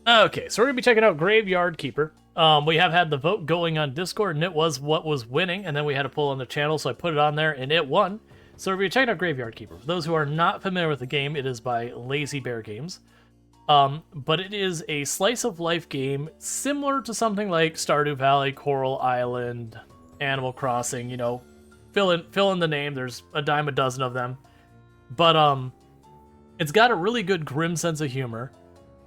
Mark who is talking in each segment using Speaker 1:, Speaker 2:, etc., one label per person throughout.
Speaker 1: Okay, so we're going to be checking out Graveyard Keeper. We have had the vote going on Discord, and it was what was winning, and then we had to pull on the channel, so I put it on there, and it won. So we're going to be checking out Graveyard Keeper. For those who are not familiar with the game, it is by Lazy Bear Games. But it is a slice-of-life game similar to something like Stardew Valley, Coral Island, Animal Crossing, you know, fill in the name, there's a dime a dozen of them. But it's got a really good grim sense of humor.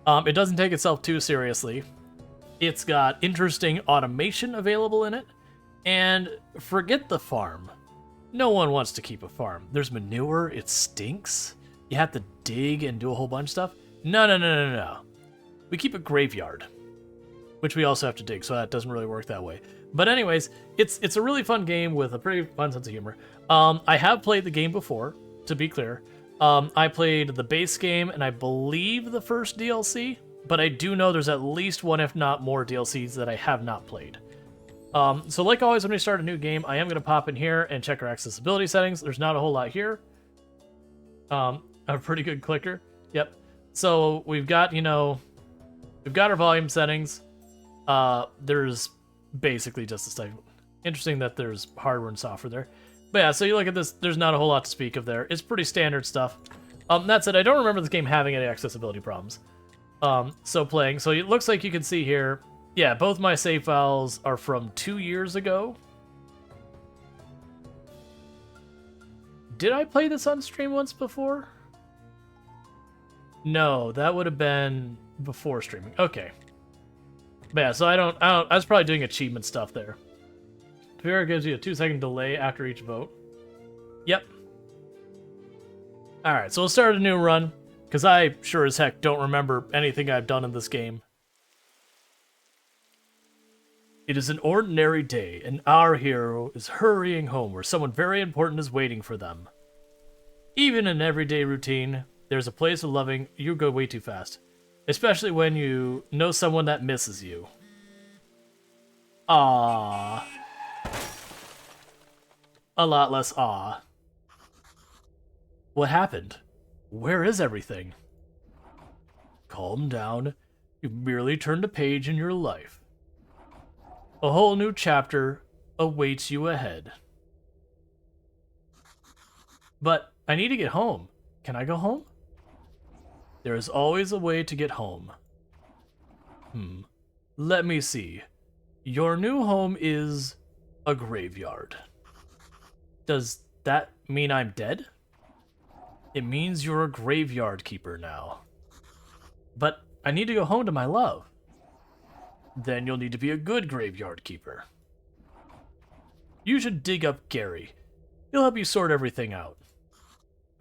Speaker 1: It doesn't take itself too seriously. It's got interesting automation available in it. And forget the farm. No one wants to keep a farm. There's manure, it stinks. You have to dig and do a whole bunch of stuff. No. We keep a graveyard, which we also have to dig, so that doesn't really work that way. But anyways, it's a really fun game with a pretty fun sense of humor. I have played the game before, to be clear. I played the base game and I believe the first DLC, but I do know there's at least one, if not more, DLCs that I have not played. So like always, when we start a new game, I am going to pop in here and check our accessibility settings. There's not a whole lot here. A pretty good clicker. Yep. So we've got, we've got our volume settings. There's basically just a second. Interesting that there's hardware and software there. But yeah, so you look at this, there's not a whole lot to speak of there. It's pretty standard stuff. That said, I don't remember this game having any accessibility problems. So it looks like you can see here, yeah, both my save files are from 2 years ago. Did I play this on stream once before? No, that would have been before streaming. Okay. But yeah, so I was probably doing achievement stuff there. Here gives you a 2-second delay after each vote. Yep. Alright, so we'll start a new run, because I sure as heck don't remember anything I've done in this game. It is an ordinary day, and our hero is hurrying home where someone very important is waiting for them. Even in everyday routine, there's a place of loving. You go way too fast. Especially when you know someone that misses you. Ah. A lot less awe. What happened? Where is everything? Calm down. You've merely turned a page in your life. A whole new chapter awaits you ahead. But I need to get home. Can I go home? There is always a way to get home. Let me see. Your new home is a graveyard. Does that mean I'm dead? It means you're a graveyard keeper now. But I need to go home to my love. Then you'll need to be a good graveyard keeper. You should dig up Gary. He'll help you sort everything out.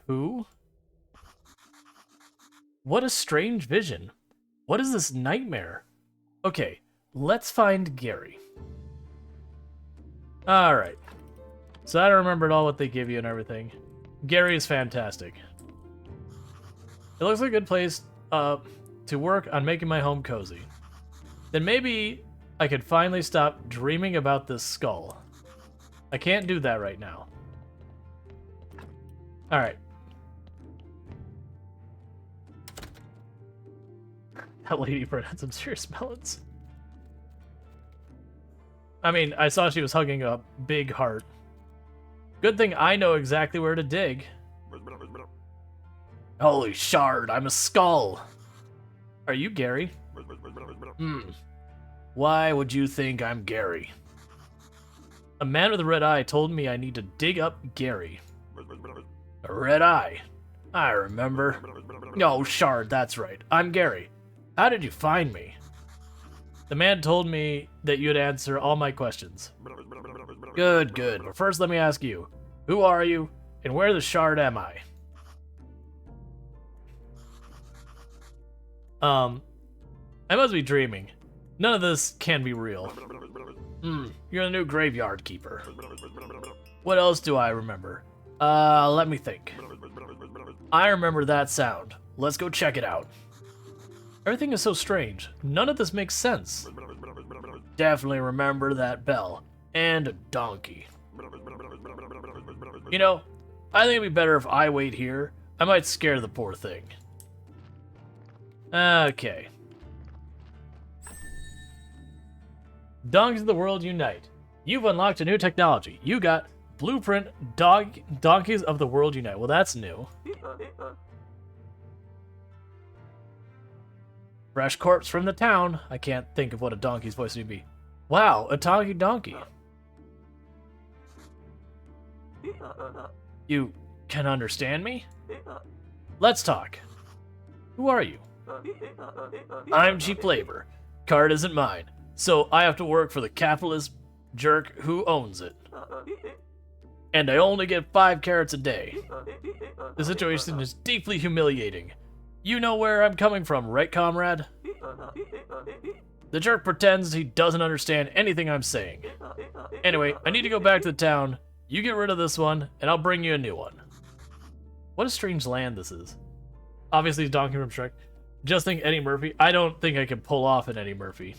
Speaker 1: Who? What a strange vision. What is this nightmare? Okay, let's find Gary. Alright. So I don't remember at all what they give you and everything. Gary is fantastic. It looks like a good place to work on making my home cozy. Then maybe I could finally stop dreaming about this skull. I can't do that right now. Alright. That lady bird had some serious melons. I mean, I saw she was hugging a big heart. Good thing I know exactly where to dig. Holy shard, I'm a skull. Are you Gary? Why would you think I'm Gary? A man with a red eye told me I need to dig up Gary. A red eye? I remember. Oh, shard, that's right. I'm Gary. How did you find me? The man told me that you'd answer all my questions. Good. But first let me ask you, who are you, and where the shard am I? I must be dreaming. None of this can be real. You're the new graveyard keeper. What else do I remember? Let me think. I remember that sound. Let's go check it out. Everything is so strange. None of this makes sense. Definitely remember that bell. And a donkey. You know, I think it'd be better if I wait here. I might scare the poor thing. Okay. Donkeys of the world unite. You've unlocked a new technology. You got blueprint donkeys of the world unite. Well, that's new. Fresh corpse from the town. I can't think of what a donkey's voice would be. Wow, a talking donkey. You can understand me? Let's talk. Who are you? I'm cheap labor. Card isn't mine, so I have to work for the capitalist jerk who owns it. And I only get 5 carrots a day. The situation is deeply humiliating. You know where I'm coming from, right, comrade? The jerk pretends he doesn't understand anything I'm saying. Anyway, I need to go back to the town. You get rid of this one, and I'll bring you a new one. What a strange land this is. Obviously, it's Donkey from Shrek. Just think Eddie Murphy. I don't think I can pull off an Eddie Murphy.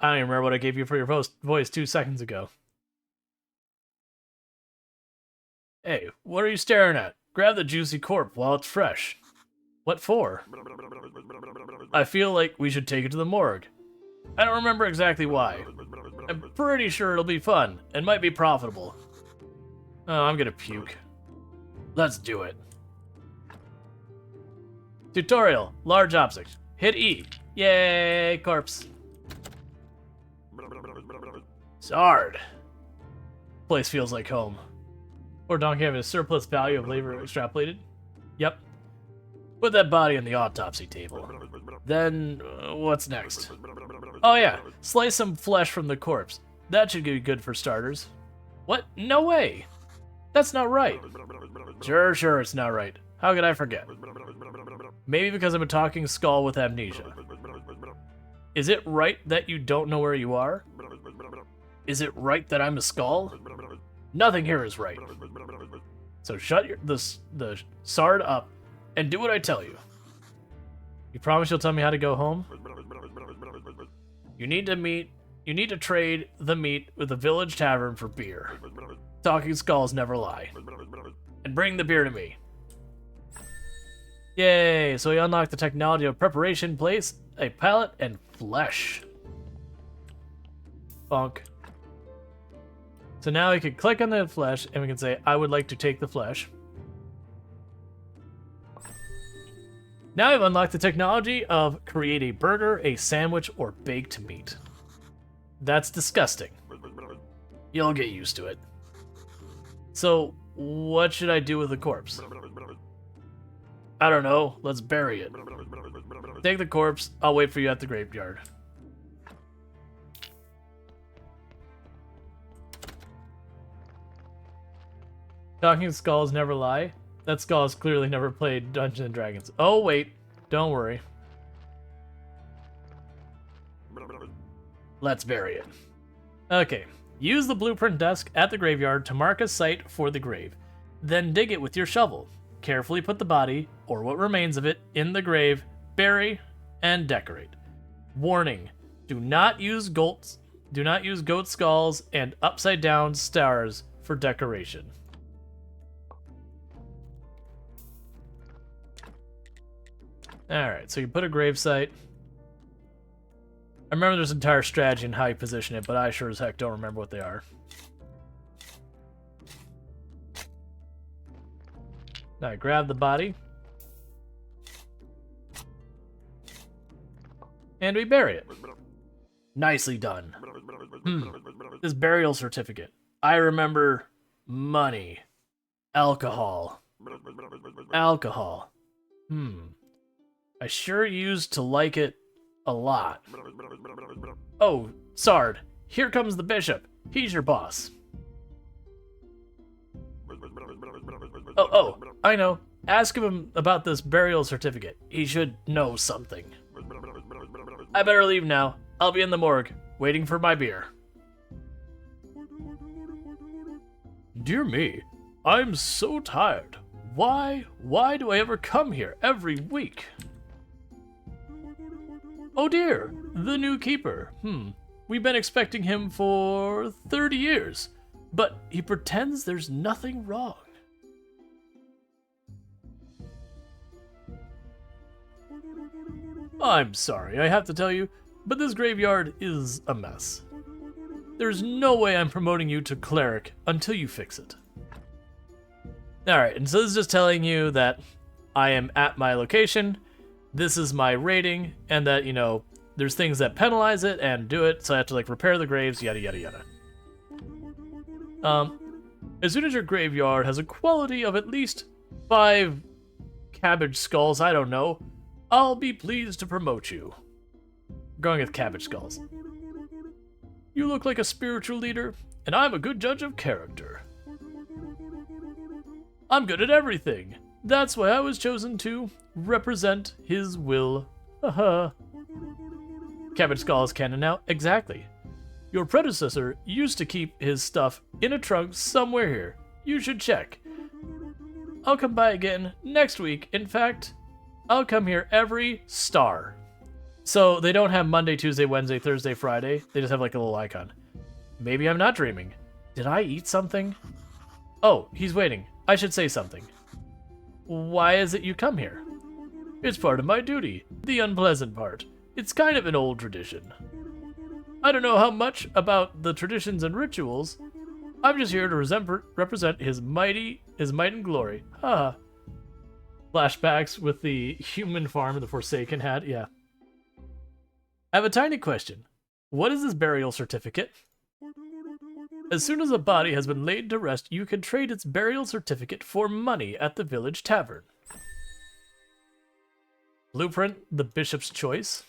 Speaker 1: I don't even remember what I gave you for your voice 2 seconds ago. Hey, what are you staring at? Grab the juicy corpse while it's fresh. What for? I feel like we should take it to the morgue. I don't remember exactly why. I'm pretty sure it'll be fun, and might be profitable. Oh, I'm gonna puke. Let's do it. Tutorial, large object. Hit E. Yay, corpse. Sard. Place feels like home. Poor donkey having a surplus value of labor extrapolated. Yep. Put that body on the autopsy table. Then, what's next? Oh yeah, slice some flesh from the corpse. That should be good for starters. What? No way! That's not right. Sure, it's not right. How could I forget? Maybe because I'm a talking skull with amnesia. Is it right that you don't know where you are? Is it right that I'm a skull? Nothing here is right. So shut the Sard up and do what I tell you. You promise you'll tell me how to go home? You need to trade the meat with the village tavern for beer. Talking skulls never lie. And bring the beer to me. Yay, so we unlocked the technology of preparation, place, a pallet, and flesh. Bonk. So now we can click on the flesh and we can say, I would like to take the flesh. Now we've unlocked the technology of create a burger, a sandwich, or baked meat. That's disgusting. You'll get used to it. So, what should I do with the corpse? I don't know. Let's bury it. Take the corpse. I'll wait for you at the graveyard. Talking skulls never lie. That skull has clearly never played Dungeons and Dragons. Oh, wait. Don't worry. Let's bury it. Okay. Use the blueprint desk at the graveyard to mark a site for the grave. Then dig it with your shovel. Carefully put the body, or what remains of it, in the grave, bury, and decorate. Warning: do not use goat skulls and upside down stars for decoration. Alright, so you put a grave site. I remember there's an entire strategy in how you position it, but I sure as heck don't remember what they are. Now I grab the body. And we bury it. Nicely done. This burial certificate. I remember money. Alcohol. Alcohol. I sure used to like it a lot. Oh, Sard, here comes the bishop. He's your boss. Oh, I know. Ask him about this burial certificate. He should know something. I better leave now. I'll be in the morgue, waiting for my beer. Dear me, I'm so tired. Why do I ever come here every week? Oh dear, the new keeper. We've been expecting him for 30 years, but he pretends there's nothing wrong. I'm sorry, I have to tell you, but this graveyard is a mess. There's no way I'm promoting you to cleric until you fix it. Alright, and so this is just telling you that I am at my location, this is my rating, and that, you know, there's things that penalize it and do it, so I have to, like, repair the graves, yada yada yada. As soon as your graveyard has a quality of at least 5 cabbage skulls, I don't know, I'll be pleased to promote you. Going with cabbage skulls. You look like a spiritual leader, and I'm a good judge of character. I'm good at everything. That's why I was chosen to represent his will. Haha. Cabbage skull is canon now? Exactly. Your predecessor used to keep his stuff in a trunk somewhere here. You should check. I'll come by again next week. In fact, I'll come here every star. So they don't have Monday, Tuesday, Wednesday, Thursday, Friday. They just have like a little icon. Maybe I'm not dreaming. Did I eat something? Oh, he's waiting. I should say something. Why is it you come here? It's part of my duty. The unpleasant part. It's kind of an old tradition. I don't know how much about the traditions and rituals. I'm just here to represent his might and glory. Haha. Flashbacks with the human farm the Forsaken had, yeah. I have a tiny question. What is this burial certificate? As soon as a body has been laid to rest, you can trade its burial certificate for money at the village tavern. Blueprint, the bishop's choice.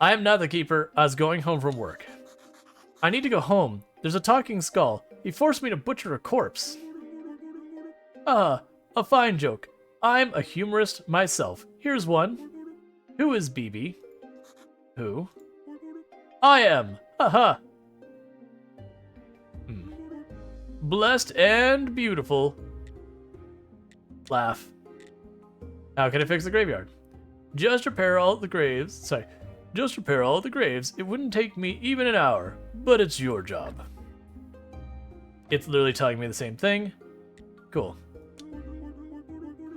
Speaker 1: I am not the keeper. I was going home from work. I need to go home. There's a talking skull. He forced me to butcher a corpse. Ah, a fine joke. I'm a humorist myself. Here's one. Who is BB? Who? I am. Haha. Blessed and beautiful. Laugh. How can I fix the graveyard? Just repair all the graves. Sorry. Just repair all the graves. It wouldn't take me even an hour, but it's your job. It's literally telling me the same thing. Cool.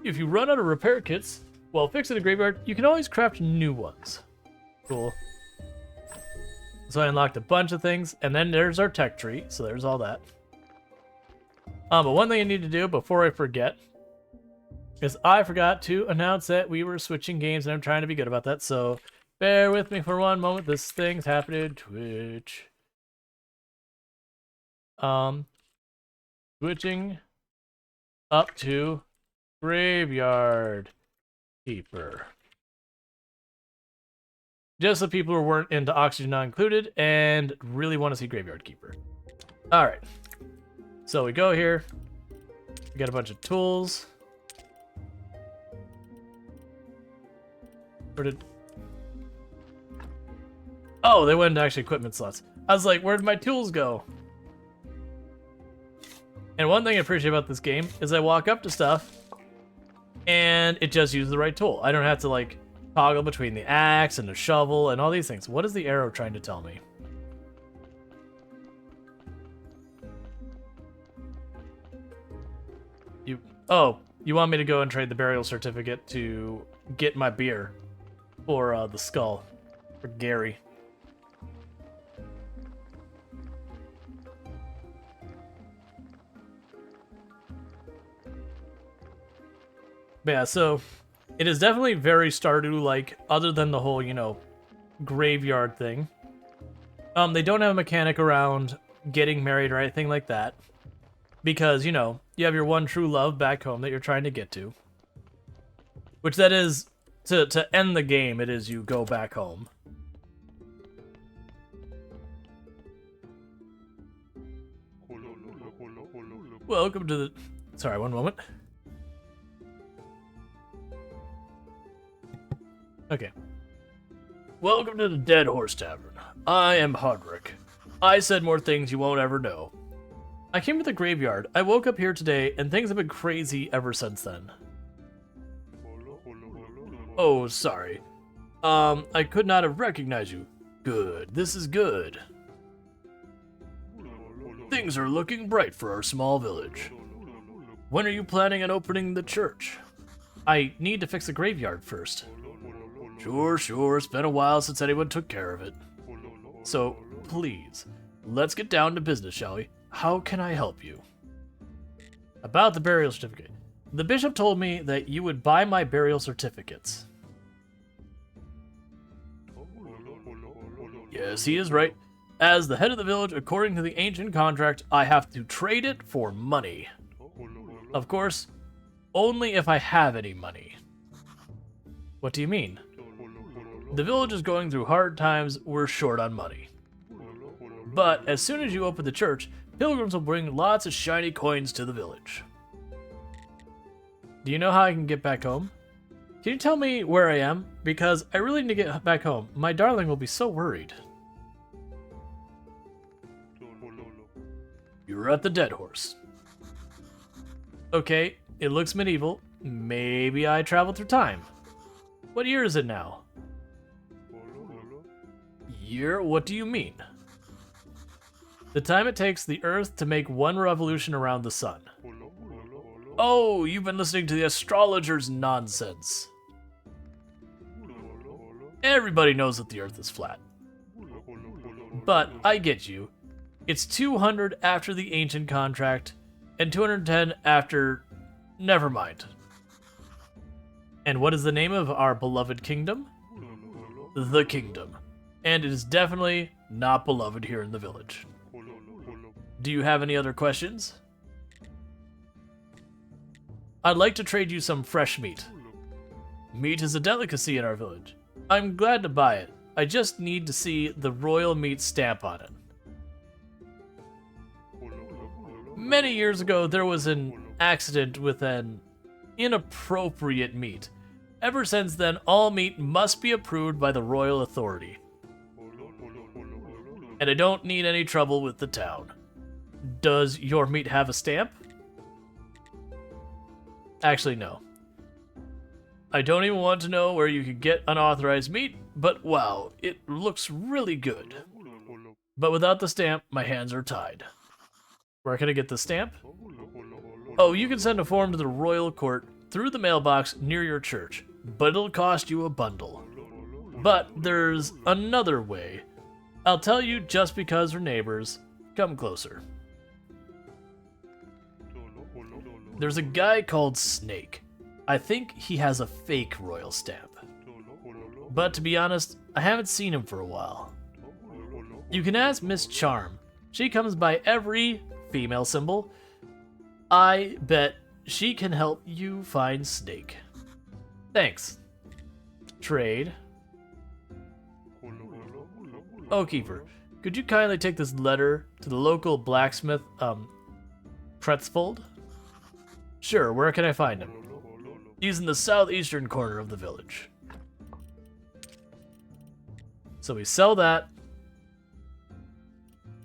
Speaker 1: If you run out of repair kits while fixing the graveyard, you can always craft new ones. Cool. So I unlocked a bunch of things, and then there's our tech tree, so there's all that. But one thing I need to do before I forget is I forgot to announce that we were switching games, and I'm trying to be good about that, so bear with me for one moment. This thing's happening. Twitch. Switching up to Graveyard Keeper. Just the people who weren't into Oxygen Not Included and really want to see Graveyard Keeper. Alright. So we go here. We got a bunch of tools. Where did... Oh, they went into actually equipment slots. I was like, where'd my tools go? And one thing I appreciate about this game is I walk up to stuff and it just uses the right tool. I don't have to like toggle between the axe and the shovel and all these things. What is the arrow trying to tell me? You want me to go and trade the burial certificate to get my beer for the skull for Gary. But yeah, so it is definitely very Stardew-like, other than the whole, you know, graveyard thing. They don't have a mechanic around getting married or anything like that. Because, you know, you have your one true love back home that you're trying to get to. Which that is, to end the game, it is you go back home. Welcome to the... Sorry, one moment. Okay. Welcome to the Dead Horse Tavern. I am Hodrick. I said more things you won't ever know. I came to the graveyard. I woke up here today, and things have been crazy ever since then. Oh, sorry. I could not have recognized you. Good. This is good. Things are looking bright for our small village. When are you planning on opening the church? I need to fix the graveyard first. Sure. It's been a while since anyone took care of it. So, please, let's get down to business, shall we? How can I help you? About the burial certificate. The bishop told me that you would buy my burial certificates. Yes, he is right. As the head of the village, according to the ancient contract, I have to trade it for money. Of course, only if I have any money. What do you mean? The village is going through hard times, we're short on money. But as soon as you open the church, pilgrims will bring lots of shiny coins to the village. Do you know how I can get back home? Can you tell me where I am? Because I really need to get back home. My darling will be so worried. You're at the Dead Horse. Okay, it looks medieval. Maybe I traveled through time. What year is it now? Year? What do you mean? The time it takes the Earth to make one revolution around the sun. Oh, you've been listening to the astrologer's nonsense. Everybody knows that the Earth is flat. But I get you. It's 200 after the ancient contract, and 210 after... Never mind. And what is the name of our beloved kingdom? The Kingdom. And it is definitely not beloved here in the village. Do you have any other questions? I'd like to trade you some fresh meat. Meat is a delicacy in our village. I'm glad to buy it. I just need to see the royal meat stamp on it. Many years ago, there was an accident with an inappropriate meat. Ever since then, all meat must be approved by the royal authority. And I don't need any trouble with the town. Does your meat have a stamp? Actually, no. I don't even want to know where you could get unauthorized meat, but wow, it looks really good. But without the stamp, my hands are tied. Where can I get the stamp? Oh, you can send a form to the royal court through the mailbox near your church, but it'll cost you a bundle. But there's another way. I'll tell you just because we're neighbors. Come closer. There's a guy called Snake. I think he has a fake royal stamp. But to be honest, I haven't seen him for a while. You can ask Miss Charm. She comes by every female symbol. I bet she can help you find Snake. Thanks. Trade. Oh, Keeper, could you kindly take this letter to the local blacksmith, Pretzfold? Sure, where can I find him? He's in the southeastern corner of the village. So we sell that.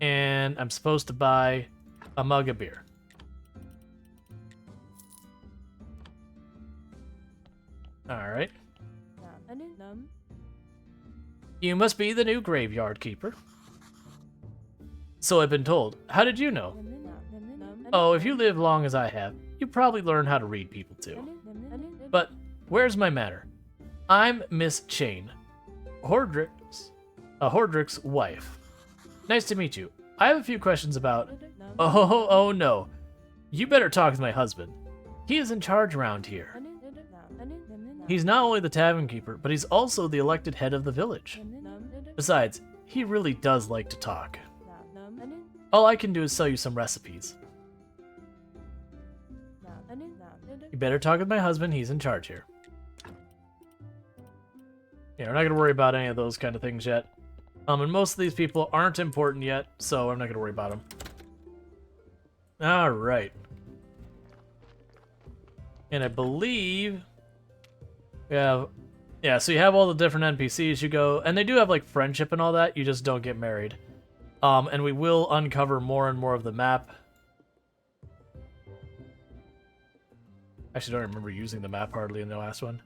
Speaker 1: And I'm supposed to buy a mug of beer. Alright. You must be the new graveyard keeper. So I've been told. How did you know? Oh, if you live long as I have, you probably learn how to read people too. But where's my manner? I'm Miss Chain, Hordrick's wife. Nice to meet you. I have a few questions about... Oh no. You better talk with my husband. He is in charge around here. He's not only the tavern keeper, but he's also the elected head of the village. Besides, he really does like to talk. All I can do is sell you some recipes. You better talk with my husband, he's in charge here. Yeah, we're not gonna worry about any of those kind of things yet. And most of these people aren't important yet, so I'm not gonna worry about them. Alright. And I believe... Yeah, so you have all the different NPCs you go, and they do have like friendship and all that, you just don't get married. And we will uncover more and more of the map. Actually, don't remember using the map hardly in the last one.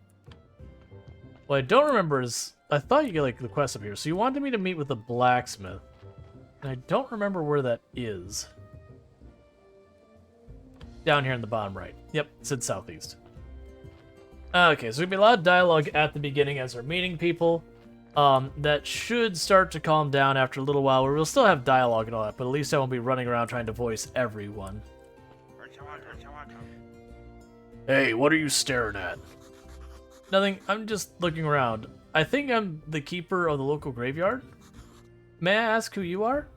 Speaker 1: What I don't remember is, I thought you get like the quest up here, so you wanted me to meet with the blacksmith. And I don't remember where that is. Down here in the bottom right. Yep, it said southeast. Okay, so there'll be a lot of dialogue at the beginning as we're meeting people. That should start to calm down after a little while, where we'll still have dialogue and all that, but at least I won't be running around trying to voice everyone. Hey, what are you staring at? Nothing, I'm just looking around. I think I'm the keeper of the local graveyard. May I ask who you are?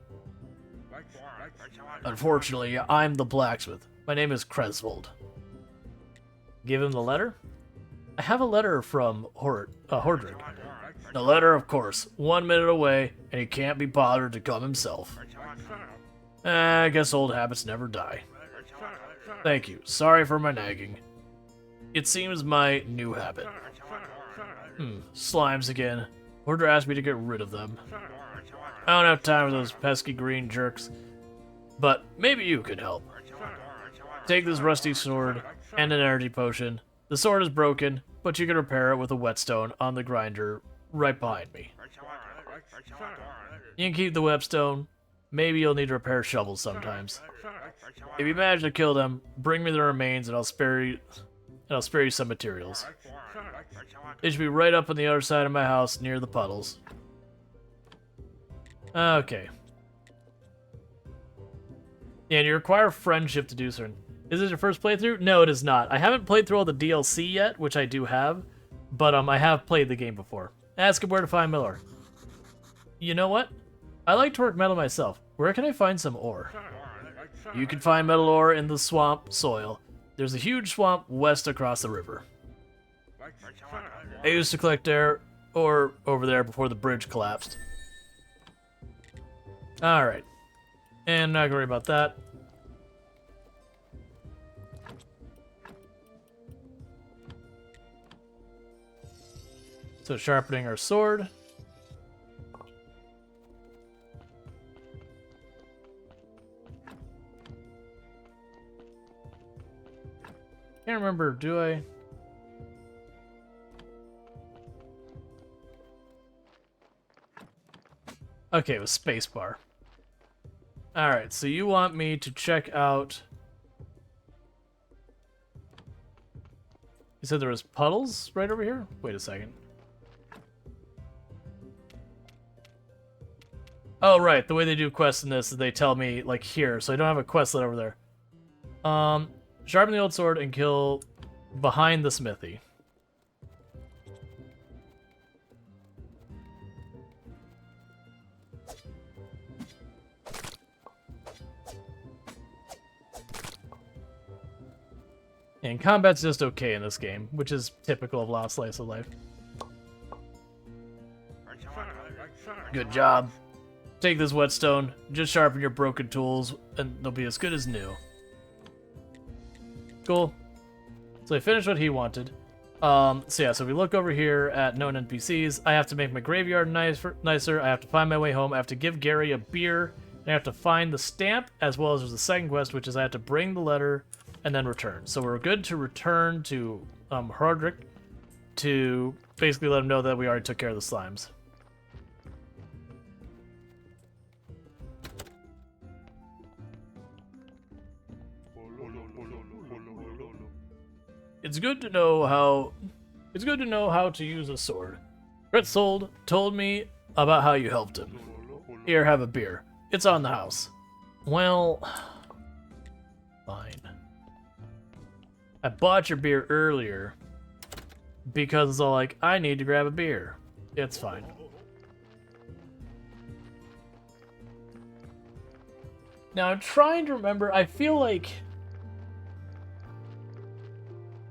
Speaker 1: Unfortunately, I'm the blacksmith. My name is Cresvold. Give him the letter? I have a letter from Hordrick. The letter, of course. 1 minute away, and he can't be bothered to come himself. I guess old habits never die. Thank you. Sorry for my nagging. It seems my new habit. Slimes again. Hordrick asked me to get rid of them. I don't have time for those pesky green jerks. But maybe you can help. Take this rusty sword and an energy potion. The sword is broken, but you can repair it with a whetstone on the grinder right behind me. You can keep the whetstone. Maybe you'll need to repair shovels sometimes. If you manage to kill them, bring me the remains and I'll spare you some materials. They should be right up on the other side of my house near the puddles. Okay. Yeah, and you require friendship to do certain. Is this your first playthrough? No, it is not. I haven't played through all the DLC yet, which I do have, but I have played the game before. Ask him where to find metal ore. You know what? I like to work metal myself. Where can I find some ore? You can find metal ore in the swamp soil. There's a huge swamp west across the river. I used to collect there, or over there before the bridge collapsed. Alright. And not gonna worry about that. So sharpening our sword. Can't remember, do I? Okay, it was spacebar. Alright, so you want me to check out... You said there was puddles right over here? Wait a second. Oh, right. The way they do quests in this is they tell me, like, here. So I don't have a questlet over there. Sharpen the old sword and kill behind the smithy. And combat's just okay in this game, which is typical of Lost Slice of Life. Good job. Take this whetstone, just sharpen your broken tools, and they'll be as good as new. Cool. So I finished what he wanted. So yeah, so we look over here at known NPCs. I have to make my graveyard nicer. I have to find my way home. I have to give Gary a beer. And I have to find the stamp, as well as there's a second quest, which is I have to bring the letter and then return. So we're good to return to Hrodrick to basically let him know that we already took care of the slimes. It's good to know how to use a sword. Cretzold told me about how you helped him. Here, have a beer. It's on the house. Well, fine. I bought your beer earlier because it's all like, I need to grab a beer. It's fine. Now, I'm trying to remember. I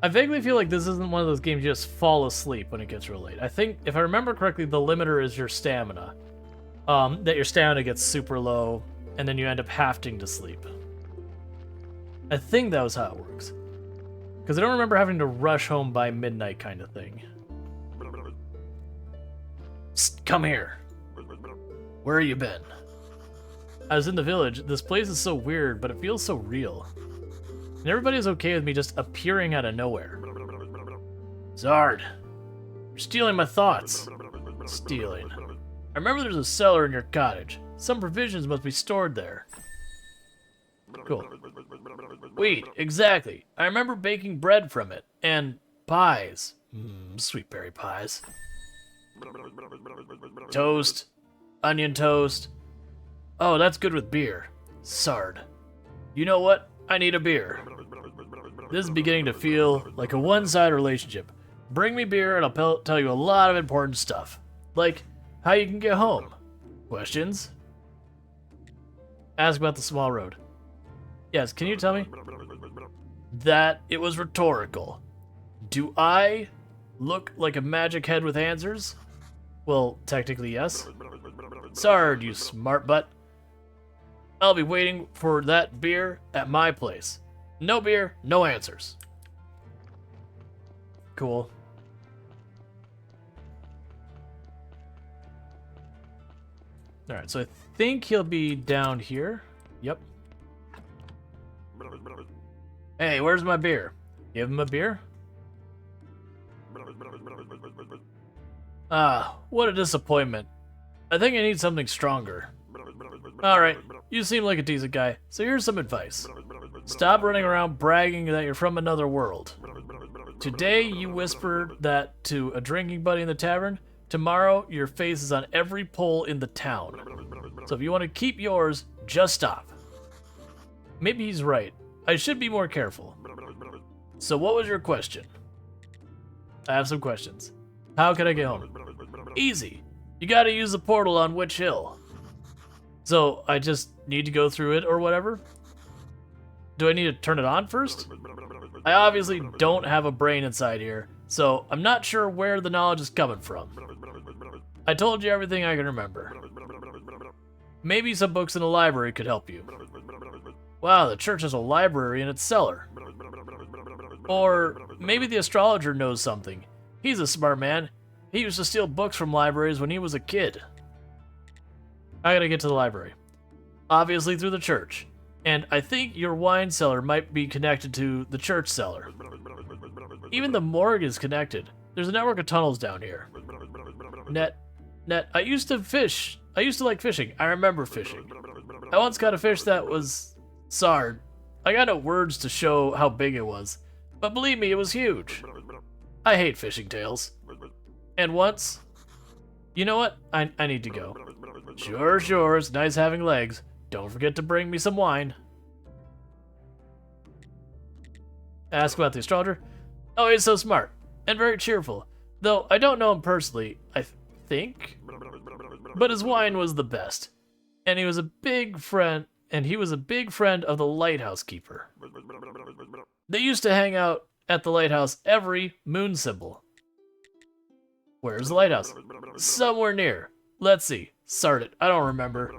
Speaker 1: vaguely feel like this isn't one of those games you just fall asleep when it gets real late. I think, if I remember correctly, the limiter is your stamina. That your stamina gets super low, and then you end up having to sleep. I think that was how it works. Because I don't remember having to rush home by midnight kind of thing. Psst, come here. Where have you been? I was in the village. This place is so weird, but it feels so real. And everybody's okay with me just appearing out of nowhere. Zard, you're stealing my thoughts. Stealing. I remember there's a cellar in your cottage. Some provisions must be stored there. Cool. Wheat, exactly. I remember baking bread from it. And pies. Sweet berry pies. Toast. Onion toast. Oh, that's good with beer. Sard. You know what? I need a beer. This is beginning to feel like a one-sided relationship. Bring me beer and I'll tell you a lot of important stuff. Like, how you can get home. Questions? Ask about the small road. Yes, can you tell me? That it was rhetorical. Do I look like a magic head with answers? Well, technically yes. Sard, you smart butt. I'll be waiting for that beer at my place. No beer, no answers. Cool. Alright, so I think he'll be down here. Yep. Hey, where's my beer? Give him a beer? Ah, what a disappointment. I think I need something stronger. Alright, you seem like a decent guy, so here's some advice. Stop running around bragging that you're from another world. Today you whispered that to a drinking buddy in the tavern. Tomorrow your face is on every pole in the town. So if you want to keep yours, just stop. Maybe he's right. I should be more careful. So what was your question? I have some questions. How can I get home? Easy. You gotta use the portal on Witch Hill. So I just need to go through it or whatever? Do I need to turn it on first? I obviously don't have a brain inside here, so I'm not sure where the knowledge is coming from. I told you everything I can remember. Maybe some books in the library could help you. Wow, the church has a library in its cellar. Or maybe the astrologer knows something. He's a smart man. He used to steal books from libraries when he was a kid. I gotta get to the library. Obviously through the church. And I think your wine cellar might be connected to the church cellar. Even the morgue is connected. There's a network of tunnels down here. Net, I used to fish. I used to like fishing. I remember fishing. I once caught a fish that was sard. I got no words to show how big it was. But believe me, it was huge. I hate fishing tales. And once... You know what? I need to go. Sure, it's nice having legs. Don't forget to bring me some wine. Ask about the astrologer. Oh, he's so smart. And very cheerful. Though I don't know him personally, I think. But his wine was the best. And he was a big friend... And he was a big friend of the lighthouse keeper. They used to hang out at the lighthouse every moon symbol. Where's the lighthouse? Somewhere near. Let's see. Sard it. I don't remember.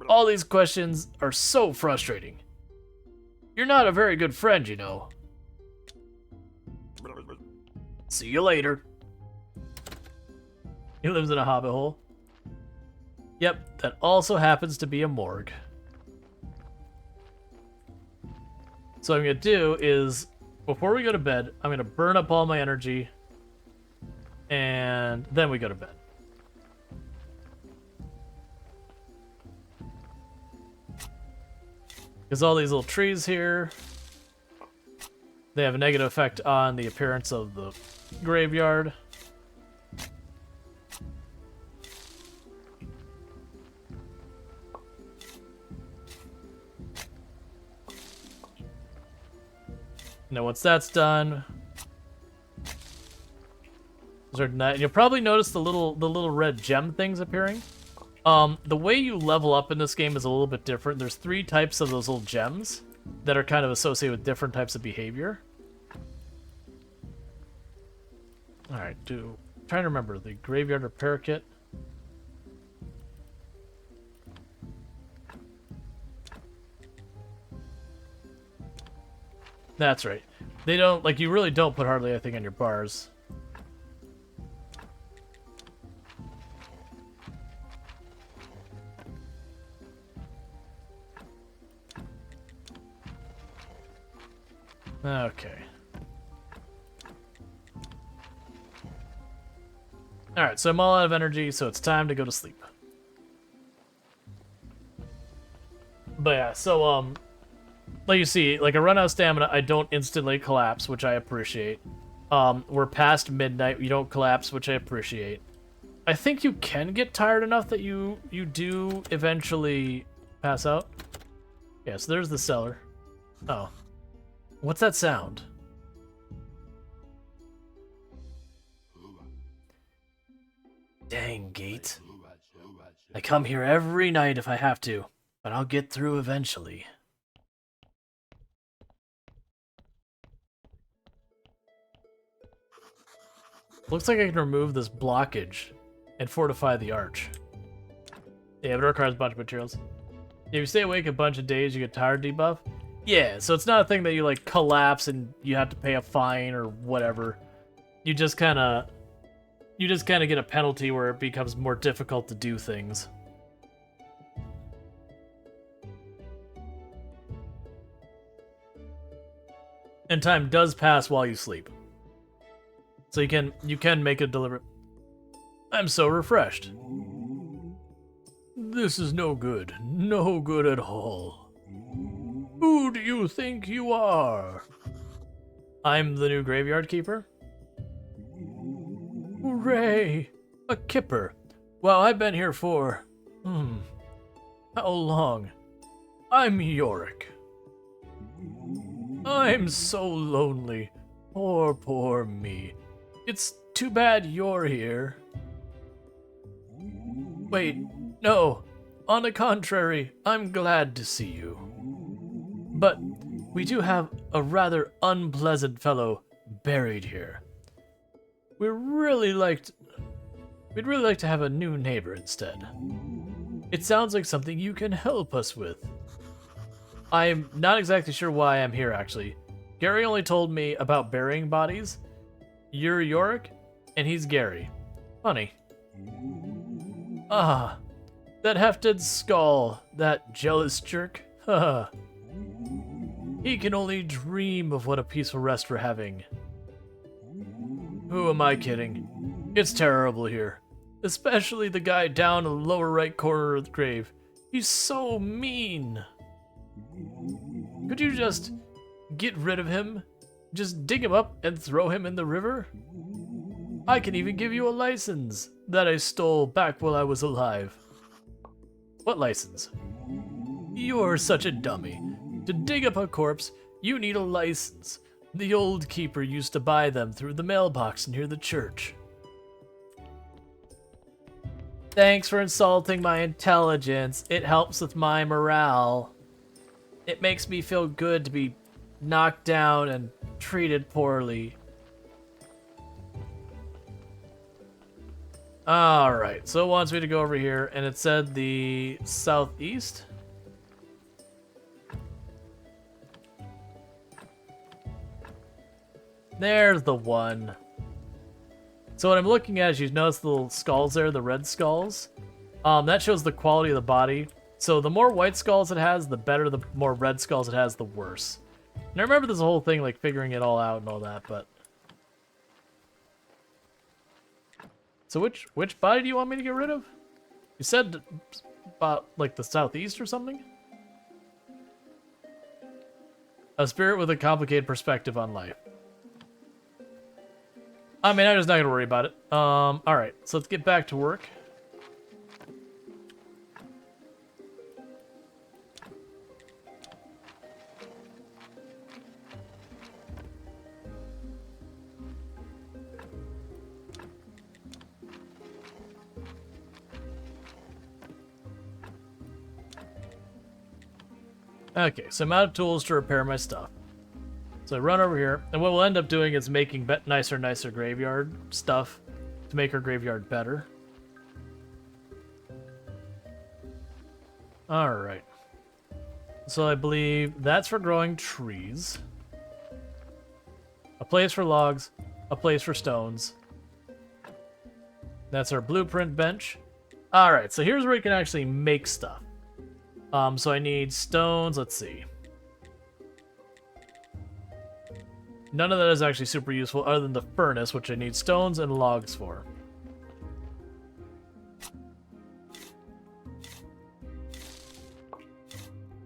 Speaker 1: All these questions are so frustrating. You're not a very good friend, you know. See you later. He lives in a hobbit hole. Yep, that also happens to be a morgue. So what I'm going to do is, before we go to bed, I'm going to burn up all my energy, and then we go to bed. Because all these little trees here, they have a negative effect on the appearance of the graveyard. Now once that's done, you'll probably notice the little red gem things appearing. The way you level up in this game is a little bit different. There's 3 types of those little gems that are kind of associated with different types of behavior. Alright, trying to remember the graveyard repair kit. That's right. They don't, like, you really don't put hardly anything on your bars. Okay. Alright, so I'm all out of energy, so it's time to go to sleep. But yeah, so like you see, like I run out of stamina, I don't instantly collapse, which I appreciate. We're past midnight, you don't collapse, which I appreciate. I think you can get tired enough that you do eventually pass out. Yeah, so there's the cellar. Oh. What's that sound? Dang gate. I come here every night if I have to, but I'll get through eventually. Looks like I can remove this blockage and fortify the arch. Yeah, but it requires a bunch of materials. If you stay awake a bunch of days, you get tired debuff. Yeah, so it's not a thing that you like collapse and you have to pay a fine or whatever. You just kind of get a penalty where it becomes more difficult to do things. And time does pass while you sleep. So you can make a deliberate. I'm so refreshed. This is no good. No good at all. Who do you think you are? I'm the new graveyard keeper. Hooray! A kipper. Well, I've been here for... how long? I'm Yorick. I'm so lonely. Poor, poor me. It's too bad you're here. Wait, no. On the contrary, I'm glad to see you. But we do have a rather unpleasant fellow buried here. We'd really like to have a new neighbor instead. It sounds like something you can help us with. I'm not exactly sure why I'm here, actually. Gary only told me about burying bodies. You're Yorick, and he's Gary. Funny. Ah, that hefted skull, that jealous jerk. Haha. He can only dream of what a peaceful rest we're having. Who am I kidding? It's terrible here. Especially the guy down in the lower right corner of the grave. He's so mean. Could you just get rid of him? Just dig him up and throw him in the river? I can even give you a license that I stole back while I was alive. What license? You're such a dummy. To dig up a corpse, you need a license. The old keeper used to buy them through the mailbox near the church. Thanks for insulting my intelligence. It helps with my morale. It makes me feel good to be knocked down and treated poorly. Alright, so it wants me to go over here, and it said the southeast. There's the one. So what I'm looking at is, you notice the little skulls there, the red skulls. That shows the quality of the body. So the more white skulls it has, the better. The more red skulls it has, the worse. And I remember there's a whole thing like figuring it all out and all that, but... So which body do you want me to get rid of? You said about like the southeast or something? A spirit with a complicated perspective on life. I mean, I'm just not gonna worry about it. Alright, so let's get back to work. Okay, so I'm out of tools to repair my stuff. So I run over here, and what we'll end up doing is making nicer and nicer graveyard stuff to make our graveyard better. Alright. So I believe that's for growing trees. A place for logs, a place for stones. That's our blueprint bench. Alright, so here's where we can actually make stuff. So I need stones, let's see. None of that is actually super useful other than the furnace, which I need stones and logs for.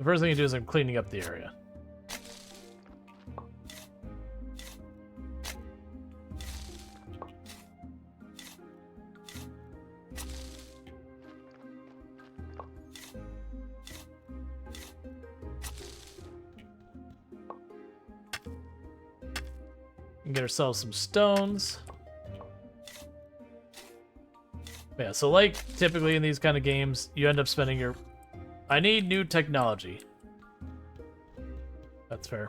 Speaker 1: The first thing you do is I'm cleaning up the area. Get ourselves some stones. Yeah, so like typically in these kind of games, you end up spending your... I need new technology. That's fair.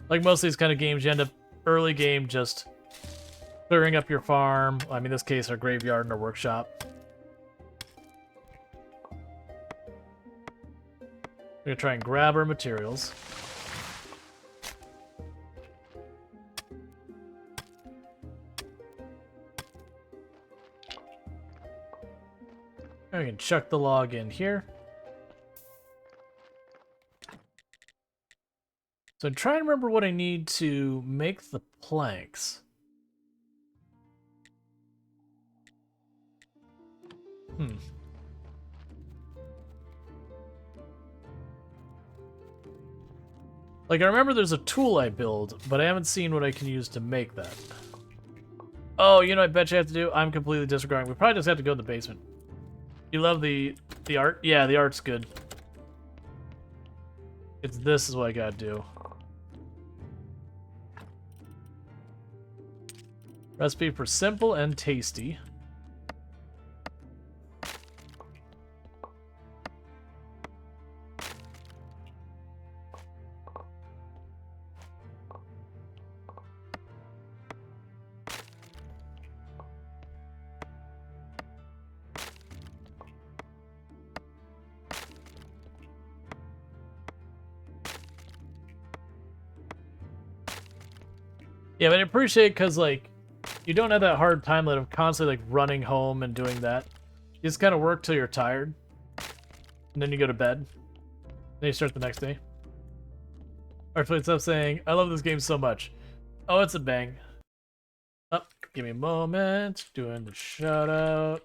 Speaker 1: Like most of these kind of games, you end up early game just clearing up your farm. I mean, in this case, our graveyard and our workshop. We're gonna try and grab our materials. We can chuck the log in here. So I'm trying to remember what I need to make the planks. Like, I remember there's a tool I build, but I haven't seen what I can use to make that. Oh, you know what I bet you have to do? I'm completely disregarding. We probably just have to go in the basement. You love the art? Yeah, the art's good. This is what I gotta do. Recipe for simple and tasty. Yeah, but I appreciate because, like, you don't have that hard time of constantly, like, running home and doing that. You just kind of work till you're tired. And then you go to bed. Then you start the next day. Alright, stop saying, I love this game so much. Oh, it's a bang. Oh, give me a moment. Doing the shout out.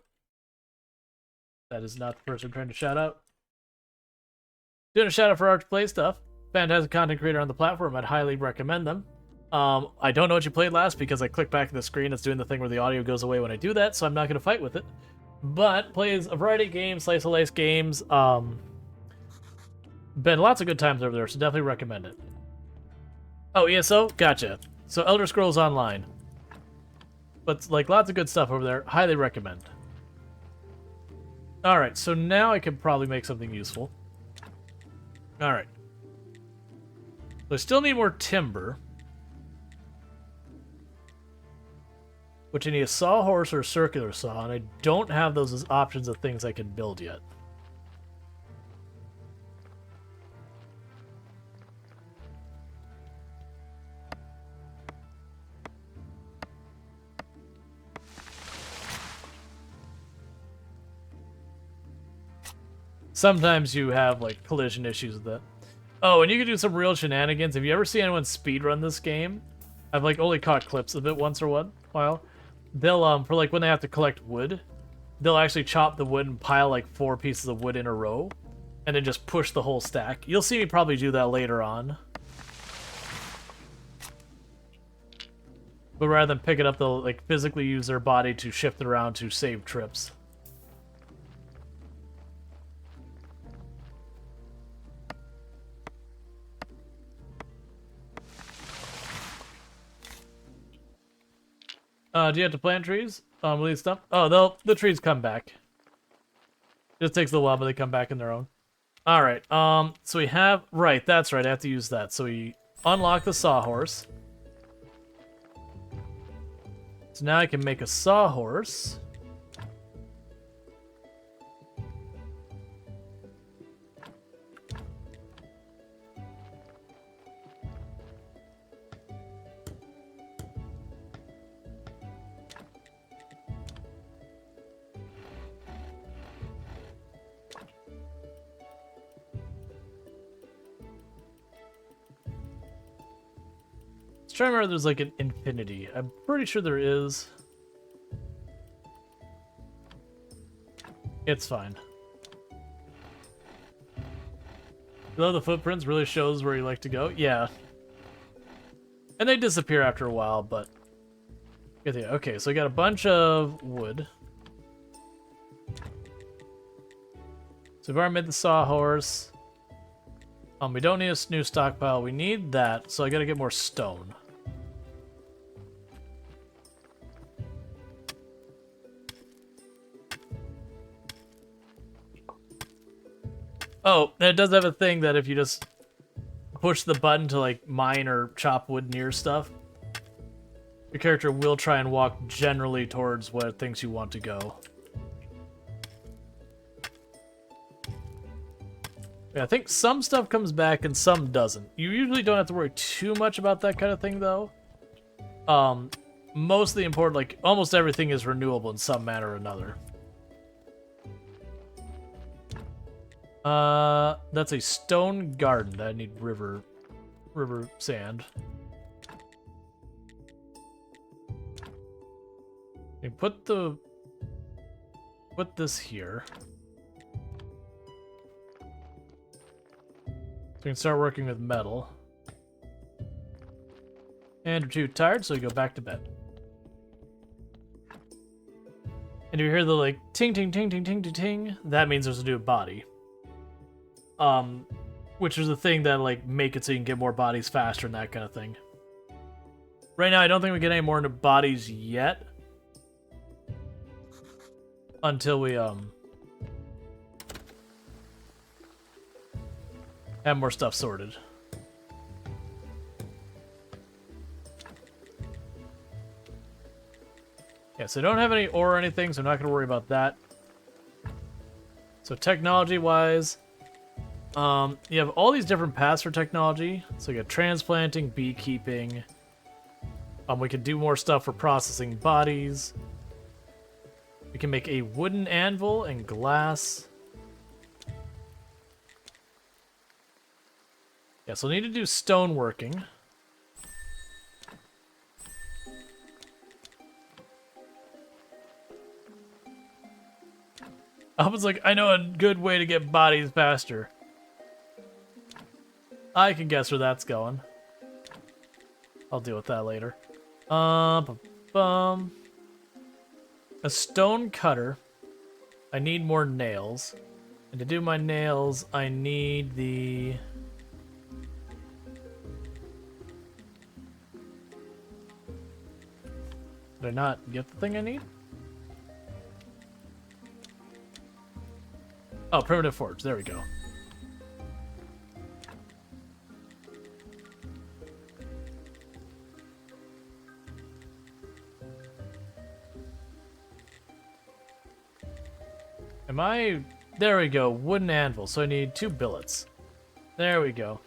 Speaker 1: That is not the person I'm trying to shout out. Doing a shout out for Arch Play Stuff. Fantastic content creator on the platform. I'd highly recommend them. I don't know what you played last because I clicked back at the screen. It's doing the thing where the audio goes away when I do that, so I'm not going to fight with it. But plays a variety of games, slice of life games. Been lots of good times over there, so definitely recommend it. Oh, ESO? Gotcha. So Elder Scrolls Online. But, like, lots of good stuff over there. Highly recommend. Alright, so now I can probably make something useful. Alright. So I still need more timber. Which I need a sawhorse or a circular saw, and I don't have those as options of things I can build yet. Sometimes you have, like, collision issues with that. Oh, and you can do some real shenanigans. Have you ever seen anyone speedrun this game? I've, like, only caught clips of it once or one while. They'll, for, like, when they have to collect wood, they'll actually chop the wood and pile, like, 4 pieces of wood in a row, and then just push the whole stack. You'll see me probably do that later on. But rather than pick it up, they'll, like, physically use their body to shift it around to save trips. Do you have to plant trees? Leave stuff? Oh, the trees come back. Just takes a little while, but they come back in their own. Alright, so we have... Right, that's right, I have to use that. So we unlock the sawhorse. So now I can make a sawhorse. Let's try and remember there's like an infinity. I'm pretty sure there is. It's fine. Though the footprints really shows where you like to go. Yeah. And they disappear after a while, but... Okay, so we got a bunch of wood. So we've already made the sawhorse. We don't need a new stockpile. We need that, so I gotta get more stone. Oh, and it does have a thing that if you just push the button to like mine or chop wood near stuff, your character will try and walk generally towards where things you want to go. Yeah, I think some stuff comes back and some doesn't. You usually don't have to worry too much about that kind of thing, though. Most of the important, like, almost everything is renewable in some manner or another. That's a stone garden. I need river sand. Okay, put this here. So we can start working with metal. And we're too tired, so we go back to bed. And you hear the like ting ting ting ting ting ting ting, that means there's a new body. Which is the thing that like make it so you can get more bodies faster and that kind of thing. Right now I don't think we get any more into bodies yet. Until we have more stuff sorted. Yeah, so I don't have any ore or anything, so I'm not going to worry about that. So technology-wise, you have all these different paths for technology. So you got transplanting, beekeeping. We can do more stuff for processing bodies. We can make a wooden anvil and glass. Yeah, so we'll need to do stoneworking. I was like, I know a good way to get bodies faster. I can guess where that's going. I'll deal with that later. A stone cutter. I need more nails. And to do my nails, I need the... Did I not get the thing I need? Oh, primitive forge. There we go. Am I... There we go. Wooden anvil. So I need 2 billets. There we go.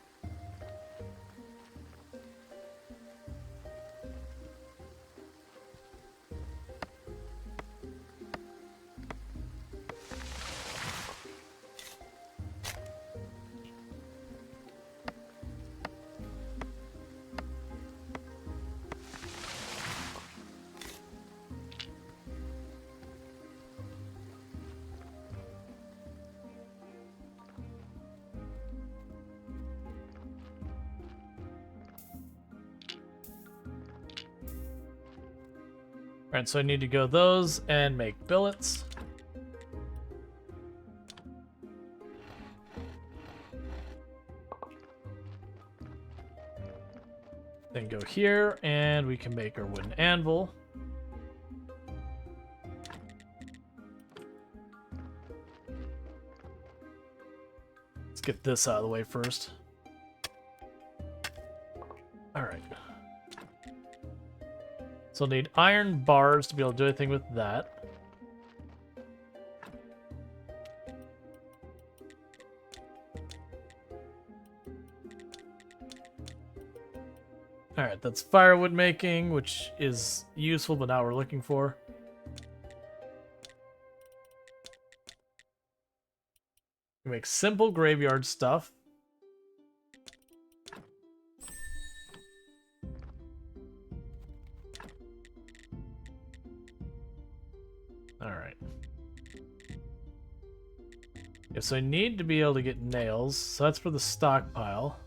Speaker 1: Alright, so I need to go those and make billets. Then go here, and we can make our wooden anvil. Let's get this out of the way first. Alright. So I'll need iron bars to be able to do anything with that. Alright, that's firewood making, which is useful, but not what we're looking for. We make simple graveyard stuff. Alright. Yeah, so I need to be able to get nails. So that's for the stockpile.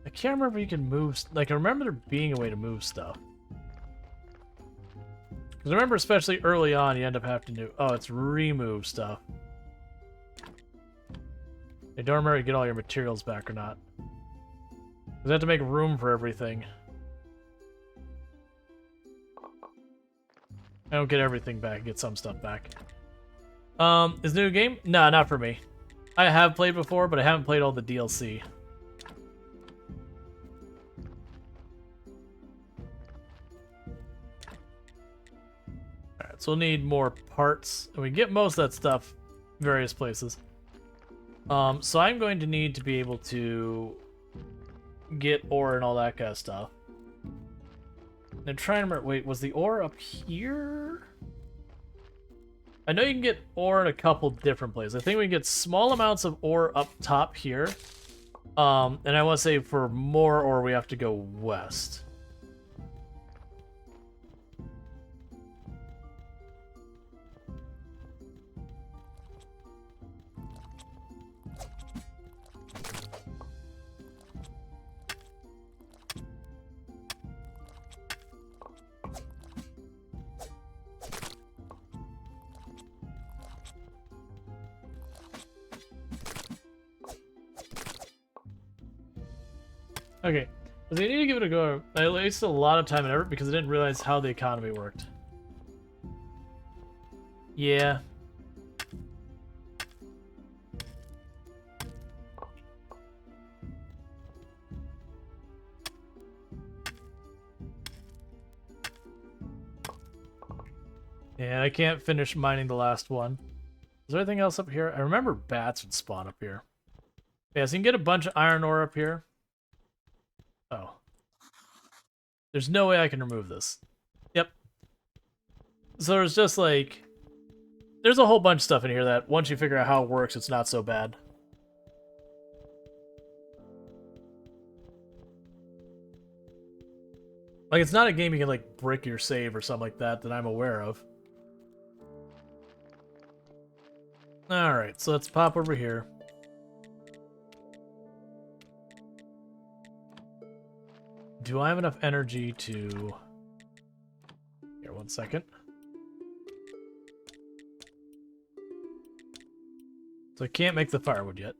Speaker 1: I can't remember if you can move... Like, I remember there being a way to move stuff. Because I remember especially early on, you end up having to do... Oh, it's remove stuff. I don't remember if you get all your materials back or not. Because I have to make room for everything. I don't get everything back, I get some stuff back. Is the new game? Nah, not for me. I have played before, but I haven't played all the DLC. Alright, so we'll need more parts. And we get most of that stuff various places. So I'm going to need to be able to get ore and all that kind of stuff. I'm trying to remember, wait, was the ore up here? I know you can get ore in a couple different places. I think we can get small amounts of ore up top here. And I want to say for more ore, we have to go west. Okay, so they need to give it a go. I wasted a lot of time and effort because I didn't realize how the economy worked. Yeah. Yeah, I can't finish mining the last one. Is there anything else up here? I remember bats would spawn up here. Yeah, so you can get a bunch of iron ore up here. Oh. There's no way I can remove this. Yep. So there's just like... There's a whole bunch of stuff in here that once you figure out how it works, it's not so bad. Like, it's not a game you can, like, brick your save or something like that that I'm aware of. Alright, so let's pop over here. Do I have enough energy to... Here, 1 second. So I can't make the firewood yet.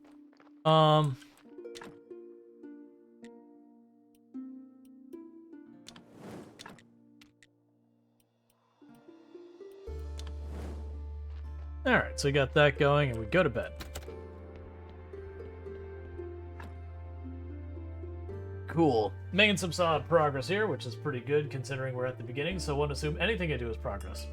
Speaker 1: Alright, so we got that going, and we go to bed. Cool. Making some solid progress here, which is pretty good considering we're at the beginning, so I won't assume anything I do is progress.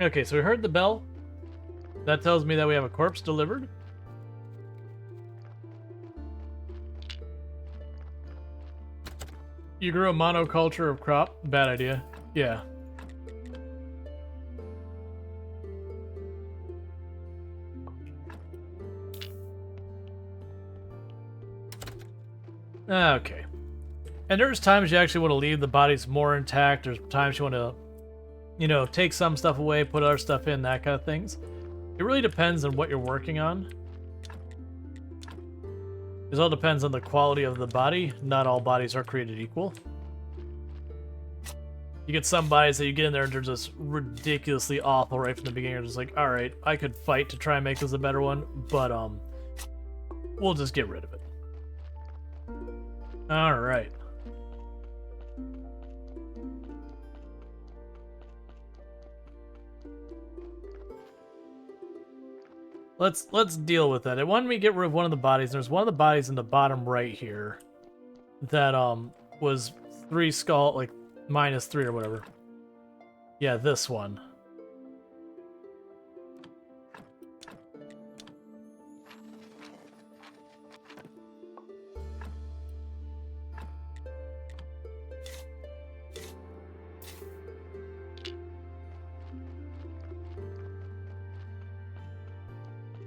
Speaker 1: Okay, so we heard the bell. That tells me that we have a corpse delivered. You grew a monoculture of crop? Bad idea. Yeah. Okay. And there's times you actually want to leave the bodies more intact. There's times you want to, you know, take some stuff away, put other stuff in, that kind of things. It really depends on what you're working on. It all depends on the quality of the body. Not all bodies are created equal. You get some bodies that you get in there and they're just ridiculously awful right from the beginning. You're just like, alright, I could fight to try and make this a better one, but we'll just get rid of it. Alright. Let's deal with that. It wanted me to get rid of one of the bodies. There's one of the bodies in the bottom right here that was 3 skull, like -3 or whatever. Yeah, this one.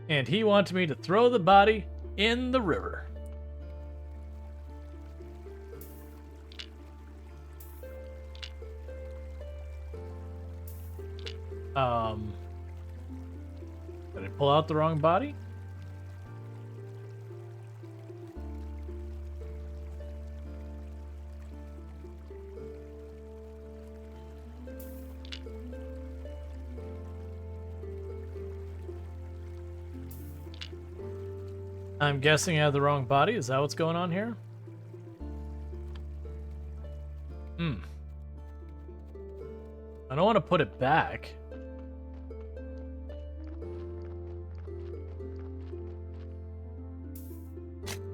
Speaker 1: And he wanted me to throw the body in the river. Did I pull out the wrong body? I'm guessing I have the wrong body. Is that what's going on here? I don't want to put it back.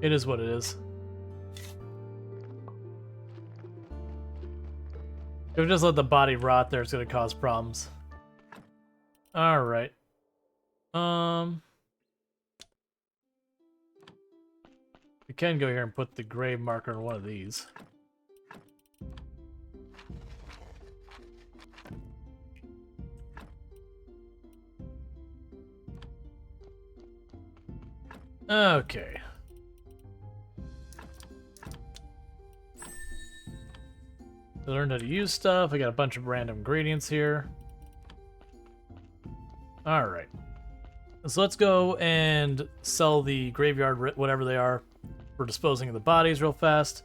Speaker 1: It is what it is. If we just let the body rot there, it's going to cause problems. Alright. We can go here and put the grave marker on one of these. Okay. I learned how to use stuff. I got a bunch of random ingredients here. Alright. So let's go and sell the graveyard, whatever they are, for disposing of the bodies real fast. See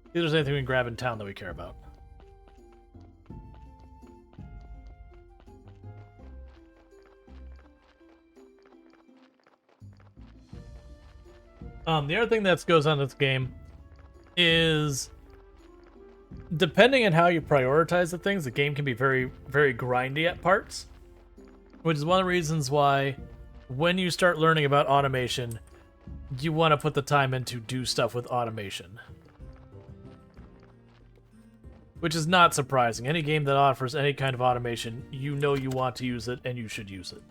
Speaker 1: if there's anything we can grab in town that we care about. The other thing that goes on in this game is, depending on how you prioritize the things, the game can be very, very grindy at parts. Which is one of the reasons why, when you start learning about automation, you want to put the time in to do stuff with automation. Which is not surprising. Any game that offers any kind of automation, you know you want to use it, and you should use it.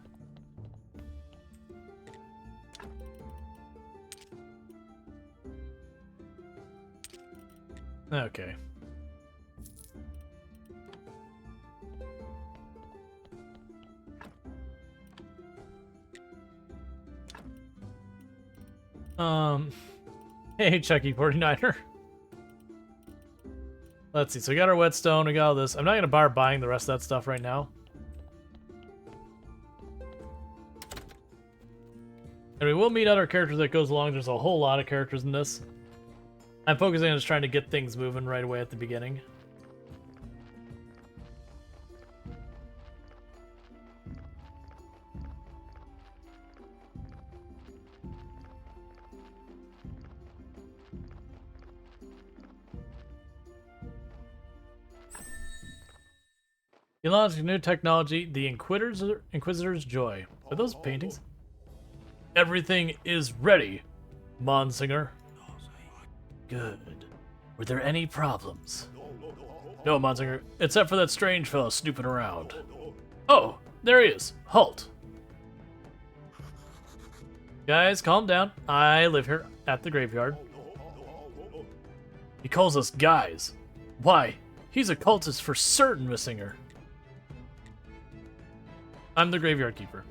Speaker 1: Okay. Hey, Chucky 49er. Let's see. So we got our whetstone. We got all this. I'm not gonna bother buying the rest of that stuff right now. And we will meet other characters that goes along. There's a whole lot of characters in this. I'm focusing on just trying to get things moving right away at the beginning. You launched a new technology, the Inquisitor's Joy. Are those paintings? Everything is ready, Monsignor. Good. Were there any problems? No, Monsignor, except for that strange fellow snooping around. Oh, there he is. Halt. Guys, calm down. I live here at the graveyard. He calls us guys. Why? He's a cultist for certain, Missinger. I'm the graveyard keeper.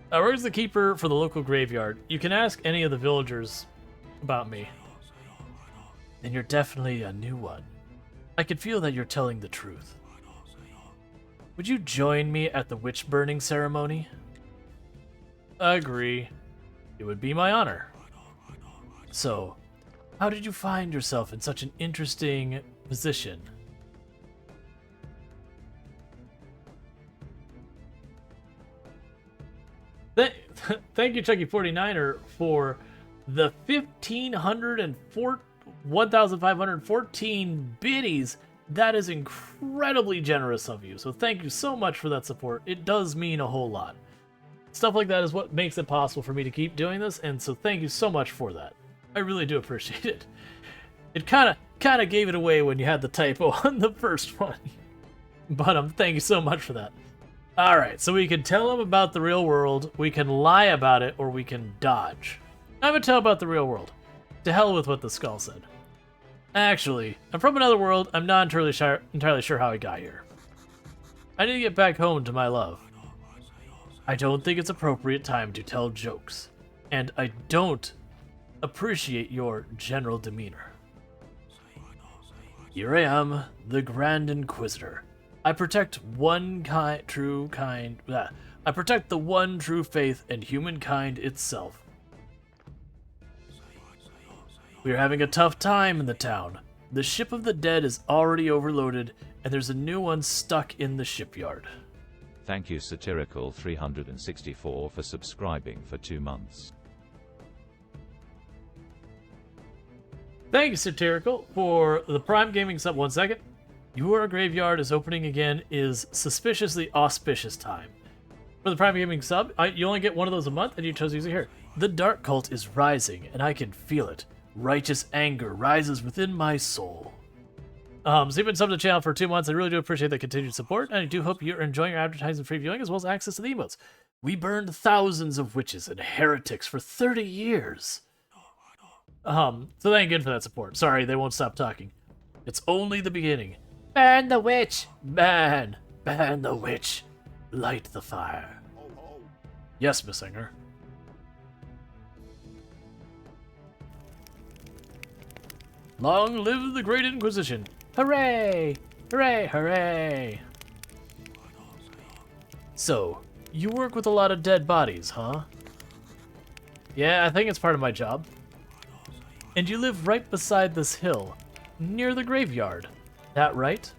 Speaker 1: Where's the keeper for the local graveyard? You can ask any of the villagers about me. Then you're definitely a new one. I can feel that you're telling the truth. Would you join me at the witch burning ceremony? Agree. It would be my honor. So, how did you find yourself in such an interesting position? Thank you, Chucky49er, for the 1,514 biddies. That is incredibly generous of you. So thank you so much for that support. It does mean a whole lot. Stuff like that is what makes it possible for me to keep doing this, and so thank you so much for that. I really do appreciate it. It kind of gave it away when you had the typo on the first one. But thank you so much for that. Alright, so we can tell them about the real world, we can lie about it, or we can dodge. I'm gonna tell about the real world. To hell with what the skull said. Actually, I'm from another world, I'm not entirely sure how I got here. I need to get back home to my love. I don't think it's appropriate time to tell jokes. And I don't appreciate your general demeanor. Here I am, the Grand Inquisitor. I protect I protect the one true faith and humankind itself. We are having a tough time in the town. The ship of the dead is already overloaded, and there's a new one stuck in the shipyard.
Speaker 2: Thank you Satirical 364 for subscribing for 2 months.
Speaker 1: Thank you, Satirical, for the Prime Gaming sub. 1 second. Your graveyard is opening again is suspiciously auspicious time. For the Prime Gaming sub, you only get one of those a month, and you chose to use it here. The Dark Cult is rising, and I can feel it. Righteous anger rises within my soul. So you've been subbed to the channel for 2 months. I really do appreciate the continued support, and I do hope you're enjoying your advertising free viewing as well as access to the emotes. We burned thousands of witches and heretics for 30 years. So thank you for that support. Sorry, they won't stop talking. It's only the beginning. Ban the witch! Ban the witch! Light the fire. Yes, Miss Singer. Long live the Great Inquisition! Hooray! Hooray! Hooray! So, you work with a lot of dead bodies, huh? Yeah, I think it's part of my job. And you live right beside this hill, near the graveyard. That right?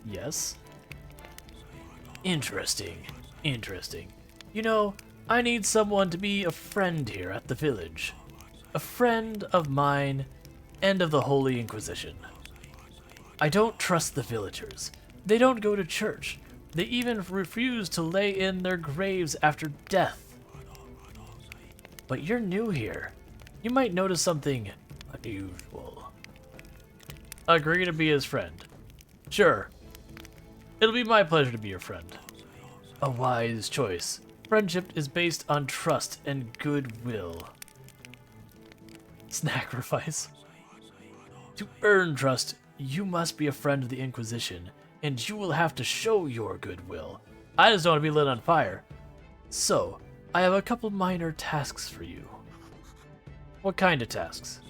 Speaker 1: Yes. Interesting. Interesting. You know, I need someone to be a friend here at the village. A friend of mine and of the Holy Inquisition. I don't trust the villagers. They don't go to church. They even refuse to lay in their graves after death. But you're new here. You might notice something unusual. Agree to be his friend. Sure. It'll be my pleasure to be your friend. A wise choice. Friendship is based on trust and goodwill. Sacrifice. To earn trust, you must be a friend of the Inquisition, and you will have to show your goodwill. I just don't want to be lit on fire. So, I have a couple minor tasks for you. What kind of tasks?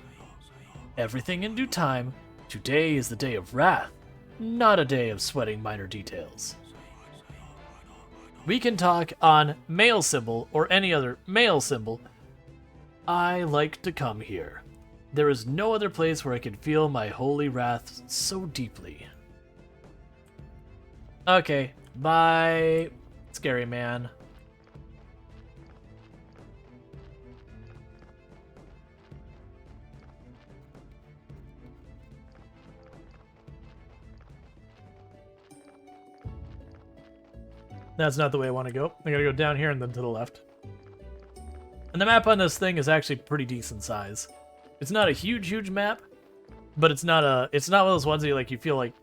Speaker 1: Everything in due time. Today is the day of wrath, not a day of sweating minor details. We can talk on male symbol or any other male symbol. I like to come here. There is no other place where I can feel my holy wrath so deeply. Okay, bye, scary man. That's not the way I want to go. I gotta go down here and then to the left. And the map on this thing is actually pretty decent size. It's not a huge map, but it's not one of those ones that you feel like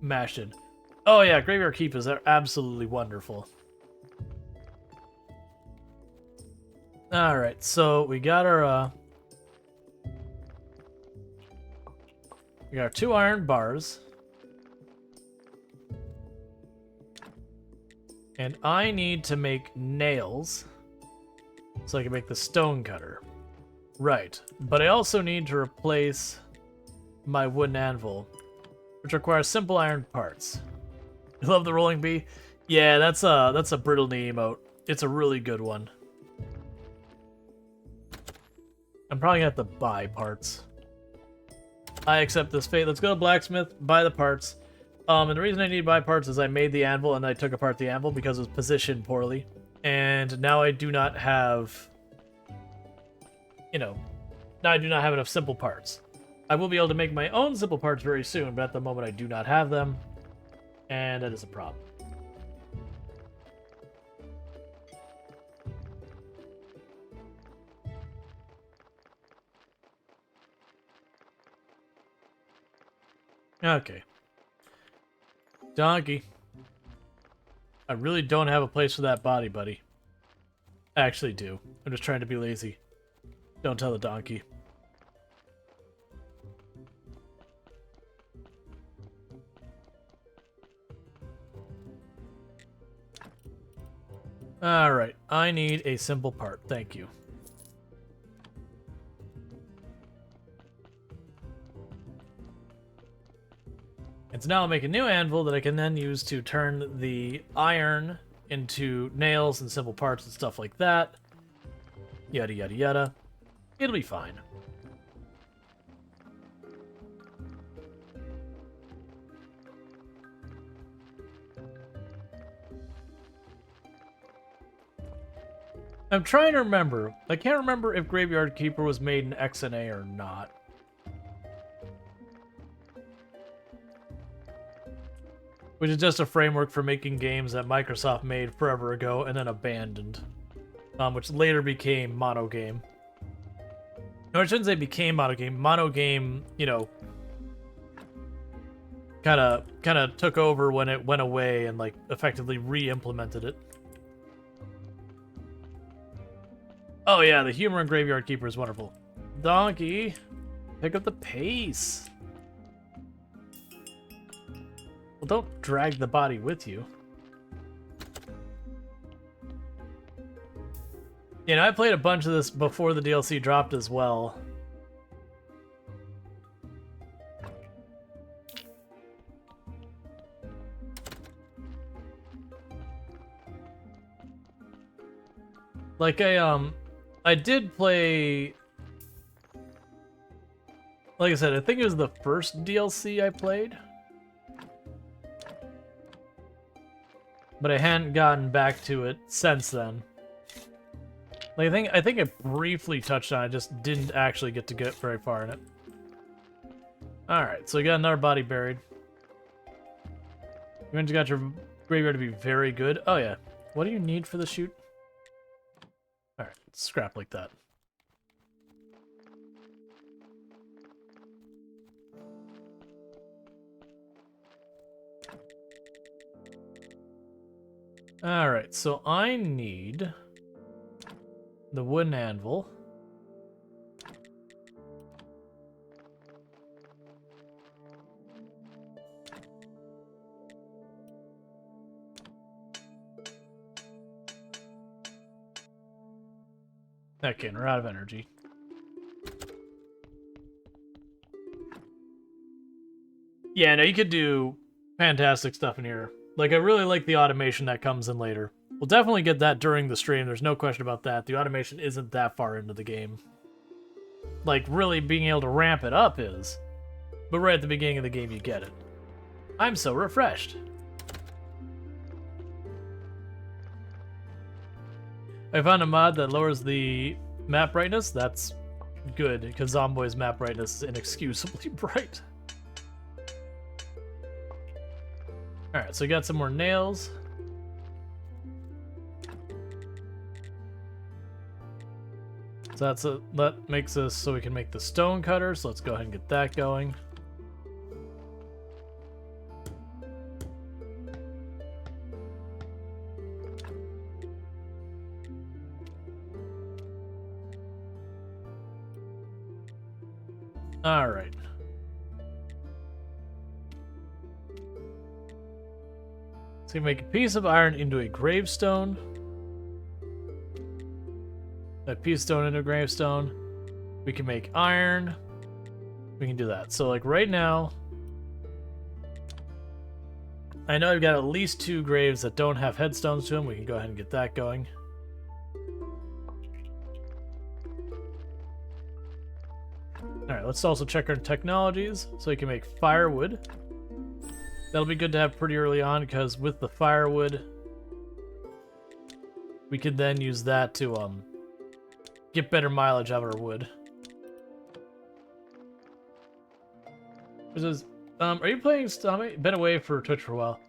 Speaker 1: mashed in. Oh yeah, Graveyard Keep is absolutely wonderful. Alright, so we got our 2 iron bars. And I need to make nails so I can make the stone cutter. Right, but I also need to replace my wooden anvil, which requires simple iron parts. You love the rolling bee? Yeah, that's a brittle knee emote. It's a really good one. I'm probably gonna have to buy parts. I accept this fate. Let's go to blacksmith, buy the parts. And the reason I need to buy parts is I made the anvil and I took apart the anvil because it was positioned poorly. And now I do not have, now I do not have enough simple parts. I will be able to make my own simple parts very soon, but at the moment I do not have them. And that is a problem. Okay. Donkey. I really don't have a place for that body, buddy. I actually do. I'm just trying to be lazy. Don't tell the donkey. Alright, I need a simple part. Thank you. And so now I'll make a new anvil that I can then use to turn the iron into nails and simple parts and stuff like that. Yada, yada, yada. It'll be fine. I'm trying to remember. I can't remember if Graveyard Keeper was made in XNA or not. Which is just a framework for making games that Microsoft made forever ago and then abandoned. Which later became Monogame. No, I shouldn't say became Monogame. Monogame, you know, kind of took over when it went away and like effectively re-implemented it. Oh yeah, the humor in Graveyard Keeper is wonderful. Donkey, pick up the pace. Well, don't drag the body with you. You know, I played a bunch of this before the DLC dropped as well. Like I did play, like I said, I think it was the first DLC I played. But I hadn't gotten back to it since then. Like I think I briefly touched on it, I just didn't actually get to get very far in it. Alright, so we got another body buried. You mentioned you got your graveyard to be very good. Oh yeah. What do you need for the shoot? Alright, scrap like that. Alright, so I need the wooden anvil. Okay, we're out of energy. Yeah, no, you could do fantastic stuff in here. Like, I really like the automation that comes in later. We'll definitely get that during the stream, there's no question about that. The automation isn't that far into the game. Like, really being able to ramp it up is. But right at the beginning of the game, you get it. I'm so refreshed. I found a mod that lowers the map brightness. That's good, because Zomboid's map brightness is inexcusably bright. Alright, so we got some more nails. So that makes us so we can make the stone cutter, so let's go ahead and get that going. Alright. So you make a piece of iron into a gravestone. A piece of stone into a gravestone. We can make iron. We can do that. So like right now, I know I've got at least 2 graves that don't have headstones to them. We can go ahead and get that going. Alright, let's also check our technologies. So we can make firewood. That'll be good to have pretty early on, because with the firewood, we could then use that to get better mileage out of our wood. Are you playing Zomboid? Been away for Twitch for a while.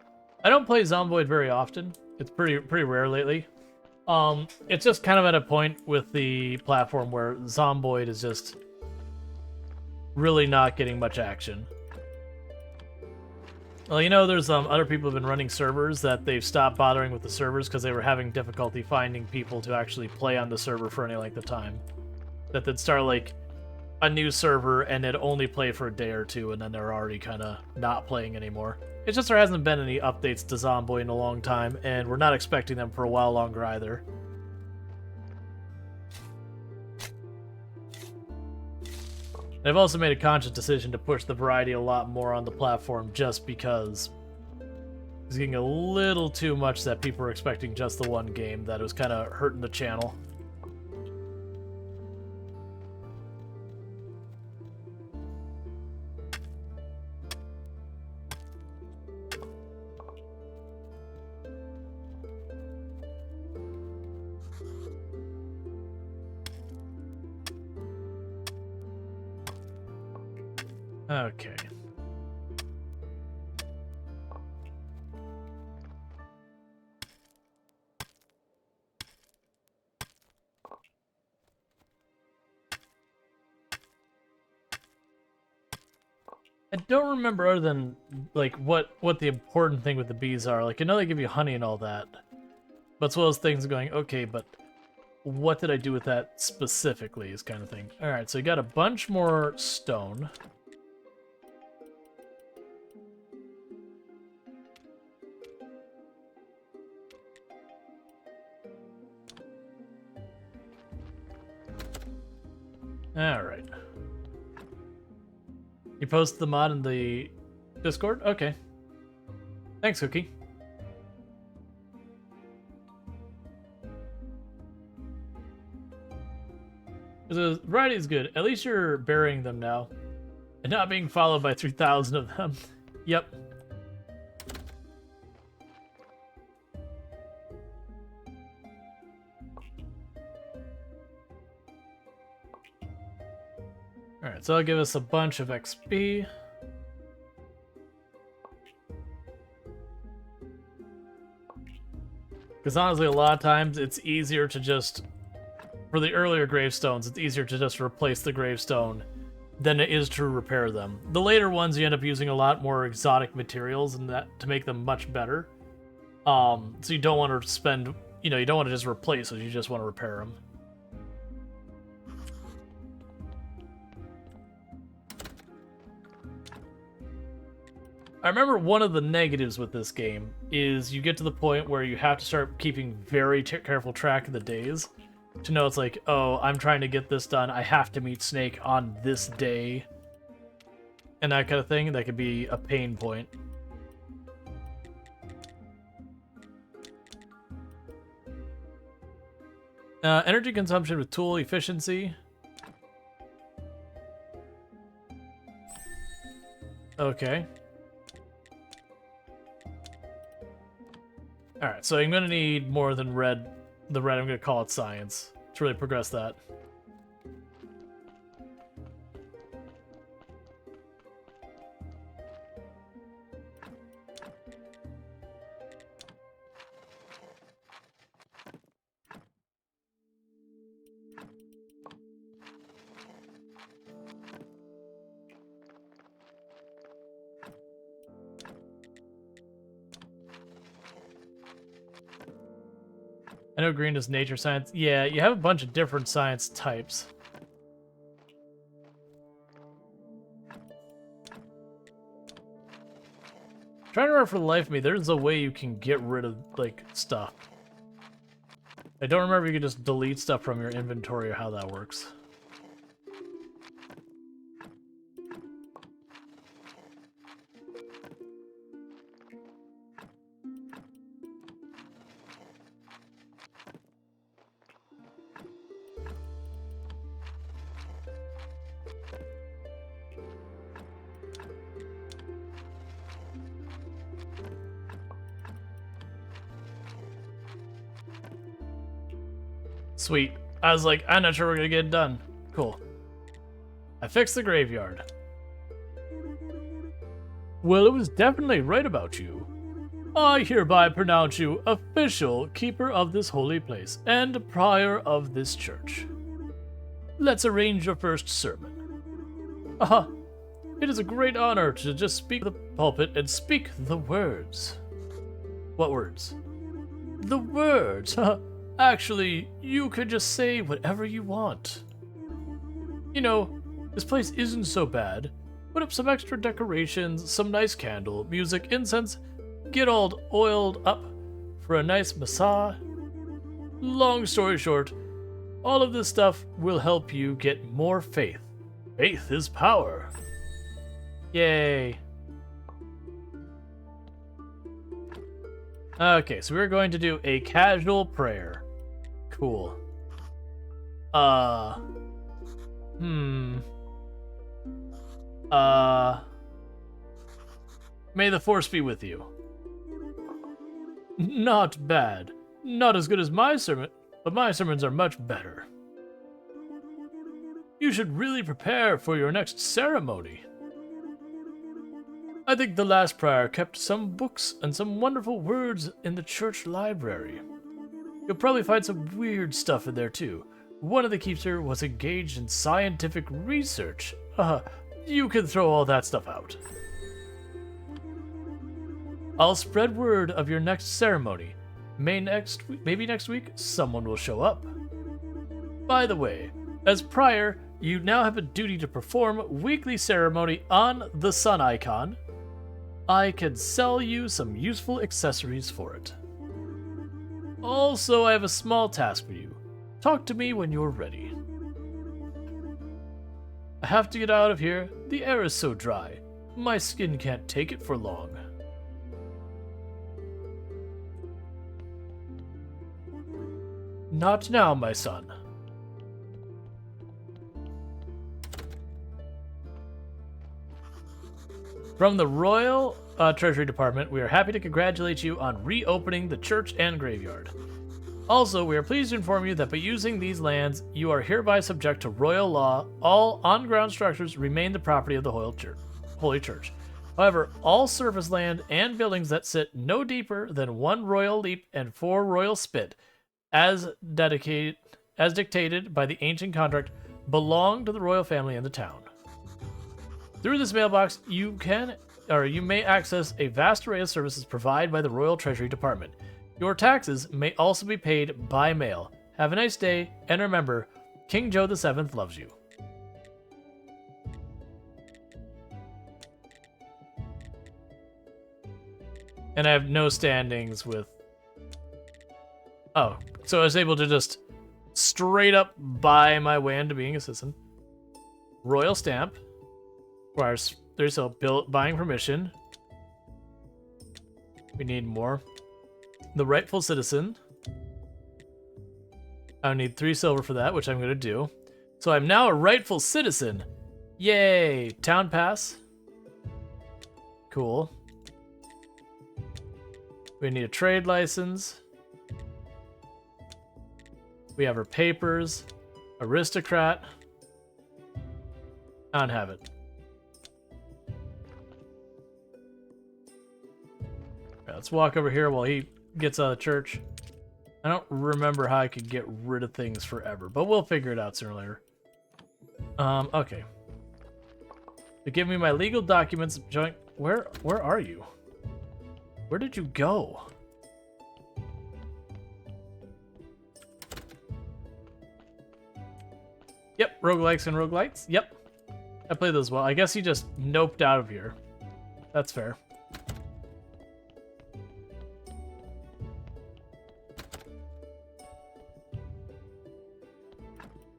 Speaker 1: I don't play Zomboid very often. It's pretty rare lately. It's just kind of at a point with the platform where Zomboid is just really not getting much action. Well, you know, there's other people have been running servers that they've stopped bothering with the servers because they were having difficulty finding people to actually play on the server for any length of time. That they'd start like a new server and it'd only play for a day or two, and then they're already kind of not playing anymore. It's just there hasn't been any updates to Zomboid in a long time, and we're not expecting them for a while longer either. I've also made a conscious decision to push the variety a lot more on the platform just because it's getting a little too much that people are expecting just the one game, that it was kind of hurting the channel. Okay. I don't remember other than like what the important thing with the bees are. Like I know they give you honey and all that, but it's one of those things going, okay, but what did I do with that specifically is kind of thing. All right, so you got a bunch more stone. All right. You posted the mod in the Discord? Okay. Thanks, Cookie. The variety is good. At least you're burying them now. And not being followed by 3,000 of them. Yep. Alright, so that'll give us a bunch of XP. Because honestly, a lot of times it's easier to just, for the earlier gravestones, it's easier to just replace the gravestone than it is to repair them. The later ones, you end up using a lot more exotic materials and that to make them much better. So you don't want to spend, you don't want to just replace it, you just want to repair them. I remember one of the negatives with this game is you get to the point where you have to start keeping very careful track of the days to know it's like, oh, I'm trying to get this done. I have to meet Snake on this day. And that kind of thing. That could be a pain point. Energy consumption with tool efficiency. Okay. Alright, so I'm going to need more than red. The red, I'm going to call it science to really progress that. I know green is nature science. Yeah, you have a bunch of different science types. Trying to remember for the life of me, there's a way you can get rid of, like, stuff. I don't remember if you can just delete stuff from your inventory or how that works. Sweet. I was like, I'm not sure we're gonna get it done. Cool. I fixed the graveyard. Well, it was definitely right about you. I hereby pronounce you official keeper of this holy place and prior of this church. Let's arrange your first sermon. Aha! It is a great honor to just speak the pulpit and speak the words. What words? The words! Actually, you could just say whatever you want. You know, this place isn't so bad. Put up some extra decorations, some nice candle, music, incense, get all oiled up for a nice massage. Long story short, all of this stuff will help you get more faith Faith is power. Yay. Okay, so we're going to do a casual prayer. Cool. May the force be with you. Not bad. Not as good as my sermon, but my sermons are much better. You should really prepare for your next ceremony. I think the last prior kept some books and some wonderful words in the church library. You'll probably find some weird stuff in there too. One of the keeper was engaged in scientific research. You can throw all that stuff out. I'll spread word of your next ceremony. Maybe next week, someone will show up. By the way, as prior, you now have a duty to perform weekly ceremony on the sun icon. I can sell you some useful accessories for it. Also, I have a small task for you. Talk to me when you're ready. I have to get out of here. The air is so dry. My skin can't take it for long. Not now, my son. From the Royal Treasury Department, we are happy to congratulate you on reopening the church and graveyard. Also, we are pleased to inform you that by using these lands, you are hereby subject to royal law. All on-ground structures remain the property of the Holy Church. However, all surface land and buildings that sit no deeper than 1 royal leap and 4 royal spit, as dictated by the ancient contract, belong to the royal family and the town. Through this mailbox, you may access a vast array of services provided by the Royal Treasury Department. Your taxes may also be paid by mail. Have a nice day, and remember, King Joe VII loves you. And I have no standings with... Oh, so I was able to just straight up buy my way into being a citizen. Royal stamp. Requires 3 silver. Buying permission. We need more. The rightful citizen. I need 3 silver for that, which I'm going to do. So I'm now a rightful citizen. Yay! Town pass. Cool. We need a trade license. We have our papers. Aristocrat. I don't have it. Let's walk over here while he gets out of church. I don't remember how I could get rid of things forever, but we'll figure it out sooner or later. Okay. To give me my legal documents, joint. Where are you? Where did you go? Yep, roguelikes and roguelites. Yep. I played those well. I guess he just noped out of here. That's fair.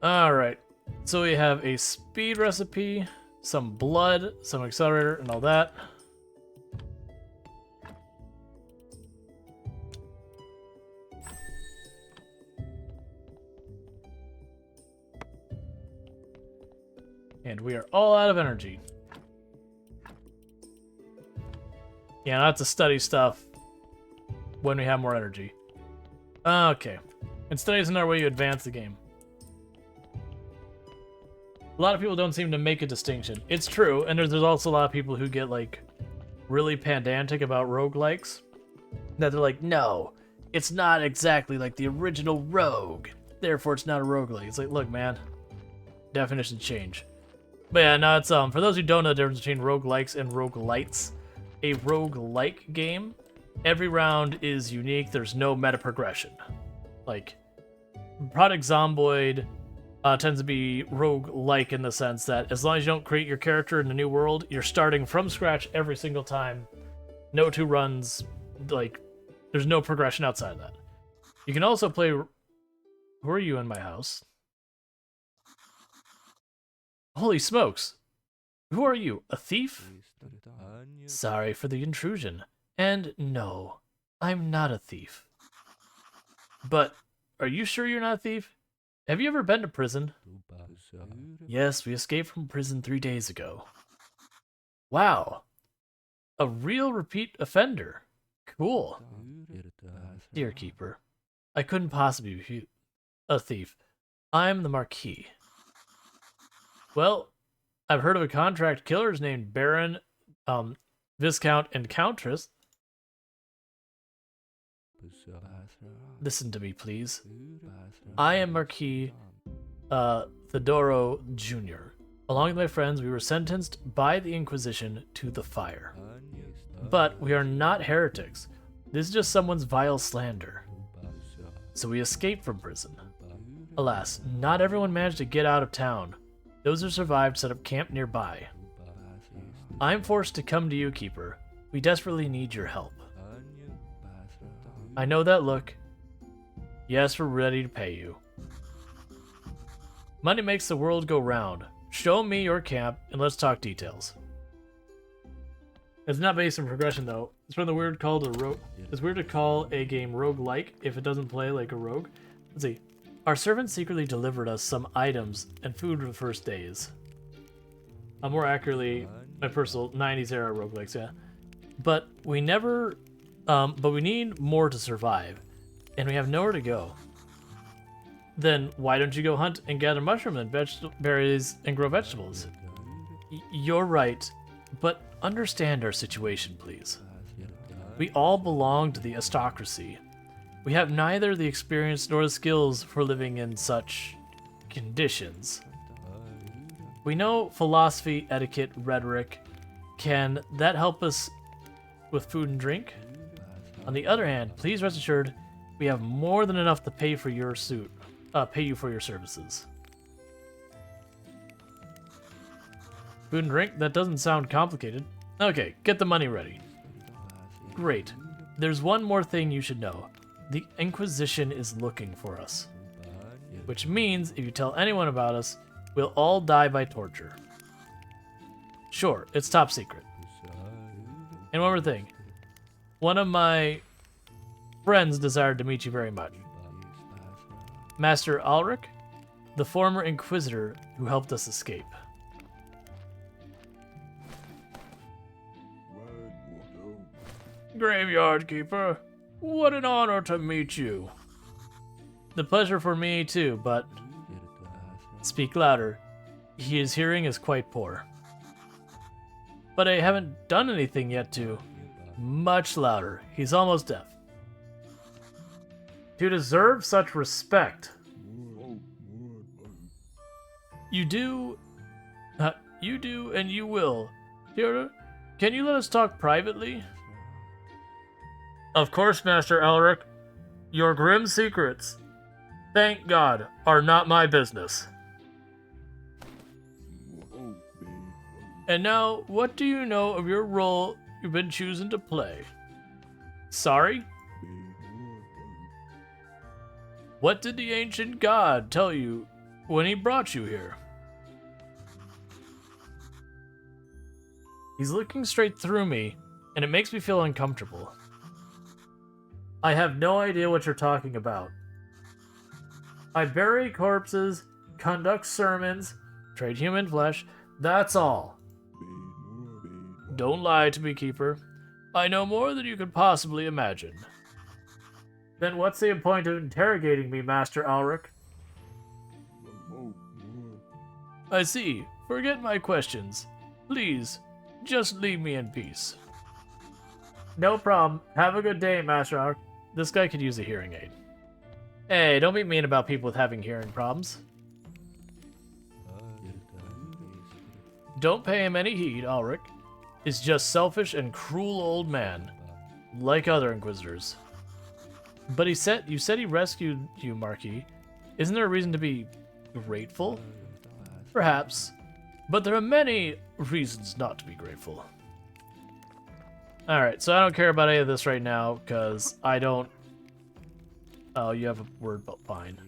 Speaker 1: Alright, so we have a speed recipe, some blood, some accelerator, and all that. And we are all out of energy. Yeah, not to study stuff when we have more energy. Okay, and study is another way you advance the game. A lot of people don't seem to make a distinction. It's true, and there's also a lot of people who get, like, really pedantic about roguelikes. That they're like, no, it's not exactly like the original Rogue. Therefore, it's not a roguelike. It's like, look, man, definitions change. But yeah, no, it's, for those who don't know the difference between roguelikes and roguelites, a roguelike game, every round is unique. There's no meta progression. Like, Project Zomboid tends to be rogue-like in the sense that as long as you don't create your character in the new world, you're starting from scratch every single time. No 2 runs, like, there's no progression outside of that. You can also play... Who are you in my house? Holy smokes! Who are you, a thief? Sorry for the intrusion. And no, I'm not a thief. But, are you sure you're not a thief? Have you ever been to prison? Yes, we escaped from prison 3 days ago. Wow. A real repeat offender. Cool. Dear Keeper, I couldn't possibly be a thief. I'm the Marquis. Well, I've heard of a contract killers named Baron, Viscount, and Countess. Listen to me, please. I am Marquis Theodoro Jr. Along with my friends, we were sentenced by the Inquisition to the fire. But we are not heretics. This is just someone's vile slander. So we escaped from prison. Alas, not everyone managed to get out of town. Those who survived set up camp nearby. I'm forced to come to you, Keeper. We desperately need your help. I know that look. Yes, we're ready to pay you. Money makes the world go round. Show me your camp, and let's talk details. It's not based on progression, though. It's from the weird called a rogue. It's weird to call a game roguelike if it doesn't play like a rogue. Let's see. Our servant secretly delivered us some items and food for the first days. More accurately, my personal 90s era roguelikes, yeah. But we need more to survive, and we have nowhere to go. Then why don't you go hunt and gather mushrooms and berries and grow vegetables? You're right, but understand our situation, please. We all belong to the aristocracy. We have neither the experience nor the skills for living in such conditions. We know philosophy, etiquette, rhetoric. Can that help us with food and drink? On the other hand, please rest assured, we have more than enough to pay for your pay you for your services. Food and drink? That doesn't sound complicated. Okay, get the money ready. Great. There's one more thing you should know. The Inquisition is looking for us. Which means, if you tell anyone about us, we'll all die by torture. Sure, it's top secret. And one more thing. One of my friends desired to meet you very much. Master Ulrich, the former Inquisitor who helped us escape. Graveyard Keeper, what an honor to meet you. The pleasure for me too, but... Speak louder. His hearing is quite poor. But I haven't done anything yet to... Much louder. He's almost deaf. To deserve such respect. You do, and you will. Theodore, can you let us talk privately? Of course, Master Elric. Your grim secrets, thank God, are not my business. And now, what do you know of your role you've been choosing to play? Sorry? What did the ancient god tell you when he brought you here? He's looking straight through me, and it makes me feel uncomfortable. I have no idea what you're talking about. I bury corpses, conduct sermons, trade human flesh, that's all. Don't lie to me, Keeper. I know more than you could possibly imagine. Then what's the point of interrogating me, Master Ulrich? I see. Forget my questions. Please, just leave me in peace. No problem. Have a good day, Master Ulrich. This guy could use a hearing aid. Hey, don't be mean about people with having hearing problems. Don't pay him any heed, Ulrich. He's just selfish and cruel old man, like other Inquisitors. But you said he rescued you, Marquis. Isn't there a reason to be grateful? Perhaps. But there are many reasons not to be grateful. Alright, so I don't care about any of this right now, because I don't... Oh, you have a word, but fine.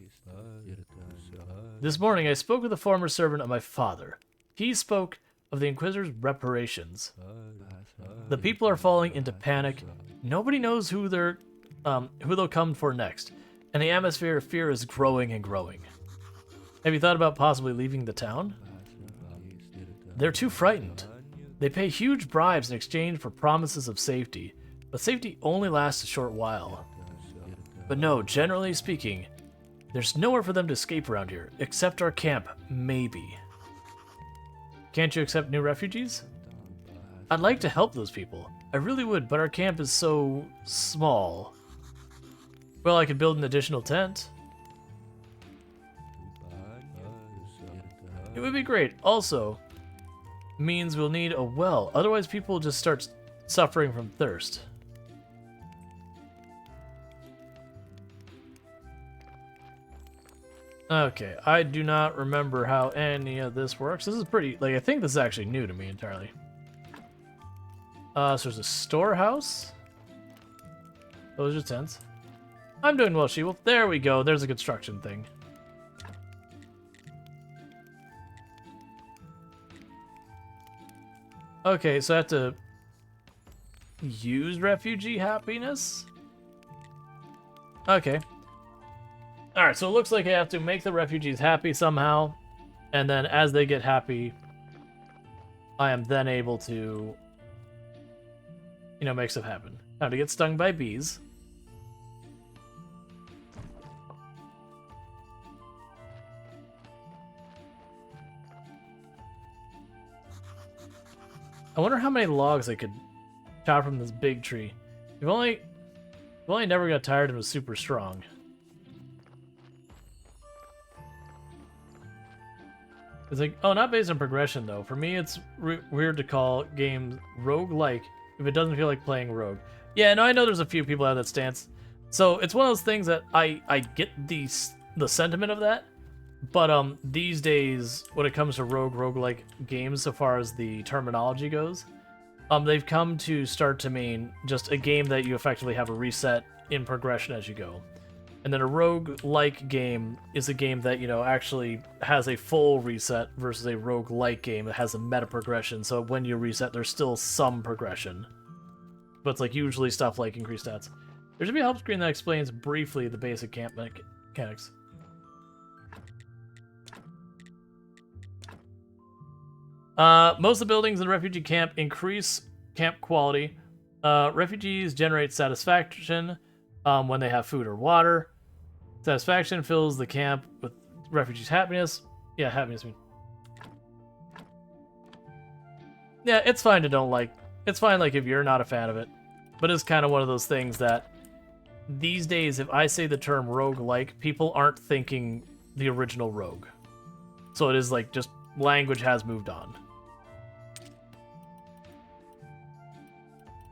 Speaker 1: This morning I spoke with a former servant of my father. He spoke of the Inquisitor's reparations. The people are falling into panic. Nobody knows who they'll come for next, and the atmosphere of fear is growing and growing. Have you thought about possibly leaving the town? They're too frightened. They pay huge bribes in exchange for promises of safety, but safety only lasts a short while. But no, generally speaking, there's nowhere for them to escape around here, except our camp, maybe. Can't you accept new refugees? I'd like to help those people. I really would, but our camp is so small. Well, I could build an additional tent. It would be great. Also, means we'll need a well. Otherwise, people will just start suffering from thirst. Okay, I do not remember how any of this works. This is pretty, like, I think this is actually new to me entirely. So there's a storehouse. Those are tents. I'm doing well, She-Wolf. There we go. There's a construction thing. Okay, so I have to use refugee happiness? Okay. Alright, so it looks like I have to make the refugees happy somehow, and then as they get happy, I am then able to, you know, make stuff happen. How to get stung by bees. I wonder how many logs I could chop from this big tree. If only never got tired and was super strong. It's like, oh, not based on progression though. For me, it's weird to call games roguelike if it doesn't feel like playing rogue. Yeah, no, I know there's a few people out of that stance. So it's one of those things that I get the sentiment of that, but these days when it comes to roguelike games, so far as the terminology goes, they've come to start to mean just a game that you effectively have a reset in progression as you go. And then a rogue-like game is a game that, you know, actually has a full reset versus a rogue-like game that has a meta progression. So when you reset, there's still some progression. But it's like usually stuff like increased stats. There should be a help screen that explains briefly the basic camp mechanics. Most of the buildings in the refugee camp increase camp quality. Refugees generate satisfaction when they have food or water. Satisfaction fills the camp with refugees' happiness. Yeah, happiness. Yeah, it's fine to don't like. It's fine, like, if you're not a fan of it. But it's kind of one of those things that these days, if I say the term roguelike, people aren't thinking the original Rogue. So it is like just language has moved on.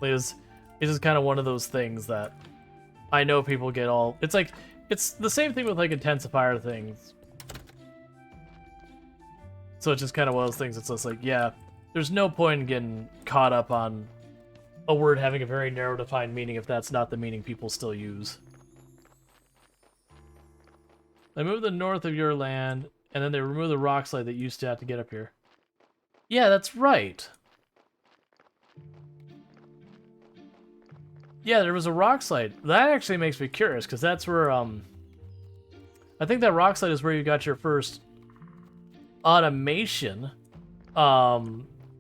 Speaker 1: It's just kind of one of those things that I know people get all... It's like, it's the same thing with like intensifier things. So it's just kind of one of those things. It's just like, yeah, there's no point in getting caught up on a word having a very narrow defined meaning if that's not the meaning people still use. They move the north of your land, and then they remove the rock slide that you used to have to get up here. Yeah, that's right. Yeah, there was a rock slide. That actually makes me curious, because that's where, I think that rock slide is where you got your first automation,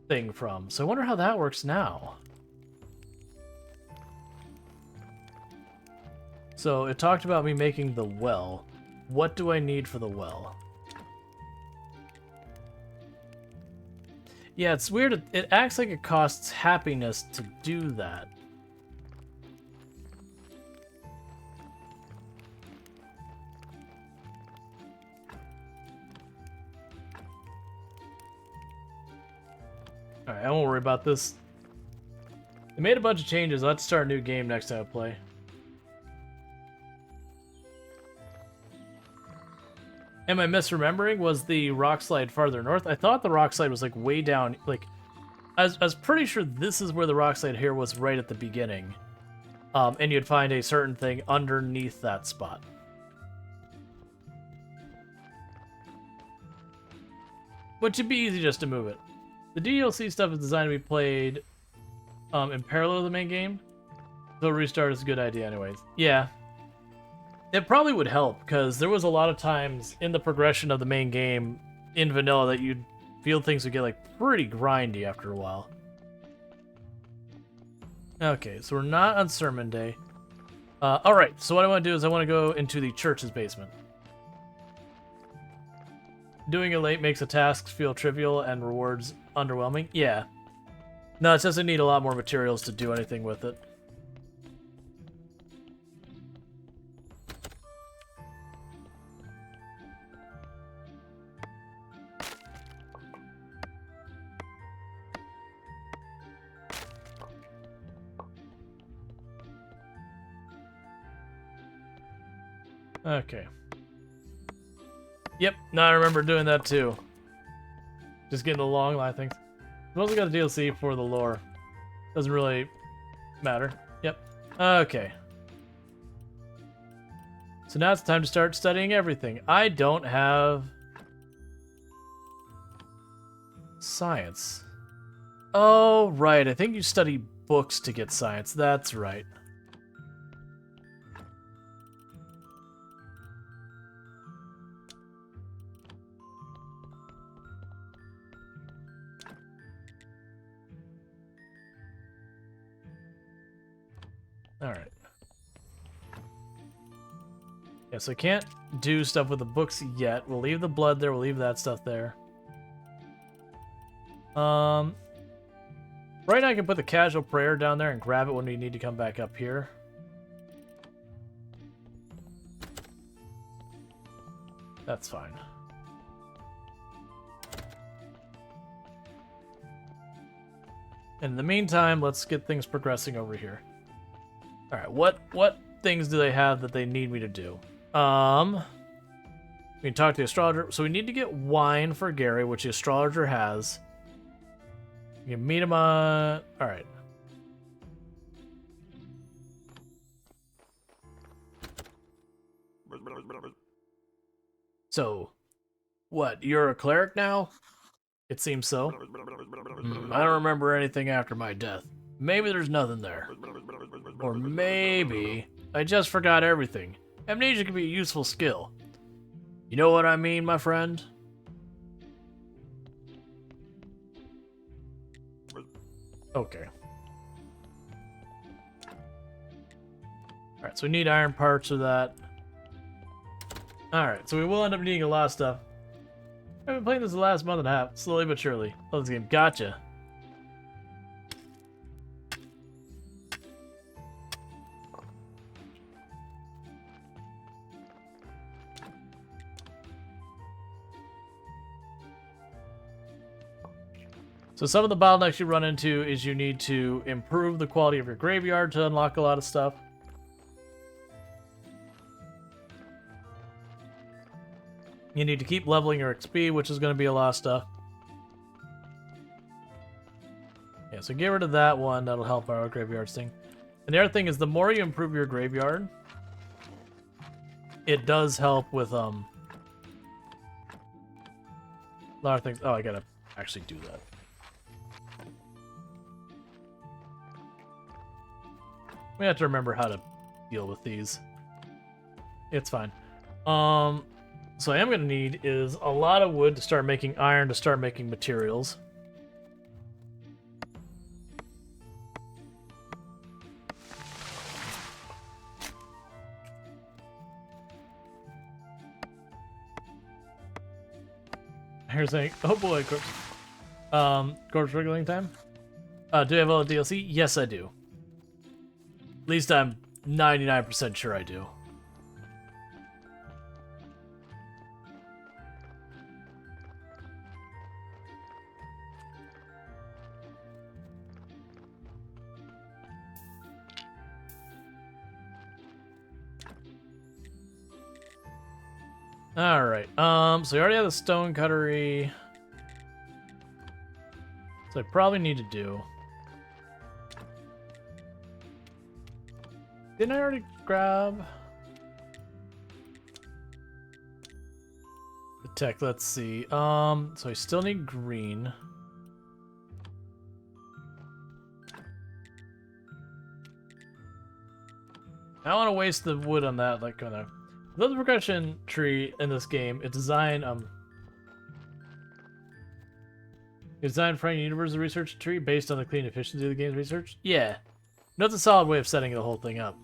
Speaker 1: thing from. So I wonder how that works now. So it talked about me making the well. What do I need for the well? Yeah, it's weird. It acts like it costs happiness to do that. Alright, I won't worry about this. They made a bunch of changes. Let's start a new game next time I play. Am I misremembering? Was the rock slide farther north? I thought the rock slide was like way down. Like, I was pretty sure this is where the rock slide here was right at the beginning. And you'd find a certain thing underneath that spot. which should be easy just to move it. The DLC stuff is designed to be played in parallel to the main game, so a restart is a good idea anyways. Yeah. It probably would help, because there was a lot of times in the progression of the main game in vanilla that you'd feel things would get like pretty grindy after a while. Okay, so we're not on sermon day. Alright, so what I want to do is I want to go into the church's basement. Doing it late makes the tasks feel trivial and rewards underwhelming. Yeah. No, it says I need a lot more materials to do anything with it. Okay. Yep, now I remember doing that too. Just getting the long line things. I've also got a DLC for the lore. Doesn't really matter. Yep. Okay. So now it's time to start studying everything. I don't have science. Oh, right. I think you study books to get science. That's right. Alright. Yeah, so I can't do stuff with the books yet. We'll leave the blood there, we'll leave that stuff there. Right now I can put the casual prayer down there and grab it when we need to come back up here. That's fine. And in the meantime, let's get things progressing over here. Alright, what things do they have that they need me to do? We can talk to the astrologer. So we need to get wine for Gary, which the astrologer has. We can meet him on... Alright. So, what, you're a cleric now? It seems so. I don't remember anything after my death. Maybe there's nothing there. Or maybe I just forgot everything. Amnesia can be a useful skill. You know what I mean, my friend? Okay. Alright, so we need iron parts for that. Alright, so we will end up needing a lot of stuff. I've been playing this the last month and a half, slowly but surely. Love this game. Gotcha. So some of the bottlenecks you run into is you need to improve the quality of your graveyard to unlock a lot of stuff. You need to keep leveling your XP, which is going to be a lot of stuff. Yeah, so get rid of that one. That'll help our graveyards thing. And the other thing is the more you improve your graveyard, it does help with a lot of things. Oh, I gotta actually do that. We have to remember how to deal with these. It's fine. So I am going to need is a lot of wood to start making iron, to start making materials. Here's saying, oh boy, corpse wriggling time. Do you have all the DLC? Yes, I do. At least I'm 99% sure I do. Alright, so we already have the stone cuttery. So I probably need to do... Didn't I already grab the tech. Let's see. So I still need green. I don't want to waste the wood on that. Like, on a the progression tree in this game, it's designed designed for a universal research tree based on the clean efficiency of the game's research. Yeah, that's a solid way of setting the whole thing up.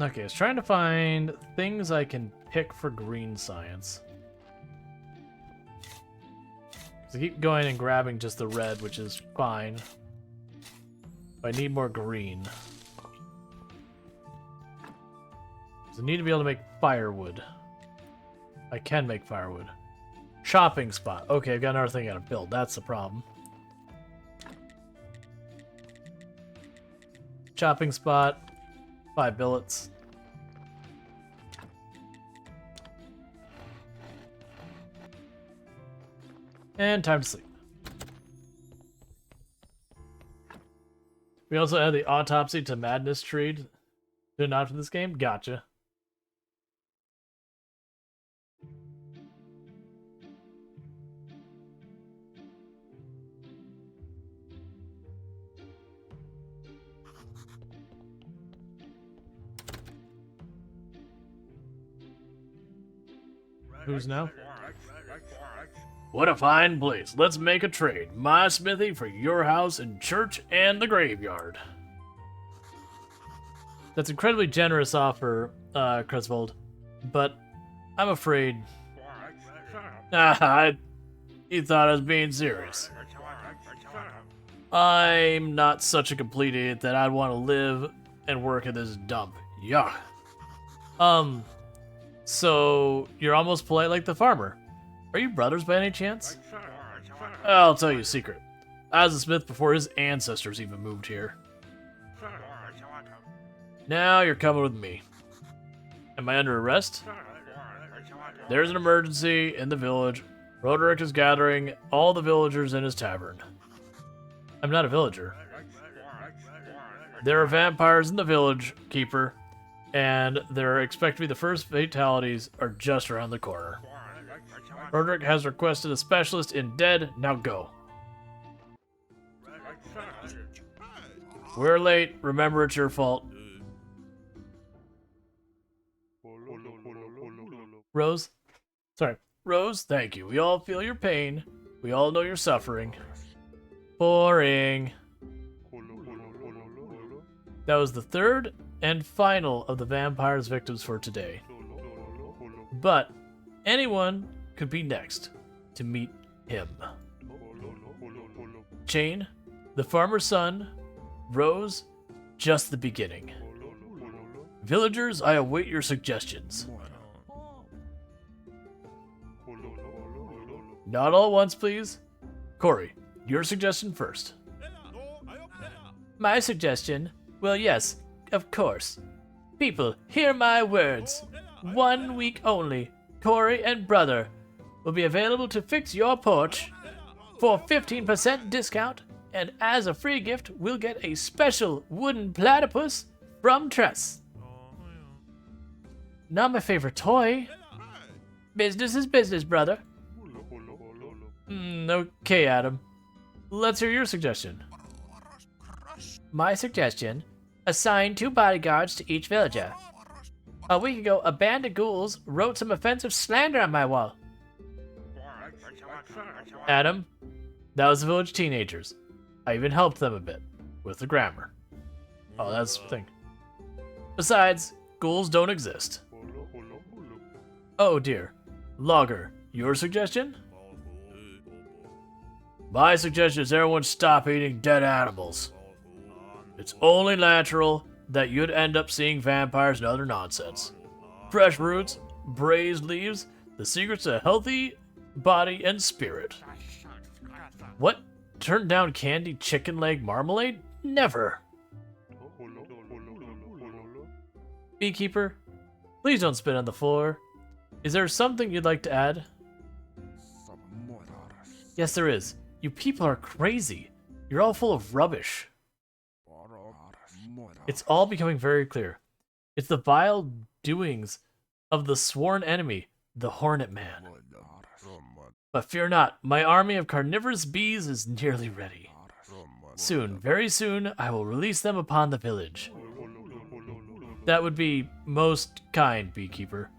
Speaker 1: Okay, I was trying to find things I can pick for green science. So I keep going and grabbing just the red, which is fine. But I need more green. So I need to be able to make firewood. I can make firewood. Shopping spot. Okay, I've got another thing I gotta build. That's the problem. Chopping spot. 5 billets. And time to sleep. We also add the autopsy to madness tree to an option for this game. Gotcha. Who's now? What a fine place. Let's make a trade. My smithy for your house and church and the graveyard. That's incredibly generous offer, Cresvold, but I'm afraid... he thought I was being serious. I'm not such a complete idiot that I'd want to live and work at this dump. Yuck. So, you're almost polite like the farmer. Are you brothers by any chance? I'll tell you a secret. I was a smith before his ancestors even moved here. Now you're coming with me. Am I under arrest? There's an emergency in the village. Roderick is gathering all the villagers in his tavern. I'm not a villager. There are vampires in the village, Keeper. And they're expected to be the first fatalities are just around the corner. Roderick has requested a specialist in dead. Now go. We're late. Remember, it's your fault. Rose? Sorry. Rose, thank you. We all feel your pain. We all know you're suffering. Boring. That was the third and final of the vampire's victims for today. But anyone could be next to meet him. Chain, the farmer's son, Rose, just the beginning. Villagers, I await your suggestions. Not all at once, please. Corey, your suggestion first. My suggestion? Well, yes, of course. People, hear my words. 1 week only, Corey and brother will be available to fix your porch for 15% discount, and as a free gift, we'll get a special wooden platypus from Tress. Not my favorite toy. Business is business, brother. Okay, Adam. Let's hear your suggestion. My suggestion? Assign 2 bodyguards to each villager. A week ago, a band of ghouls wrote some offensive slander on my wall. Adam, that was the village teenagers. I even helped them a bit with the grammar. Oh, that's the thing. Besides, ghouls don't exist. Oh dear. Logger, your suggestion? My suggestion is everyone stop eating dead animals. It's only natural that you'd end up seeing vampires and other nonsense. Fresh roots, braised leaves, the secrets to a healthy body and spirit. What? Turned down candied chicken leg marmalade? Never. Beekeeper, please don't spit on the floor. Is there something you'd like to add? Yes, there is. You people are crazy. You're all full of rubbish. It's all becoming very clear. It's the vile doings of the sworn enemy, the Hornet Man. But fear not, my army of carnivorous bees is nearly ready. Soon, very soon, I will release them upon the village. That would be most kind, beekeeper.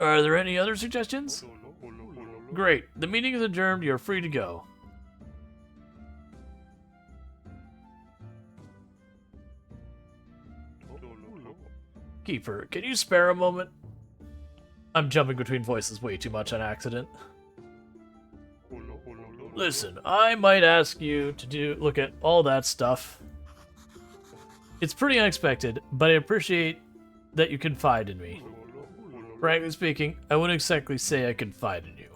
Speaker 1: Are there any other suggestions? Great, the meeting is adjourned, you're free to go. Keeper, can you spare a moment? I'm jumping between voices way too much on accident. Listen, I might ask you to look at all that stuff. It's pretty unexpected, but I appreciate that you confide in me. Frankly speaking, I wouldn't exactly say I confide in you.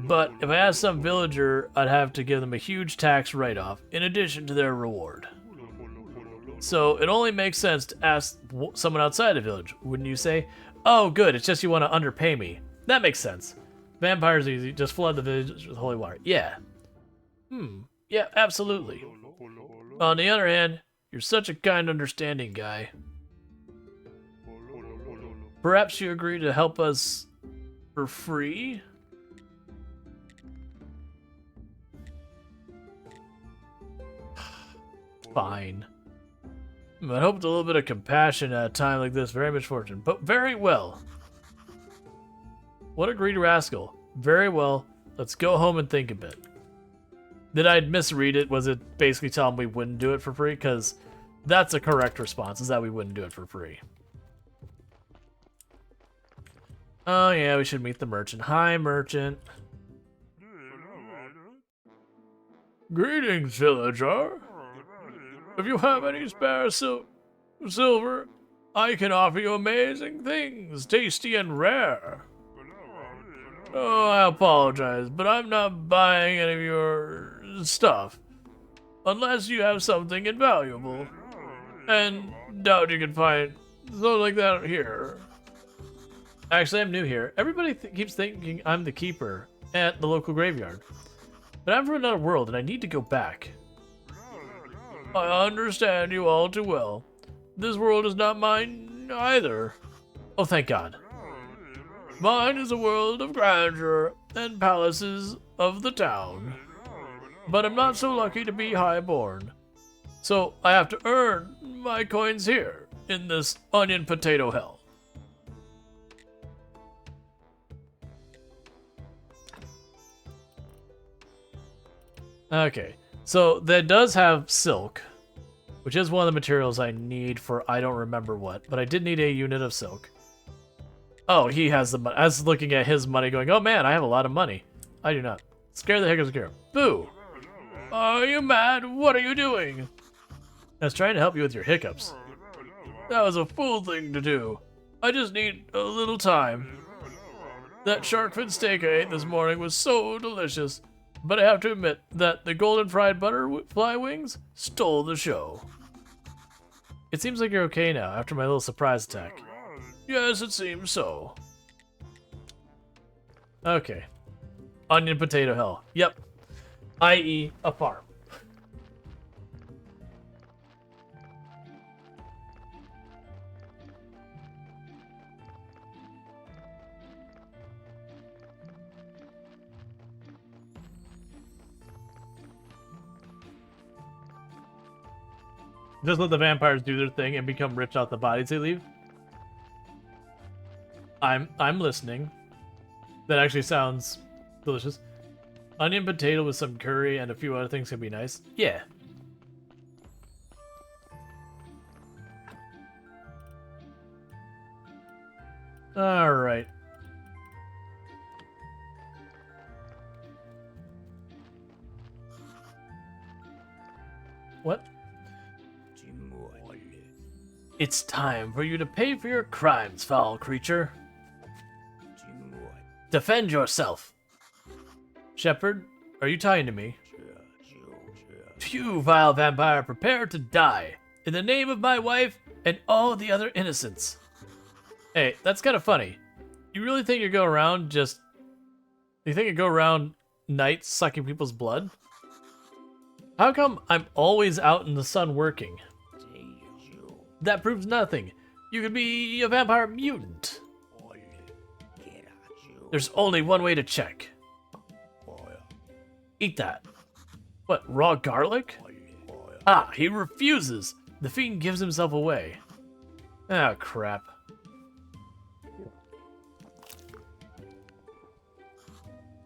Speaker 1: But if I asked some villager, I'd have to give them a huge tax write-off in addition to their reward. So it only makes sense to ask someone outside the village, wouldn't you say? Oh, good, it's just you want to underpay me. That makes sense. Vampires easy, just flood the village with holy water. Yeah. Yeah, absolutely. On the other hand, you're such a kind, understanding guy. Perhaps you agree to help us for free? Fine. I hoped a little bit of compassion at a time like this, very misfortune, but very well. What a greedy rascal. Very well, let's go home and think a bit. Did I misread it? Was it basically telling we wouldn't do it for free? Because that's a correct response, is that we wouldn't do it for free. Oh yeah, we should meet the merchant. Hi, merchant. Greetings, villager. If you have any spare silver, I can offer you amazing things, tasty and rare. Oh, I apologize, but I'm not buying any of your stuff. Unless you have something invaluable. And doubt you can find something like that here. Actually, I'm new here. Everybody keeps thinking I'm the keeper at the local graveyard. But I'm from another world and I need to go back. I understand you all too well. This world is not mine either. Oh, thank God. Mine is a world of grandeur and palaces of the town. But I'm not so lucky to be highborn. So I have to earn my coins here, in this onion potato hell. Okay, so that does have silk, which is one of the materials I need for I don't remember what, but I did need a unit of silk. Oh, he has the money. I was looking at his money going, oh man, I have a lot of money. I do not. Scare the heck out of Scare. Boo! Are you mad? What are you doing? I was trying to help you with your hiccups. That was a fool thing to do. I just need a little time. That shark fin steak I ate this morning was so delicious. But I have to admit that the golden fried butterfly wings stole the show. It seems like you're okay now after my little surprise attack. Yes, it seems so. Okay. Onion potato hell. Yep. I.e. a farm. Just let the vampires do their thing and become rich off the bodies they leave. I'm listening. That actually sounds delicious. Onion potato with some curry and a few other things can be nice. Yeah. Alright. What? It's time for you to pay for your crimes, foul creature. Defend yourself. Shepherd, are you talking to me? You, vile vampire, prepare to die. In the name of my wife and all the other innocents. Hey, that's kind of funny. You really think you go around just... You think you go around nights sucking people's blood? How come I'm always out in the sun working? That proves nothing. You could be a vampire mutant. There's only one way to check. Eat that. What, raw garlic? Ah, he refuses. The fiend gives himself away. Ah, crap.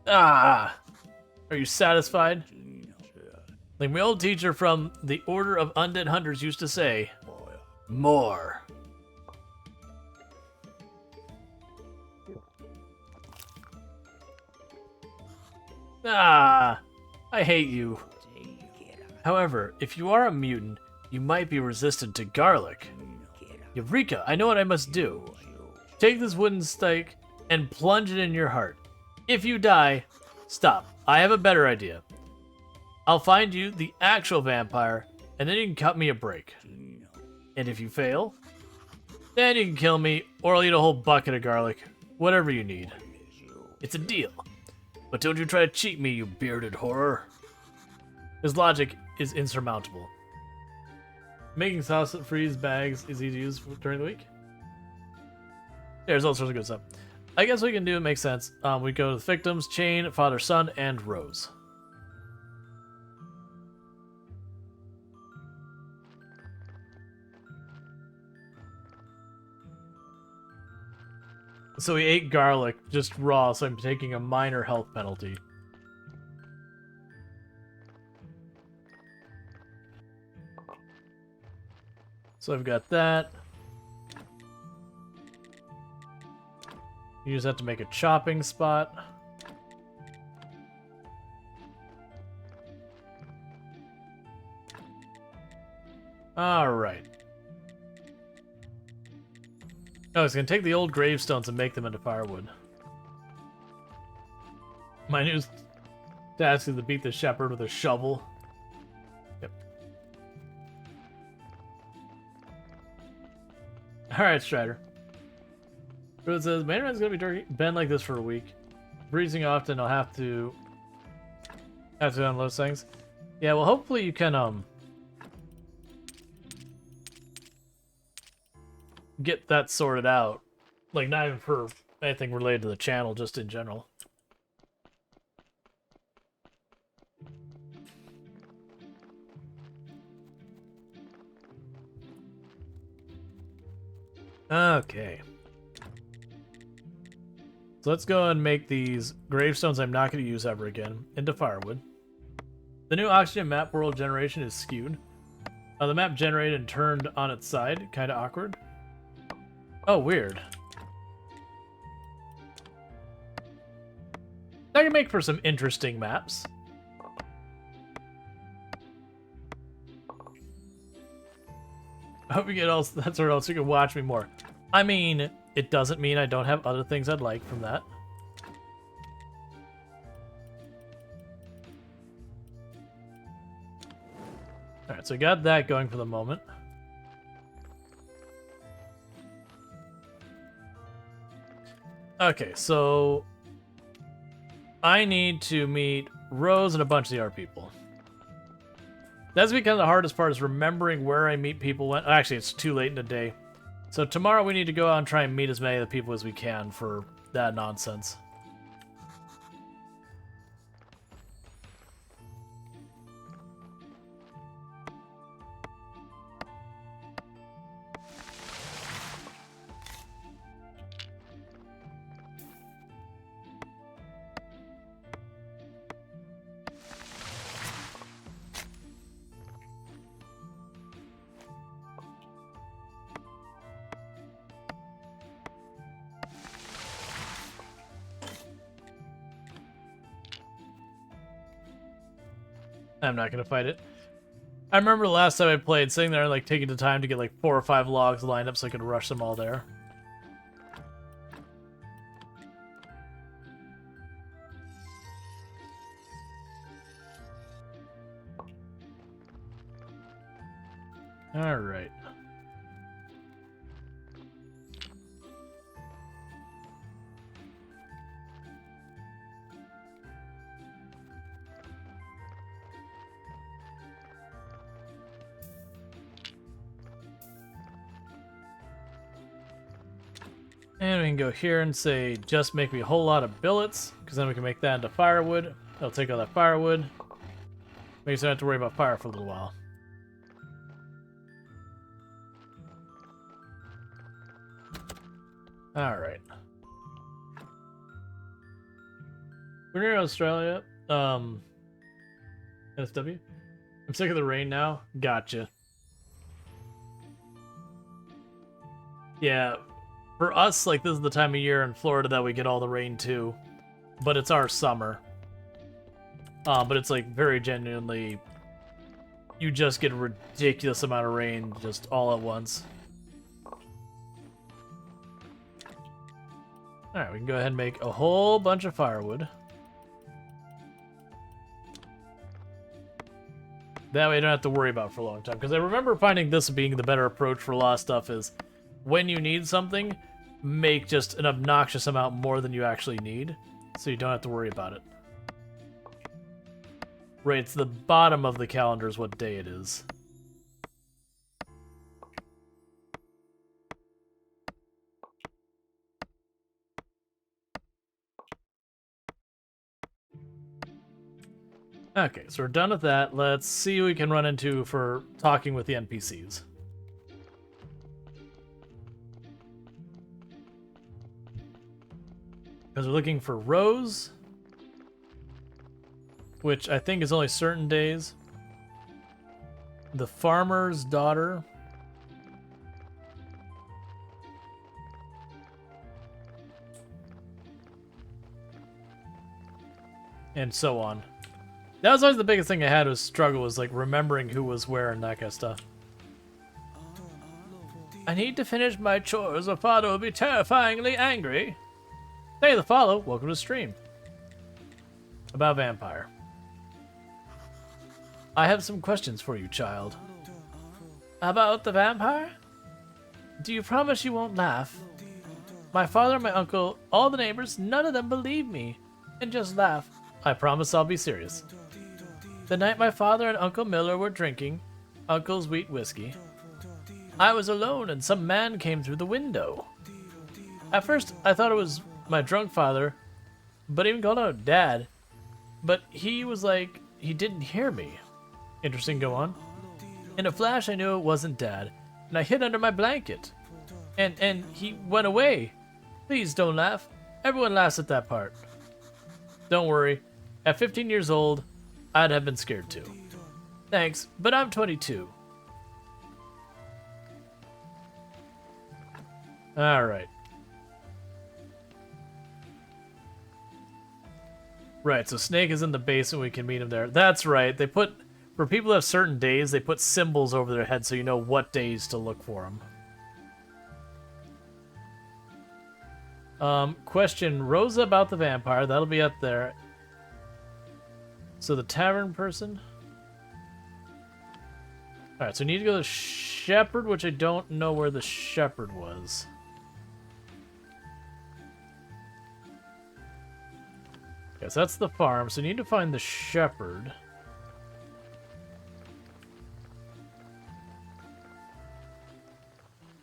Speaker 1: Ah! Are you satisfied? Like my old teacher from the Order of Undead Hunters used to say, more. Ah! I hate you. However, if you are a mutant, you might be resistant to garlic. Eureka, I know what I must do. Take this wooden stake and plunge it in your heart. If you die, stop. I have a better idea. I'll find you the actual vampire, and then you can cut me a break. And if you fail, then you can kill me, or I'll eat a whole bucket of garlic. Whatever you need. It's a deal. But don't you try to cheat me, you bearded horror. His logic is insurmountable. Making sauce that freeze bags is easy to use during the week. There's all sorts of good stuff. I guess we can do it makes sense. We go to the victims, chain, father, son, and Rose. So he ate garlic just raw, so I'm taking a minor health penalty. So I've got that. You just have to make a chopping spot. Alright. Oh, it's going to take the old gravestones and make them into firewood. My new task is to beat the shepherd with a shovel. Yep. Alright, Strider. So it says, Mandarin's going to be been like this for a week. Breezing often, I'll have to unload things. Yeah, well, hopefully you can, get that sorted out. Like, not even for anything related to the channel, just in general. Okay. So let's go and make these gravestones I'm not going to use ever again into firewood. The new oxygen map world generation is skewed. The map generated and turned on its side. Kind of awkward. Oh, weird. That can make for some interesting maps. I hope you get all that's or else you can watch me more. I mean, it doesn't mean I don't have other things I'd like from that. Alright, so I got that going for the moment. Okay, so I need to meet Rose and a bunch of the art people. That's because the hardest part is remembering where I meet people when. Actually, it's too late in the day. So tomorrow we need to go out and try and meet as many of the people as we can for that nonsense. I'm not gonna fight it. I remember the last time I played, sitting there and like taking the time to get like 4 or 5 logs lined up so I could rush them all there. Alright. And we can go here and say, just make me a whole lot of billets, because then we can make that into firewood. That'll take all that firewood. Makes me not have to worry about fire for a little while. Alright. We're near Australia. NSW? I'm sick of the rain now. Gotcha. Yeah, for us, like, this is the time of year in Florida that we get all the rain too. But it's our summer. But it's like very genuinely, you just get a ridiculous amount of rain just all at once. Alright, we can go ahead and make a whole bunch of firewood. That way you don't have to worry about it for a long time. Because I remember finding this being the better approach for a lot of stuff is, when you need something, make just an obnoxious amount more than you actually need. So you don't have to worry about it. Right, it's the bottom of the calendar is what day it is. Okay, so we're done with that. Let's see what we can run into for talking with the NPCs. Because we're looking for Rose, which I think is only certain days. The farmer's daughter. And so on. That was always the biggest thing I had was struggle, was like remembering who was where and that kind of stuff. I need to finish my chores or father will be terrifyingly angry. Hey, the follow. Welcome to stream. About vampire. I have some questions for you, child. About the vampire? Do you promise you won't laugh? My father, my uncle, all the neighbors, none of them believe me and just laugh. I promise I'll be serious. The night my father and Uncle Miller were drinking Uncle's wheat whiskey, I was alone and some man came through the window. At first, I thought it was my drunk father, but even called out Dad. But he was like, he didn't hear me. Interesting, go on. In a flash, I knew it wasn't Dad, and I hid under my blanket. And he went away. Please don't laugh. Everyone laughs at that part. Don't worry. At 15 years old, I'd have been scared too. Thanks, but I'm 22. Alright. Right, so Snake is in the basement, we can meet him there. That's right, they put, for people who have certain days, they put symbols over their head so you know what days to look for them. Question, Rosa about the vampire, that'll be up there. So the tavern person. Alright, so we need to go to the shepherd, which I don't know where the shepherd was. Yes, that's the farm, so you need to find the shepherd.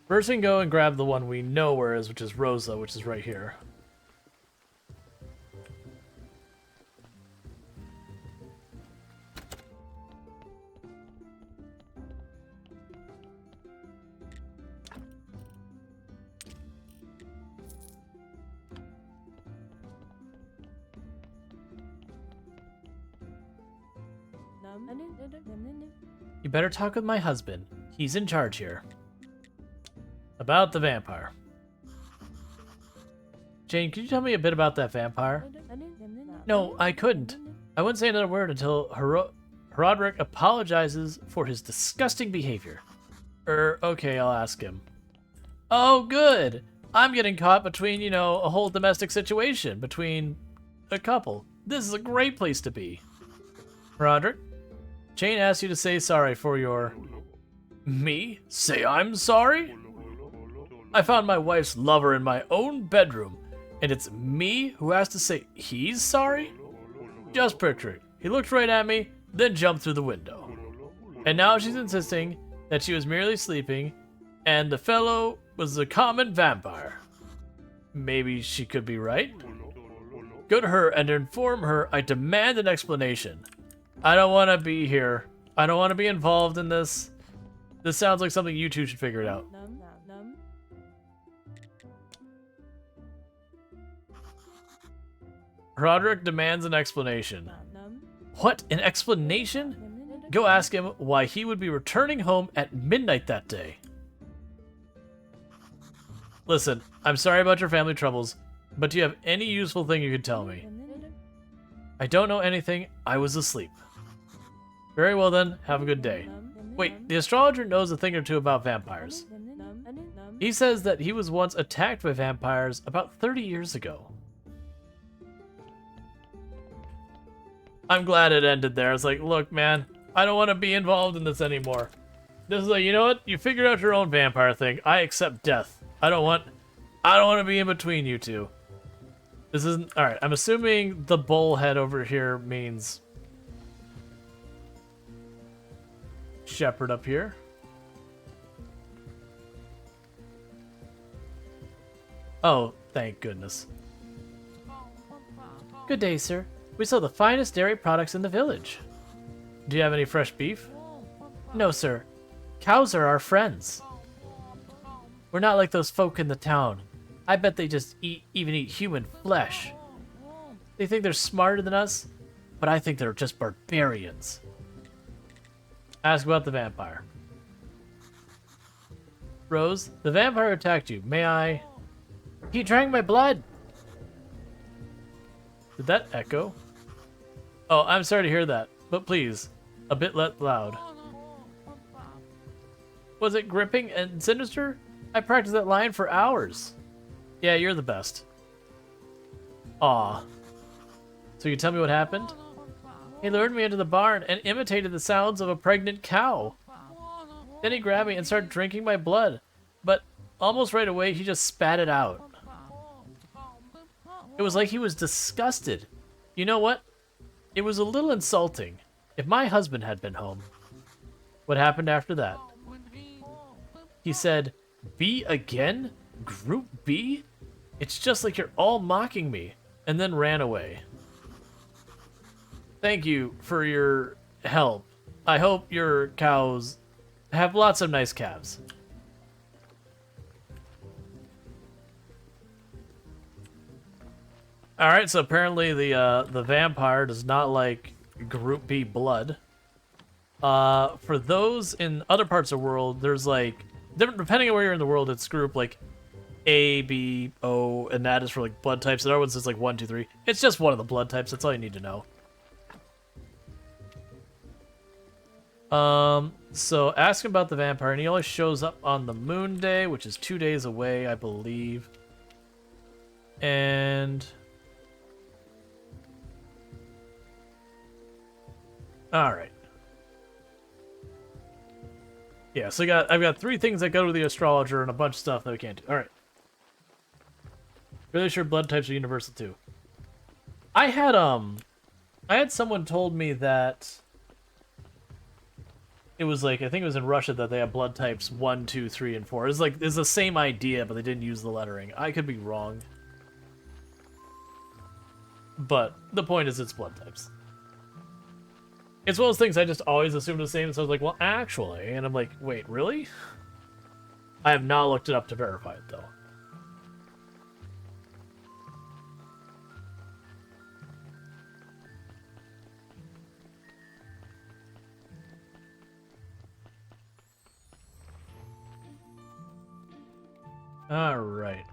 Speaker 1: First we can go and grab the one we know where it is, which is Rosa, which is right here. You better talk with my husband. He's in charge here. About the vampire. Jane, could you tell me a bit about that vampire? No, I couldn't. I wouldn't say another word until Roderick apologizes for his disgusting behavior. Okay, I'll ask him. Oh, good. I'm getting caught between, you know, a whole domestic situation between a couple. This is a great place to be. Roderick, Jane asked you to say sorry for your... Me? Say I'm sorry? I found my wife's lover in my own bedroom, and it's me who has to say he's sorry? Just picture it. He looked right at me, then jumped through the window. And now she's insisting that she was merely sleeping, and the fellow was a common vampire. Maybe she could be right. Go to her and inform her I demand an explanation. I don't want to be here. I don't want to be involved in this. This sounds like something you two should figure it out. Roderick demands an explanation. What? An explanation? Go ask him why he would be returning home at midnight that day. Listen, I'm sorry about your family troubles, but do you have any useful thing you could tell me? I don't know anything. I was asleep. Very well then, have a good day. Wait, the astrologer knows a thing or two about vampires. He says that he was once attacked by vampires about 30 years ago. I'm glad it ended there. It's like, look, man, I don't want to be involved in this anymore. This is like, you know what? You figured out your own vampire thing. I accept death. I don't want to be in between you two. This isn't... Alright, I'm assuming the bullhead over here means... Shepherd up here. Oh, thank goodness. Good day, sir. We sell the finest dairy products in the village. Do you have any fresh beef? No, sir. Cows are our friends. We're not like those folk in the town. I bet they just even eat human flesh. They think they're smarter than us, but I think they're just barbarians. Ask about the vampire. Rose, the vampire attacked you. May I... He drank my blood! Did that echo? Oh, I'm sorry to hear that, but please, a bit loud. Was it gripping and sinister? I practiced that line for hours. Yeah, you're the best. Aw. So you tell me what happened? He lured me into the barn and imitated the sounds of a pregnant cow. Then he grabbed me and started drinking my blood, but almost right away he just spat it out. It was like he was disgusted. You know what? It was a little insulting. If my husband had been home. What happened after that? He said, B again? Group B? It's just like you're all mocking me. And then ran away. Thank you for your help. I hope your cows have lots of nice calves. Alright, so apparently the vampire does not like Group B blood. For those in other parts of the world, there's like, depending on where you're in the world, it's group like A, B, O, and that is for like blood types. And other ones is like 1, 2, 3. It's just one of the blood types. That's all you need to know. So ask him about the vampire, and he only shows up on the moon day, which is 2 days away, I believe. And all right. Yeah, so I've got 3 things that go to the astrologer and a bunch of stuff that we can't do. All right. Really sure blood types are universal too. I had someone told me that it was like, I think it was in Russia that they have blood types 1, 2, 3, and 4. It's like, it's the same idea, but they didn't use the lettering. I could be wrong. But the point is it's blood types. It's one of those things I just always assumed the same, so I was like, well, actually, and I'm like, wait, really? I have not looked it up to verify it, though. All right.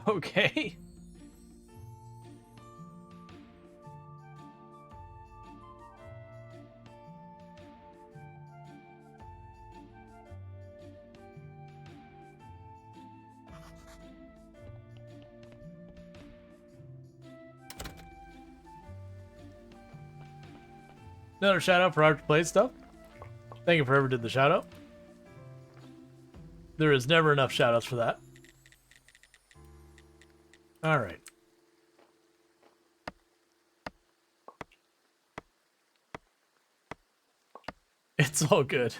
Speaker 1: Okay. Another shout out for Art Play stuff. Thank you for whoever did the shout out. There is never enough shout outs for that. All right. It's all good.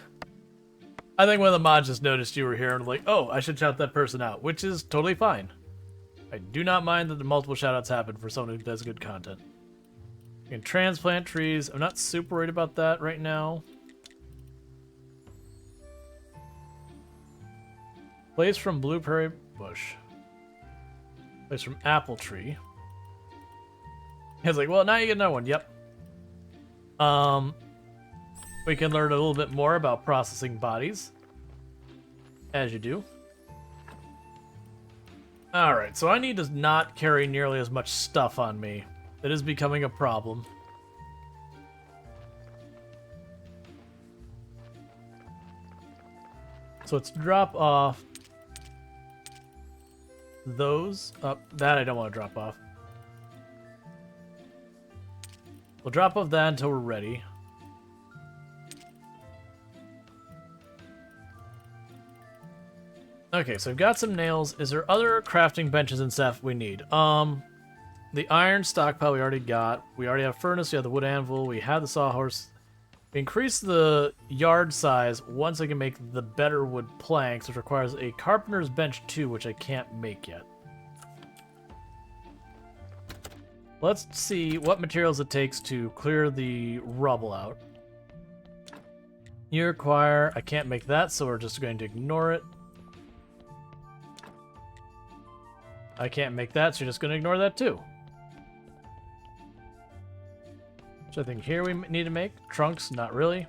Speaker 1: I think one of the mods just noticed you were here and like, oh, I should shout that person out, which is totally fine. I do not mind that the multiple shoutouts happen for someone who does good content. You can transplant trees. I'm not super worried about that right now. Place from blueberry bush. Place from apple tree. He's like, well, now you get another one. Yep. We can learn a little bit more about processing bodies. As you do. Alright, so I need to not carry nearly as much stuff on me. It is becoming a problem. So let's drop off those. That I don't want to drop off. We'll drop off that until we're ready. Okay, so I've got some nails. Is there other crafting benches and stuff we need? The iron stockpile we already got. We already have furnace, we have the wood anvil, we have the sawhorse. We increase the yard size once I can make the better wood planks, which requires a carpenter's bench 2, which I can't make yet. Let's see what materials it takes to clear the rubble out. You require... I can't make that, so we're just going to ignore it. I can't make that, so you're just going to ignore that too. So I think here we need to make trunks, not really.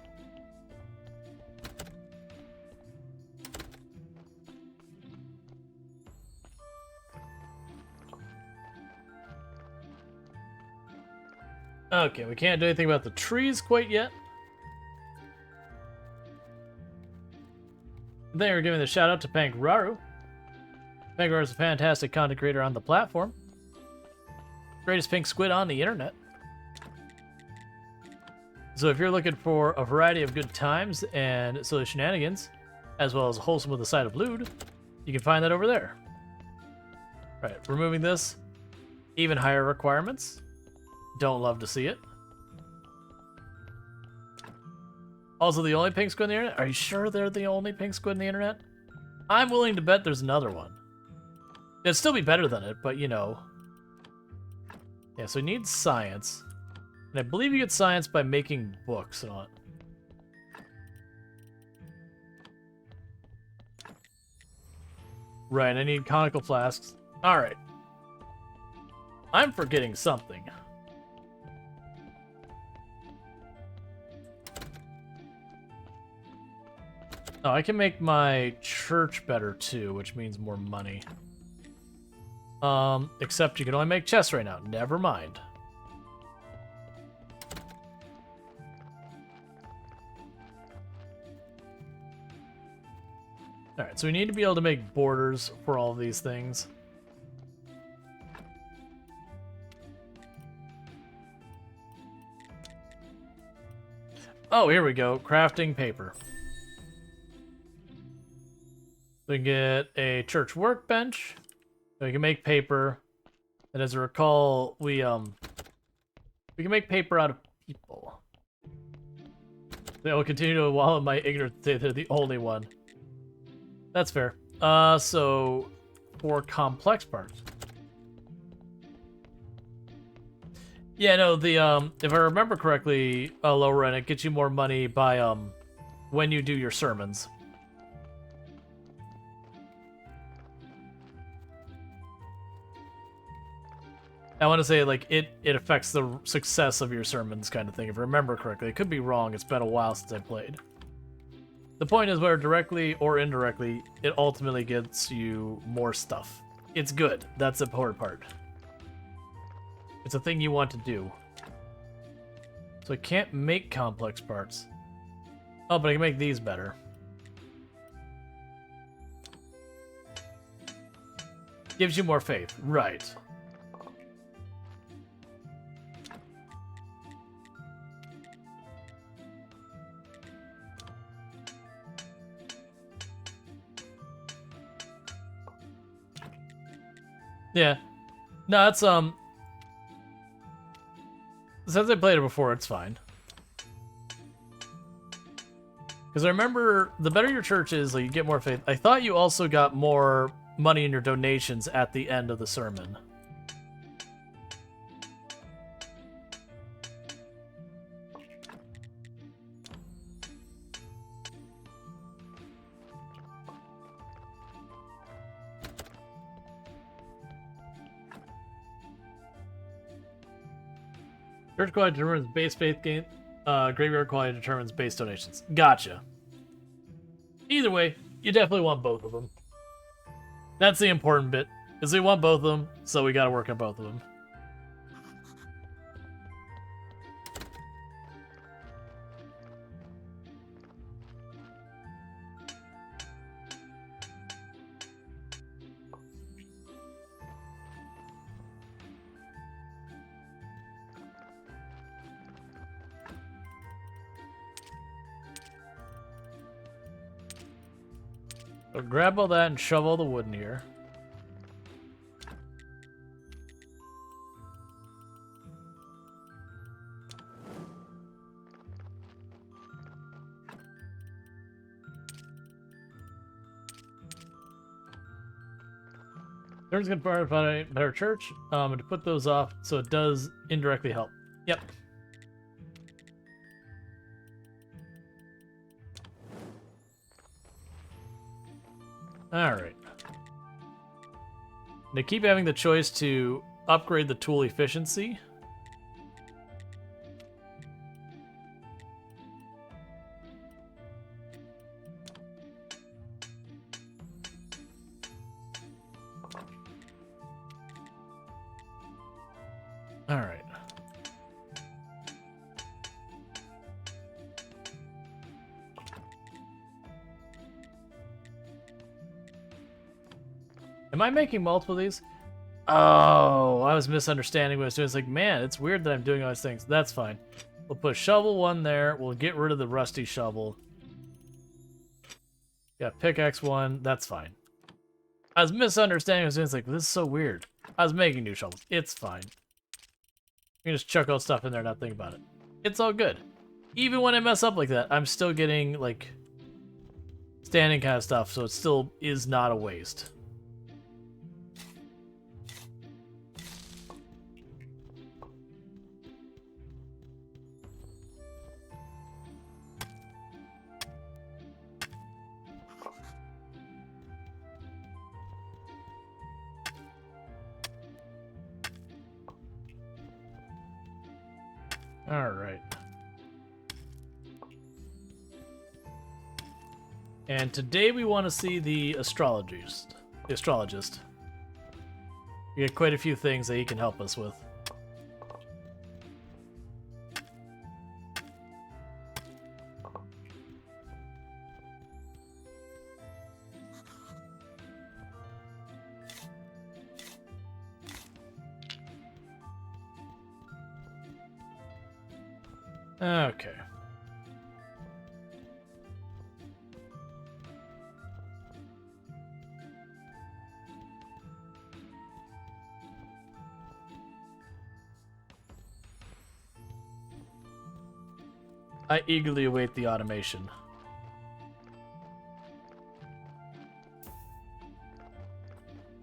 Speaker 1: Okay, we can't do anything about the trees quite yet. Then we're giving the shout out to Pangraru. Pangraru is a fantastic content creator on the platform. Greatest pink squid on the internet. So if you're looking for a variety of good times and silly shenanigans, as well as wholesome with a side of lewd, you can find that over there. Right, removing this. Even higher requirements. Don't love to see it. Also, the only pink squid on the internet? Are you sure they're the only pink squid on the internet? I'm willing to bet there's another one. It'd still be better than it, but you know. Yeah, so it needs science. And I believe you get science by making books and all that. Right, I need conical flasks. Alright. I'm forgetting something. Oh, I can make my church better too, which means more money. Except you can only make chests right now. Never mind. Alright, so we need to be able to make borders for all of these things. Oh, here we go. Crafting paper. We can get a church workbench. We can make paper. And as I recall, we can make paper out of people. They will continue to wallow in my ignorance say they're the only one. That's fair. So for complex parts. Yeah, no, the if I remember correctly, lower end, it gets you more money by when you do your sermons. I want to say, like, it affects the success of your sermons kind of thing, if I remember correctly. It could be wrong, it's been a while since I played. The point is, whether directly or indirectly, it ultimately gets you more stuff. It's good. That's the important part. It's a thing you want to do. So I can't make complex parts. Oh, but I can make these better. Gives you more faith. Right. Yeah. No, it's, since I played it before, it's fine. Because I remember the better your church is, like, you get more faith. I thought you also got more money in your donations at the end of the sermon. Church quality determines base faith gain. Graveyard quality determines base donations. Gotcha. Either way, you definitely want both of them. That's the important bit, is we want both of them, so we gotta work on both of them. So grab all that and shove all the wood in here. Turns can find a better church, and to put those off so it does indirectly help. Yep. Alright. They keep having the choice to upgrade the tool efficiency. Alright. Am I making multiple of these? Oh, I was misunderstanding what I was doing. It's like, man, it's weird that I'm doing all these things. That's fine. We'll put shovel 1 there. We'll get rid of the rusty shovel. Yeah, pickaxe 1. That's fine. I was misunderstanding what I was doing. It's like, this is so weird. I was making new shovels. It's fine. You can just chuck all stuff in there and not think about it. It's all good. Even when I mess up like that, I'm still getting, like, standing kind of stuff, so it still is not a waste. All right. And today we want to see the astrologist. The astrologist. We got quite a few things that he can help us with. Okay. I eagerly await the automation.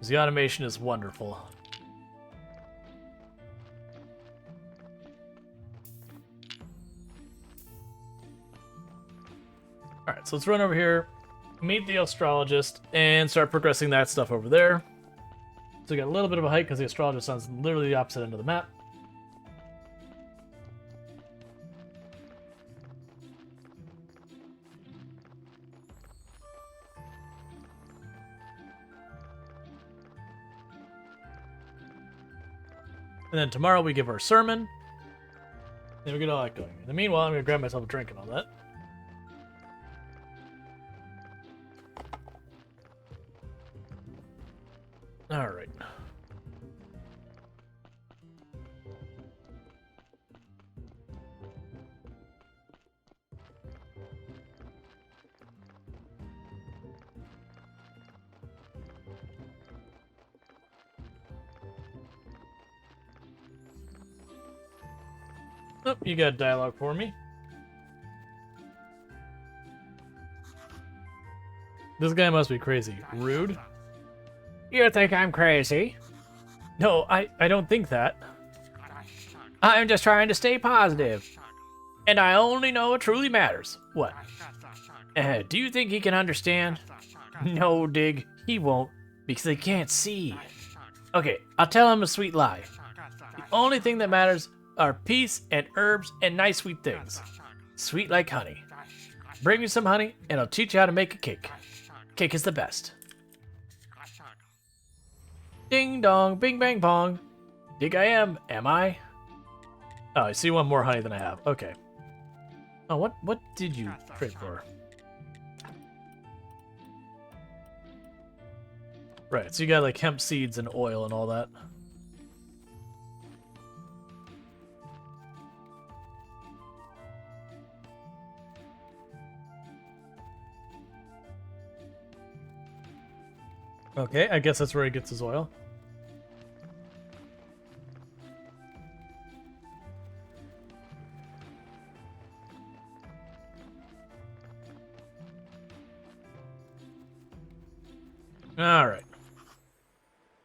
Speaker 1: The automation is wonderful. Alright, so let's run over here, meet the astrologist, and start progressing that stuff over there. So we got a little bit of a hike because the astrologist is literally the opposite end of the map. And then tomorrow we give our sermon. Then we get all that going. In the meanwhile, I'm going to grab myself a drink and all that. Alright. Oh, you got dialogue for me. This guy must be crazy. Rude?
Speaker 3: You think I'm crazy?
Speaker 1: No, I don't think that.
Speaker 3: I'm just trying to stay positive.
Speaker 1: And I only know what truly matters. What?
Speaker 3: Do you think he can understand?
Speaker 1: No, Dig. He won't. Because he can't see.
Speaker 3: Okay, I'll tell him a sweet lie.
Speaker 1: The only thing that matters are peace and herbs and nice sweet things.
Speaker 3: Sweet like honey.
Speaker 1: Bring me some honey and I'll teach you how to make a cake. Cake is the best. Ding dong, bing bang pong. Dig I am I? Oh, I see one more honey than I have. Okay. Oh, what did you trade for? Right, so you got like hemp seeds and oil and all that. Okay, I guess that's where he gets his oil. All right.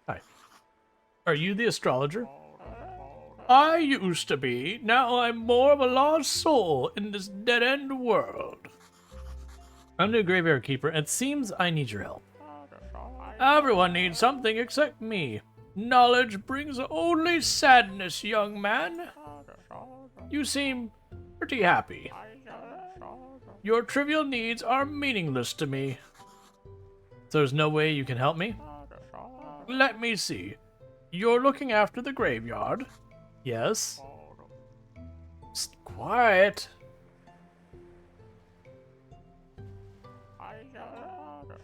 Speaker 1: Hi. Are you the astrologer? I used to be. Now I'm more of a lost soul in this dead-end world. I'm the graveyard keeper, and it seems I need your help. Everyone needs something except me. Knowledge brings only sadness, young man. You seem pretty happy. Your trivial needs are meaningless to me. So there's no way you can help me? Let me see. You're looking after the graveyard? Yes. Quiet.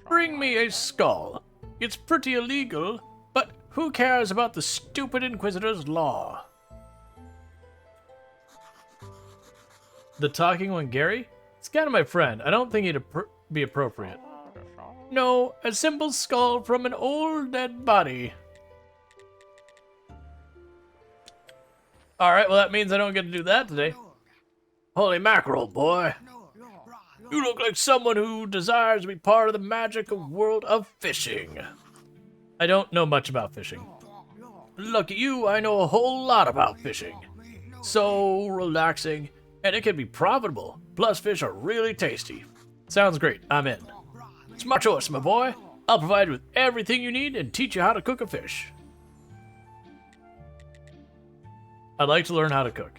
Speaker 1: Bring me a skull. It's pretty illegal, but who cares about the stupid Inquisitor's law? The talking one, Gary? It's kind of my friend. I don't think he'd be appropriate. No, a simple skull from an old dead body. Alright, well that means I don't get to do that today. Holy mackerel, boy. You look like someone who desires to be part of the magical world of fishing. I don't know much about fishing. Lucky you, I know a whole lot about fishing. So relaxing, and it can be profitable. Plus, fish are really tasty. Sounds great, I'm in. It's my choice, my boy. I'll provide you with everything you need and teach you how to cook a fish. I'd like to learn how to cook.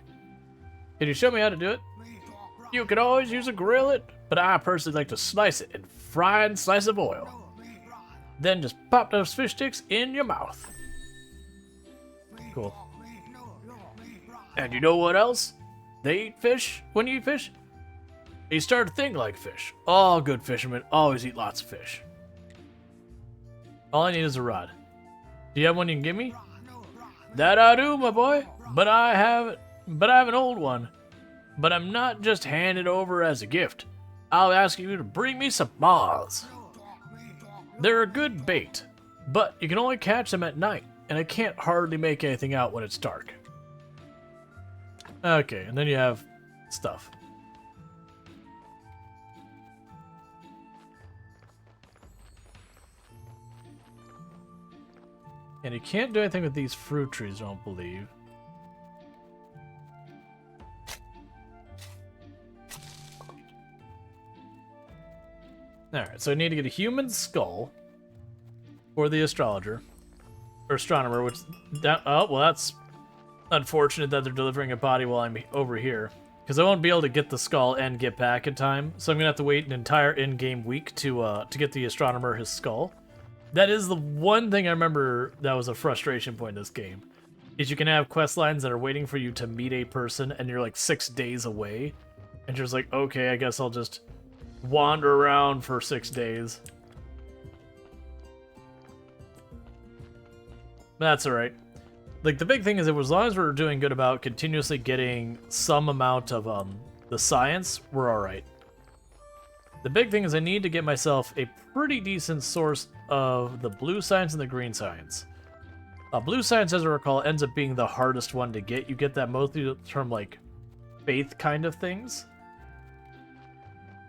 Speaker 1: Can you show me how to do it? You can always use a grill it, but I personally like to slice it in fried slice of oil. Then just pop those fish sticks in your mouth. Cool. And you know what else? They eat fish when you eat fish. You start to think like fish. All good fishermen always eat lots of fish. All I need is a rod. Do you have one you can give me? That I do, my boy. But I have an old one. But I'm not just handed over as a gift. I'll ask you to bring me some moths. They're a good bait, but you can only catch them at night, and I can't hardly make anything out when it's dark. Okay, and then you have stuff. And you can't do anything with these fruit trees, I don't believe. Alright, so I need to get a human skull for the astrologer. Or astronomer, which... oh, well that's unfortunate that they're delivering a body while I'm over here. Because I won't be able to get the skull and get back in time. So I'm going to have to wait an entire in-game week to get the astronomer his skull. That is the one thing I remember that was a frustration point in this game. Is you can have quest lines that are waiting for you to meet a person and you're like 6 days away. And you're just like, okay, I guess I'll just wander around for 6 days. That's alright. Like, the big thing is that as long as we're doing good about continuously getting some amount of the science, we're alright. The big thing is I need to get myself a pretty decent source of the blue science and the green science. Blue science, as I recall, ends up being the hardest one to get. You get that mostly from, like, faith kind of things.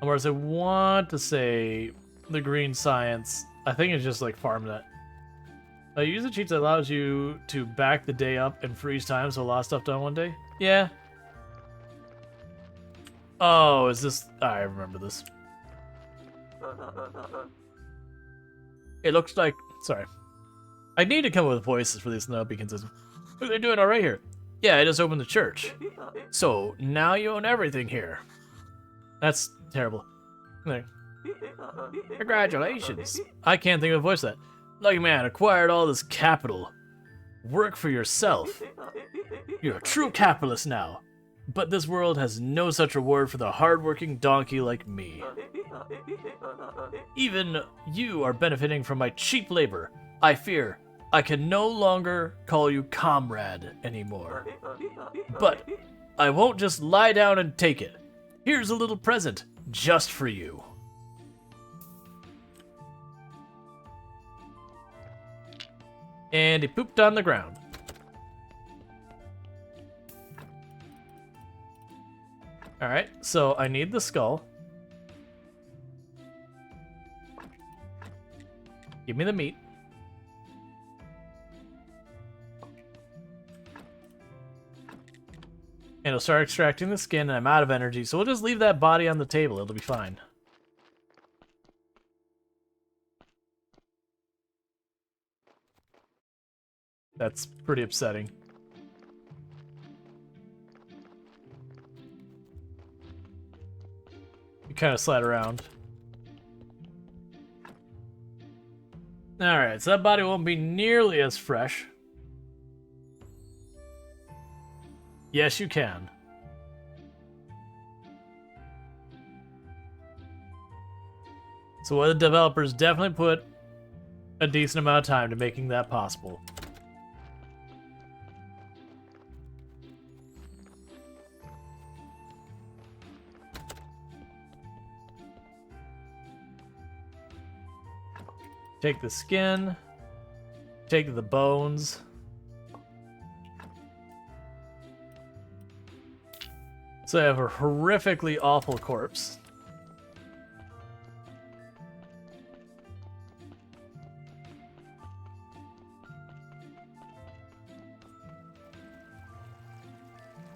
Speaker 1: Whereas I want to say the green science. I think it's just like farm that. Use the cheats that allows you to back the day up and freeze time, so a lot of stuff done one day. Yeah. Oh, is this? I remember this. It looks like. Sorry. I need to come up with voices for these, and that'll be consistent. Look, they're doing all right here. Yeah, I just opened the church. So now you own everything here. That's terrible. There.
Speaker 3: Congratulations.
Speaker 1: I can't think of a voice for that. Lucky man acquired all this capital. Work for yourself. You're a true capitalist now. But this world has no such reward for the hardworking donkey like me. Even you are benefiting from my cheap labor. I fear I can no longer call you comrade anymore. But I won't just lie down and take it. Here's a little present just for you. And he pooped on the ground. Alright, so I need the skull. Give me the meat. And it'll start extracting the skin, and I'm out of energy, so we'll just leave that body on the table. It'll be fine. That's pretty upsetting. You kind of slide around. Alright, so that body won't be nearly as fresh. Yes, you can. So one of the developers definitely put a decent amount of time to making that possible. Take the skin, take the bones. So I have a horrifically awful corpse.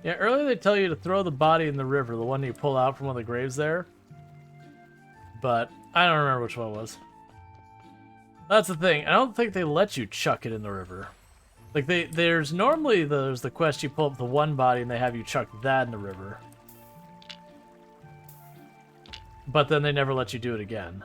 Speaker 1: Yeah, earlier they tell you to throw the body in the river, the one you pull out from one of the graves there. But I don't remember which one it was. That's the thing. I don't think they let you chuck it in the river. Like there's normally the quest you pull up the one body and they have you chuck that in the river. But then they never let you do it again.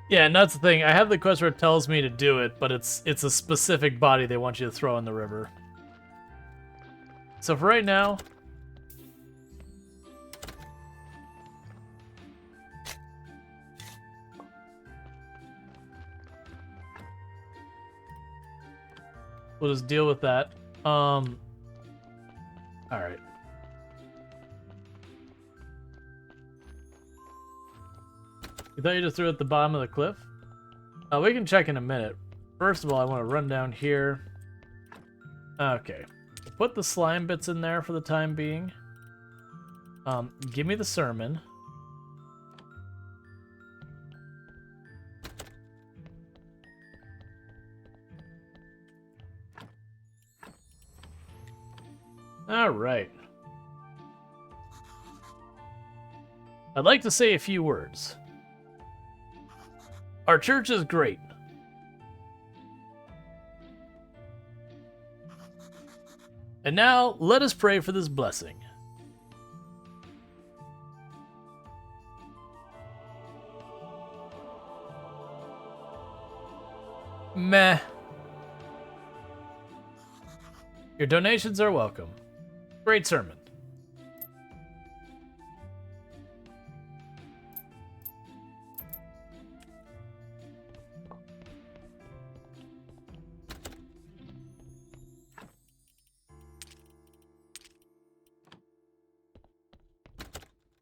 Speaker 1: Yeah, and that's the thing. I have the quest where it tells me to do it, but it's a specific body they want you to throw in the river. So for right now... we'll just deal with that. Alright. You thought you just threw it at the bottom of the cliff? We can check in a minute. First of all, I want to run down here. Okay. Put the slime bits in there for the time being. Give me the sermon. Alright. I'd like to say a few words. Our church is great. And now, let us pray for this blessing. Meh. Your donations are welcome. Great sermon.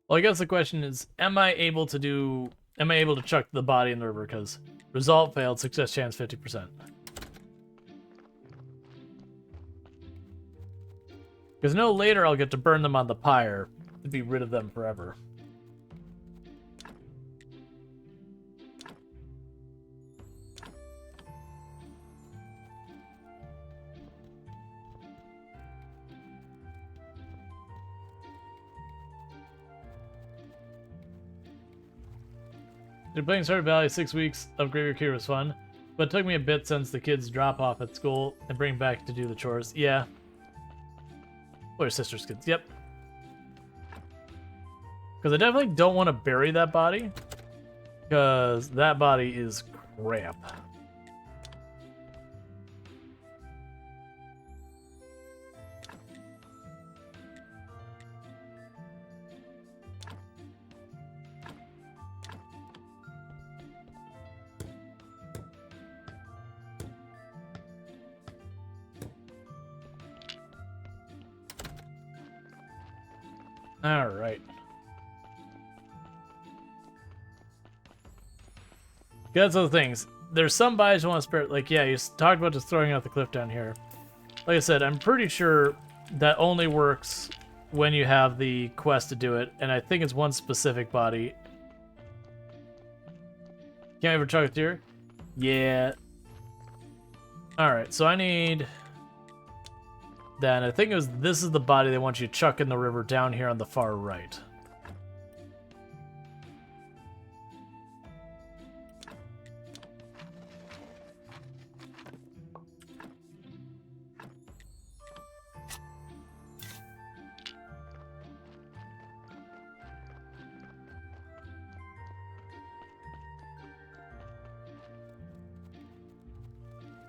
Speaker 1: Well, I guess the question is, am I able to chuck the body in the river? Because result failed, success chance 50%. Because no later I'll get to burn them on the pyre to be rid of them forever. Been playing Stardew Valley 6 weeks of Graveyard Keeper was fun, but it took me a bit since the kids drop off at school and bring back to do the chores. Yeah. Or your sister's kids, yep. Because I definitely don't want to bury that body, because that body is crap. All right. That's other things. There's some bodies you want to spare. Like, yeah, you talked about just throwing out the cliff down here. Like I said, I'm pretty sure that only works when you have the quest to do it, and I think it's one specific body. Can't ever chuck it here? Yeah. Alright, so I need... Then I think this is the body they want you to chuck in the river down here on the far right.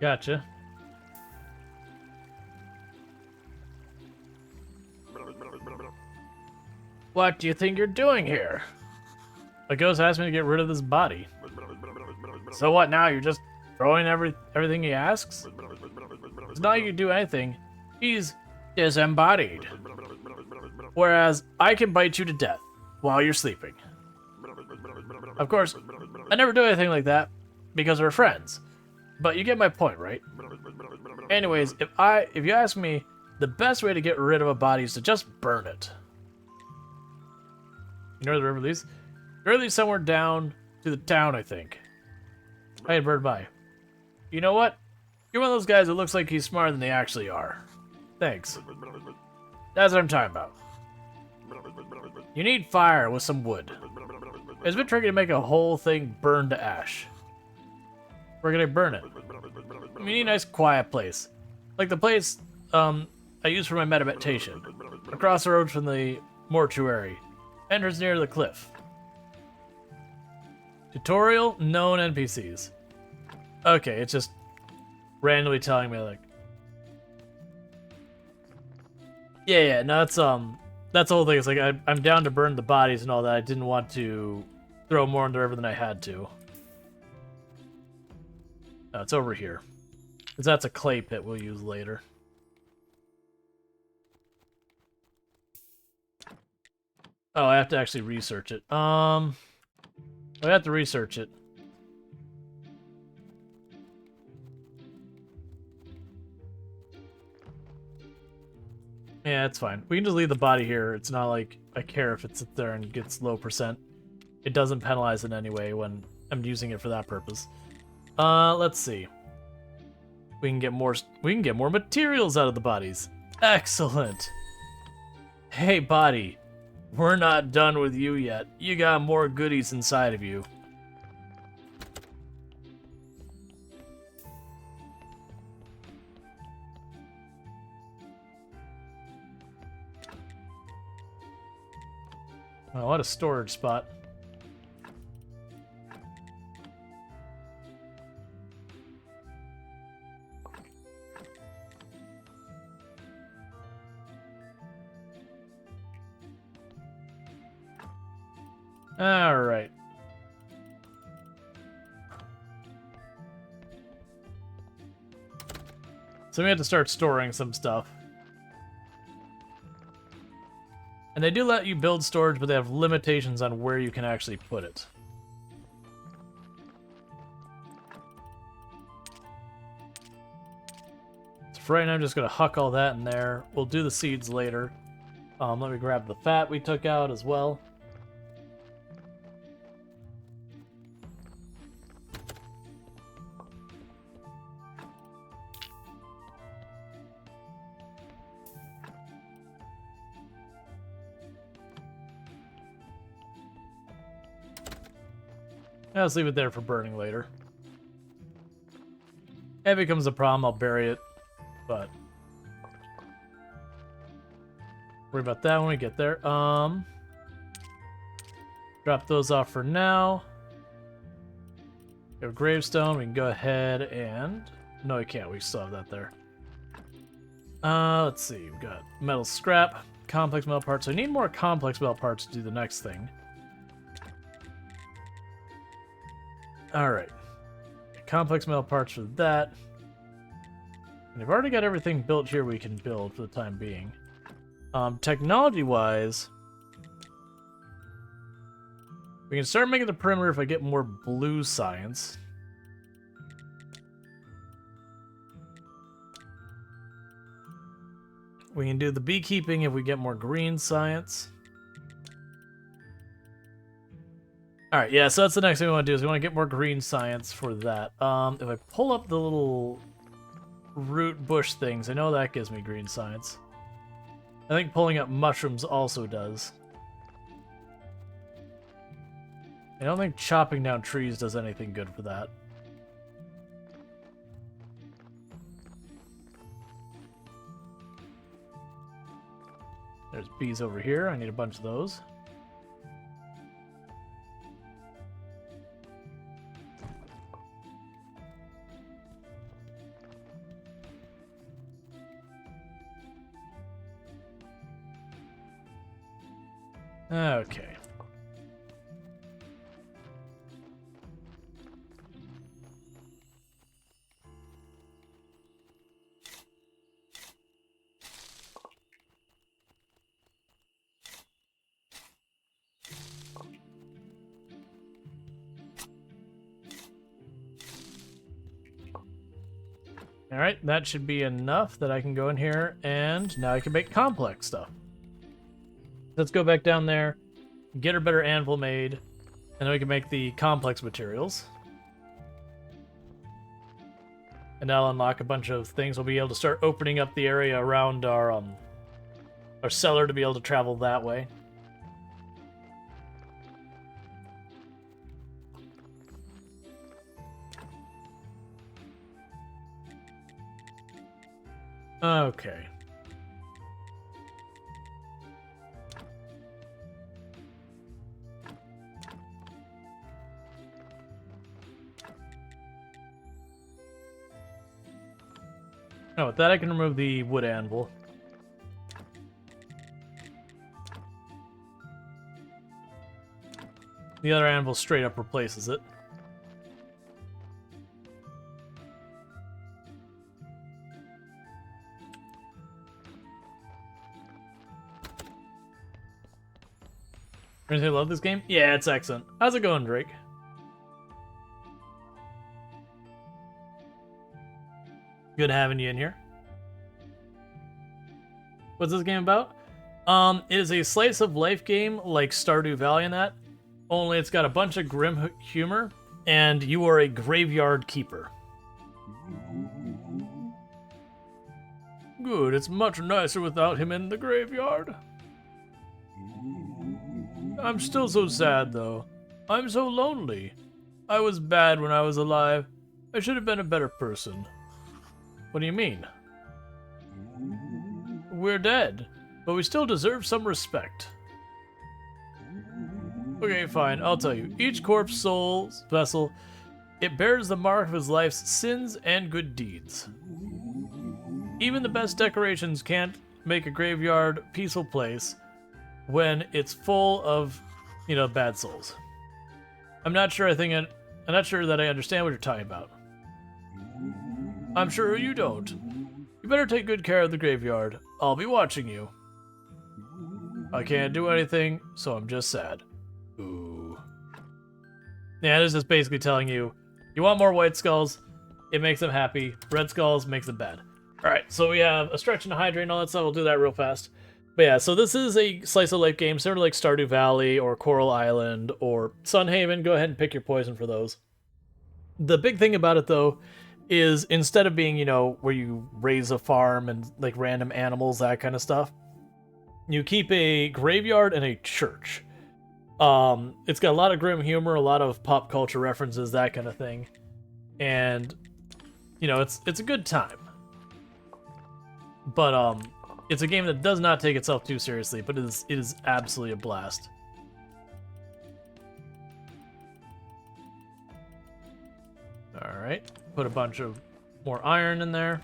Speaker 1: Gotcha. What do you think you're doing here? A ghost asked me to get rid of this body. So what now? You're just throwing everything he asks? It's not like you can do anything. He's disembodied. Whereas I can bite you to death while you're sleeping. Of course, I never do anything like that because we're friends. But you get my point, right? Anyways, if you ask me, the best way to get rid of a body is to just burn it. You know where the river leads? The river leads somewhere down to the town, I think. Hey, bird, bye. You know what? You're one of those guys that looks like he's smarter than they actually are. Thanks. That's what I'm talking about. You need fire with some wood. It's a bit tricky to make a whole thing burn to ash. We're gonna burn it. We need a nice quiet place. Like the place I use for my meditation. Across the road from the mortuary. Entrance near the cliff. Tutorial, known NPCs. Okay, it's just randomly telling me like... Yeah, no, that's the whole thing. It's like I'm down to burn the bodies and all that. I didn't want to throw more in the river than I had to. No, it's over here. Because that's a clay pit we'll use later. Oh, I have to actually research it. I have to research it. Yeah, it's fine. We can just leave the body here. It's not like I care if it sits there and gets low %. It doesn't penalize in any way when I'm using it for that purpose. Let's see. We can get more materials out of the bodies. Excellent. Hey, body. We're not done with you yet. You got more goodies inside of you. Oh, what a storage spot. All right. So we have to start storing some stuff. And they do let you build storage, but they have limitations on where you can actually put it. So for right now, I'm just going to huck all that in there. We'll do the seeds later. Let me grab the fat we took out as well. Let's leave it there for burning later. If it becomes a problem, I'll bury it, but worry about that when we get there. Drop those off for now. We have gravestone. We can go ahead and... No, we can't. We still have that there. Let's see. We've got metal scrap, complex metal parts. So I need more complex metal parts to do the next thing. Alright. Complex metal parts for that. And I've already got everything built here we can build for the time being. Technology-wise, we can start making the perimeter if I get more blue science. We can do the beekeeping if we get more green science. Alright, yeah, so that's the next thing we want to do is we want to get more green science for that. If I pull up the little root bush things, I know that gives me green science. I think pulling up mushrooms also does. I don't think chopping down trees does anything good for that. There's bees over here. I need a bunch of those. Okay. Alright, that should be enough that I can go in here, and now I can make complex stuff. Let's go back down there, get our better anvil made, and then we can make the complex materials. And that'll unlock a bunch of things. We'll be able to start opening up the area around our cellar to be able to travel that way. Okay. Oh, with that I can remove the wood anvil. The other anvil straight up replaces it. Really love this game? Yeah, it's excellent. How's it going, Drake? Good having you in here. What's this game about? It is a slice of life game like Stardew Valley and that, only it's got a bunch of grim humor, and you are a graveyard keeper. Good, it's much nicer without him in the graveyard. I'm still so sad, though. I'm so lonely. I was bad when I was alive. I should have been a better person. What do you mean? We're dead, but we still deserve some respect. Okay, fine, I'll tell you. Each corpse, soul, vessel, it bears the mark of his life's sins and good deeds. Even the best decorations can't make a graveyard a peaceful place when it's full of, bad souls. I'm not sure that I understand what you're talking about. I'm sure you don't. You better take good care of the graveyard. I'll be watching you. I can't do anything, so I'm just sad. Ooh. Yeah, this is basically telling you, you want more white skulls, it makes them happy. Red skulls makes them bad. Alright, so we have a stretch and a hydrate and all that stuff. We'll do that real fast. But yeah, so this is a slice of life game, sort of like Stardew Valley or Coral Island or Sunhaven. Go ahead and pick your poison for those. The big thing about it, though, is instead of being, you know, where you raise a farm and like random animals, that kind of stuff, you keep a graveyard and a church. It's got a lot of grim humor, a lot of pop culture references, that kind of thing. And, you know, it's a good time. But, it's a game that does not take itself too seriously, but it is absolutely a blast. Alright, put a bunch of more iron in there.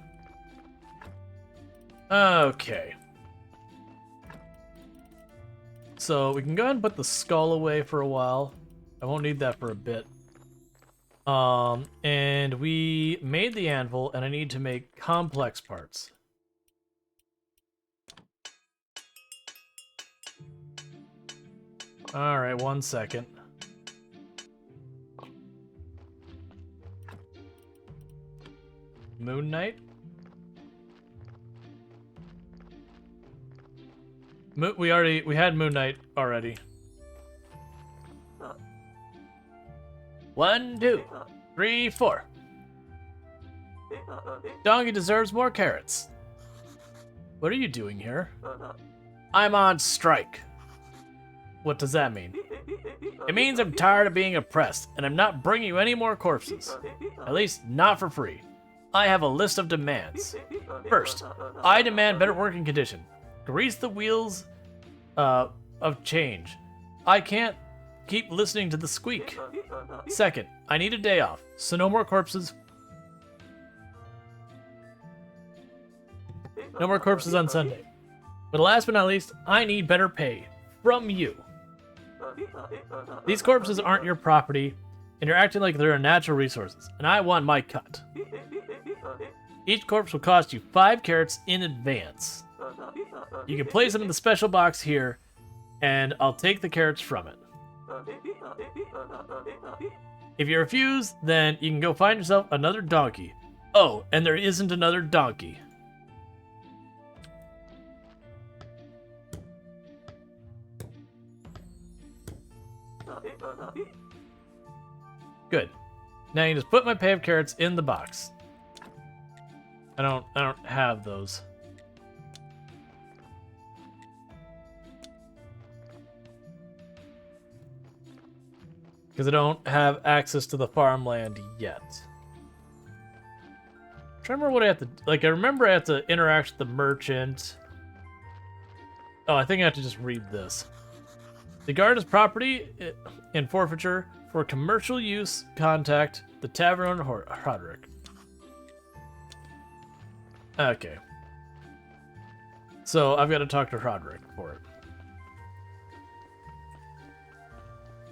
Speaker 1: Okay. So we can go ahead and put the skull away for a while. I won't need that for a bit. And we made the anvil, and I need to make complex parts. Alright, 1 second. Moon Knight? We had Moon Knight already. 1, 2, 3, 4. Donkey deserves more carrots. What are you doing here? I'm on strike. What does that mean? It means I'm tired of being oppressed, and I'm not bringing you any more corpses. At least, not for free. I have a list of demands. First, I demand better working condition. Grease the wheels of change. I can't keep listening to the squeak. Second, I need a day off, so no more corpses. No more corpses on Sunday. But last but not least, I need better pay from you. These corpses aren't your property, and you're acting like they're natural resources, and I want my cut. Each corpse will cost you 5 carrots in advance. You can place them in the special box here, and I'll take the carrots from it. If you refuse, then you can go find yourself another donkey. Oh, and there isn't another donkey. Good. Now you just put my pay of carrots in the box. I don't have those. Because I don't have access to the farmland yet. I'm trying to remember what I have to... Like, I remember I have to interact with the merchant. Oh, I think I have to just read this. The guard is property in forfeiture. For commercial use, contact the Tavern on Roderick. Okay. So, I've got to talk to Roderick for it.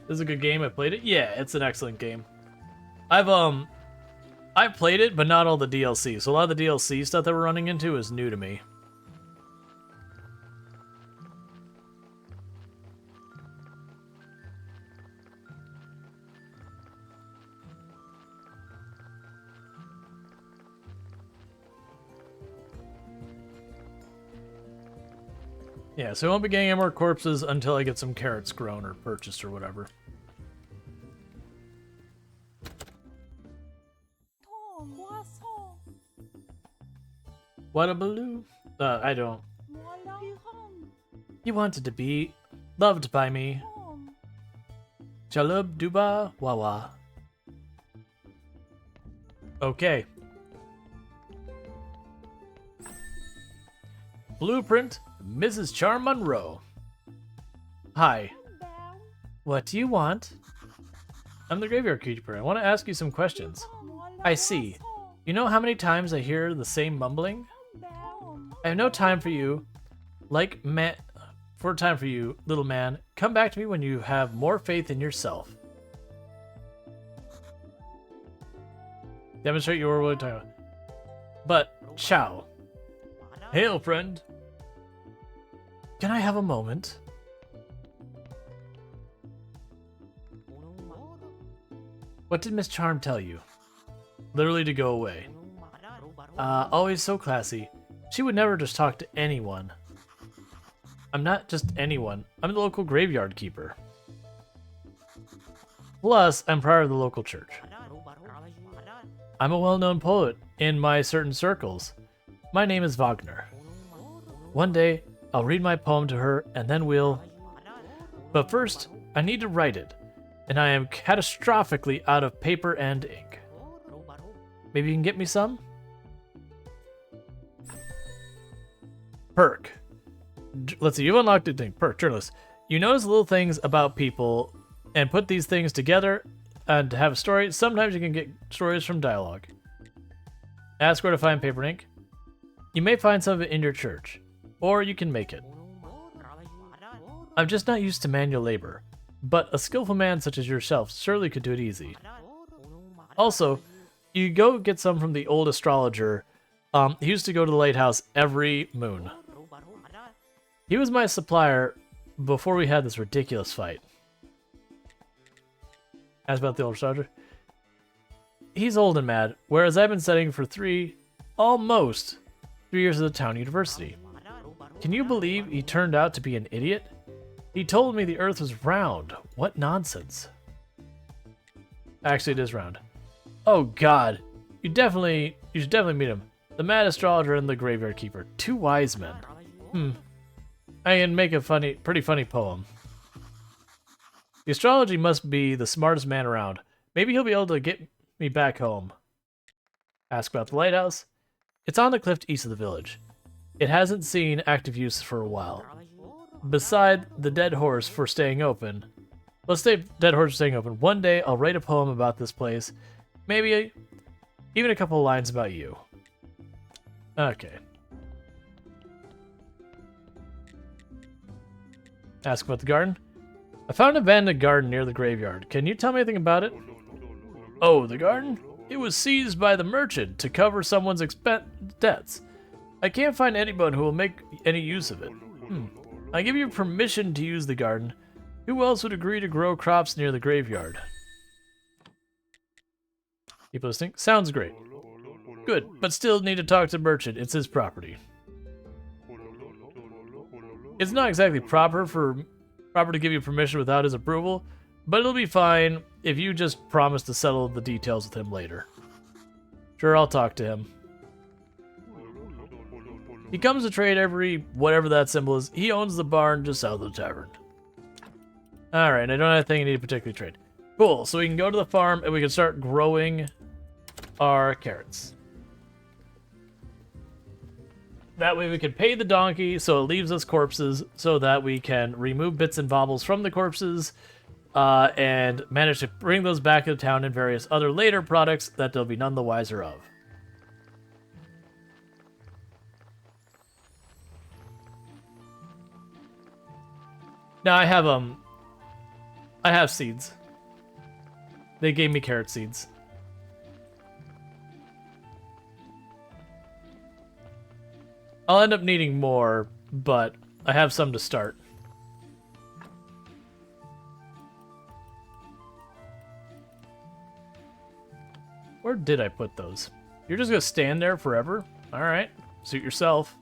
Speaker 1: This is a good game. I played it. Yeah, it's an excellent game. I've played it, but not all the DLC. So a lot of the DLC stuff that we're running into is new to me. Yeah, so I won't be getting any more corpses until I get some carrots grown or purchased or whatever. What a baloo. I don't. You wanted to be loved by me. Chalub duba wawa. Okay. Blueprint, Mrs. Charm Monroe. Hi. What do you want? I'm the graveyard keeper. I want to ask you some questions. I see. You know how many times I hear the same mumbling? I have no time for you. Time for you, little man. Come back to me when you have more faith in yourself. Demonstrate your willing time. But, ciao. Hail, friend. Can I have a moment? What did Miss Charm tell you? Literally to go away. Always so classy. She would never just talk to anyone. I'm not just anyone. I'm the local graveyard keeper. Plus, I'm prior of the local church. I'm a well-known poet in my certain circles. My name is Wagner. One day, I'll read my poem to her, and then we'll... But first, I need to write it, and I am catastrophically out of paper and ink. Maybe you can get me some? Perk. Let's see, you've unlocked a thing. Perk, journalist. You notice little things about people and put these things together and have a story. Sometimes you can get stories from dialogue. Ask where to find paper and ink. You may find some of it in your church, or you can make it. I'm just not used to manual labor, but a skillful man such as yourself surely could do it easy. Also, you go get some from the old astrologer. He used to go to the lighthouse every moon. He was my supplier before we had this ridiculous fight. Ask about the old astrologer. He's old and mad, whereas I've been studying for almost 3 years at the town university. Can you believe he turned out to be an idiot? He told me the earth was round. What nonsense. Actually, it is round. Oh god. You should definitely meet him. The mad astrologer and the graveyard keeper. Two wise men. I can make a pretty funny poem. The astrology must be the smartest man around. Maybe he'll be able to get me back home. Ask about the lighthouse. It's on the cliff east of the village. It hasn't seen active use for a while. Beside the dead horse for staying open. Let's say dead horse for staying open. One day I'll write a poem about this place. Maybe even a couple of lines about you. Okay. Ask about the garden. I found an abandoned garden near the graveyard. Can you tell me anything about it? Oh, the garden? It was seized by the merchant to cover someone's debts. I can't find anyone who will make any use of it. I give you permission to use the garden. Who else would agree to grow crops near the graveyard? Keep listening. Sounds great. Good, but still need to talk to the merchant. It's his property. It's not exactly proper to give you permission without his approval, but it'll be fine if you just promise to settle the details with him later. Sure, I'll talk to him. He comes to trade every whatever that symbol is. He owns the barn just south of the tavern. Alright, I don't have anything I need to particularly trade. Cool, so we can go to the farm and we can start growing our carrots. That way we can pay the donkey so it leaves us corpses so that we can remove bits and baubles from the corpses and manage to bring those back to town and various other later products that they'll be none the wiser of. Now I have seeds. They gave me carrot seeds. I'll end up needing more, but I have some to start. Where did I put those? You're just gonna stand there forever? Alright, suit yourself.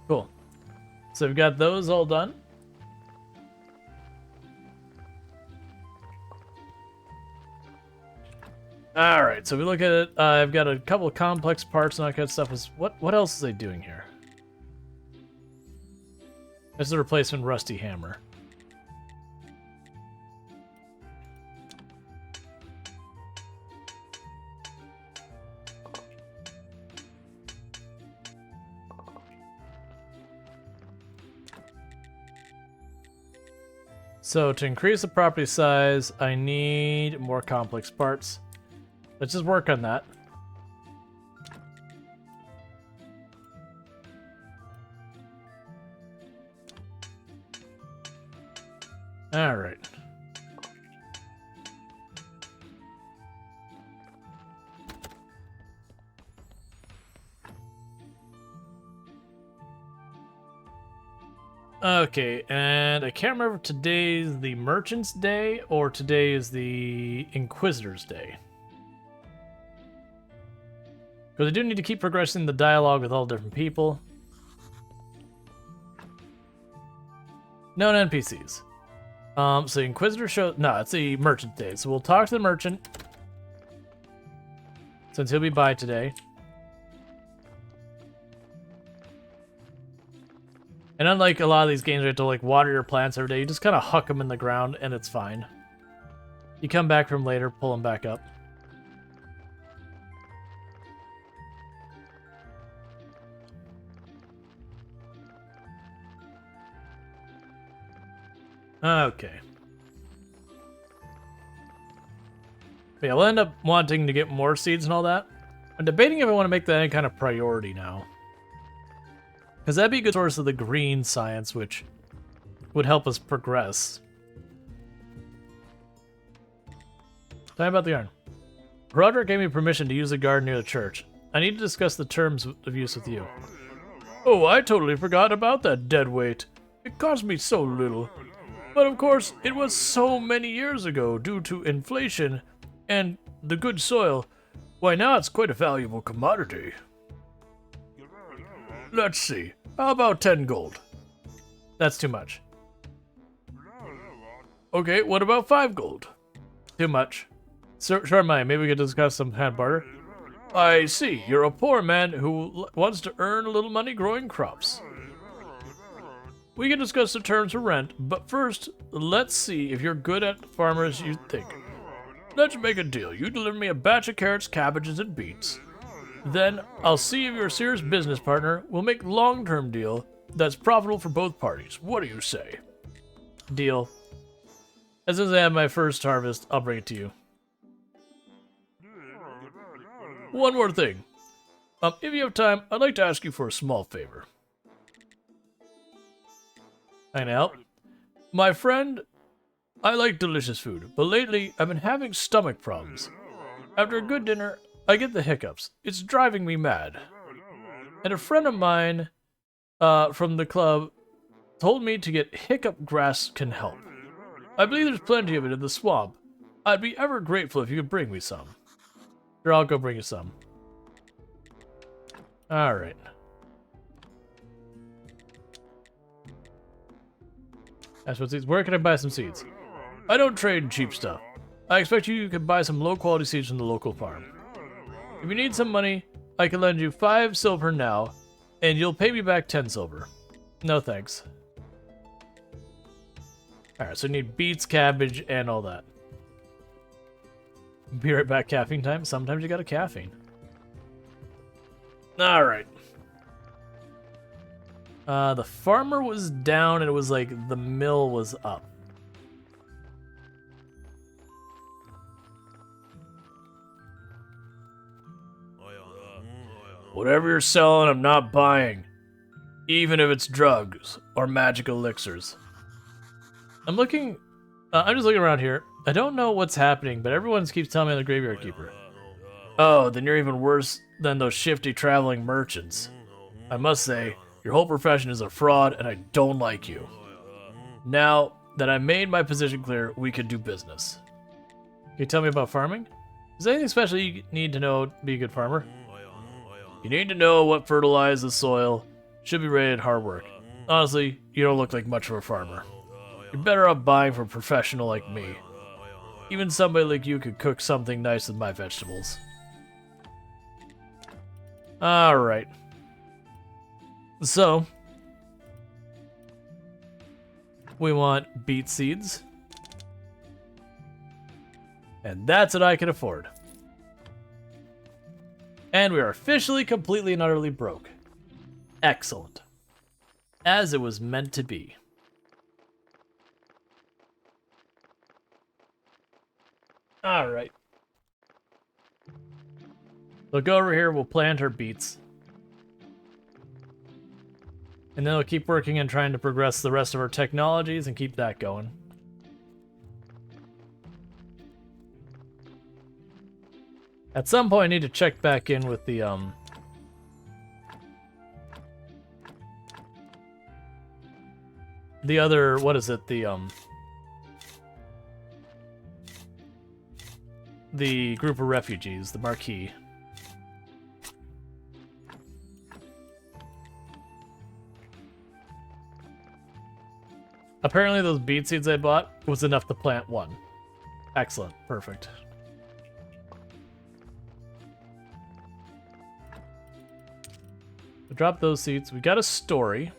Speaker 1: Cool. So we've got those all done. All right, so we look at it. I've got a couple of complex parts and that kind of stuff. What else is they doing here? This is a replacement rusty hammer. So to increase the property size, I need more complex parts. Let's just work on that. All right. Okay, and I can't remember if today's the Merchant's Day or today is the Inquisitor's Day. Because I do need to keep progressing the dialogue with all different people. Known NPCs. So the Inquisitor show... No, it's the Merchant Day. So we'll talk to the Merchant. Since he'll be by today. And unlike a lot of these games where you have to like water your plants every day, you just kind of huck them in the ground and it's fine. You come back from later, pull them back up. Okay. But yeah, we'll end up wanting to get more seeds and all that. I'm debating if I want to make that any kind of priority now. Because that'd be a good source of the green science, which would help us progress. Tell me about the yarn. Roderick gave me permission to use the garden near the church. I need to discuss the terms of use with you. Oh, I totally forgot about that dead weight. It cost me so little. But of course, it was so many years ago due to inflation and the good soil. Why, now it's quite a valuable commodity. Let's see. How about 10 gold? That's too much. Okay, what about 5 gold? Too much. Sure, mind. Maybe we could discuss some kind of barter. I see. You're a poor man who wants to earn a little money growing crops. We can discuss the terms for rent, but first, let's see if you're good at farmer as you think. Let's make a deal. You deliver me a batch of carrots, cabbages, and beets. Then, I'll see if you're a serious business partner. We'll make a long-term deal that's profitable for both parties. What do you say? Deal. As soon as I have my first harvest, I'll bring it to you. One more thing. If you have time, I'd like to ask you for a small favor. I can help. My friend, I like delicious food, but lately I've been having stomach problems. After a good dinner, I get the hiccups. It's driving me mad. And a friend of mine from the club told me to get hiccup grass can help. I believe there's plenty of it in the swamp. I'd be ever grateful if you could bring me some. Sure, I'll go bring you some. Alright. That's what seeds. Where can I buy some seeds? I don't trade cheap stuff. I expect you can buy some low-quality seeds from the local farm. If you need some money, I can lend you 5 silver now, and you'll pay me back 10 silver. No thanks. Alright, so you need beets, cabbage, and all that. Be right back, caffeine time. Sometimes you gotta caffeine. Alright. The farmer was down, and it was like the mill was up. Whatever you're selling, I'm not buying. Even if it's drugs or magic elixirs. I'm just looking around here. I don't know what's happening, but everyone keeps telling me I'm the graveyard keeper. Oh, then you're even worse than those shifty traveling merchants. I must say, your whole profession is a fraud, and I don't like you. Now that I made my position clear, we could do business. Can you tell me about farming? Is there anything special you need to know to be a good farmer? You need to know what fertilizes the soil. Should be rated hard work. Honestly, you don't look like much of a farmer. You're better off buying from a professional like me. Even somebody like you could cook something nice with my vegetables. Alright. So, we want beet seeds. And that's what I can afford. And we are officially, completely, and utterly broke. Excellent. As it was meant to be. All right. So go over here. We'll plant our beets. And then we'll keep working and trying to progress the rest of our technologies and keep that going. At some point, I need to check back in with the other, what is it? The group of refugees, the Marquis. Apparently those beet seeds I bought was enough to plant one. Excellent. Perfect. So drop those seeds. We got a story.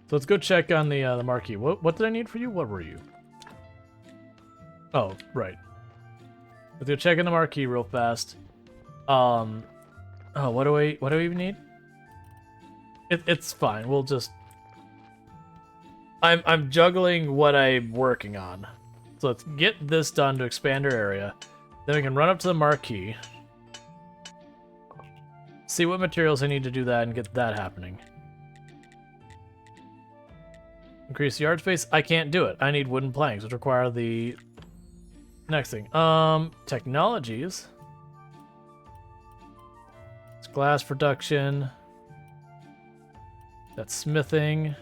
Speaker 1: So let's go check on the Marquis. What did I need for you? What were you? Oh, right. Let's go check on the Marquis real fast. Oh, what do we even need? It's fine. We'll just. I'm juggling what I'm working on. So let's get this done to expand our area. Then we can run up to the Marquis. See what materials I need to do that and get that happening. Increase the yard space. I can't do it. I need wooden planks, which require the next thing. Technologies. It's glass production. That's smithing.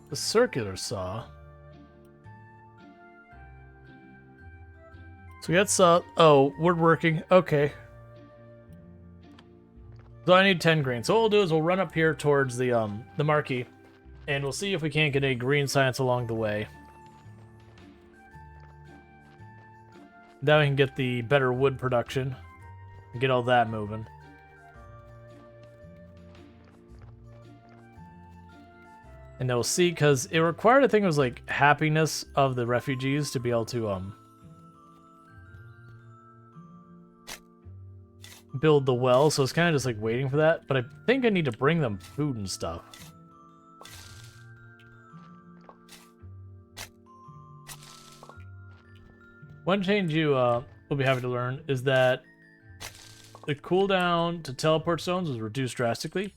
Speaker 1: The circular saw. So we got saw. Oh, woodworking. Okay. So I need 10 grain. So what we'll do is we'll run up here towards the Marquis, and we'll see if we can't get a green science along the way. Now we can get the better wood production and get all that moving. And then we'll see, because it required, I think it was like happiness of the refugees to be able to build the well, so it's kind of just like waiting for that. But I think I need to bring them food and stuff. One change you will be happy to learn is that the cooldown to teleport stones was reduced drastically.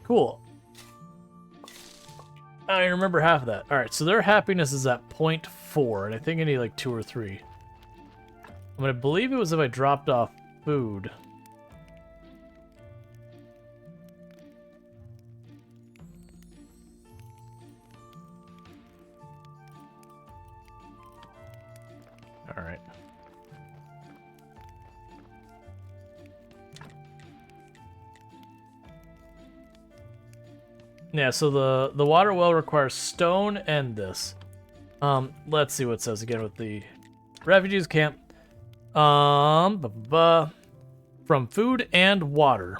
Speaker 1: Cool. I remember half of that. Alright, so their happiness is at 0.4, and I think I need like 2 or 3. I believe it was if I dropped off food. Alright. Yeah, so the water well requires stone and this. Let's see what it says again with the refugees camp. From food and water.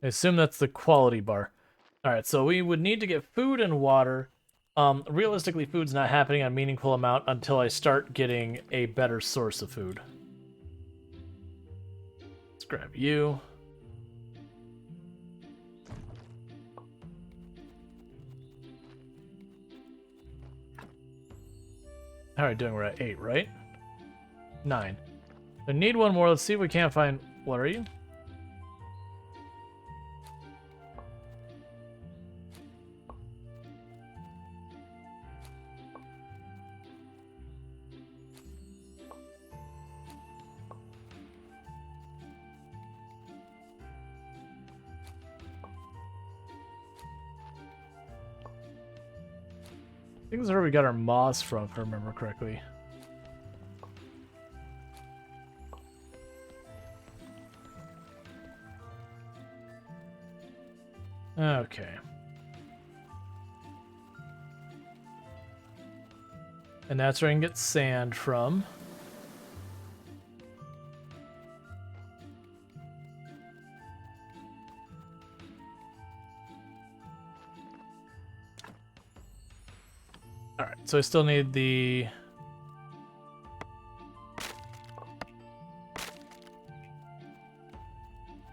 Speaker 1: I assume that's the quality bar. Alright, so we would need to get food and water. Realistically, food's not happening a meaningful amount until I start getting a better source of food. Let's grab you. How are we doing? We're at 8, right? 9. I need one more. Let's see if we can't find... What are you? I think this is where we got our moss from, if I remember correctly. Okay. And that's where I can get sand from. Alright, so I still need the...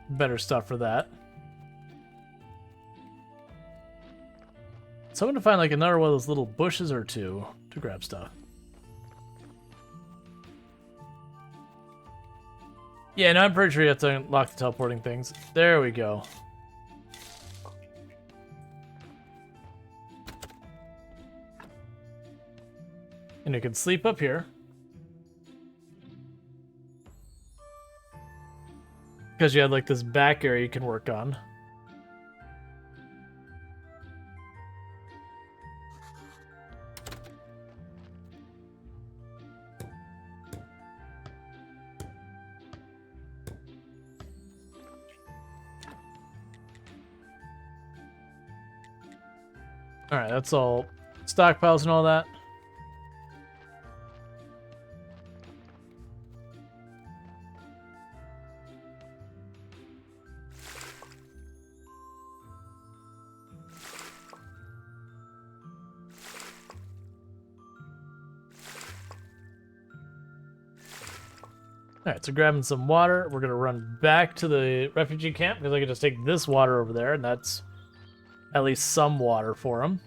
Speaker 1: better stuff for that. So I'm going to find like another one of those little bushes or two to grab stuff. Yeah, no, I'm pretty sure you have to unlock the teleporting things. There we go. And you can sleep up here. Because you had like this back area you can work on. Alright, that's all stockpiles and all that. Alright, so grabbing some water. We're going to run back to the refugee camp because I can just take this water over there, and that's at least some water for them.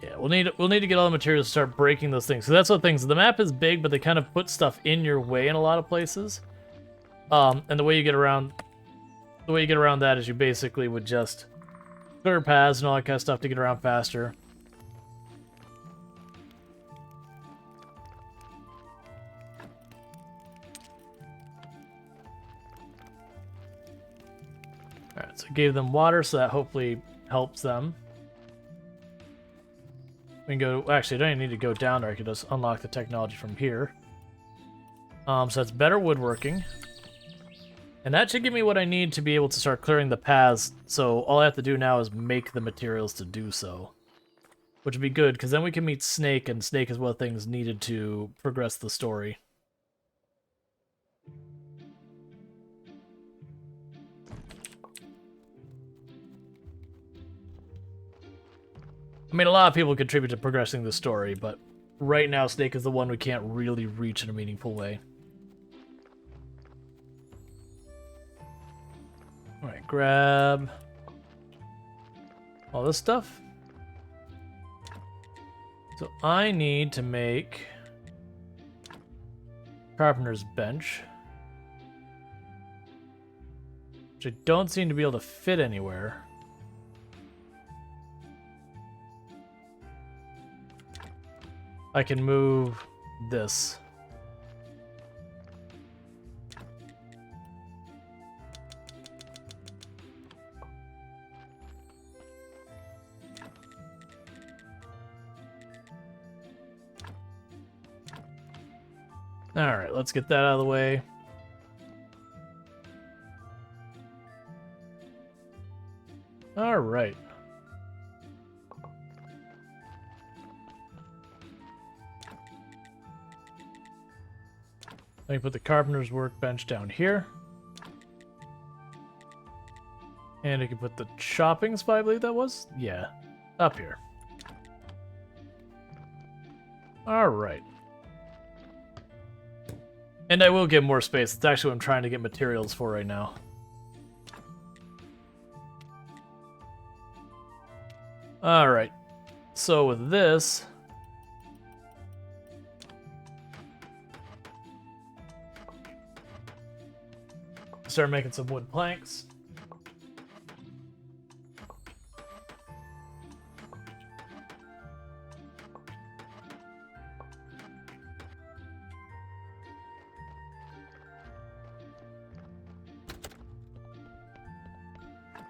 Speaker 1: Yeah, we'll need to get all the materials to start breaking those things. So that's what things. The map is big, but they kind of put stuff in your way in a lot of places. And the way you get around that is you basically would just clear paths and all that kind of stuff to get around faster. Alright, so I gave them water, so that hopefully helps them. We can go... Actually, I don't even need to go down there. I can just unlock the technology from here. So that's better woodworking. And that should give me what I need to be able to start clearing the paths. So all I have to do now is make the materials to do so. Which would be good, because then we can meet Snake, and Snake is one of the things needed to progress the story. I mean, a lot of people contribute to progressing the story, but right now Snake is the one we can't really reach in a meaningful way. Alright, grab all this stuff. So I need to make carpenter's bench, which I don't seem to be able to fit anywhere. I can move this. Alright, let's get that out of the way. Alright. Let me put the carpenter's workbench down here. And I can put the chopping spot, I believe that was? Yeah, up here. Alright. And I will get more space. It's actually what I'm trying to get materials for right now. Alright. So with this... start making some wood planks.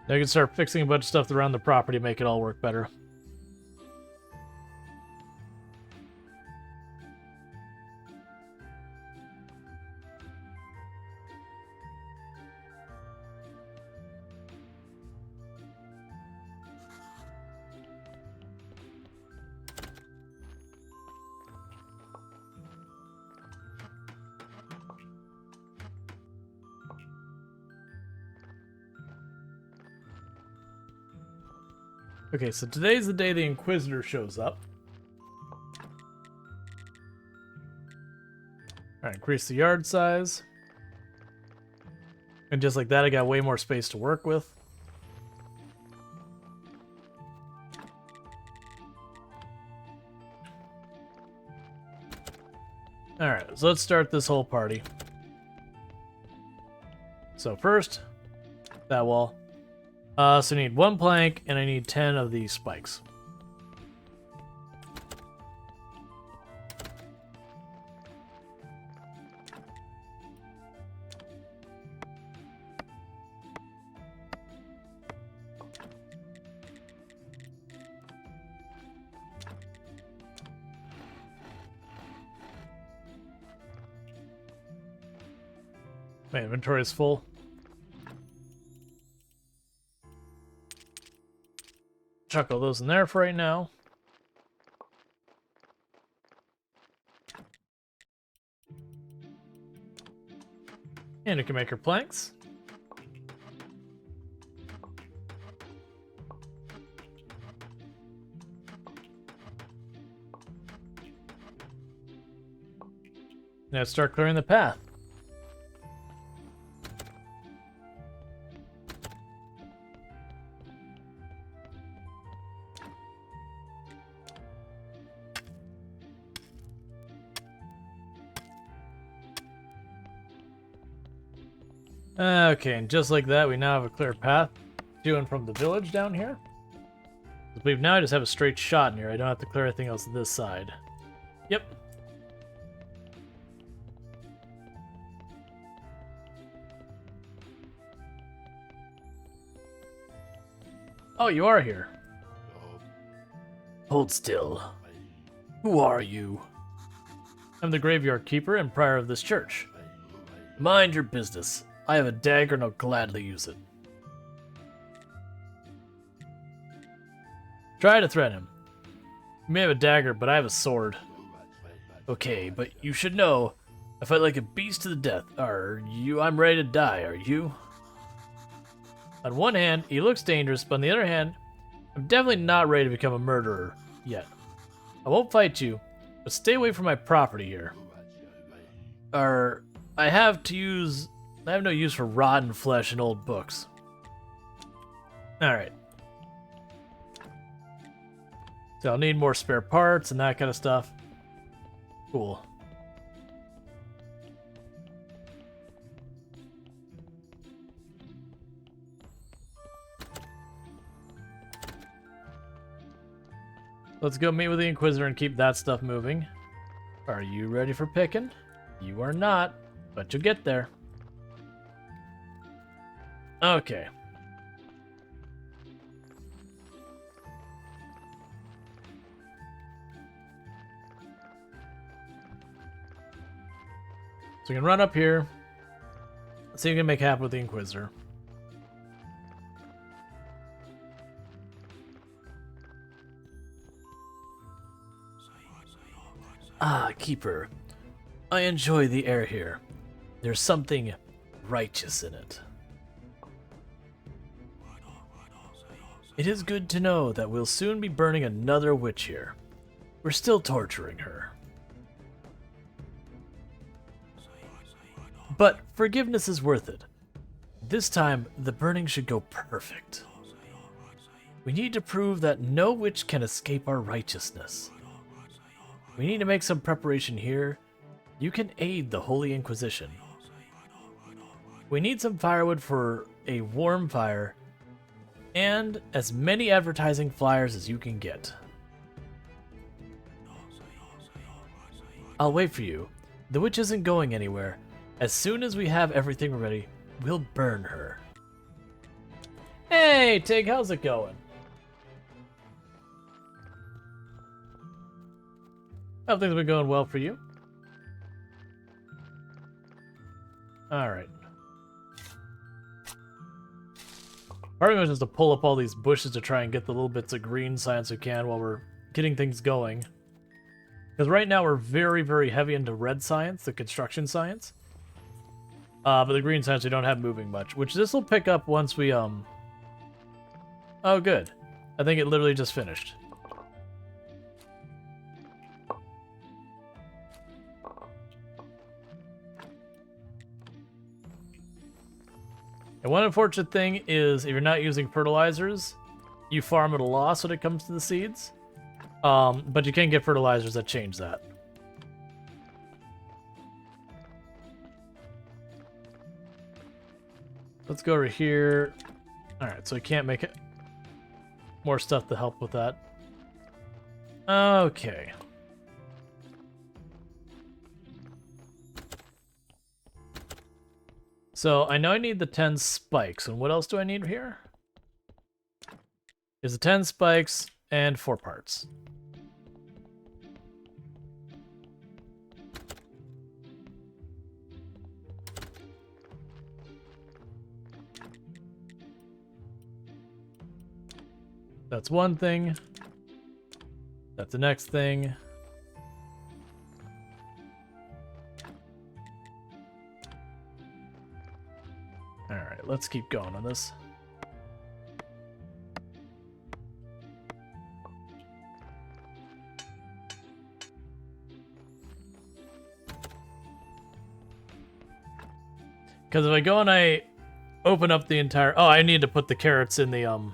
Speaker 1: Now you can start fixing a bunch of stuff around the property to make it all work better. Okay, so today's the day the Inquisitor shows up. Alright, increase the yard size. And just like that, I got way more space to work with. Alright, so let's start this whole party. So first, that wall. So I need 1 plank, and I need 10 of these spikes. My inventory is full. Chuck all those in there for right now. And you can make her planks. Now start clearing the path. Okay, and just like that, we now have a clear path to and from the village down here. I believe now I just have a straight shot in here. I don't have to clear anything else this side. Yep. Oh, you are here. Hold still. Who are you? I'm the graveyard keeper and prior of this church. Mind your business. I have a dagger and I'll gladly use it. Try to threaten him. You may have a dagger, but I have a sword. Okay, but you should know, I fight like a beast to the death. Are you? I'm ready to die, are you? On one hand, he looks dangerous, but on the other hand, I'm definitely not ready to become a murderer yet. I won't fight you, but stay away from my property here. I have no use for rotten flesh and old books. Alright. So I'll need more spare parts and that kind of stuff. Cool. Let's go meet with the Inquisitor and keep that stuff moving. Are you ready for picking? You are not, but you'll get there. Okay. So we can run up here. Let's see if we can make happen with the Inquisitor. Ah, Keeper. I enjoy the air here. There's something righteous in it. It is good to know that we'll soon be burning another witch here. We're still torturing her. But forgiveness is worth it. This time, the burning should go perfect. We need to prove that no witch can escape our righteousness. We need to make some preparation here. You can aid the Holy Inquisition. We need some firewood for a warm fire, and as many advertising flyers as you can get. I'll wait for you. The witch isn't going anywhere. As soon as we have everything ready, we'll burn her. Hey, Tig, how's it going? Everything's been going well for you. Alright. Part of me was just to pull up all these bushes to try and get the little bits of green science we can while we're getting things going. Because right now we're very, very heavy into red science, the construction science. But the green science we don't have moving much, which this will pick up once we, Oh, good. I think it literally just finished. And one unfortunate thing is if you're not using fertilizers, you farm at a loss when it comes to the seeds. But you can get fertilizers that change that. Let's go over here. Alright, so I can't make it. More stuff to help with that. Okay. So I know I need the 10 spikes, and what else do I need here? There's the 10 spikes and 4 parts. That's one thing. That's the next thing. Alright, let's keep going on this. Because if I go and I open up the entire... Oh, I need to put the carrots in the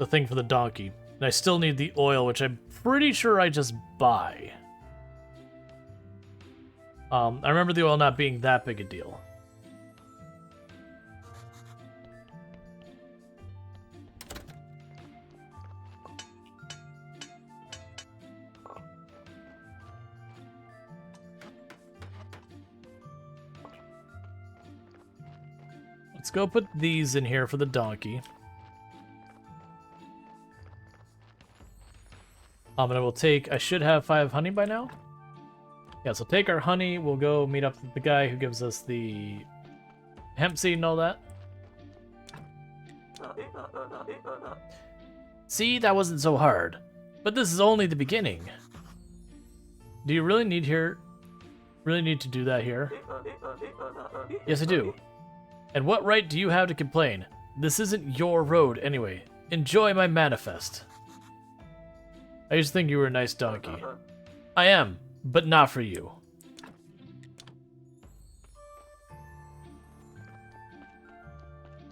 Speaker 1: thing for the donkey. And I still need the oil, which I'm pretty sure I just buy. I remember the oil not being that big a deal. Let's go put these in here for the donkey. And I will take... I should have 5 honey by now. Yeah, so take our honey. We'll go meet up with the guy who gives us the hemp seed and all that. See, that wasn't so hard. But this is only the beginning. Do you really need to do that here? Yes, I do. And what right do you have to complain? This isn't your road anyway. Enjoy my manifest. I used to think you were a nice donkey. I am, but not for you.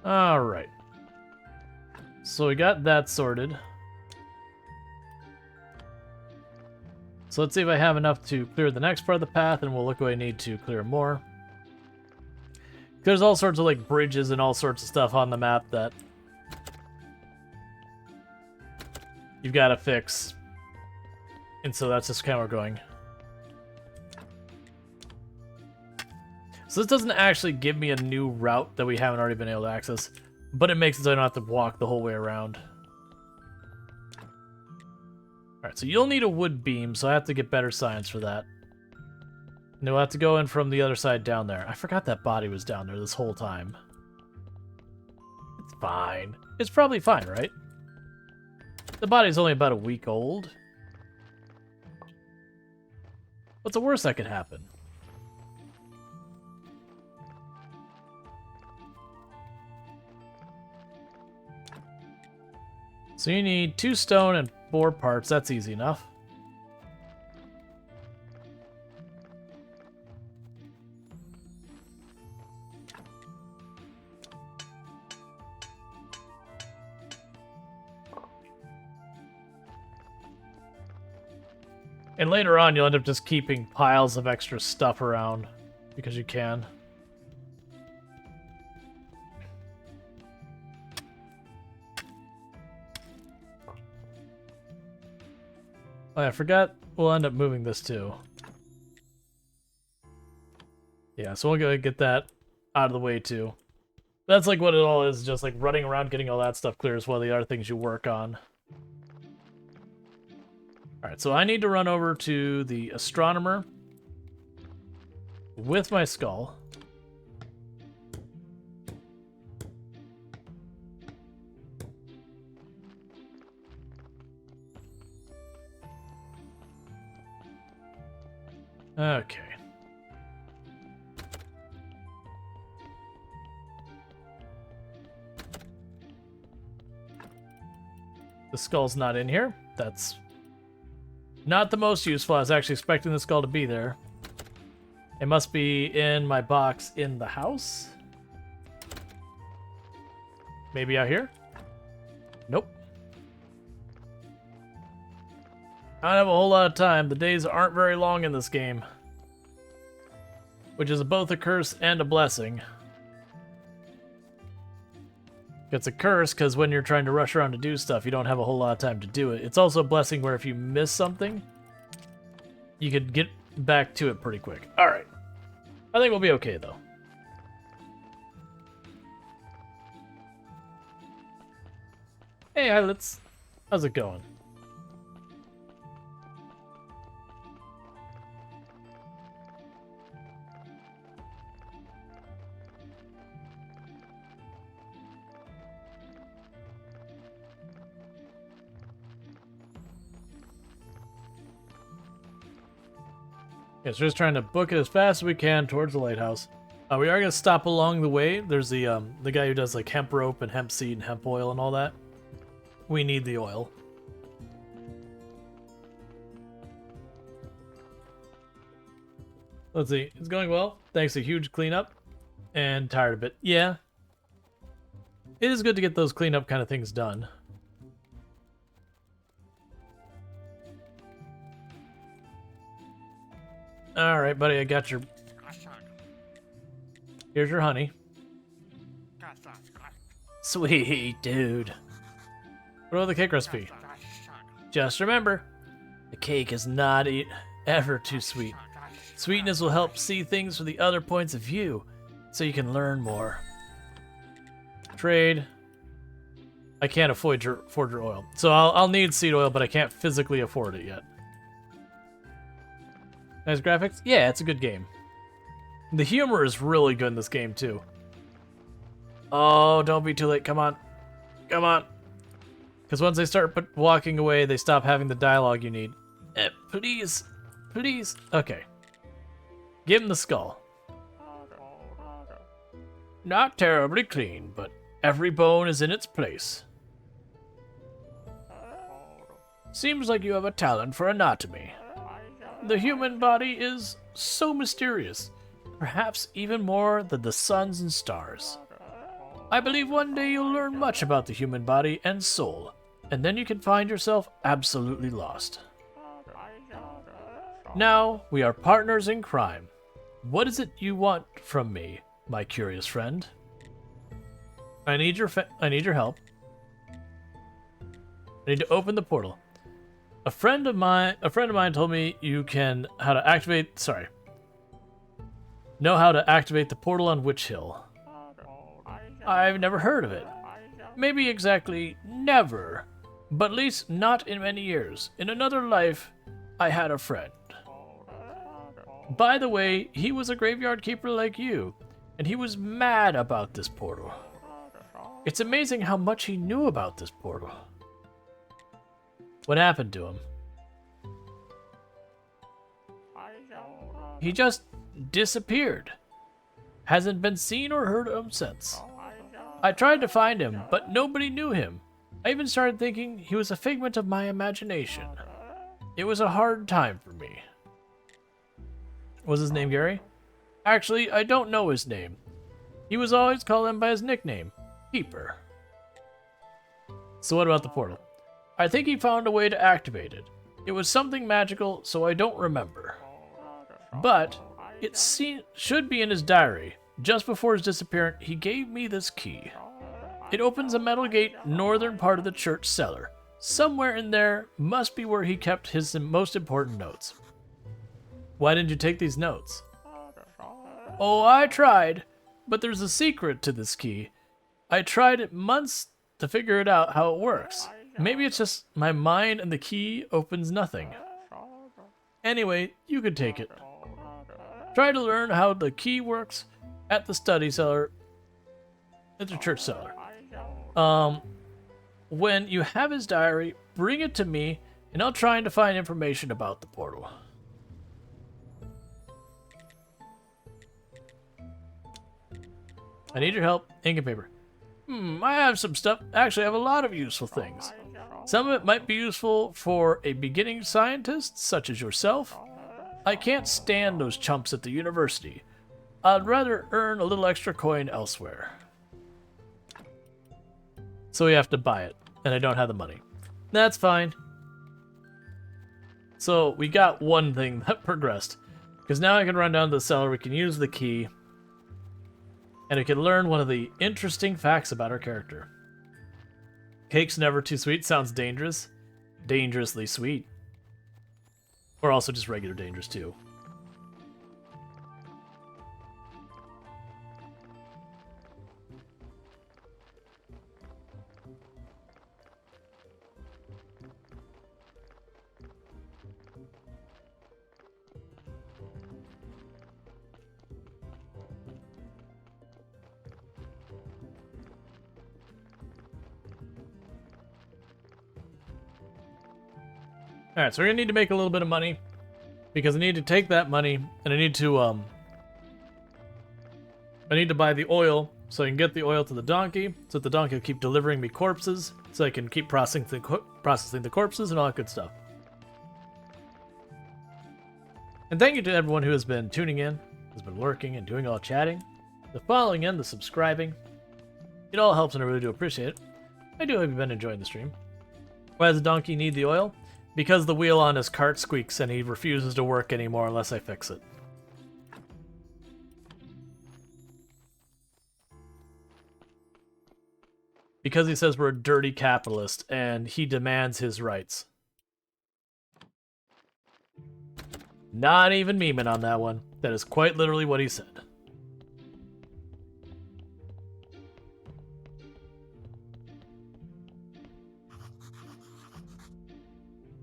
Speaker 1: Alright. So we got that sorted. So let's see if I have enough to clear the next part of the path, and we'll look what I need to clear more. There's all sorts of like bridges and all sorts of stuff on the map that you've got to fix. And so that's just kind of where we're going. So this doesn't actually give me a new route that we haven't already been able to access, but it makes it so I don't have to walk the whole way around. Alright, so you'll need a wood beam, so I have to get better science for that. And we'll have to go in from the other side down there. I forgot that body was down there this whole time. It's fine. It's probably fine, right? The body's only about a week old. What's the worst that could happen? So you need 2 stone and 4 parts. That's easy enough. And later on, you'll end up just keeping piles of extra stuff around because you can. Oh, I forgot we'll end up moving this too. Yeah, so we'll go get that out of the way too. That's like what it all is, just like running around getting all that stuff clear is one of the other things you work on. Alright, so I need to run over to the astronomer with my skull. Okay. The skull's not in here. That's not the most useful. I was actually expecting the skull to be there. It must be in my box in the house. Maybe out here? Nope. I don't have a whole lot of time. The days aren't very long in this game. Which is both a curse and a blessing. It's a curse because when you're trying to rush around to do stuff, you don't have a whole lot of time to do it. It's also a blessing where if you miss something, you could get back to it pretty quick. Alright. I think we'll be okay, though. Hey, Islets. How's it going? Yeah, so just trying to book it as fast as we can towards the lighthouse. We are gonna stop along the way. There's the guy who does like hemp rope and hemp seed and hemp oil and all that. We need the oil. Let's see. It's going well. Thanks to huge cleanup. And tired of it. Yeah. It is good to get those cleanup kind of things done. Alright, buddy, I got your... Here's your honey. Sweet, dude. What about the cake recipe? Just remember, the cake is not ever too sweet. Sweetness will help see things from the other points of view, so you can learn more. Trade. I can't afford your oil. So I'll need seed oil, but I can't physically afford it yet. Nice graphics? Yeah, it's a good game. The humor is really good in this game, too. Oh, don't be too late. Come on. Come on. Because once they start walking away, they stop having the dialogue you need. Please. Please. Okay. Give him the skull. Not terribly clean, but every bone is in its place. Seems like you have a talent for anatomy. The human body is so mysterious, perhaps even more than the suns and stars. I believe one day you'll learn much about the human body and soul, and then you can find yourself absolutely lost. Now, we are partners in crime. What is it you want from me, my curious friend? I need your help. I need to open the portal. A friend of mine told me you know how to activate the portal on Witch Hill. I've never heard of it. Maybe exactly never, but at least not in many years. In another life, I had a friend. By the way, he was a graveyard keeper like you, and he was mad about this portal. It's amazing how much he knew about this portal. What happened to him? He just disappeared. Hasn't been seen or heard of since. I tried to find him, but nobody knew him. I even started thinking he was a figment of my imagination. It was a hard time for me. Was his name Gary? Actually, I don't know his name. He was always called him by his nickname, Keeper. So what about the portal? I think he found a way to activate it. It was something magical, so I don't remember. But it should be in his diary. Just before his disappearance, he gave me this key. It opens a metal gate northern part of the church cellar. Somewhere in there must be where he kept his most important notes. Why didn't you take these notes? Oh, I tried, but there's a secret to this key. I tried it months to figure it out how it works. Maybe it's just my mind and the key opens nothing. Anyway, you could take it. Try to learn how the key works at the study cellar, at the church cellar. When you have his diary, bring it to me, and I'll try to find information about the portal. I need your help. Ink and paper. I have some stuff. Actually, I have a lot of useful things. Some of it might be useful for a beginning scientist, such as yourself. I can't stand those chumps at the university. I'd rather earn a little extra coin elsewhere. So we have to buy it, and I don't have the money. That's fine. So we got one thing that progressed. Because now I can run down to the cellar, we can use the key, and we can learn one of the interesting facts about our character. Cake's never too sweet sounds dangerous. Dangerously sweet. Or also just regular dangerous too. Alright, so we're gonna need to make a little bit of money. Because I need to take that money and I need to buy the oil so I can get the oil to the donkey, so that the donkey will keep delivering me corpses, so I can keep processing the corpses and all that good stuff. And thank you to everyone who has been tuning in, has been lurking and doing all the chatting, the following and the subscribing. It all helps and I really do appreciate it. I do hope you've been enjoying the stream. Why does the donkey need the oil? Because the wheel on his cart squeaks and he refuses to work anymore unless I fix it. Because he says we're a dirty capitalist and he demands his rights. Not even memeing on that one. That is quite literally what he said.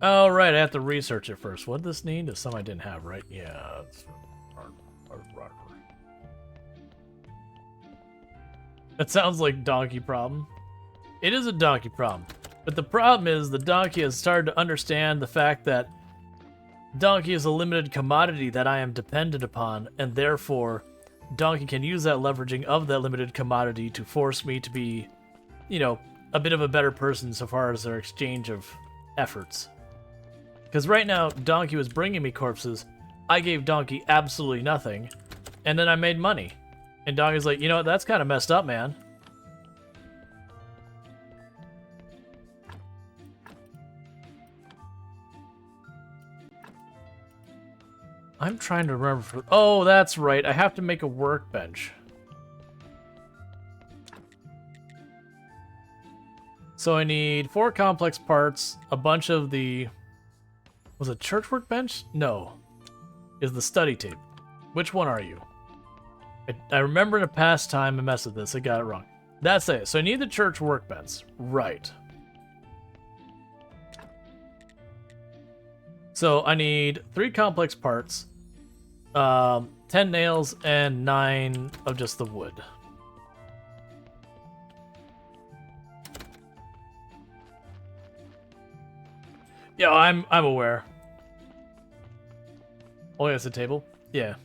Speaker 1: Oh, right, I have to research it first. What does this need? Is something I didn't have, right? Yeah. That sounds like donkey problem. It is a donkey problem. But the problem is the donkey has started to understand the fact that donkey is a limited commodity that I am dependent upon, and therefore donkey can use that leveraging of that limited commodity to force me to be, you know, a bit of a better person so far as our exchange of efforts. Because right now, Donkey was bringing me corpses, I gave Donkey absolutely nothing, and then I made money. And Donkey's like, you know what, that's kind of messed up, man. I'm trying to remember oh, that's right, I have to make a workbench. So I need 4 complex parts, a bunch of the... Was it church workbench? No. Is the study tape. Which one are you? I remember in a past time I messed with this. I got it wrong. That's it. So I need the church workbench. Right. So I need 3 complex parts, 10 nails, and 9 of just the wood. Yeah, I'm aware. Oh, yeah, it's a table? Yeah.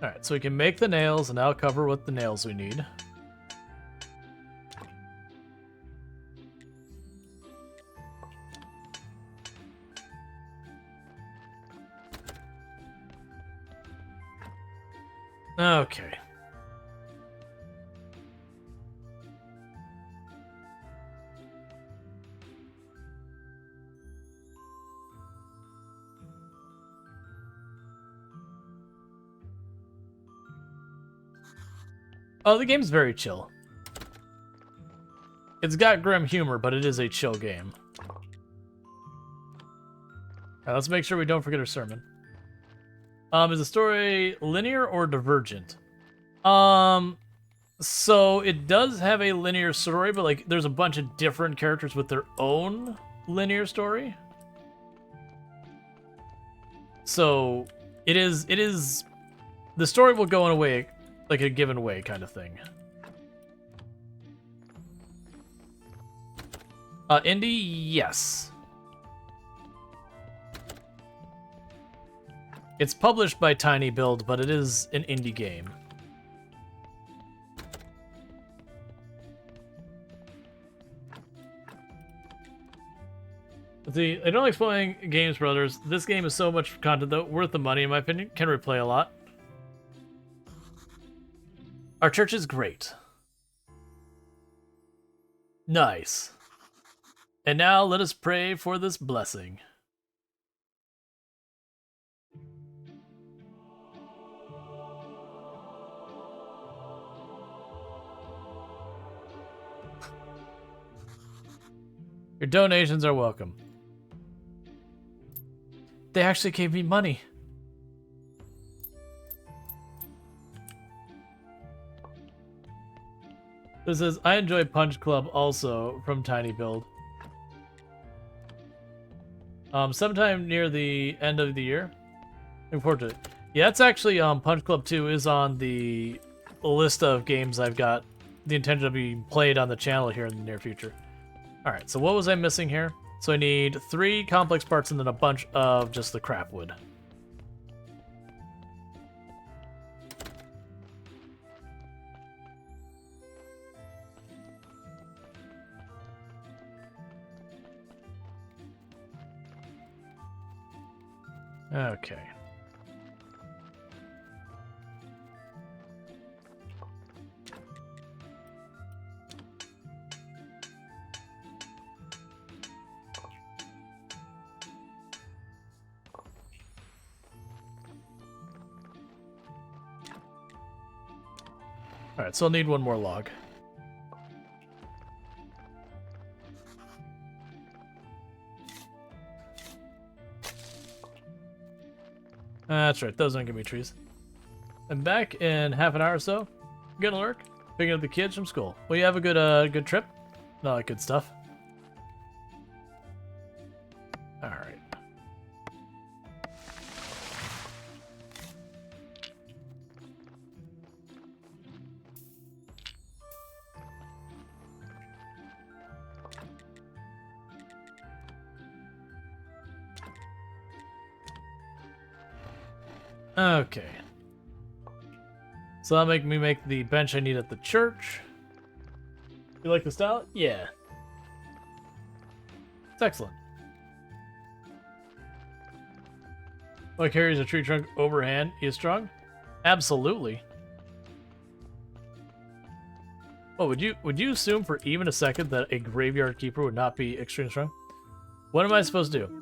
Speaker 1: Alright, so we can make the nails, and I'll cover what the nails we need. Okay. Oh, the game's very chill. It's got grim humor, but it is a chill game. Alright, let's make sure we don't forget our sermon. Is the story linear or divergent? So it does have a linear story, but like there's a bunch of different characters with their own linear story. So it is the story will go in a way, like a given way kind of thing. Indie, yes. It's published by Tiny Build, but it is an indie game. See, I don't like spoiling games, brothers. This game is so much content, though, worth the money, in my opinion. Can replay a lot. Our church is great. Nice. And now let us pray for this blessing. Your donations are welcome. They actually gave me money. This is, I enjoy Punch Club also from Tiny Build. Sometime near the end of the year. Looking forward to it. Yeah, it's actually, Punch Club 2 is on the list of games I've got the intention of being played on the channel here in the near future. Alright, so what was I missing here? So I need 3 complex parts and then a bunch of just the crap wood. Okay. Alright, so I'll need one more log. That's right, those don't give me trees. I'm back in half an hour or so. Gonna lurk, picking up the kids from school. Well, you have a good trip? All that good stuff. Alright. Okay. So that'll make me make the bench I need at the church. You like the style? Yeah. It's excellent. Oh, carries a tree trunk overhand. He is strong? Absolutely. Oh, would you assume for even a second that a graveyard keeper would not be extremely strong? What am I supposed to do?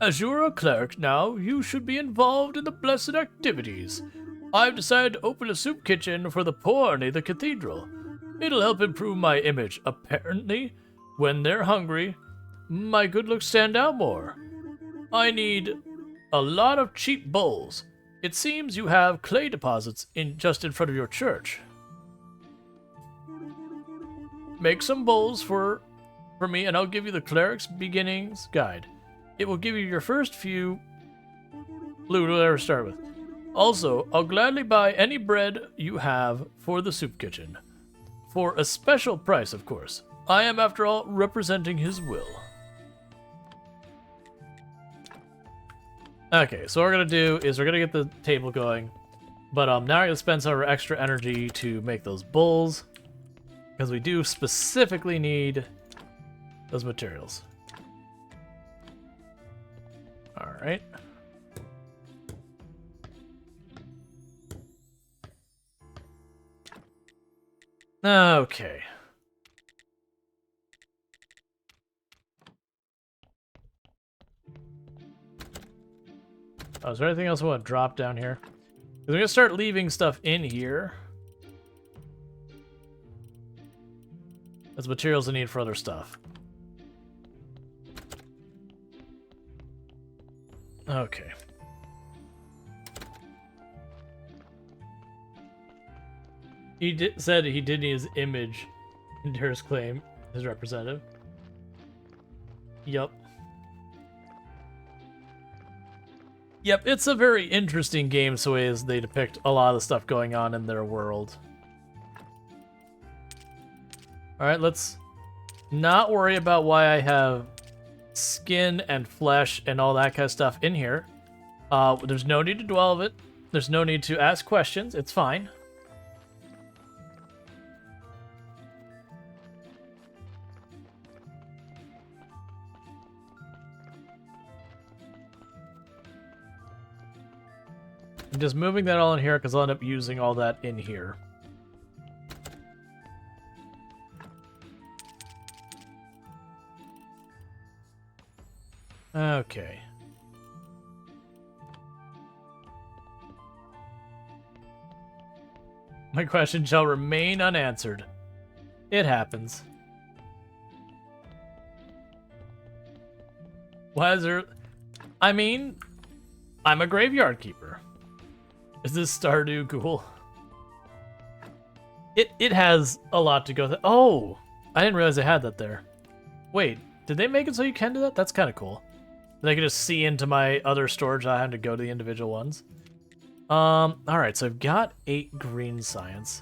Speaker 1: As you're a cleric now, you should be involved in the blessed activities. I've decided to open a soup kitchen for the poor near the cathedral. It'll help improve my image. Apparently, when they're hungry, my good looks stand out more. I need a lot of cheap bowls. It seems you have clay deposits just in front of your church. Make some bowls for me, and I'll give you the cleric's beginnings guide. It will give you your first few loot to ever start with. Also, I'll gladly buy any bread you have for the soup kitchen. For a special price, of course. I am, after all, representing his will. Okay, so what we're going to do is we're going to get the table going. But now we're going to spend some of our extra energy to make those bowls. Because we do specifically need those materials. Alright. Okay. Oh, is there anything else I want to drop down here? Because I'm going to start leaving stuff in here. As materials I need for other stuff. Okay. He said he did need his image into his claim, his representative. Yup. Yep, it's a very interesting game, so as they depict a lot of the stuff going on in their world. Alright, let's not worry about why I have skin and flesh and all that kind of stuff in here. There's no need to dwell of it. There's no need to ask questions. It's fine. I'm just moving that all in here because I'll end up using all that in here. Okay. My question shall remain unanswered. It happens. Why is there... I mean, I'm a graveyard keeper. Is this Stardew cool? It has a lot to go through. Oh! I didn't realize they had that there. Wait, did they make it so you can do that? That's kind of cool. Then I can just see into my other storage. I have to go to the individual ones. Alright, so I've got 8 green science.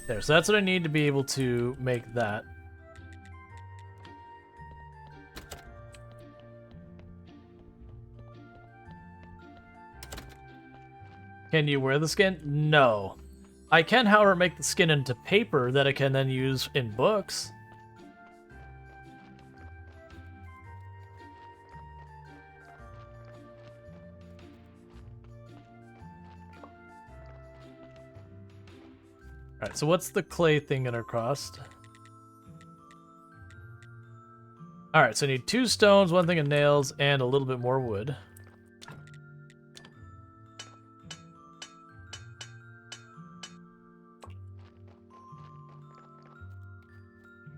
Speaker 1: There, so that's what I need to be able to make that. Can you wear the skin? No. I can, however, make the skin into paper that I can then use in books. Alright, so what's the clay thing gonna cost? Alright, so I need 2 stones, 1 thing of nails, and a little bit more wood.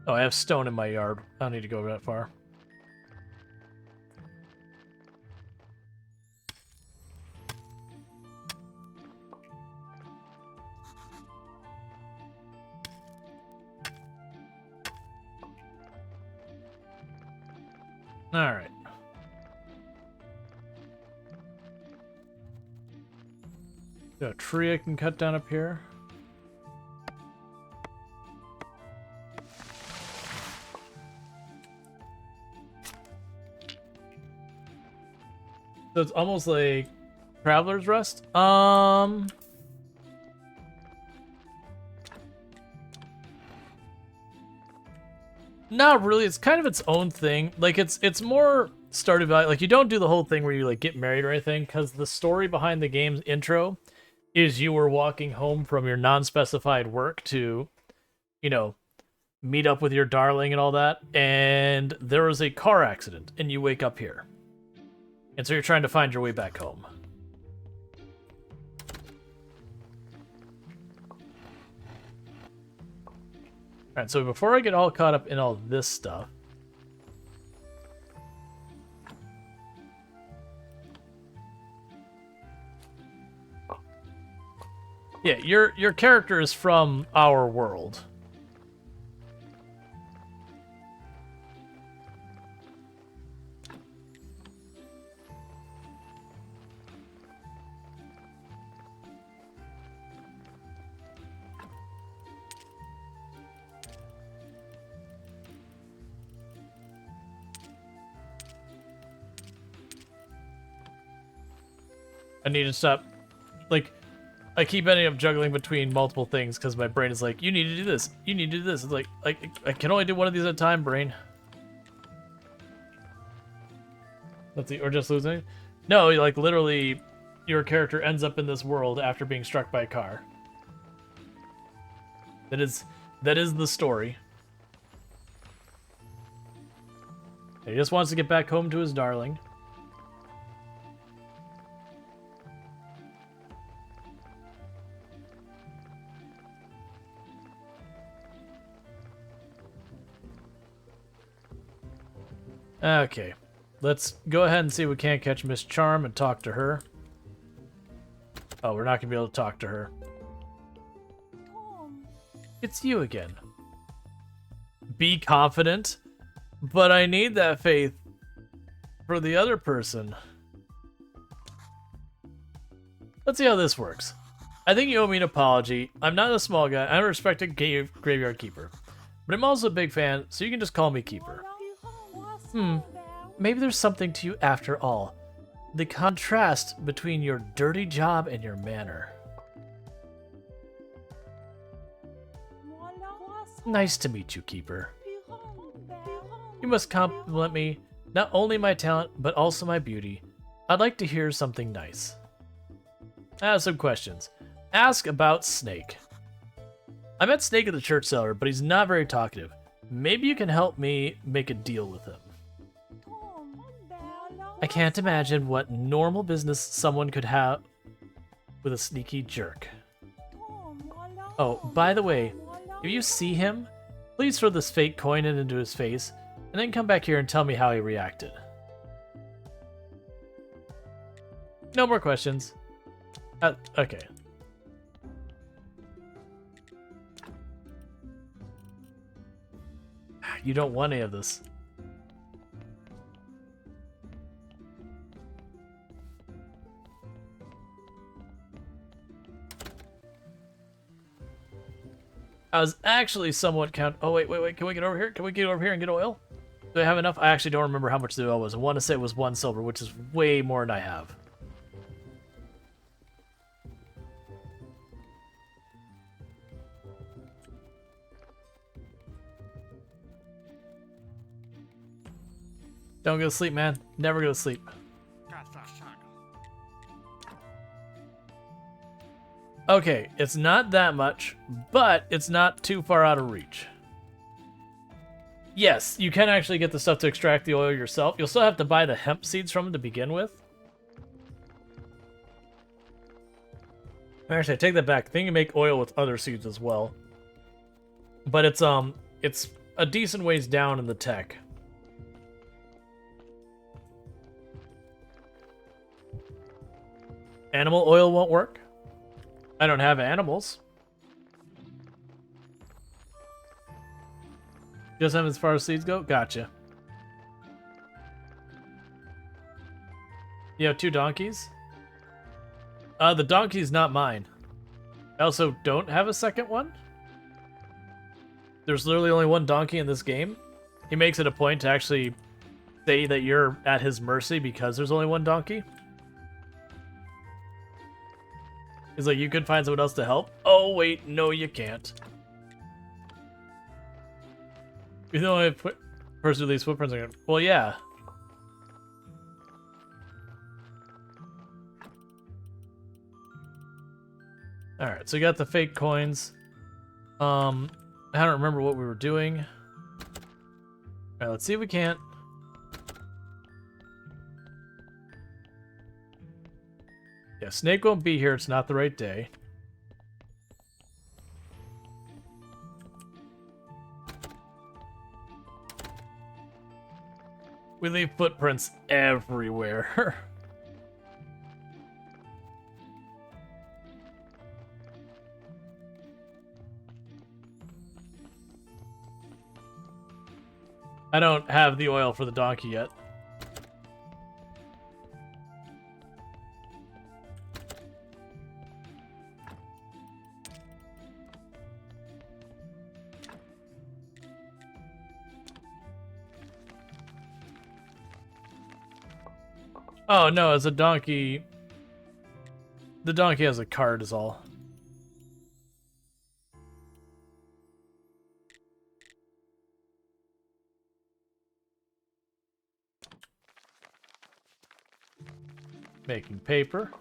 Speaker 1: Oh, I have stone in my yard. I don't need to go that far. All right. Got a tree I can cut down up here. So it's almost like Traveler's Rest. Not really. It's kind of its own thing. Like it's more Stardew Valley. Like you don't do the whole thing where you like get married or anything, because the story behind the game's intro is you were walking home from your non-specified work to, you know, meet up with your darling and all that, and there was a car accident, and you wake up here. And so you're trying to find your way back home. Alright, so before I get all caught up in all this stuff... Yeah, your character is from our world. I need to stop, like, I keep ending up juggling between multiple things because my brain is like, you need to do this, you need to do this. It's like, I can only do one of these at a time, brain. Let's see, or just losing? No, like, literally, your character ends up in this world after being struck by a car. That is the story. He just wants to get back home to his darling. Okay, let's go ahead and see if we can't catch Miss Charm and talk to her. Oh, we're not gonna be able to talk to her. It's you again. Be confident, but I need that faith for the other person. Let's see how this works. I think you owe me an apology. I'm not a small guy. I'm a respected graveyard keeper, but I'm also a big fan, so you can just call me Keeper. Maybe there's something to you after all. the contrast between your dirty job and your manner. Nice to meet you, Keeper. You must compliment me, not only my talent, but also my beauty. I'd like to hear something nice. I have some questions. Ask about Snake. I met Snake at the church cellar, but he's not very talkative. Maybe you can help me make a deal with him. I can't imagine what normal business someone could have with a sneaky jerk. Oh, by the way, if you see him, please throw this fake coin into his face, and then come back here and tell me how he reacted. No more questions. Okay. You don't want any of this. I was actually somewhat Oh, wait. Can we get over here? Can we get over here and get oil? Do I have enough? I actually don't remember how much the oil was. I want to say it was 1 silver, which is way more than I have. Don't go to sleep, man. Never go to sleep. Okay, it's not that much, but it's not too far out of reach. Yes, you can actually get the stuff to extract the oil yourself. You'll still have to buy the hemp seeds from them to begin with. Actually, I take that back. I think you make oil with other seeds as well. But it's a decent ways down in the tech. Animal oil won't work. I don't have animals. Just have as far as seeds go? Gotcha. You have 2 donkeys? The donkey's not mine. I also don't have a second one. There's literally only 1 donkey in this game. He makes it a point to actually say that you're at his mercy because there's only 1 donkey. He's like, you could find someone else to help. Oh, wait, no, you can't. You're the only person who leaves footprints again. Well, yeah. Alright, so you got the fake coins. I don't remember what we were doing. Alright, let's see if we can't. Yeah, Snake won't be here. It's not the right day. We leave footprints everywhere. I don't have the oil for the donkey yet. Oh, no, it's a donkey. The donkey has a card is all. Making paper.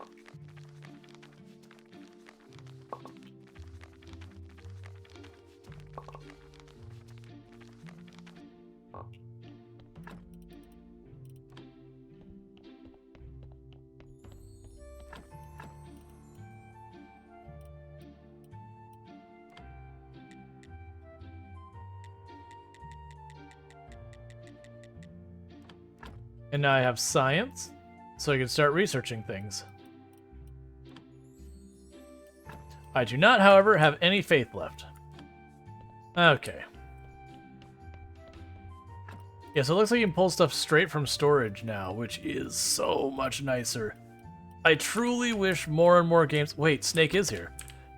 Speaker 1: And now I have science, so I can start researching things. I do not, however, have any faith left. Okay. Yeah, so it looks like you can pull stuff straight from storage now, which is so much nicer. I truly wish more and more games... Wait, Snake is here.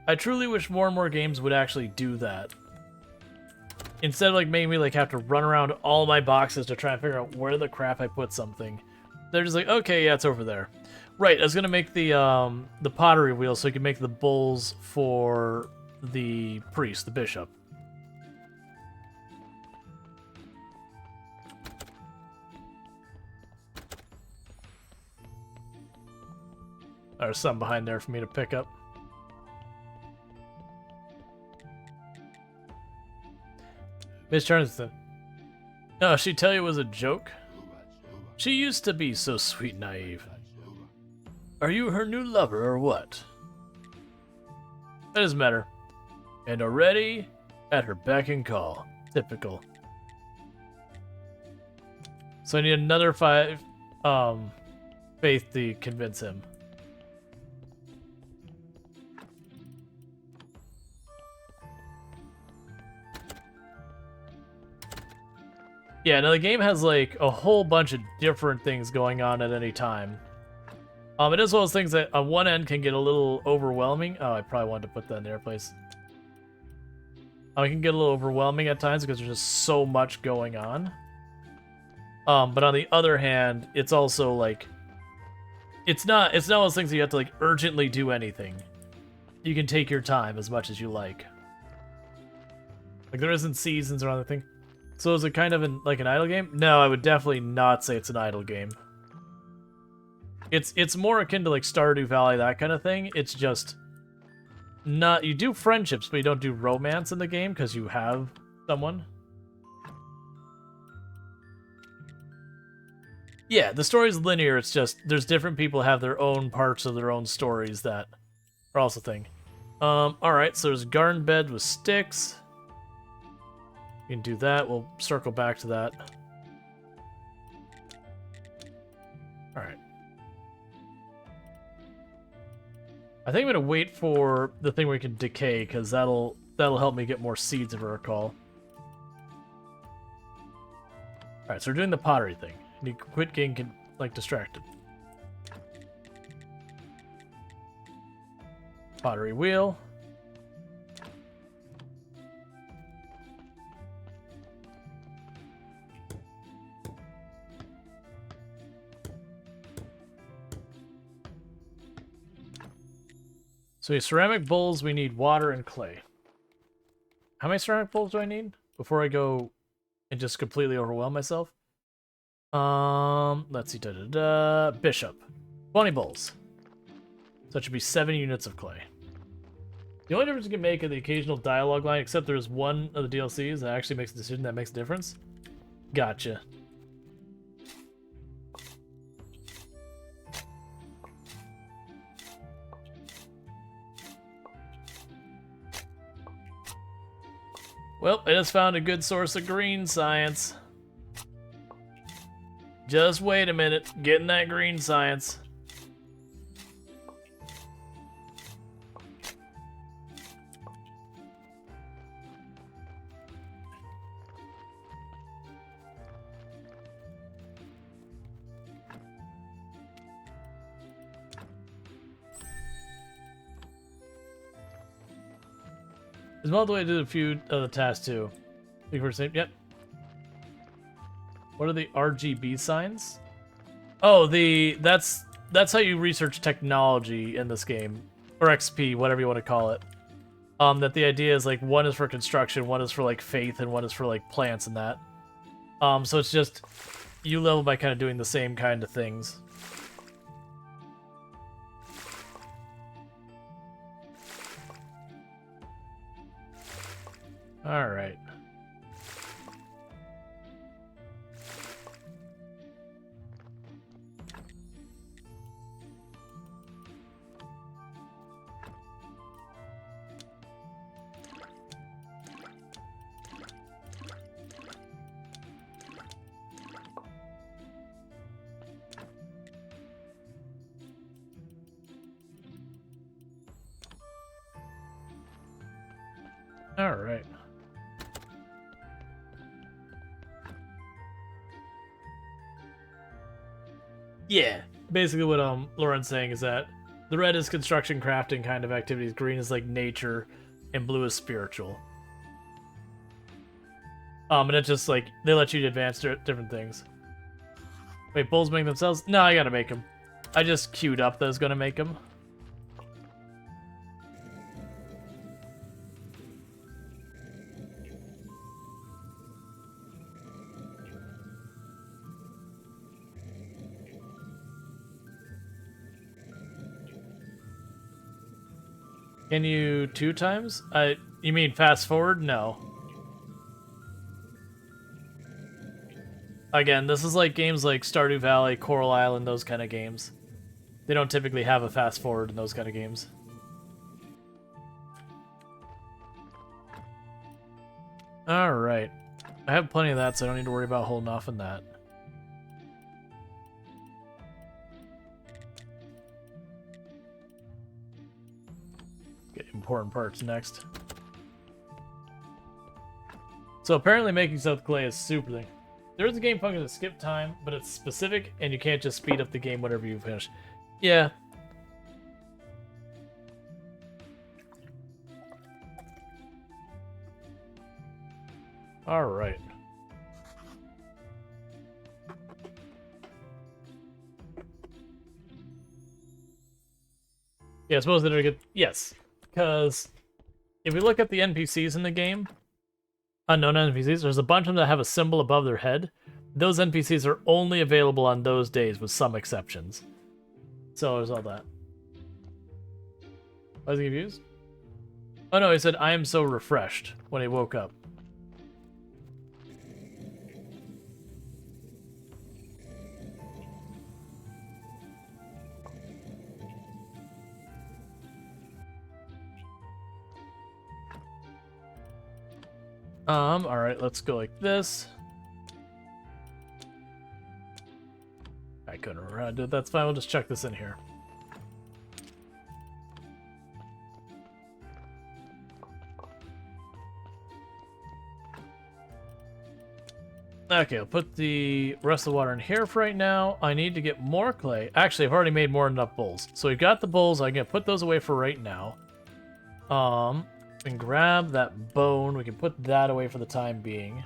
Speaker 1: I truly wish more and more games would actually do that. Instead of like making me like have to run around all my boxes to try and figure out where the crap I put something. they're just like, okay, yeah, it's over there. Right, I was gonna make the pottery wheel so you can make the bowls for the priest, the bishop. There's some behind there for me to pick up. Miss Charleston. Oh, she tell you it was a joke? She used to be so sweet and naive. Are you her new lover or what? That doesn't matter. And already at her beck and call. Typical. So I need another 5 faith to convince him. Yeah, now the game has like a whole bunch of different things going on at any time. It is one of those things that on one end can get a little overwhelming. Oh, I probably wanted to put that in their place. It can get a little overwhelming at times because there's just so much going on. But on the other hand, it's also like it's not one of those things that you have to like urgently do anything. You can take your time as much as you like. Like there isn't seasons or anything. So is it kind of like an idle game? No, I would definitely not say it's an idle game. It's more akin to like Stardew Valley, that kind of thing. It's just not, you do friendships, but you don't do romance in the game because you have someone. Yeah, the story's linear. It's just there's different people have their own parts of their own stories that are also a thing. All right, so there's a garden bed with sticks. You can do that. We'll circle back to that. All right. I think I'm gonna wait for the thing where we can decay because that'll help me get more seeds if I recall. All right, so we're doing the pottery thing. You quit getting like distracted. Pottery wheel. So ceramic bowls, we need water and clay. How many ceramic bowls do I need before I go and just completely overwhelm myself? Let's see, bishop. 20 bowls. So that should be 7 units of clay. The only difference you can make is the occasional dialogue line, except there's one of the DLCs that actually makes a decision that makes a difference. Gotcha. Well, I just found a good source of green science. Just wait a minute. Getting that green science. There's multiple ways to do a few other tasks too. Think for same. Yep. What are the RGB signs? Oh, that's how you research technology in this game, or XP, whatever you want to call it. That the idea is like one is for construction, one is for like faith, and one is for like plants and that. So it's just you level by kind of doing the same kind of things. All right. All right. Yeah, basically what Lauren's saying is that the red is construction, crafting kind of activities, green is like nature, and blue is spiritual. And it's just like they let you advance different things. Wait, bulls make themselves? No, I gotta make them. I just queued up that I was gonna make them. Can you 2 times? You mean fast forward? No. Again, this is like games like Stardew Valley, Coral Island, those kind of games. They don't typically have a fast forward in those kind of games. Alright. I have plenty of that, so I don't need to worry about holding off on that. Get important parts next. So apparently making stuff with clay is super thing. There is a game function to skip time, but it's specific, and you can't just speed up the game whenever you finish. Yeah. Alright. Yeah, I suppose that I get... Yes. Because if we look at the NPCs in the game, unknown NPCs, there's a bunch of them that have a symbol above their head. Those NPCs are only available on those days, with some exceptions. So there's all that. Why is he confused? Oh no, he said, I am so refreshed when he woke up. Alright, let's go like this. I couldn't remember how to do it. That's fine, we'll just chuck this in here. Okay, I'll put the rest of the water in here for right now. I need to get more clay. Actually, I've already made more than enough bowls. So we've got the bowls. I'm going to put those away for right now. And grab that bone. We can put that away for the time being.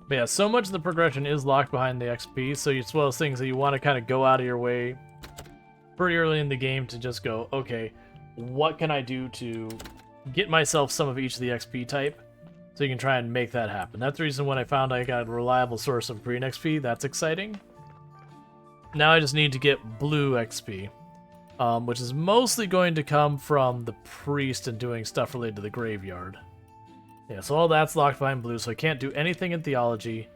Speaker 1: But yeah, so much of the progression is locked behind the XP, so it's one of those things that you want to kind of go out of your way pretty early in the game to just go, okay, what can I do to get myself some of each of the XP type? So you can try and make that happen. That's the reason when I found I got a reliable source of green XP, that's exciting. Now I just need to get blue XP, which is mostly going to come from the priest and doing stuff related to the graveyard. Yeah, so all that's locked behind blue, so I can't do anything in theology.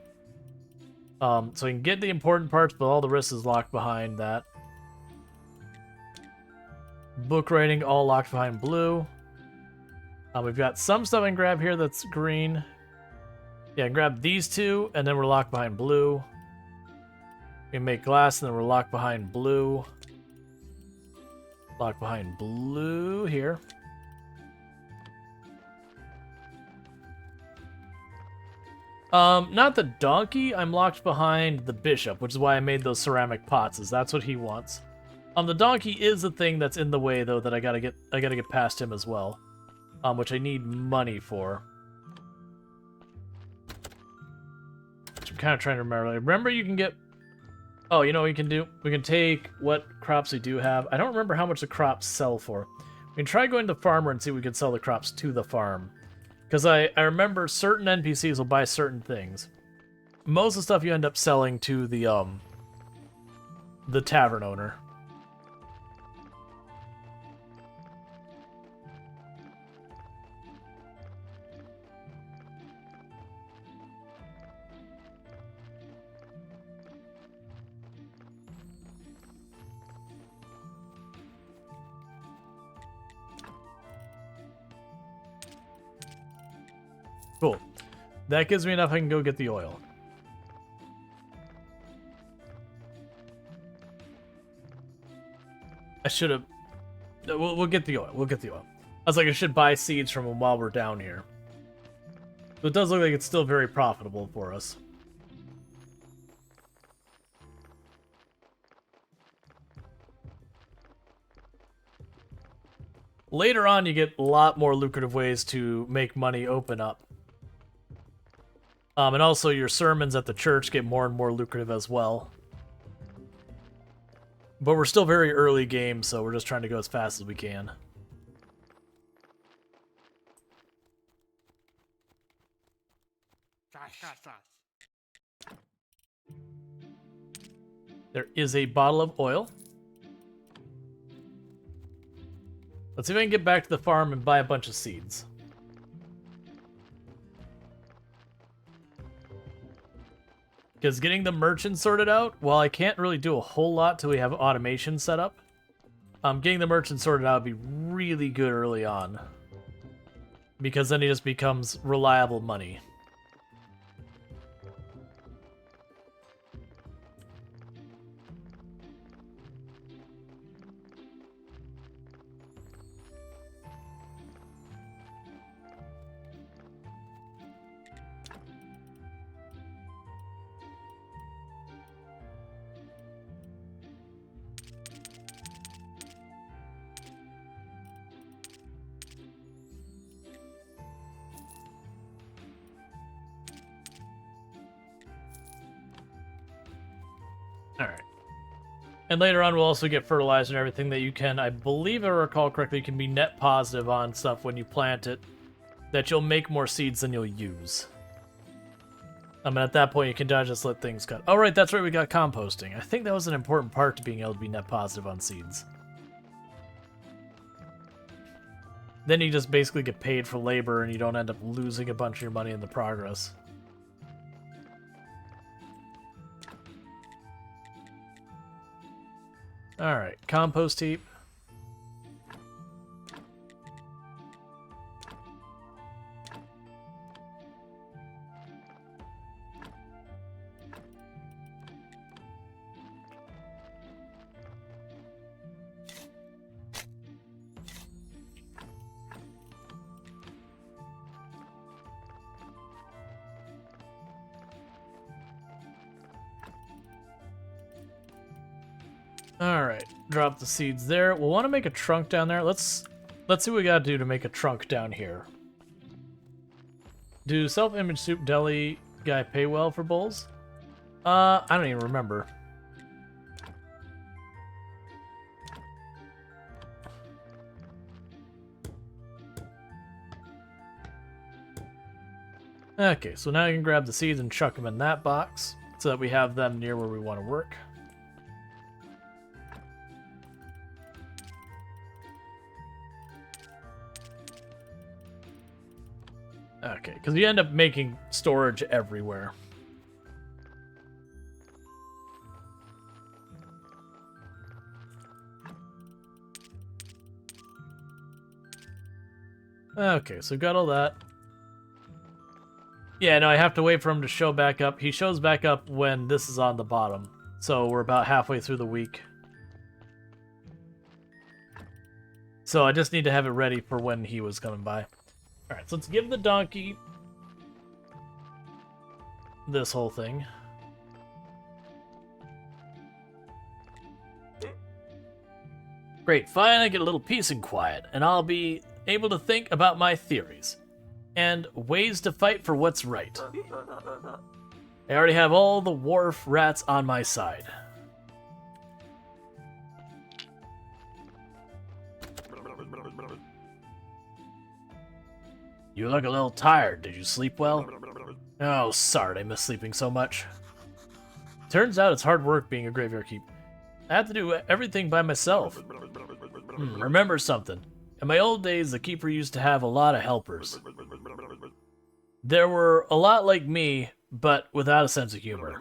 Speaker 1: So I can get the important parts, but all the rest is locked behind that. Book writing, all locked behind blue. We've got some stuff I can grab here that's green. Yeah, I can grab these two, and then we're locked behind blue. We can make glass, and then we're locked behind blue. Locked behind blue here. Not the donkey. I'm locked behind the bishop, which is why I made those ceramic pots, is that's what he wants. The donkey is the thing that's in the way, though, that I gotta get past him as well. Which I need money for. Which I'm kind of trying to remember. Remember you can get... Oh, you know what we can do? We can take what crops we do have. I don't remember how much the crops sell for. We can try going to the farmer and see if we can sell the crops to the farm. Because I remember certain NPCs will buy certain things. Most of the stuff you end up selling to the tavern owner. Cool. That gives me enough I can go get the oil. I should have... We'll get the oil. We'll get the oil. I was like, I should buy seeds from them while we're down here. But it does look like it's still very profitable for us. Later on, you get a lot more lucrative ways to make money open up. And also your sermons at the church get more and more lucrative as well. But we're still very early game, so we're just trying to go as fast as we can. There is a bottle of oil. Let's see if I can get back to the farm and buy a bunch of seeds. Because getting the merchant sorted out, while I can't really do a whole lot till we have automation set up, getting the merchant sorted out would be really good early on. Because then he just becomes reliable money. Alright. And later on, we'll also get fertilizer and everything that you can, I believe I recall correctly, you can be net positive on stuff when you plant it, that you'll make more seeds than you'll use. I mean, at that point, you can just let things cut. Oh, right, that's right, we got composting. I think that was an important part to being able to be net positive on seeds. Then you just basically get paid for labor, and you don't end up losing a bunch of your money in the progress. Alright, compost heap. Alright, drop the seeds there. We'll want to make a trunk down there. Let's see what we gotta do to make a trunk down here. Do self-image soup deli guy pay well for bowls? I don't even remember. Okay, so now I can grab the seeds and chuck them in that box so that we have them near where we want to work. Okay, because you end up making storage everywhere. Okay, so got all that. Yeah, no, I have to wait for him to show back up. He shows back up when this is on the bottom. So we're about halfway through the week. So I just need to have it ready for when he was coming by. Alright, so let's give the donkey this whole thing. Great, finally get a little peace and quiet, and I'll be able to think about my theories and ways to fight for what's right. I already have all the wharf rats on my side. You look a little tired. Did you sleep well? Oh, sorry, I miss sleeping so much. Turns out it's hard work being a graveyard keep. I have to do everything by myself. Remember something. In my old days, the keeper used to have a lot of helpers. There were a lot like me, but without a sense of humor.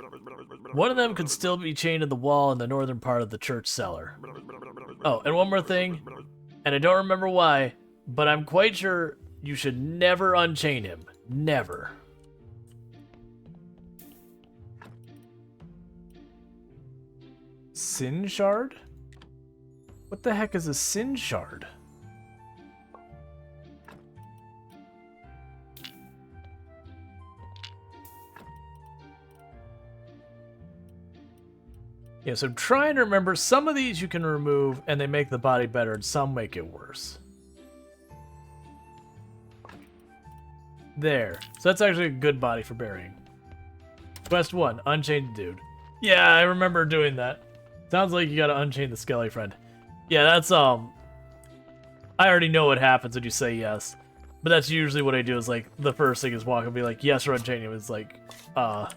Speaker 1: One of them could still be chained to the wall in the northern part of the church cellar. Oh, and one more thing, and I don't remember why, but I'm quite sure you should never unchain him. Never. Sin shard? What the heck is a sin shard? Yeah, so I'm trying to remember. Some of these you can remove and they make the body better, and some make it worse. There. So that's actually a good body for burying. Quest 1, unchain the dude. Yeah, I remember doing that. Sounds like you gotta unchain the skelly friend. Yeah, that's, I already know what happens when you say yes. But that's usually what I do is, like, the first thing is walk and be like, yes or unchain him. It's like, Alright,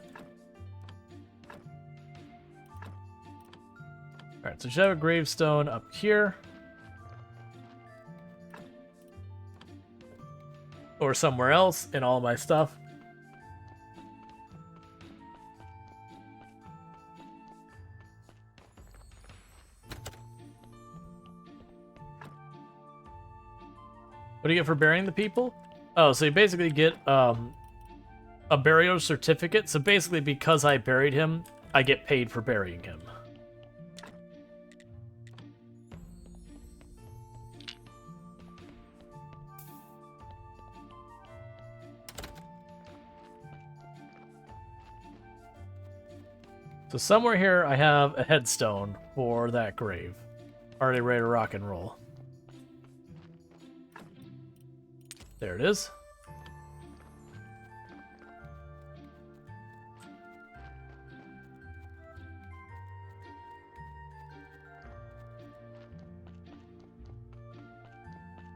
Speaker 1: so we should have a gravestone up here. Or somewhere else in all my stuff. What do you get for burying the people? Oh, so you basically get a burial certificate. So basically, because I buried him, I get paid for burying him. So somewhere here, I have a headstone for that grave. Already ready to rock and roll. There it is.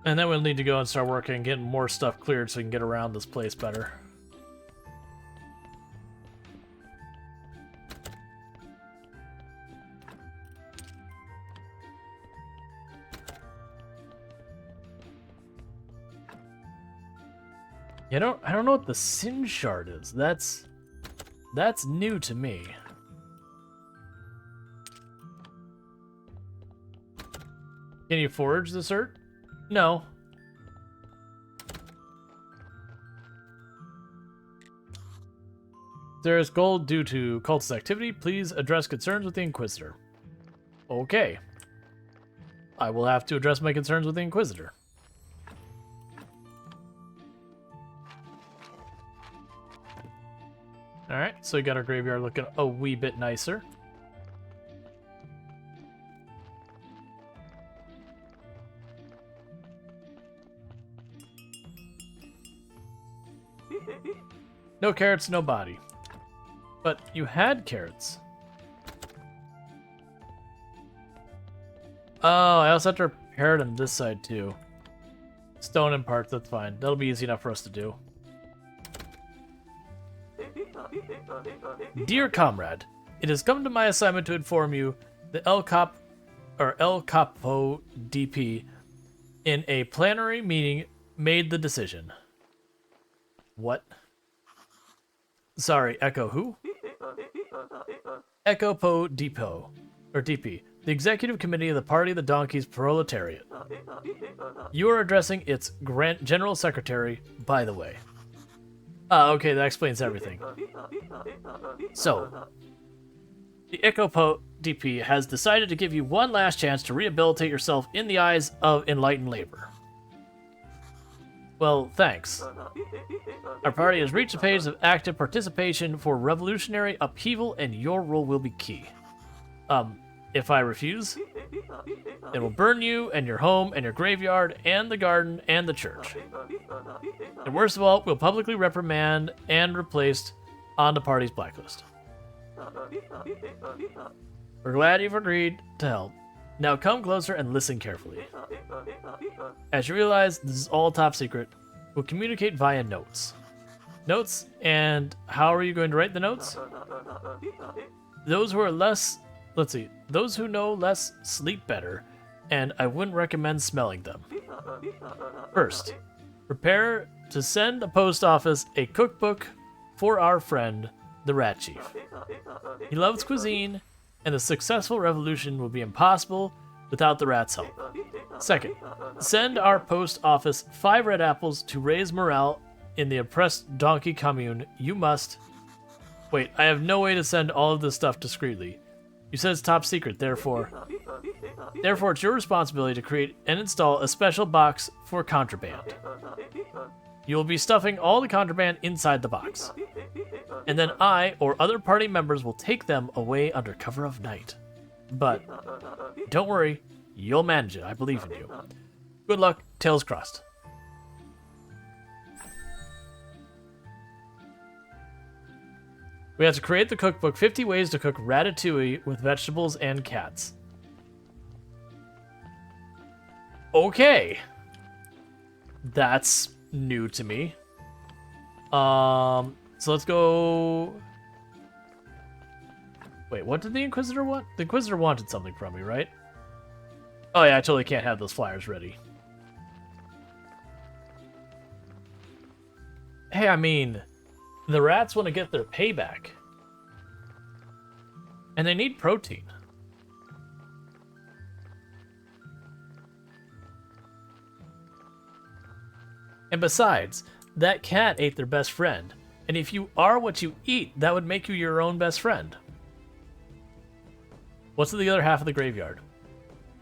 Speaker 1: And then we'll need to go and start working and getting more stuff cleared so we can get around this place better. I don't know what the Sin Shard is. That's new to me. Can you forage this cert? No. There is gold due to cultist activity. Please address concerns with the Inquisitor. Okay. I will have to address my concerns with the Inquisitor. Alright, so we got our graveyard looking a wee bit nicer. No carrots, no body. But you had carrots. Oh, I also have to repair it on this side too. Stone and parts, that's fine. That'll be easy enough for us to do. Dear comrade, it has come to my assignment to inform you that El Capo DP in a plenary meeting made the decision. What? Sorry, Echo who? Echo Po Depot, or DP, the executive committee of the Party of the Donkeys Proletariat. You are addressing its general secretary, by the way. Okay, that explains everything. So, the Echo Po DP has decided to give you one last chance to rehabilitate yourself in the eyes of enlightened labor. Well, thanks. Our party has reached a phase of active participation for revolutionary upheaval, and your role will be key. If I refuse, it will burn you and your home and your graveyard and the garden and the church. And worst of all, we'll publicly reprimand and replaced on the party's blacklist. We're glad you've agreed to help. Now come closer and listen carefully. As you realize this is all top secret, we'll communicate via notes. Notes? And how are you going to write the notes? Those who are less... Let's see. Those who know less sleep better, and I wouldn't recommend smelling them. First, prepare to send the post office a cookbook for our friend, the Rat Chief. He loves cuisine, and a successful revolution would be impossible without the rat's help. Second, send our post office 5 red apples to raise morale in the oppressed donkey commune. You must... Wait, I have no way to send all of this stuff discreetly. You said it's top secret, therefore it's your responsibility to create and install a special box for contraband. You will be stuffing all the contraband inside the box. And then I or other party members will take them away under cover of night. But don't worry, you'll manage it. I believe in you. Good luck, tails crossed. We have to create the cookbook, 50 ways to cook ratatouille with vegetables and cats. Okay. That's new to me. So let's go... Wait, what did the Inquisitor want? The Inquisitor wanted something from me, right? Oh yeah, I totally can't have those flyers ready. Hey, I mean, the rats want to get their payback. And they need protein. And besides, that cat ate their best friend. And if you are what you eat, that would make you your own best friend. What's in the other half of the graveyard?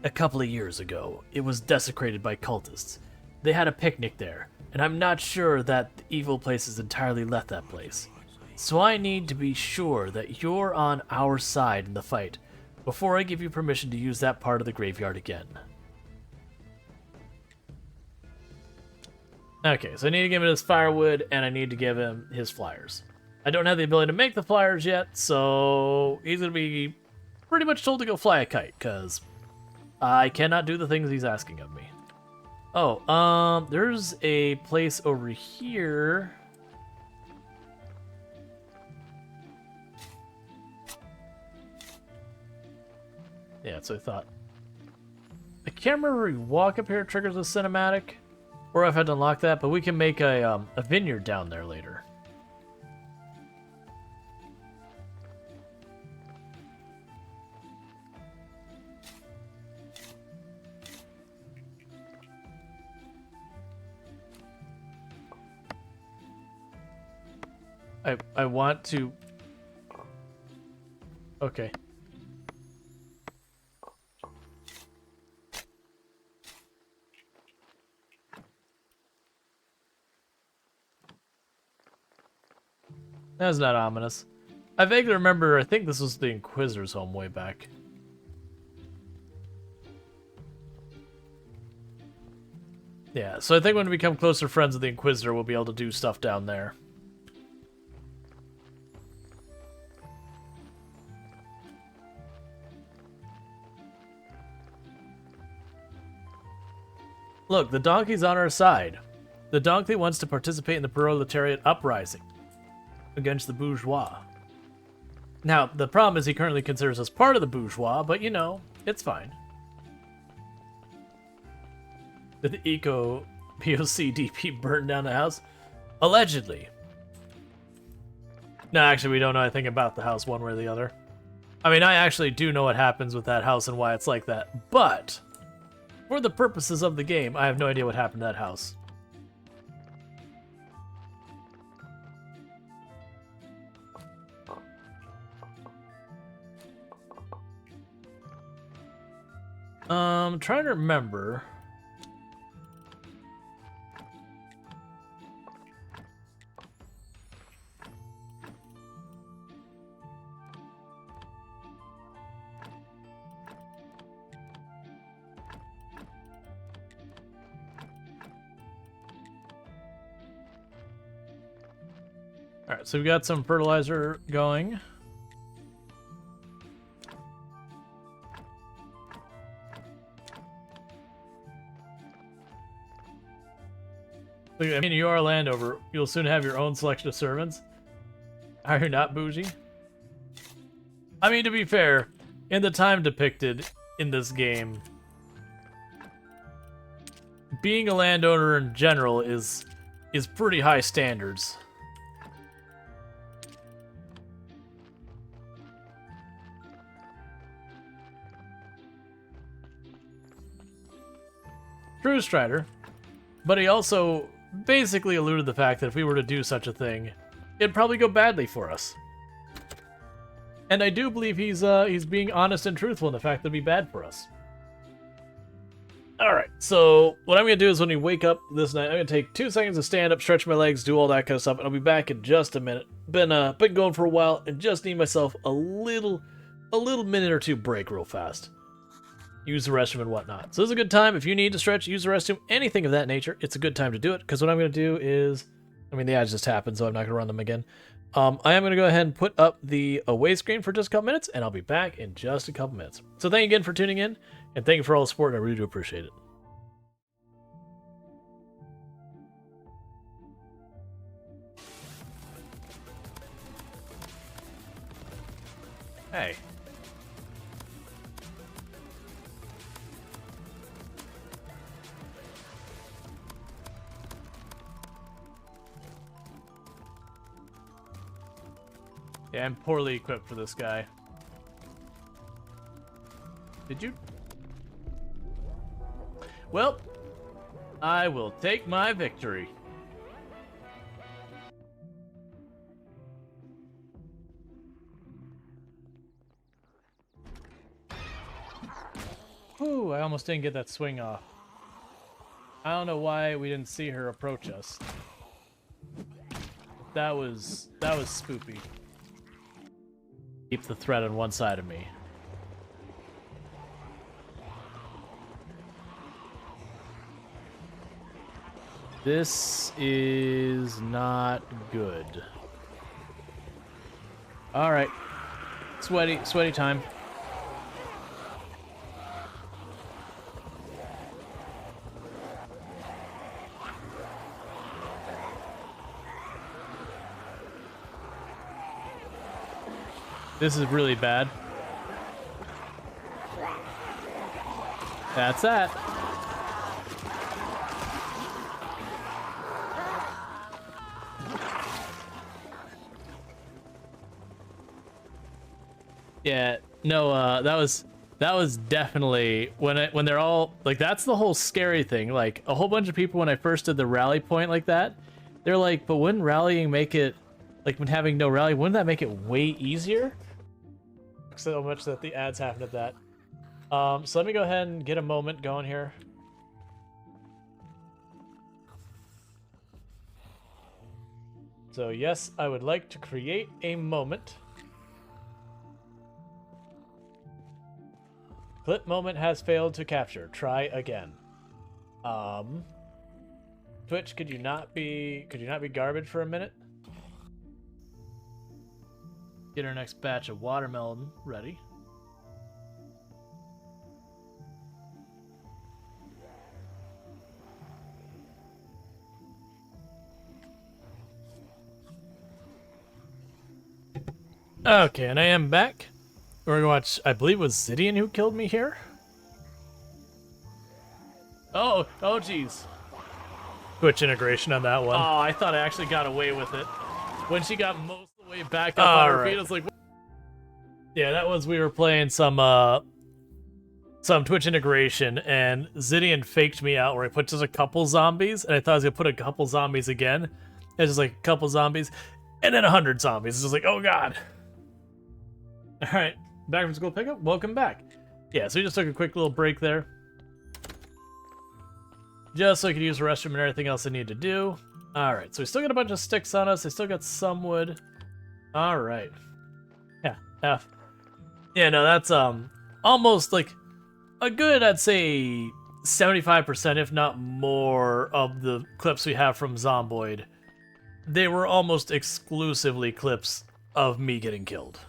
Speaker 1: A couple of years ago, it was desecrated by cultists. They had a picnic there, and I'm not sure that the evil places entirely left that place. So I need to be sure that you're on our side in the fight before I give you permission to use that part of the graveyard again. Okay, so I need to give him his firewood, and I need to give him his flyers. I don't have the ability to make the flyers yet, so he's going to be pretty much told to go fly a kite, because I cannot do the things he's asking of me. Oh, there's a place over here. Yeah, that's what I thought. I can't remember if we walk up here triggers a cinematic, or if I had to unlock that, but we can make a vineyard down there later. I want to... Okay. That's not ominous. I vaguely remember, I think this was the Inquisitor's home way back. Yeah, so I think when we become closer friends with the Inquisitor, we'll be able to do stuff down there. Look, the donkey's on our side. The donkey wants to participate in the proletariat uprising against the bourgeois. Now, the problem is he currently considers us part of the bourgeois, but you know, it's fine. Did the eco POC DP burn down the house? Allegedly. No, actually, we don't know anything about the house one way or the other. I mean, I actually do know what happens with that house and why it's like that, but for the purposes of the game, I have no idea what happened to that house. I'm trying to remember. All right, so we've got some fertilizer going. I mean, you are a landowner. You'll soon have your own selection of servants. Are you not bougie? I mean, to be fair, in the time depicted in this game, being a landowner in general is pretty high standards. True, Strider. But he also basically alluded to the fact that if we were to do such a thing, it'd probably go badly for us. And I do believe he's being honest and truthful in the fact that it'd be bad for us. Alright, so what I'm going to do is when we wake up this night, I'm going to take 2 seconds to stand up, stretch my legs, do all that kind of stuff, and I'll be back in just a minute. Been going for a while and just need myself a little minute or two break real fast. Use the restroom and whatnot. So this is a good time. If you need to stretch, use the restroom, anything of that nature, it's a good time to do it. Because what I'm going to do is I mean, the ads just happened, so I'm not going to run them again. I am going to go ahead and put up the away screen for just a couple minutes, and I'll be back in just a couple minutes. So thank you again for tuning in, and thank you for all the support, and I really do appreciate it. Hey. Yeah, I'm poorly equipped for this guy. Did you? Well, I will take my victory. Whew, I almost didn't get that swing off. I don't know why we didn't see her approach us. That was spoopy. Keep the threat on one side of me. This is not good. All right. Sweaty time. This is really bad. That's that. Yeah, no, that was definitely when they're all like, that's the whole scary thing. Like, a whole bunch of people when I first did the rally point like that, they're like, but wouldn't rallying make it, like, when having no rally, wouldn't that make it way easier? So much that the ads happened at that. So let me go ahead and get a moment going here. So yes, I would like to create a moment. Clip moment has failed to capture. Try again. Twitch, could you not be garbage for a minute? Get our next batch of watermelon ready. Okay, and I am back. We're gonna watch, I believe it was Zidian who killed me here. Oh geez. Twitch integration on that one. Oh, I thought I actually got away with it. When she got most of the way back up on her feet, I was like, what? Yeah, that was, we were playing some Twitch integration, and Zidian faked me out where I put just a couple zombies, and I thought I was gonna put a couple zombies again. It's just like a couple zombies, and then 100 zombies. It's just like, oh god. All right, back from school pickup. Welcome back. Yeah, so we just took a quick little break there, just so I could use the restroom and everything else I need to do. All right, so we still got a bunch of sticks on us. I still got some wood. All right. Yeah, F. Yeah, no, that's almost like a good, I'd say 75%, if not more, of the clips we have from Zomboid. They were almost exclusively clips of me getting killed.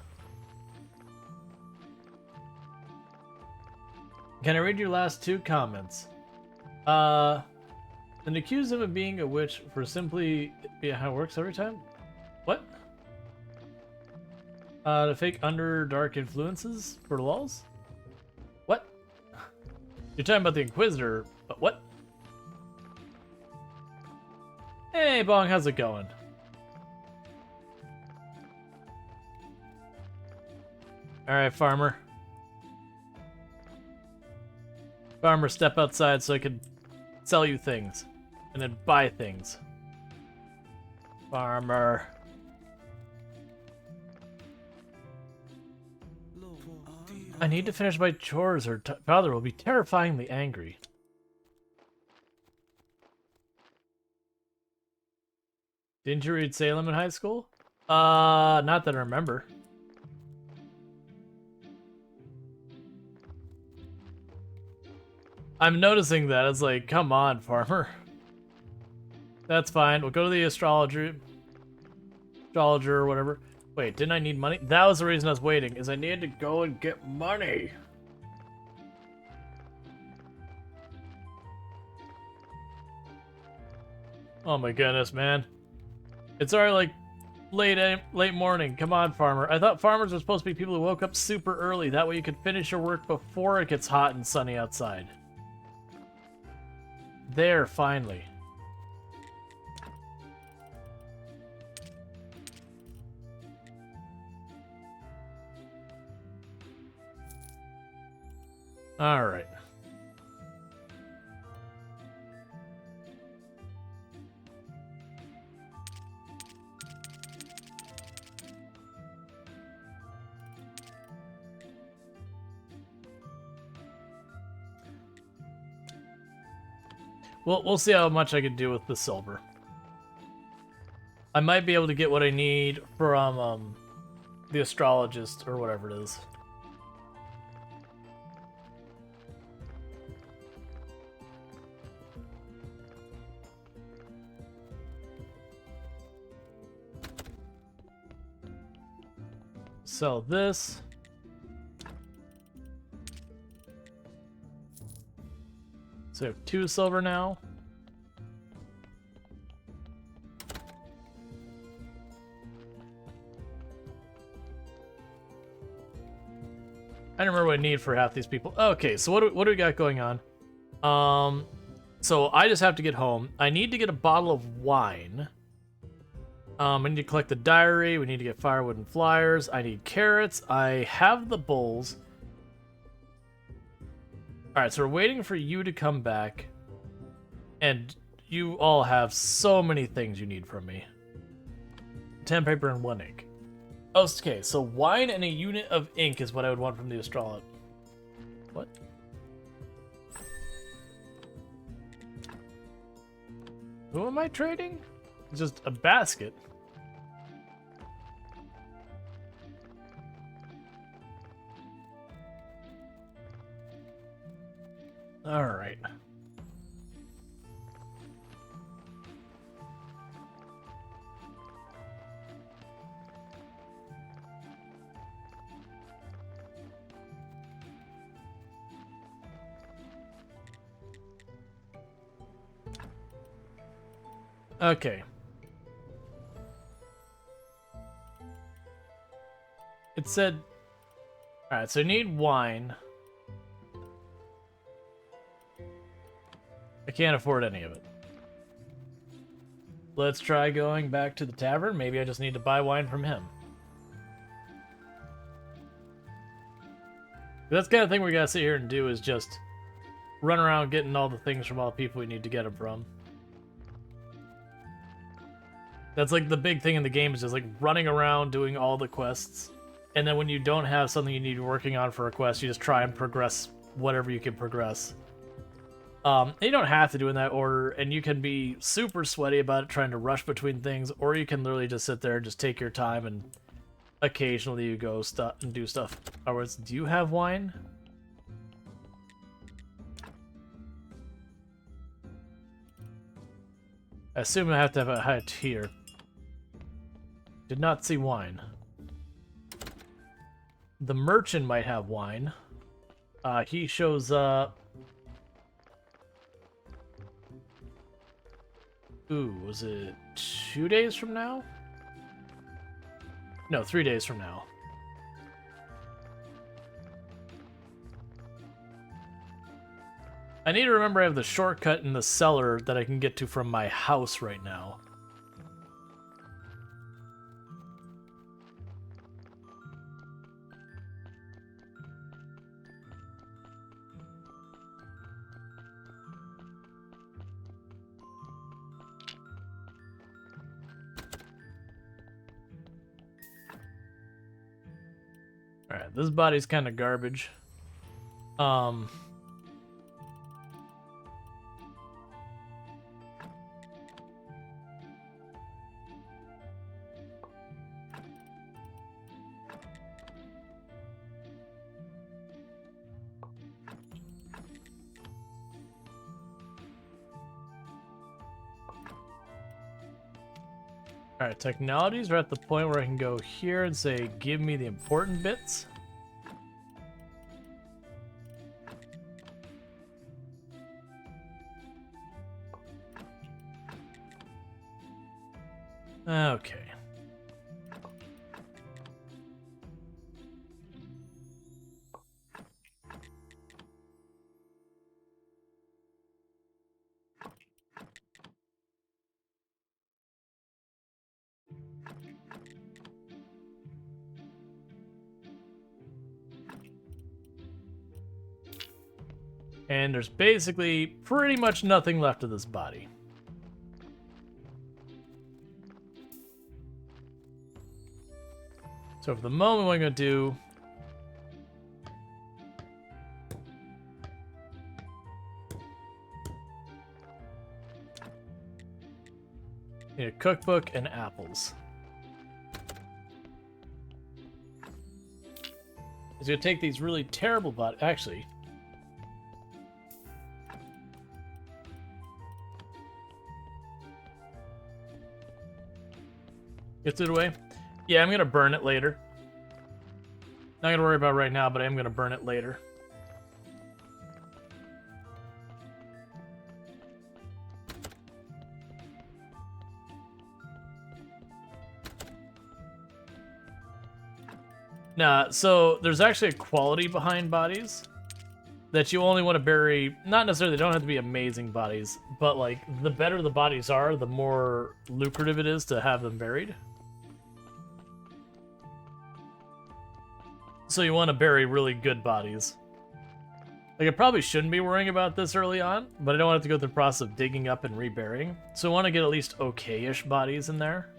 Speaker 1: Can I read your last two comments? And accuse him of being a witch for simply how it works every time? What? To fake Underdark influences for lulz? What? You're talking about the Inquisitor, but what? Hey, Bong, how's it going? Alright, Farmer. Farmer, step outside so I can sell you things. And then buy things. Farmer. I need to finish my chores or father will be terrifyingly angry. Didn't you read Salem in high school? Not that I remember. I'm noticing that. It's like, come on, Farmer. That's fine. We'll go to the astrologer or whatever. Wait, didn't I need money? That was the reason I was waiting, is I needed to go and get money. Oh my goodness, man. It's already like late morning. Come on, farmer. I thought farmers were supposed to be people who woke up super early. That way you could finish your work before it gets hot and sunny outside. There, finally. All right. Well, we'll see how much I can do with the silver. I might be able to get what I need from the astrologist or whatever it is. Sell this. So I have 2 silver now. I don't remember what I need for half these people. Okay, so what do we got going on? So I just have to get home. I need to get a bottle of wine. I need to collect the diary. We need to get firewood and flyers. I need carrots. I have the bowls. Alright, so we're waiting for you to come back. And you all have so many things you need from me. 10 paper and 1 ink. Okay, so wine and a unit of ink is what I would want from the astrologer. What? Who am I trading? Just a basket. All right. Okay. It said... Alright, so I need wine. I can't afford any of it. Let's try going back to the tavern. Maybe I just need to buy wine from him. That's the kind of thing we gotta sit here and do, is just run around getting all the things from all the people we need to get them from. That's like the big thing in the game, is just like running around doing all the quests. And then when you don't have something you need working on for a quest, you just try and progress whatever you can progress. You don't have to do in that order, and you can be super sweaty about it, trying to rush between things, or you can literally just sit there and just take your time, and occasionally you go and do stuff. Otherwise, do you have wine? I assume I have to have a hut here. Did not see wine. The merchant might have wine. He shows up. Ooh, was it 2 days from now? No, 3 days from now. I need to remember I have the shortcut in the cellar that I can get to from my house right now. Alright, this body's kind of garbage. Alright, technologies are at the point where I can go here and say, give me the important bits. Okay. And there's basically pretty much nothing left of this body. So for the moment, what I'm going to do... need a cookbook and apples. He's going to take these really terrible bodies... Actually... gets it away. Yeah, I'm gonna burn it later. Not gonna worry about it right now, but I am gonna burn it later. Nah, so there's actually a quality behind bodies that you only want to bury. Not necessarily, they don't have to be amazing bodies, but like the better the bodies are, the more lucrative it is to have them buried. So you want to bury really good bodies. Like, I probably shouldn't be worrying about this early on, but I don't want to go through the process of digging up and reburying. So I want to get at least okay-ish bodies in there.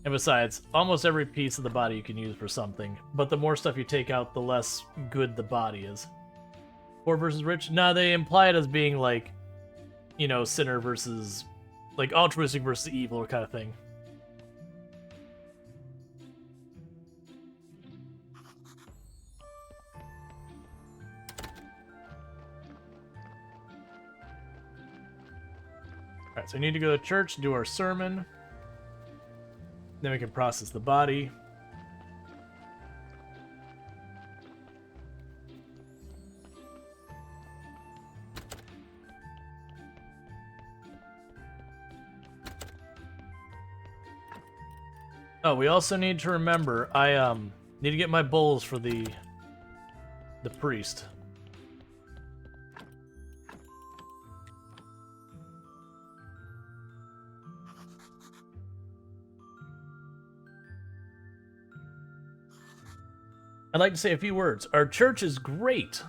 Speaker 1: And besides, almost every piece of the body you can use for something, but the more stuff you take out, the less good the body is. Poor versus rich? Nah, they imply it as being like, you know, sinner versus, like, altruistic versus evil kind of thing. Alright, so we need to go to church, do our sermon. Then we can process the body. Oh, we also need to remember, I need to get my bowls for the priest. I'd like to say a few words. Our church is great.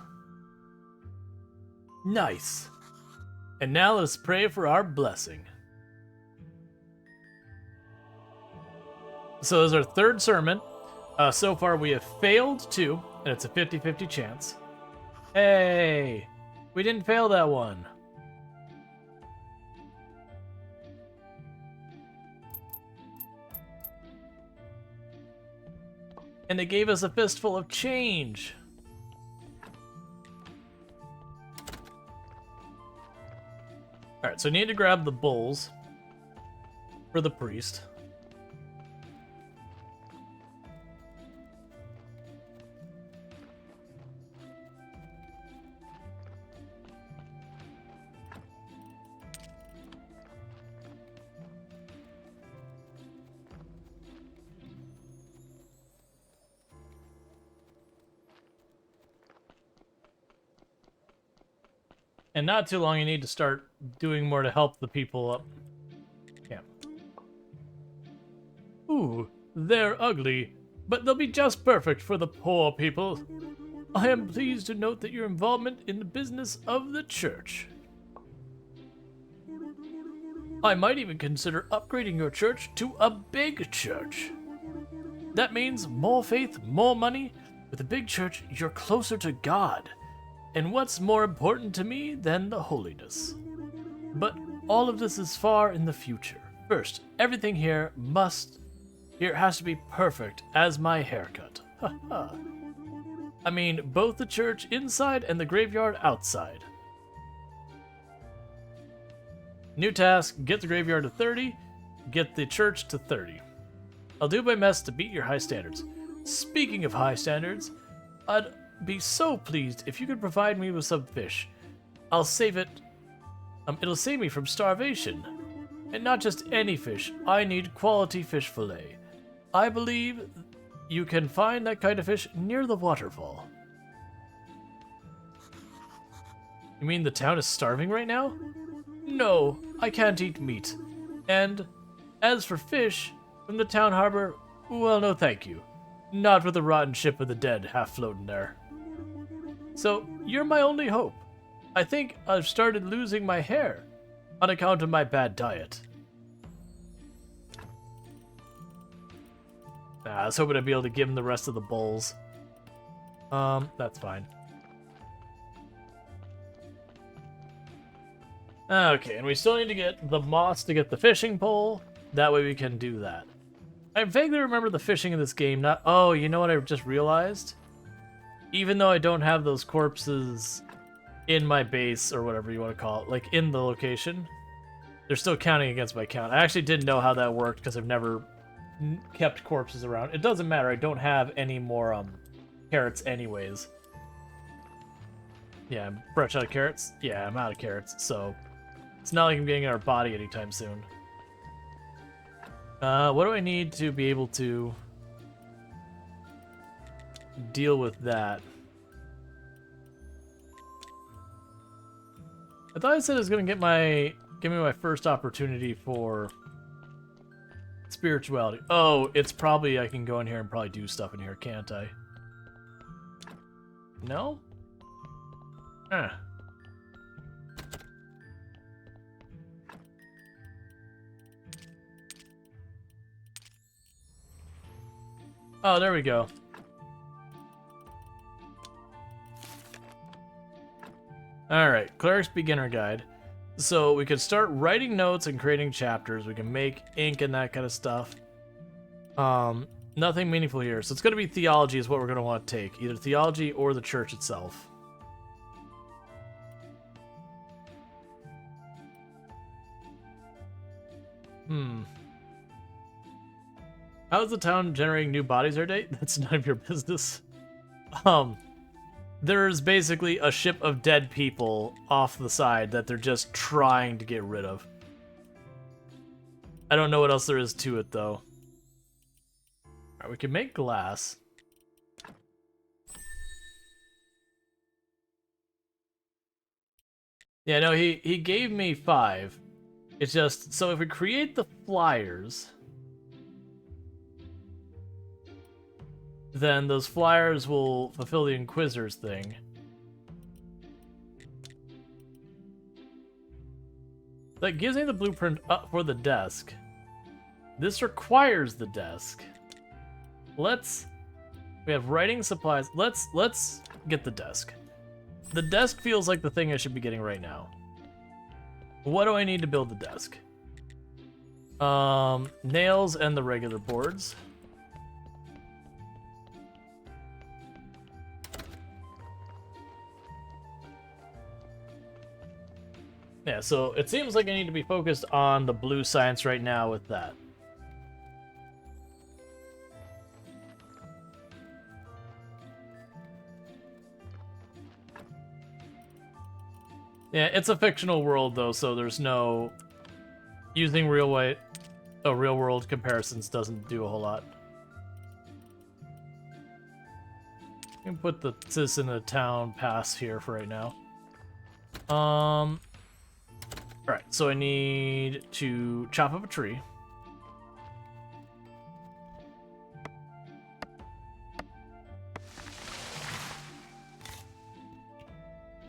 Speaker 1: Nice. And now let us pray for our blessing. So this is our third sermon. So far we have failed 2, and it's a 50-50 chance. Hey, we didn't fail that one. And they gave us a fistful of change. Alright, so I need to grab the bowls for the priest. And not too long, you need to start doing more to help the people up. Yeah. Ooh, they're ugly, but they'll be just perfect for the poor people. I am pleased to note that your involvement in the business of the church. I might even consider upgrading your church to a big church. That means more faith, more money. With a big church, you're closer to God. And what's more important to me than the holiness? But all of this is far in the future. First, everything here has to be perfect as my haircut. I mean, both the church inside and the graveyard outside. New task, get the graveyard to 30. get the church to 30. I'll do my best to beat your high standards. Speaking of high standards, I'd be so pleased if you could provide me with some fish. I'll save it. It'll save me from starvation. And not just any fish. I need quality fish fillet. I believe you can find that kind of fish near the waterfall. You mean the town is starving right now? No, I can't eat meat. And as for fish from the town harbor, well, no thank you. Not with a rotten ship of the dead half floating there. So, you're my only hope. I think I've started losing my hair on account of my bad diet. I was hoping I'd be able to give him the rest of the bowls. That's fine. Okay, and we still need to get the moss to get the fishing pole. That way we can do that. I vaguely remember the fishing in this game. Not. Oh, you know what I just realized? Even though I don't have those corpses in my base, or whatever you want to call it, like in the location, they're still counting against my count. I actually didn't know how that worked because I've never kept corpses around. It doesn't matter. I don't have any more carrots anyways. Yeah, I'm fresh out of carrots. Yeah, I'm out of carrots, so it's not like I'm getting our body anytime soon. What do I need to be able to deal with that? I thought I said I was gonna give me my first opportunity for spirituality. Oh, it's probably I can go in here and probably do stuff in here, can't I? No? Oh, there we go. Alright, Cleric's Beginner Guide. So we could start writing notes and creating chapters. We can make ink and that kind of stuff. Nothing meaningful here. So it's going to be theology is what we're going to want to take. Either theology or the church itself. How's the town generating new bodies every day? That's none of your business. There's basically a ship of dead people off the side that they're just trying to get rid of. I don't know what else there is to it, though. Alright, we can make glass. Yeah, no, he gave me 5. It's just, so if we create the flyers, then those flyers will fulfill the Inquisitor's thing. That gives me the blueprint up for the desk. This requires the desk. We have writing supplies. Let's get the desk. The desk feels like the thing I should be getting right now. What do I need to build the desk? Nails and the regular boards. Yeah, so it seems like I need to be focused on the blue science right now with that. Yeah, it's a fictional world though, so there's no using real world comparisons doesn't do a whole lot. You can put the citizen of the town pass here for right now. Alright, so I need to chop up a tree.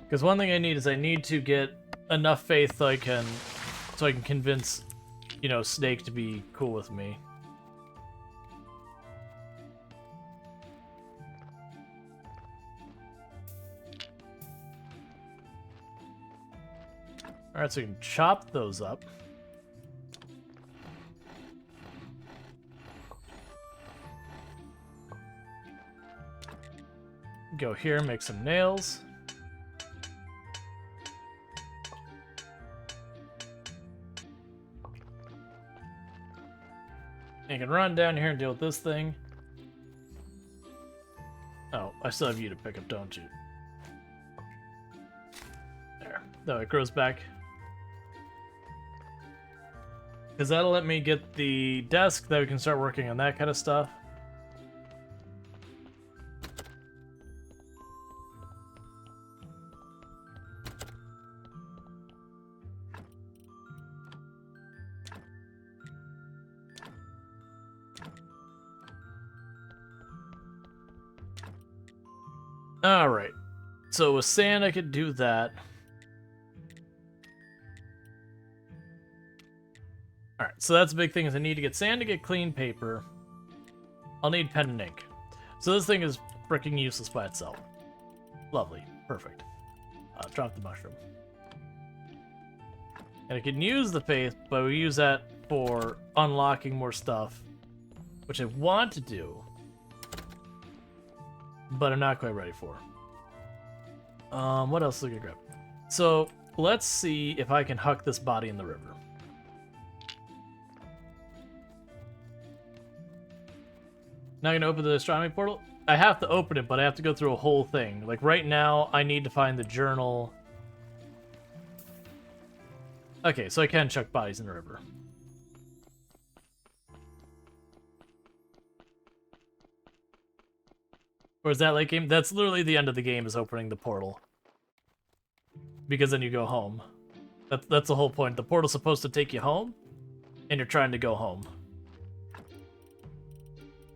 Speaker 1: Because one thing I need is I need to get enough faith so I can convince, you know, Snake to be cool with me. Alright, so we can chop those up. Go here, make some nails. You can run down here and deal with this thing. Oh, I still have you to pick up, don't you? There. No, it grows back. Because that'll let me get the desk that we can start working on that kind of stuff. Alright. So with sand, I could do that. Alright, so that's the big thing is I need to get sand to get clean paper. I'll need pen and ink. So this thing is freaking useless by itself. Lovely. Perfect. Drop the mushroom. And I can use the faith, but we use that for unlocking more stuff, which I want to do, but I'm not quite ready for. What else are we gonna grab? So let's see if I can huck this body in the river. Not gonna open the astronomy portal? I have to open it, but I have to go through a whole thing. Like right now, I need to find the journal. Okay, so I can chuck bodies in the river. Or is that late game? That's literally the end of the game, is opening the portal. Because then you go home. That's the whole point. The portal's supposed to take you home, and you're trying to go home.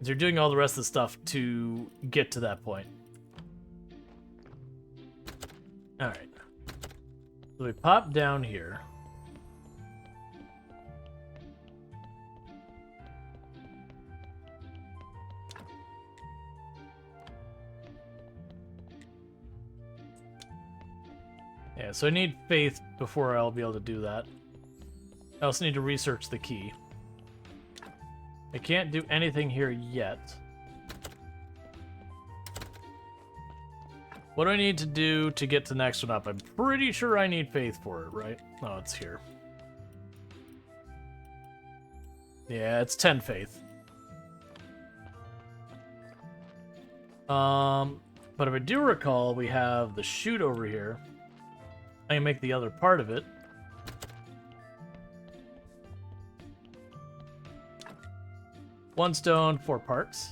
Speaker 1: You're doing all the rest of the stuff to get to that point. Alright. So we pop down here. Yeah, so I need faith before I'll be able to do that. I also need to research the key. I can't do anything here yet. What do I need to do to get to the next one up? I'm pretty sure I need faith for it, right? No, it's here. Yeah, it's 10 faith. But if I do recall, we have the chute over here. I can make the other part of it. One stone, 4 parts.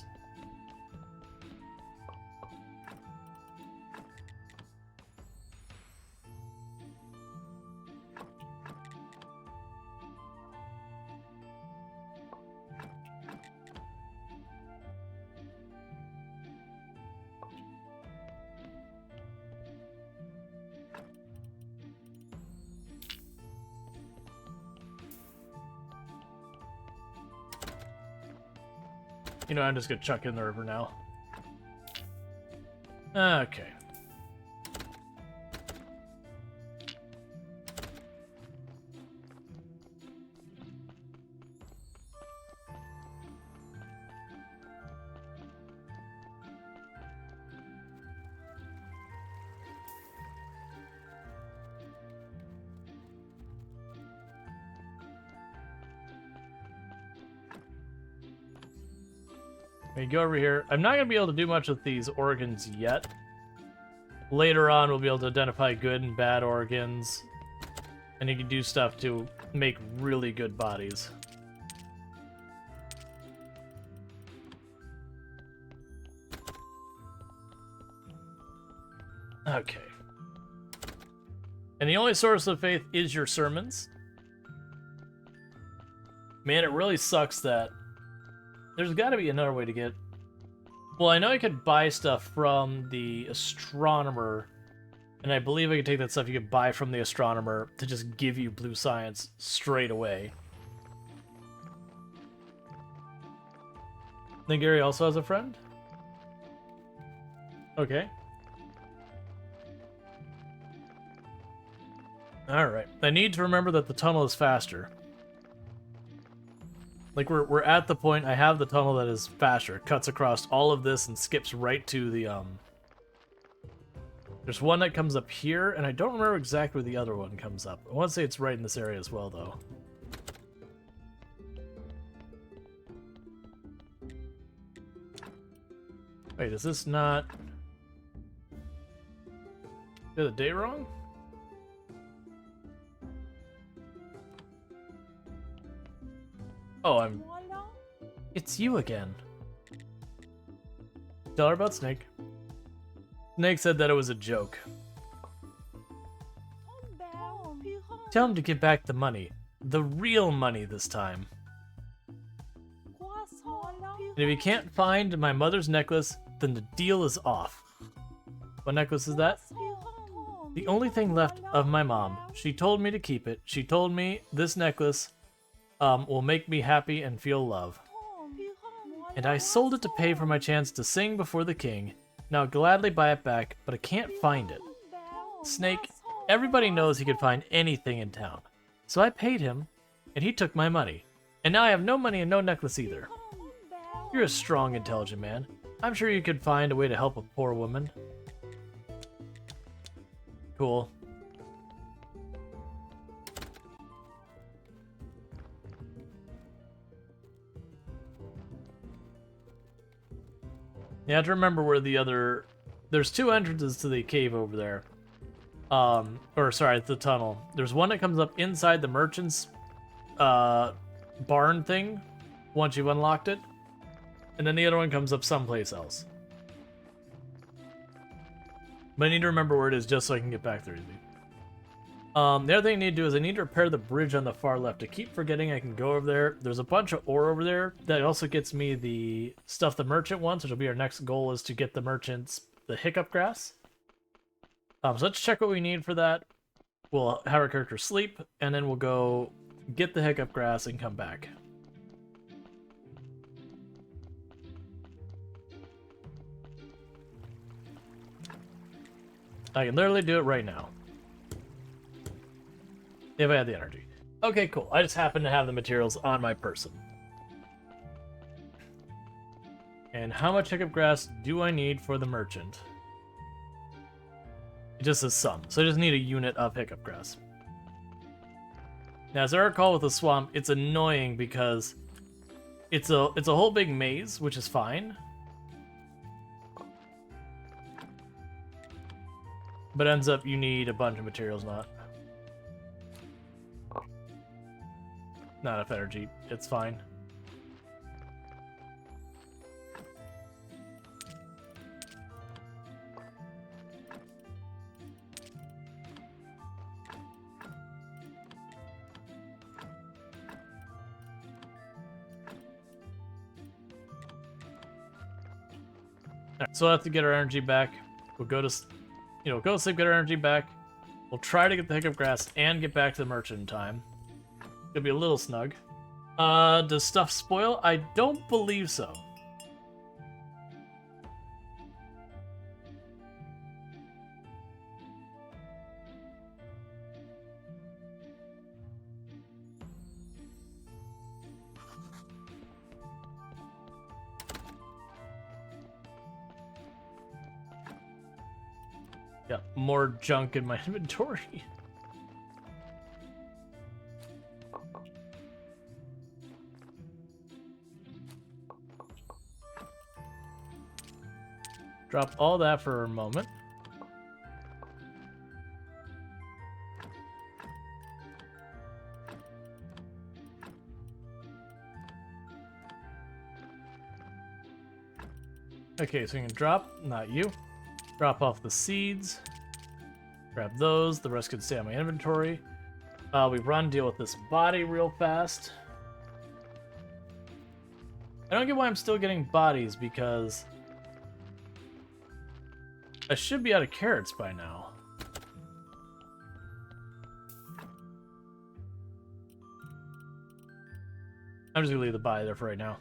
Speaker 1: You know, I'm just gonna chuck it in the river now. Okay. We go over here. I'm not going to be able to do much with these organs yet. Later on, we'll be able to identify good and bad organs. And you can do stuff to make really good bodies. Okay. And the only source of faith is your sermons. Man, it really sucks that there's got to be another way to get... Well, I know I could buy stuff from the astronomer, and I believe I could take that stuff you could buy from the astronomer to just give you blue science straight away. Then Gary also has a friend? Okay. Alright. I need to remember that the tunnel is faster. Like, we're at the point, I have the tunnel that is faster. It cuts across all of this and skips right to the, There's one that comes up here, and I don't remember exactly where the other one comes up. I want to say it's right in this area as well, though. Wait, is this not... Did the date wrong? Oh, It's you again. Tell her about Snake. Snake said that it was a joke. Tell him to give back the money. The real money this time. And if you can't find my mother's necklace, then the deal is off. What necklace is that? The only thing left of my mom. She told me to keep it. She told me this necklace will make me happy and feel love. And I sold it to pay for my chance to sing before the king. Now I'll gladly buy it back, but I can't find it. Snake, everybody knows he could find anything in town. So I paid him, and he took my money. And now I have no money and no necklace either. You're a strong, intelligent man. I'm sure you could find a way to help a poor woman. Cool. You have to remember where the other... There's two entrances to the cave over there. Or sorry, the tunnel. There's one that comes up inside the merchant's barn thing once you've unlocked it. And then the other one comes up someplace else. But I need to remember where it is just so I can get back there easily. The other thing I need to do is I need to repair the bridge on the far left. I keep forgetting I can go over there. There's a bunch of ore over there. That also gets me the stuff the merchant wants, which will be our next goal, is to get the merchant's the hiccup grass. So let's check what we need for that. We'll have our character sleep, and then we'll go get the hiccup grass and come back. I can literally do it right now. If I had the energy. Okay, cool. I just happen to have the materials on my person. And how much hiccup grass do I need for the merchant? It just says some. So I just need a unit of hiccup grass. Now, as I recall with the swamp, it's annoying because it's a whole big maze, which is fine. But ends up you need a bunch of materials, not enough energy. It's fine. Alright, so we'll have to get our energy back. We'll go to, go to sleep, get our energy back. We'll try to get the hiccup grass and get back to the merchant in time. It'll be a little snug. Does stuff spoil? I don't believe so. Yeah, more junk in my inventory. Drop all that for a moment. Okay, so you can drop, not you. Drop off the seeds. Grab those. The rest can stay on my inventory. We run, deal with this body real fast. I don't get why I'm still getting bodies, because I should be out of carrots by now. I'm just gonna leave the body there for right now.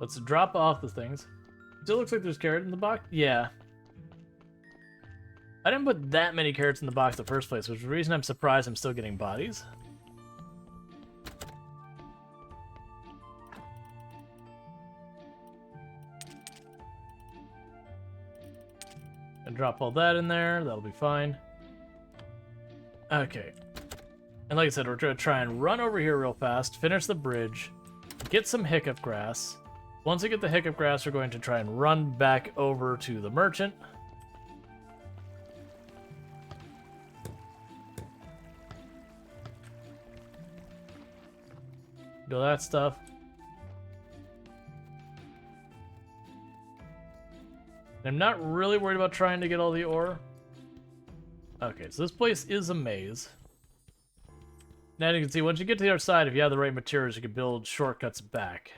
Speaker 1: Let's drop off the things. Still looks like there's carrot in the box. Yeah. I didn't put that many carrots in the box in the first place, which is the reason I'm surprised I'm still getting bodies. And drop all that in there. That'll be fine. Okay. And like I said, we're going to try and run over here real fast, finish the bridge, get some hiccup grass. Once we get the hiccup grass, we're going to try and run back over to the merchant. Do that stuff. I'm not really worried about trying to get all the ore. Okay, so this place is a maze. Now you can see, once you get to the other side, if you have the right materials, you can build shortcuts back.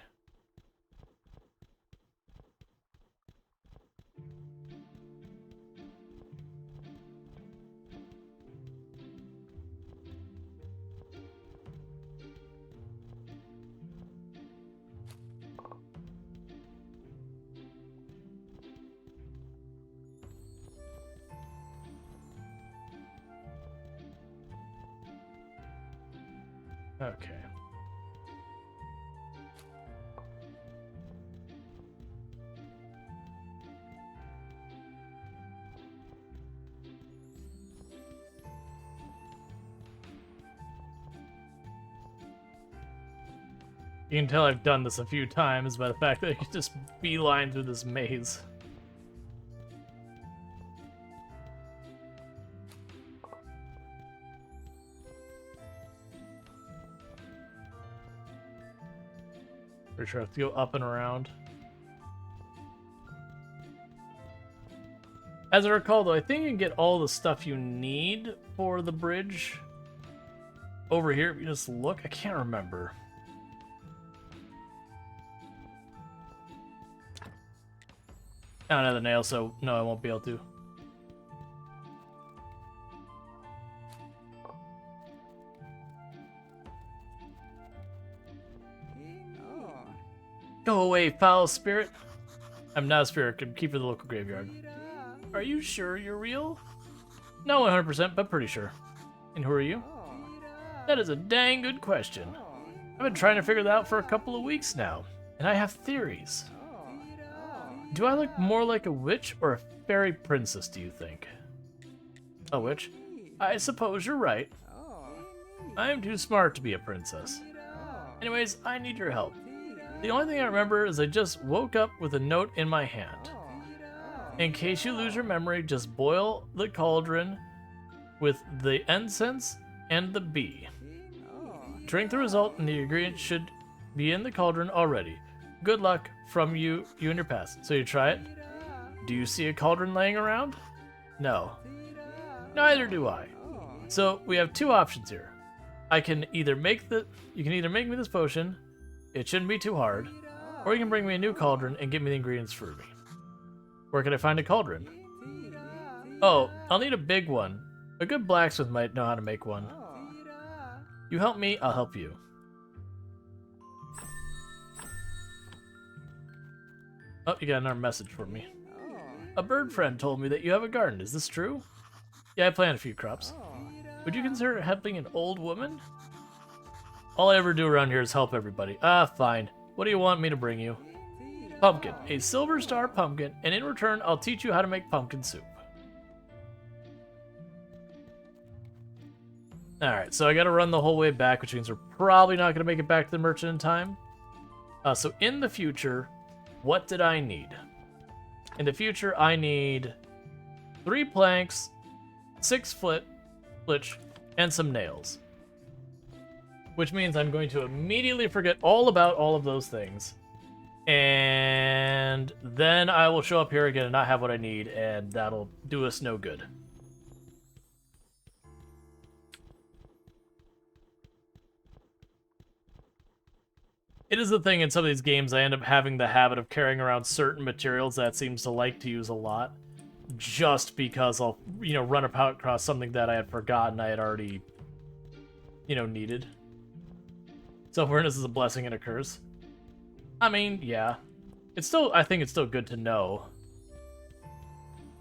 Speaker 1: Okay. You can tell I've done this a few times by the fact that I can just beeline through this maze. Pretty sure I have to go up and around. As I recall, though, I think you can get all the stuff you need for the bridge over here. If you just look, I can't remember. I don't have the nail, so no, I won't be able to. Go away, foul spirit. I'm not a spirit. I'm keeping the local graveyard. Are you sure you're real? No, 100%, but pretty sure. And who are you? That is a dang good question. I've been trying to figure that out for a couple of weeks now, and I have theories. Do I look more like a witch or a fairy princess, do you think? A witch? I suppose you're right. I am too smart to be a princess. Anyways, I need your help. The only thing I remember is I just woke up with a note in my hand. In case you lose your memory, just boil the cauldron with the incense and the bee. Drink the result and the ingredients should be in the cauldron already. Good luck from you and your past. So you try it? Do you see a cauldron laying around? No. Neither do I. So we have two options here. You can either make me this potion. It shouldn't be too hard. Or you can bring me a new cauldron and give me the ingredients for me. Where can I find a cauldron? Oh, I'll need a big one. A good blacksmith might know how to make one. You help me, I'll help you. Oh, you got another message for me. A bird friend told me that you have a garden. Is this true? Yeah, I planted a few crops. Would you consider helping an old woman? All I ever do around here is help everybody. Ah, fine. What do you want me to bring you? Pumpkin. A silver star pumpkin, and in return, I'll teach you how to make pumpkin soup. Alright, so I gotta run the whole way back, which means we're probably not gonna make it back to the merchant in time. So in the future, what did I need? In the future, I need 3 planks, 6 flitch, and some nails. Which means I'm going to immediately forget all about all of those things. And then I will show up here again and not have what I need, and that'll do us no good. It is the thing in some of these games, I end up having the habit of carrying around certain materials that seems to like to use a lot. Just because I'll, run across something that I had forgotten I had already, needed. Self-awareness is a blessing and a curse. I mean, yeah. I think it's still good to know.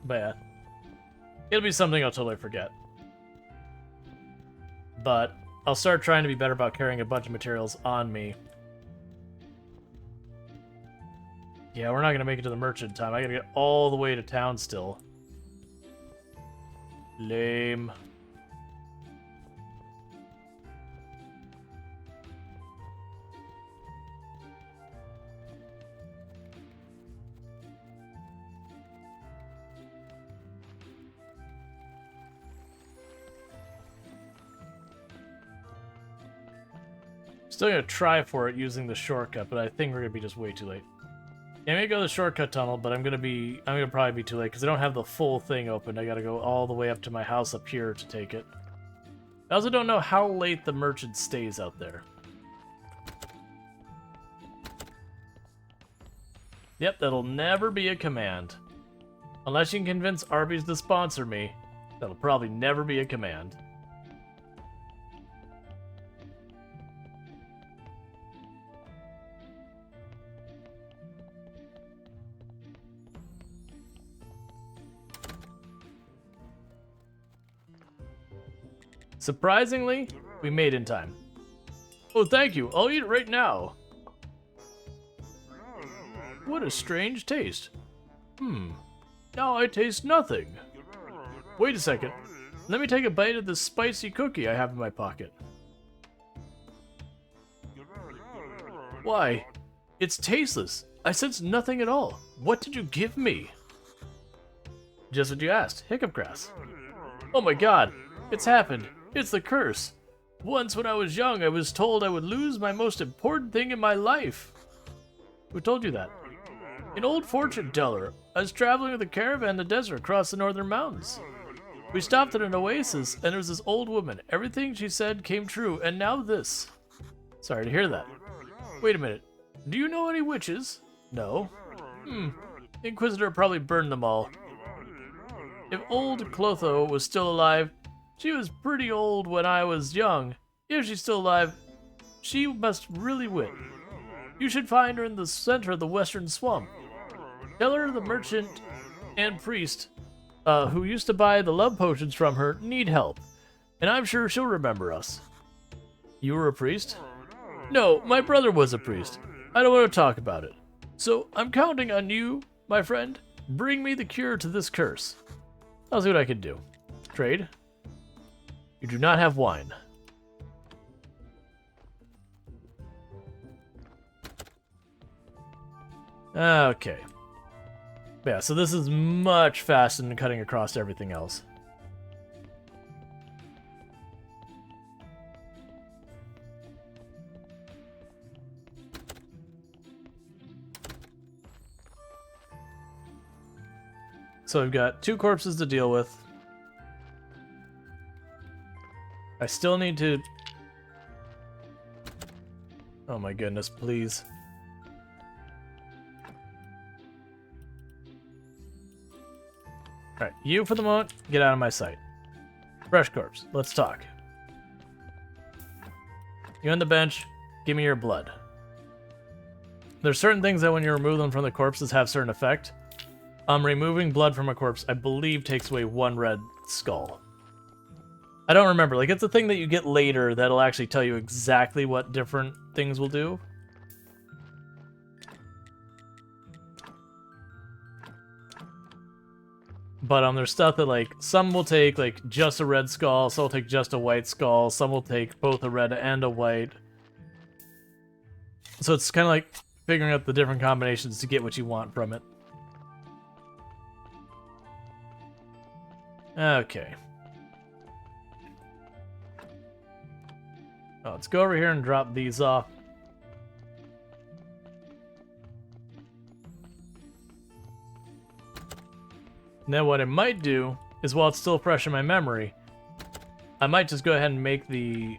Speaker 1: But yeah. It'll be something I'll totally forget. But I'll start trying to be better about carrying a bunch of materials on me. Yeah, we're not going to make it to the merchant in time. I got to get all the way to town still. Lame. Still gonna try for it using the shortcut, but I think we're gonna be just way too late. Yeah, I'm gonna go the shortcut tunnel, but I'm gonna probably be too late because I don't have the full thing open. I gotta go all the way up to my house up here to take it. I also don't know how late the merchant stays out there. Yep, that'll never be a command. Unless you can convince Arby's to sponsor me, that'll probably never be a command. Surprisingly, we made in time. Oh, thank you. I'll eat it right now. What a strange taste. Now I taste nothing. Wait a second. Let me take a bite of this spicy cookie I have in my pocket. Why? It's tasteless. I sense nothing at all. What did you give me? Just what you asked. Hiccup grass. Oh my god. It's happened. It's the curse. Once when I was young, I was told I would lose my most important thing in my life. Who told you that? An old fortune teller. I was traveling with a caravan in the desert across the northern mountains. We stopped at an oasis, and there was this old woman. Everything she said came true, and now this. Sorry to hear that. Wait a minute. Do you know any witches? No. The Inquisitor probably burned them all. If old Clotho was still alive, she was pretty old when I was young. If she's still alive, she must really win. You should find her in the center of the western swamp. Tell her the merchant and priest who used to buy the love potions from her need help, and I'm sure she'll remember us. You were a priest? No, my brother was a priest. I don't want to talk about it. So I'm counting on you, my friend. Bring me the cure to this curse. I'll see what I can do. Trade. You do not have wine. Okay. Yeah, so this is much faster than cutting across everything else. So we've got 2 corpses to deal with. I still need to... Oh my goodness, please. Alright, you for the moment, get out of my sight. Fresh corpse, let's talk. You on the bench, give me your blood. There's certain things that when you remove them from the corpses have certain effect. Removing blood from a corpse, I believe, takes away 1 red skull. I don't remember. Like, it's a thing that you get later that'll actually tell you exactly what different things will do. But there's stuff that, like, some will take, like, just a red skull, some will take just a white skull, some will take both a red and a white. So it's kind of like figuring out the different combinations to get what you want from it. Okay. Oh, let's go over here and drop these off. And then what I might do is, while it's still fresh in my memory, I might just go ahead and make the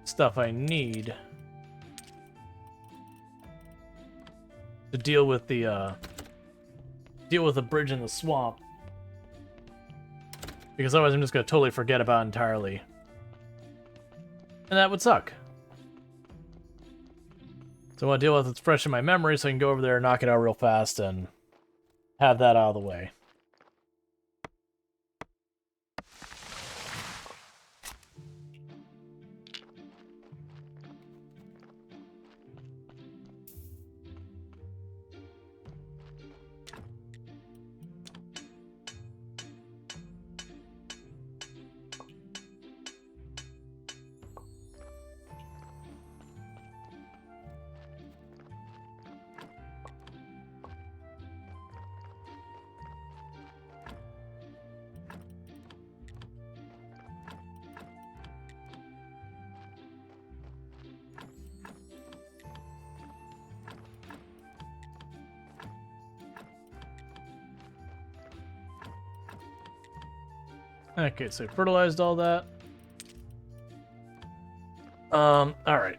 Speaker 1: stuff I need to deal with the bridge in the swamp. Because otherwise I'm just going to totally forget about it entirely. And that would suck. So I want to deal with it's fresh in my memory so I can go over there and knock it out real fast and have that out of the way. Okay, so fertilized all that. Alright.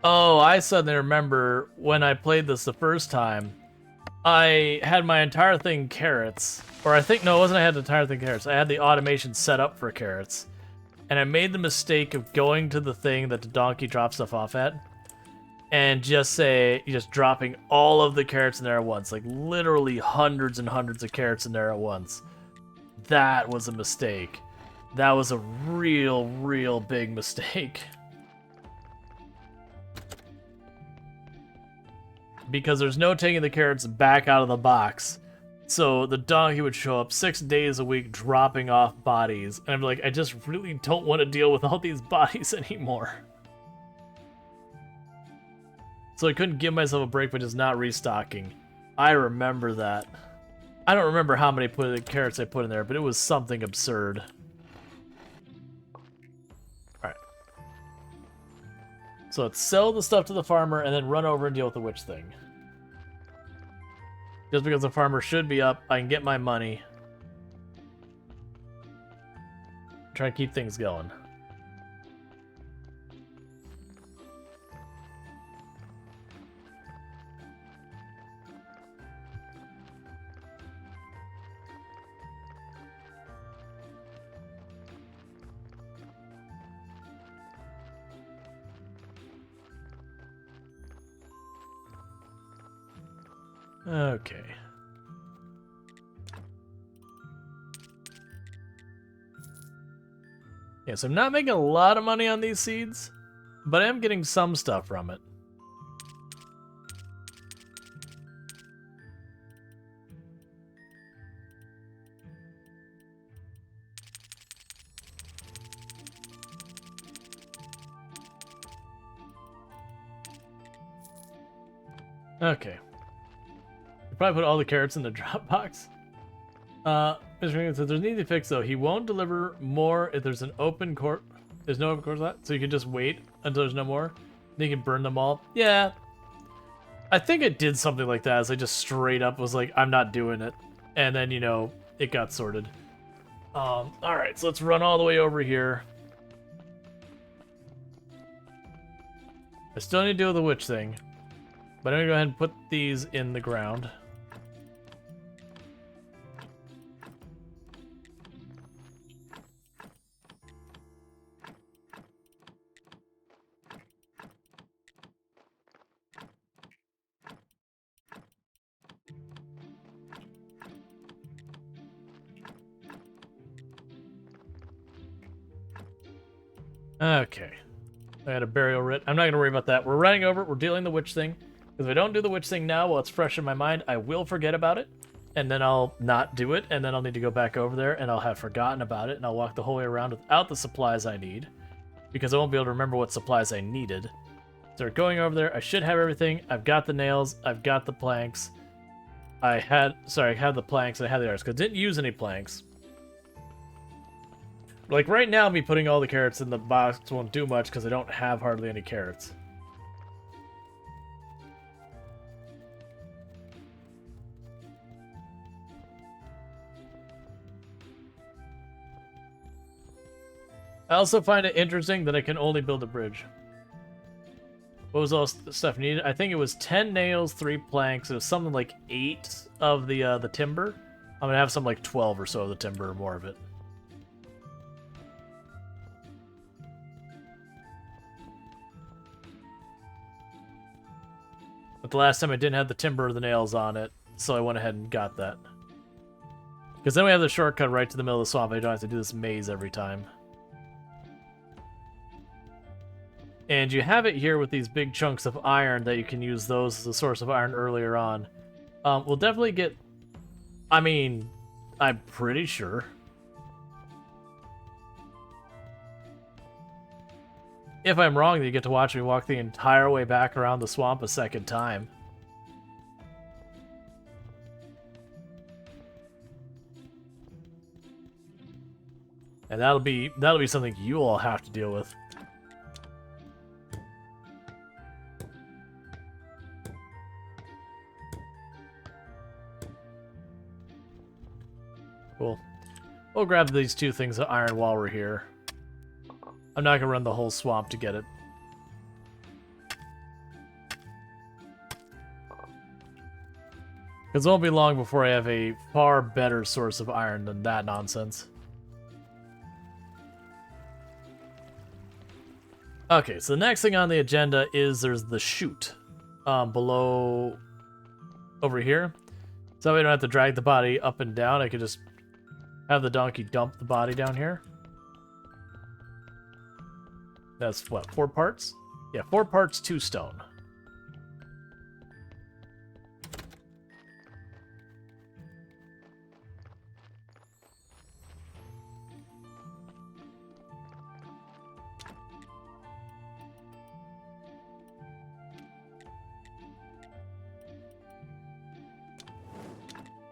Speaker 1: Oh, I suddenly remember when I played this the first time, I had my entire thing carrots. Or I think, no, it wasn't I had the entire thing carrots. I had the automation set up for carrots. And I made the mistake of going to the thing that the donkey drops stuff off at. And just dropping all of the carrots in there at once. Like literally hundreds and hundreds of carrots in there at once. That was a mistake. That was a real big mistake. Because there's no taking the carrots back out of the box. So the donkey would show up 6 days a week dropping off bodies. And I'm like, I just really don't want to deal with all these bodies anymore. So I couldn't give myself a break by just not restocking. I remember that. I don't remember how many carrots I put in there, but it was something absurd. Alright. So let's sell the stuff to the farmer and then run over and deal with the witch thing. Just because the farmer should be up, I can get my money. Try to keep things going. Okay. Yeah, so I'm not making a lot of money on these seeds, but I am getting some stuff from it. Okay. Probably put all the carrots in the drop box. Mr. Ring says there's an easy fix though. He won't deliver more if there's an open court. There's no open court left, so you can just wait until there's no more. Then you can burn them all. Yeah. I think it did something like that as I just straight up was like, I'm not doing it. And then, you know, it got sorted. Alright, so let's run all the way over here. I still need to deal with the witch thing. But I'm gonna go ahead and put these in the ground. Okay. I got a burial writ. I'm not going to worry about that. We're running over it. We're dealing the witch thing. Because if I don't do the witch thing now while it's fresh in my mind, I will forget about it. And then I'll not do it. And then I'll need to go back over there. And I'll have forgotten about it. And I'll walk the whole way around without the supplies I need. Because I won't be able to remember what supplies I needed. So going over there. I should have everything. I've got the nails. I've got the planks. I had the planks. And I had the arrows. Because I didn't use any planks. Like, right now, me putting all the carrots in the box won't do much because I don't have hardly any carrots. I also find it interesting that I can only build a bridge. What was all the stuff needed? I think it was 10 nails, 3 planks. It was something like 8 of the timber. I'm going to have something like 12 or so of the timber or more of it. But the last time I didn't have the timber or the nails on it, so I went ahead and got that. Because then we have the shortcut right to the middle of the swamp. I don't have to do this maze every time. And you have it here with these big chunks of iron that you can use those as a source of iron earlier on. We'll definitely get... I mean, I'm pretty sure. If I'm wrong, then you get to watch me walk the entire way back around the swamp a second time. And that'll be something you all have to deal with. Cool. We'll grab these 2 things of iron while we're here. I'm not gonna run the whole swamp to get it. Because it won't be long before I have a far better source of iron than that nonsense. Okay, so the next thing on the agenda is there's the chute below over here. So we don't have to drag the body up and down. I could just have the donkey dump the body down here. That's what, 4 parts? Yeah, 4 parts, 2 stone.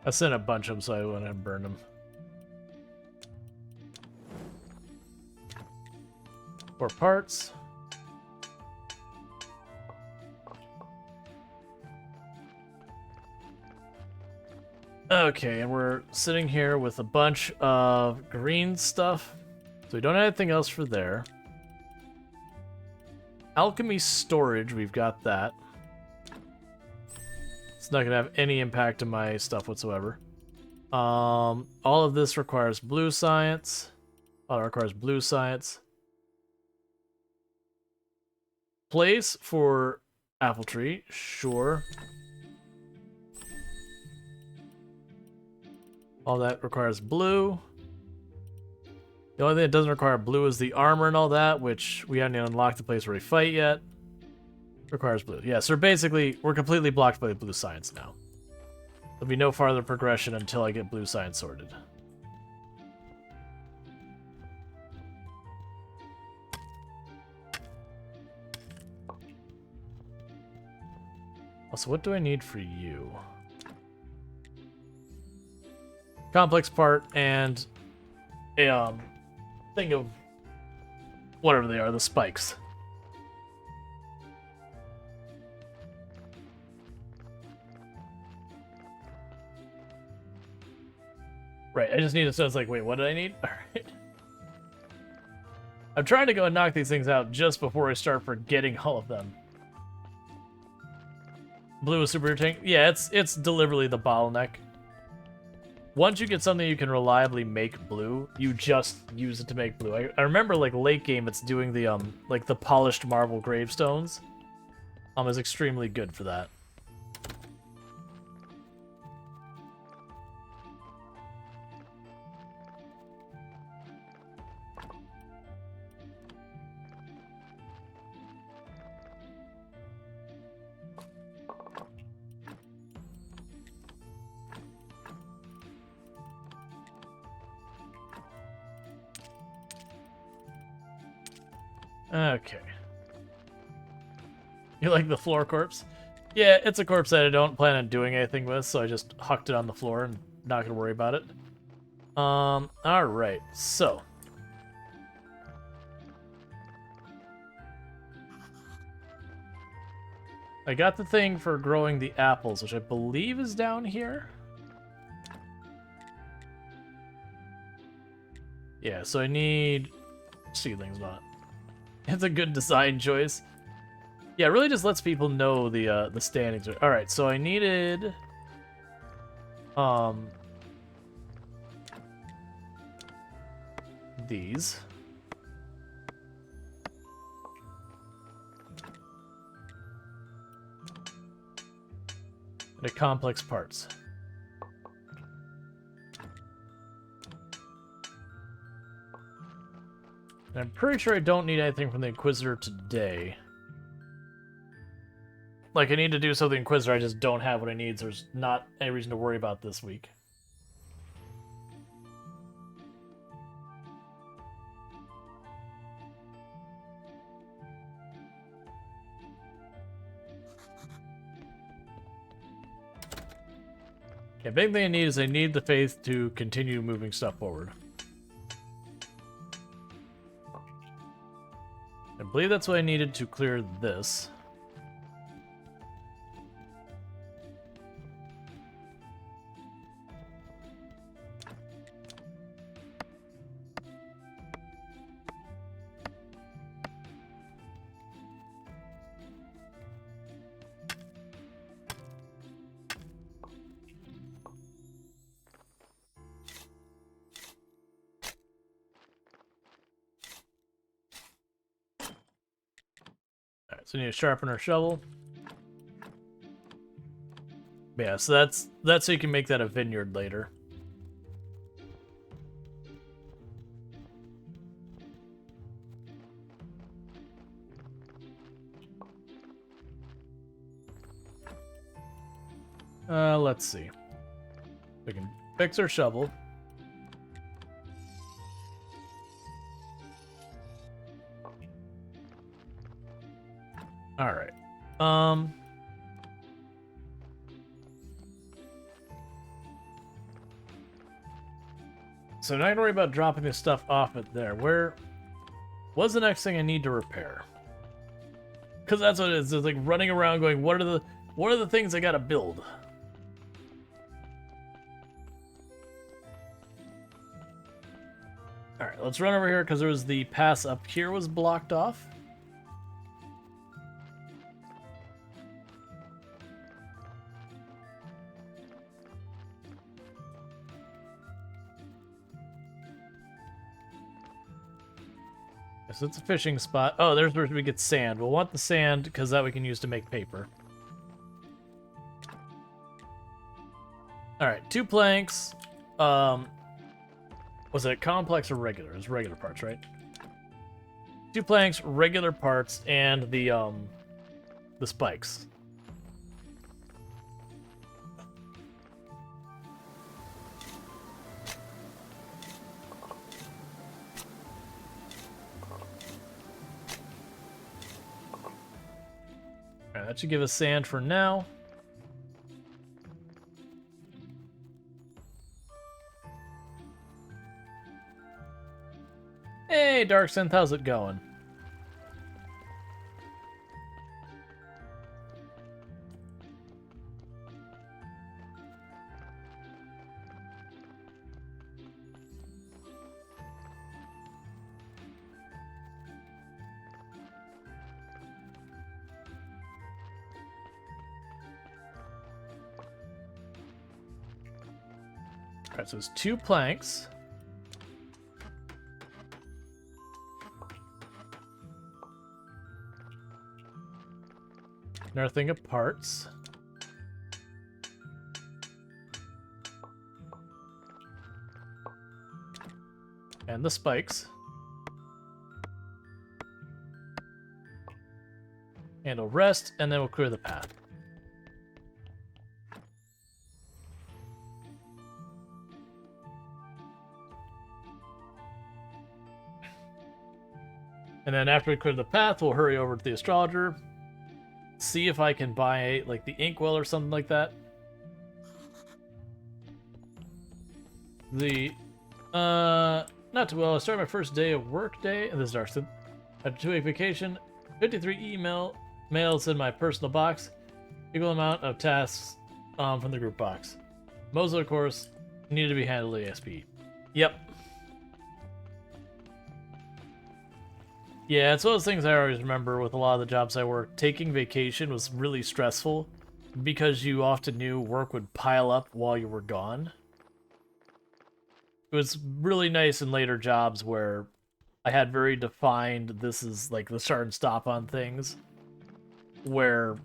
Speaker 1: I sent a bunch of them, so I went and burned them. 4 parts. Okay, and we're sitting here with a bunch of green stuff. So we don't have anything else for there. Alchemy storage, we've got that. It's not gonna have any impact on my stuff whatsoever. All of this requires blue science. All it requires blue science. Place for apple tree, sure. All that requires blue. The only thing that doesn't require blue is the armor and all that, which we haven't even unlocked the place where we fight yet. Requires blue. Yeah, so basically, we're completely blocked by the blue science now. There'll be no farther progression until I get blue science sorted. Also, what do I need for you? Complex part and a thing of whatever they are, the spikes. Right, I just need to, so it's like, wait, what did I need? Alright. I'm trying to go and knock these things out just before I start forgetting all of them. Blue is super irritating. Yeah, it's deliberately the bottleneck. Once you get something you can reliably make blue, you just use it to make blue. I remember, like, late game, it's doing the, like, the polished marble gravestones. Is extremely good for that. Okay. You like the floor corpse? Yeah, it's a corpse that I don't plan on doing anything with, so I just hucked it on the floor and not gonna worry about it. Alright, so. I got the thing for growing the apples, which I believe is down here. Yeah, so I need seedlings, not. It's a good design choice. Yeah, it really just lets people know the standings. All right, so I needed these. And the complex parts. And I'm pretty sure I don't need anything from the Inquisitor today. Like, I need to do something Inquisitor, I just don't have what I need, so there's not any reason to worry about this week. Yeah, big thing I need is I need the faith to continue moving stuff forward. I believe that's what I needed to clear this. So we need to sharpen our shovel. Yeah, so that's so you can make that a vineyard later. Let's see. We can fix our shovel. All right. So now I don't worry about dropping this stuff off it there. What's the next thing I need to repair? Because that's what it is. It's like running around going, what are the things I gotta build? All right, let's run over here because there was the pass up here was blocked off. So it's a fishing spot. Oh, there's where we get sand. We'll want the sand because that we can use to make paper. All right, 2 planks. Was it complex or regular? It was regular parts, right? 2 planks, regular parts, and the spikes. Alright, that should give us sand for now. Hey, Dark Synth, how's it going? Alright, so it's 2 planks. Another thing of parts. And the spikes. And we'll rest, and then we'll clear the path. And then after we clear the path, we'll hurry over to the astrologer. See if I can buy, like, the inkwell or something like that. Not too well. I started my first day of work day, and this is Darkston. After a 2-week vacation, 53 mails in my personal box. Equal amount of tasks from the group box. Most of the course needed to be handled ASP. Yep. Yeah, it's one of those things I always remember with a lot of the jobs I worked. Taking vacation was really stressful because you often knew work would pile up while you were gone. It was really nice in later jobs where I had very defined, this is like the start and stop on things, where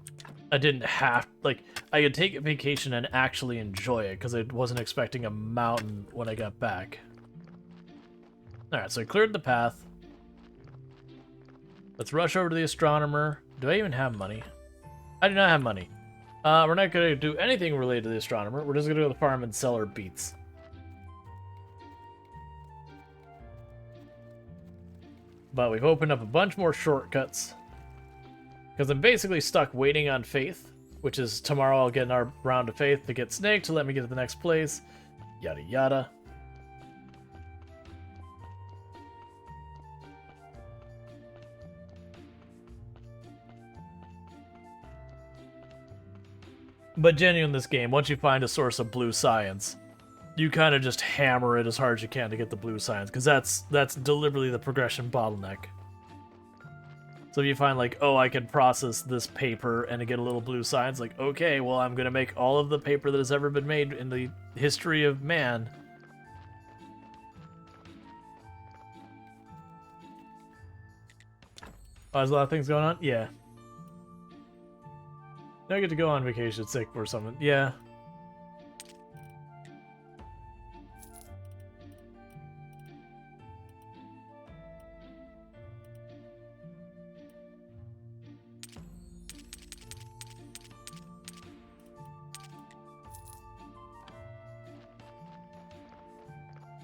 Speaker 1: I didn't have, like, I could take a vacation and actually enjoy it because I wasn't expecting a mountain when I got back. Alright, so I cleared the path. Let's rush over to the astronomer. Do I even have money? I do not have money. We're not going to do anything related to the astronomer. We're just going to go to the farm and sell our beets. But we've opened up a bunch more shortcuts. Because I'm basically stuck waiting on Faith, which is tomorrow I'll get our round of Faith to get Snake to let me get to the next place. Yada yada. But genuine in this game, once you find a source of blue science, you kind of just hammer it as hard as you can to get the blue science, because that's deliberately the progression bottleneck. So if you find, like, oh, I can process this paper and get a little blue science, like, okay, well, I'm going to make all of the paper that has ever been made in the history of man. Oh, there's a lot of things going on? Yeah. Now I get to go on vacation sick or something. Yeah.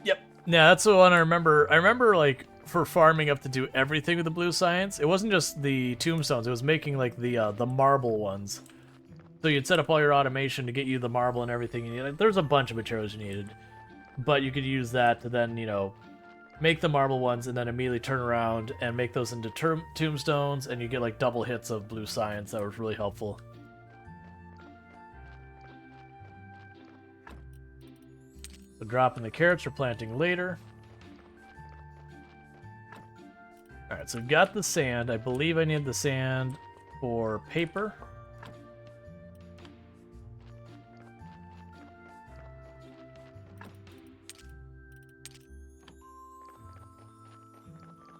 Speaker 1: Yep. Yeah, that's the one I remember. I remember, like, for farming up to do everything with the blue science, it wasn't just the tombstones. It was making, like, the marble ones. So you'd set up all your automation to get you the marble and everything you need. Like, there's a bunch of materials you needed. But you could use that to then, you know, make the marble ones and then immediately turn around and make those into tombstones, and you get, like, double hits of blue science. That was really helpful. So dropping the carrots for planting later. Alright, so we've got the sand. I believe I need the sand for paper.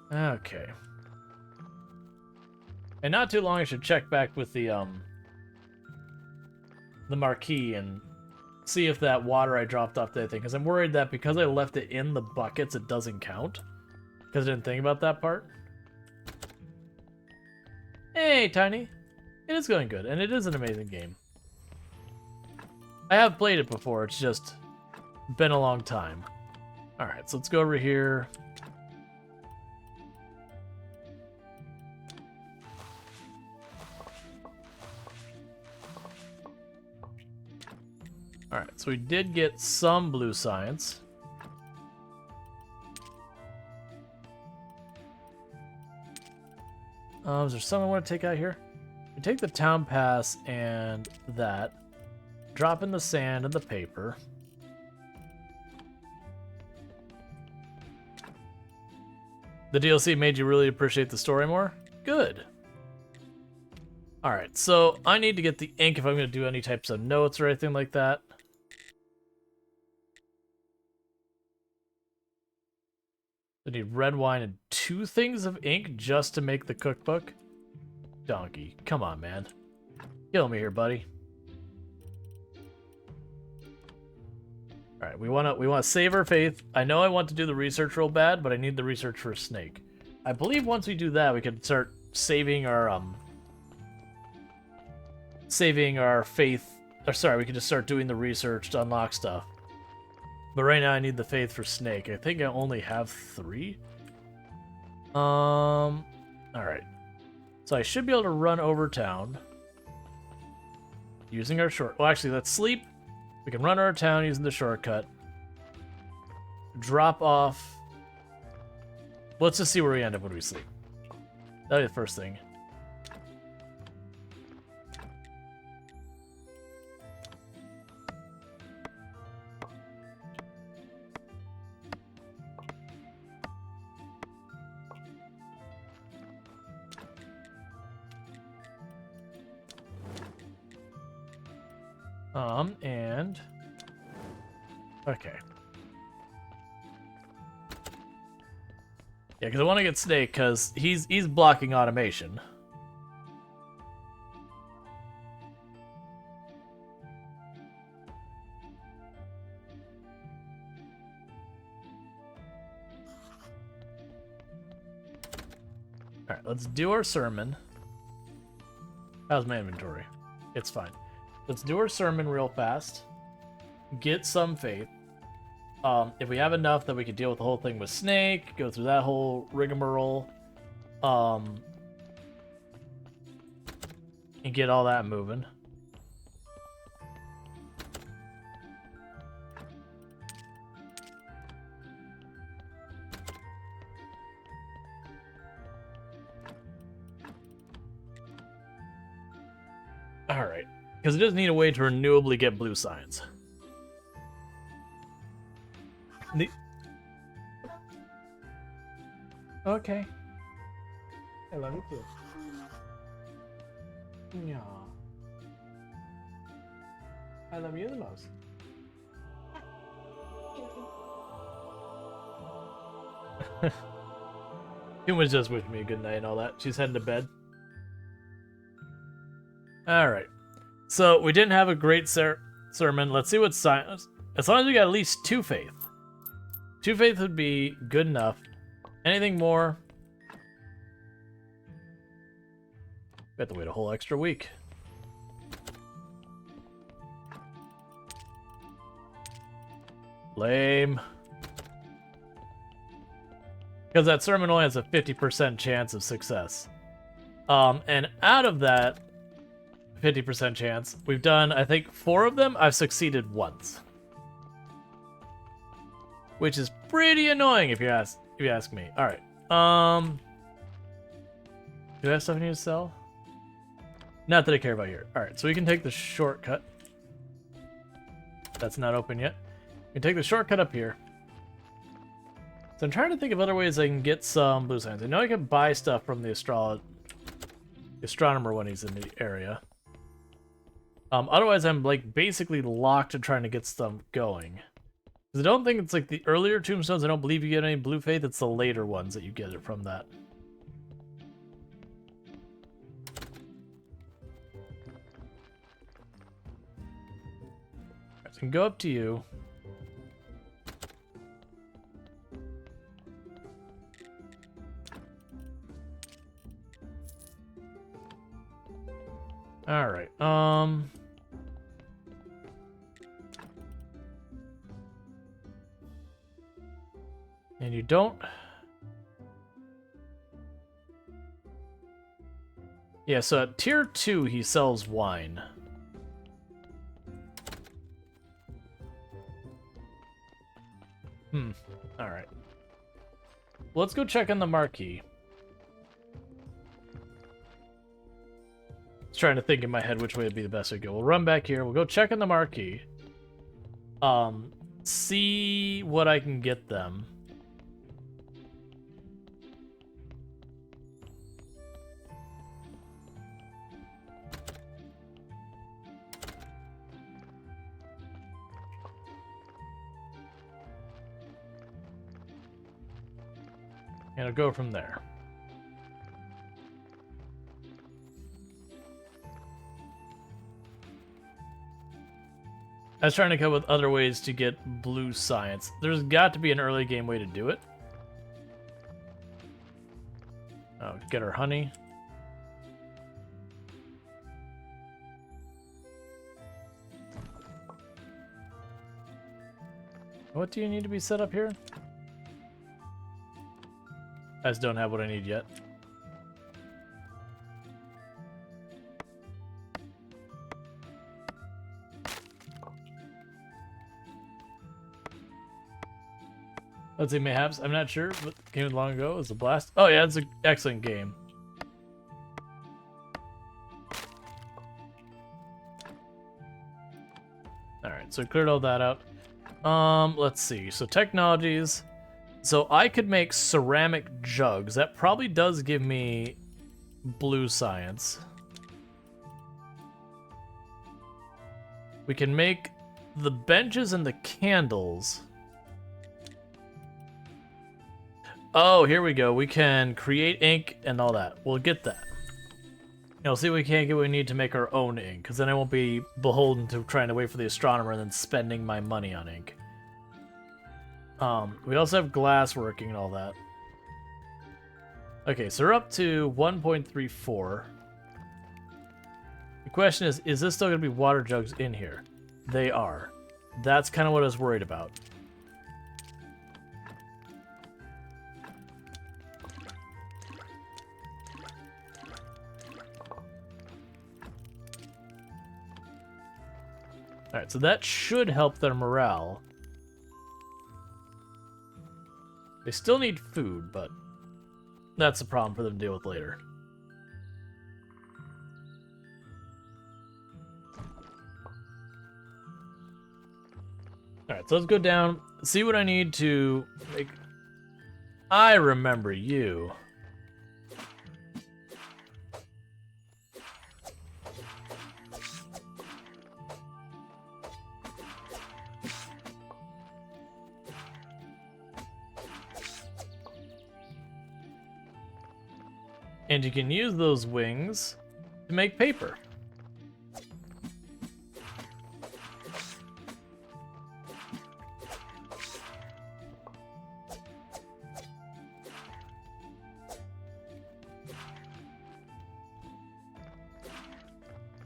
Speaker 1: Okay. And not too long I should check back with the marquee and see if that water I dropped off that thing, because I'm worried that because I left it in the buckets it doesn't count. Because I didn't think about that part. Hey, Tiny. It is going good, and it is an amazing game. I have played it before, it's just been a long time. Alright, so let's go over here. Alright, so we did get some blue science. Is there something I want to take out here? We take the town pass and that. Drop in the sand and the paper. The DLC made you really appreciate the story more? Good. Alright, so I need to get the ink if I'm going to do any types of notes or anything like that. I need red wine and 2 things of ink just to make the cookbook. Donkey, come on, man. Kill me here, buddy. All right, we want to save our faith. I know I want to do the research real bad, but I need the research for a snake. I believe once we do that, we can start saving our faith. Or sorry, we can just start doing the research to unlock stuff. But right now I need the faith for snake. I think I only have 3. Alright. So I should be able to run over town. Using our short... Well, actually, let's sleep. We can run over town using the shortcut. Drop off... Let's just see where we end up when we sleep. That'll be the first thing. And... Okay. Yeah, because I want to get Snake, because he's blocking automation. Alright, let's do our sermon. How's my inventory? It's fine. Let's do our sermon real fast. Get some faith. If we have enough that we could deal with the whole thing with Snake, go through that whole rigmarole, and get all that moving. Alright. Because it does need a way to renewably get blue science. Okay. I love you too. Yeah. I love you the most. Human's just wishing me a good night and all that. She's heading to bed. Alright. So we didn't have a great sermon. Let's see what science. As long as we got at least 2 faith. 2 faith would be good enough. Anything more? We have to wait a whole extra week. Lame. Because that sermon only has a 50% chance of success. And out of that 50% chance, we've done, I think, 4 of them. I've succeeded once. Which is pretty annoying if you ask me. Alright. Do I have stuff I need to sell? Not that I care about here. Alright, so we can take the shortcut. That's not open yet. We can take the shortcut up here. So I'm trying to think of other ways I can get some blue signs. I know I can buy stuff from the astronomer when he's in the area. Otherwise, I'm like basically locked to trying to get stuff going. Because I don't think it's like the earlier tombstones. I don't believe you get any blue faith. It's the later ones that you get it from that. Right, so I can go up to you. All right. And you don't. Yeah, so at tier 2 he sells wine. All right. Well, let's go check on the marquee. Trying to think in my head which way would be the best way to go. We'll run back here. We'll go check on the marquee. See what I can get them. And I'll go from there. I was trying to come up with other ways to get blue science. There's got to be an early game way to do it. Oh, get our honey. What do you need to be set up here? I just don't have what I need yet. Let's see, mayhaps. I'm not sure, but came long ago. It was a blast. Oh yeah, it's an excellent game. Alright, so I cleared all that out. Let's see. So technologies. So I could make ceramic jugs. That probably does give me blue science. We can make the benches and the candles. Oh, here we go. We can create ink and all that. We'll get that. We'll see if we can't get what we need to make our own ink, because then I won't be beholden to trying to wait for the astronomer and then spending my money on ink. We also have glass working and all that. Okay, so we're up to 1.34. The question is this still going to be water jugs in here? They are. That's kind of what I was worried about. Alright, so that should help their morale. They still need food, but that's a problem for them to deal with later. Alright, so let's go down, see what I need to make. I remember you. And you can use those wings to make paper.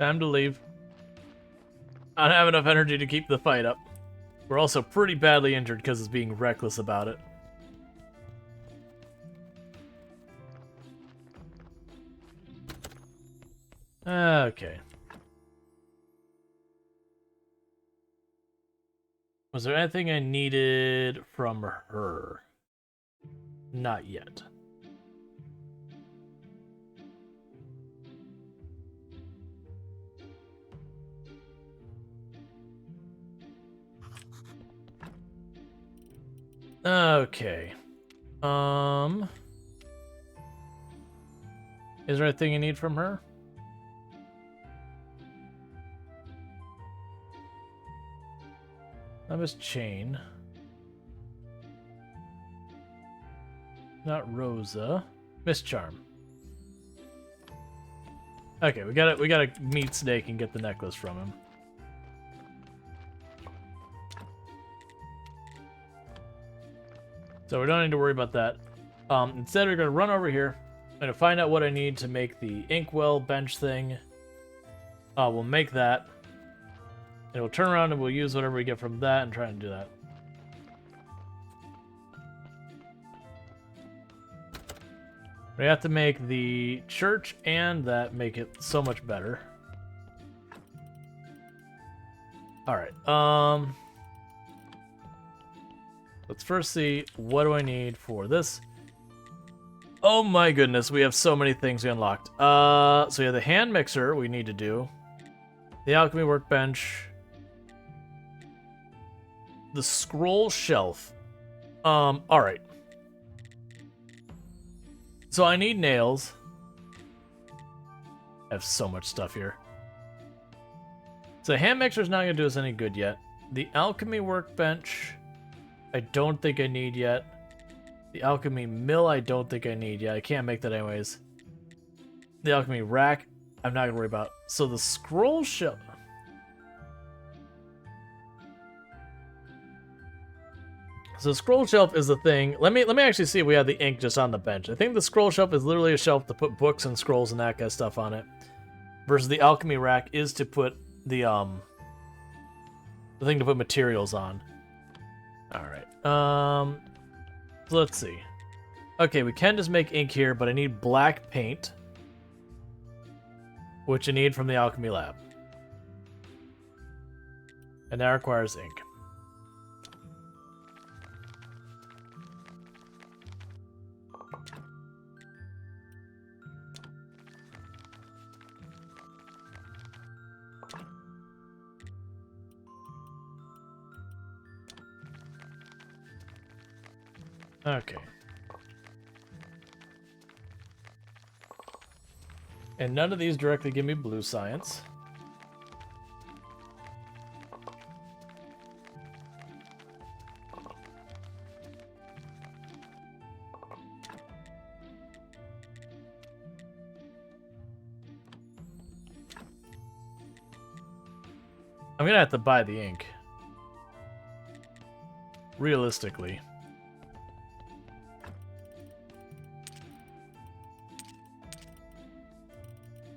Speaker 1: Time to leave. I don't have enough energy to keep the fight up. We're also pretty badly injured because it's being reckless about it. Okay. Was there anything I needed from her? Not yet. Okay. Is there anything you need from her? That was Chain. Not Rosa. Miss Charm. Okay, we gotta meet Snake and get the necklace from him. So we don't need to worry about that. Instead, we're gonna run over here. I'm gonna find out what I need to make the inkwell bench thing. We'll make that. And we'll turn around and we'll use whatever we get from that and try and do that. We have to make the church and that make it so much better. Alright, let's first see what do I need for this. Oh my goodness, we have so many things we unlocked. So we have the hand mixer we need to do. The alchemy workbench. The scroll shelf. Alright. So I need nails. I have so much stuff here. So hand mixer's not gonna do us any good yet. The alchemy workbench, I don't think I need yet. The alchemy mill, I don't think I need yet. I can't make that anyways. The alchemy rack, I'm not gonna worry about. So the scroll shelf. So the scroll shelf is the thing. Let me actually see if we have the ink just on the bench. I think the scroll shelf is literally a shelf to put books and scrolls and that kind of stuff on it. Versus the alchemy rack is to put the thing to put materials on. Alright. So let's see. Okay, we can just make ink here, but I need black paint. Which I need from the alchemy lab. And that requires ink. Okay. And none of these directly give me blue science. I'm gonna have to buy the ink. Realistically.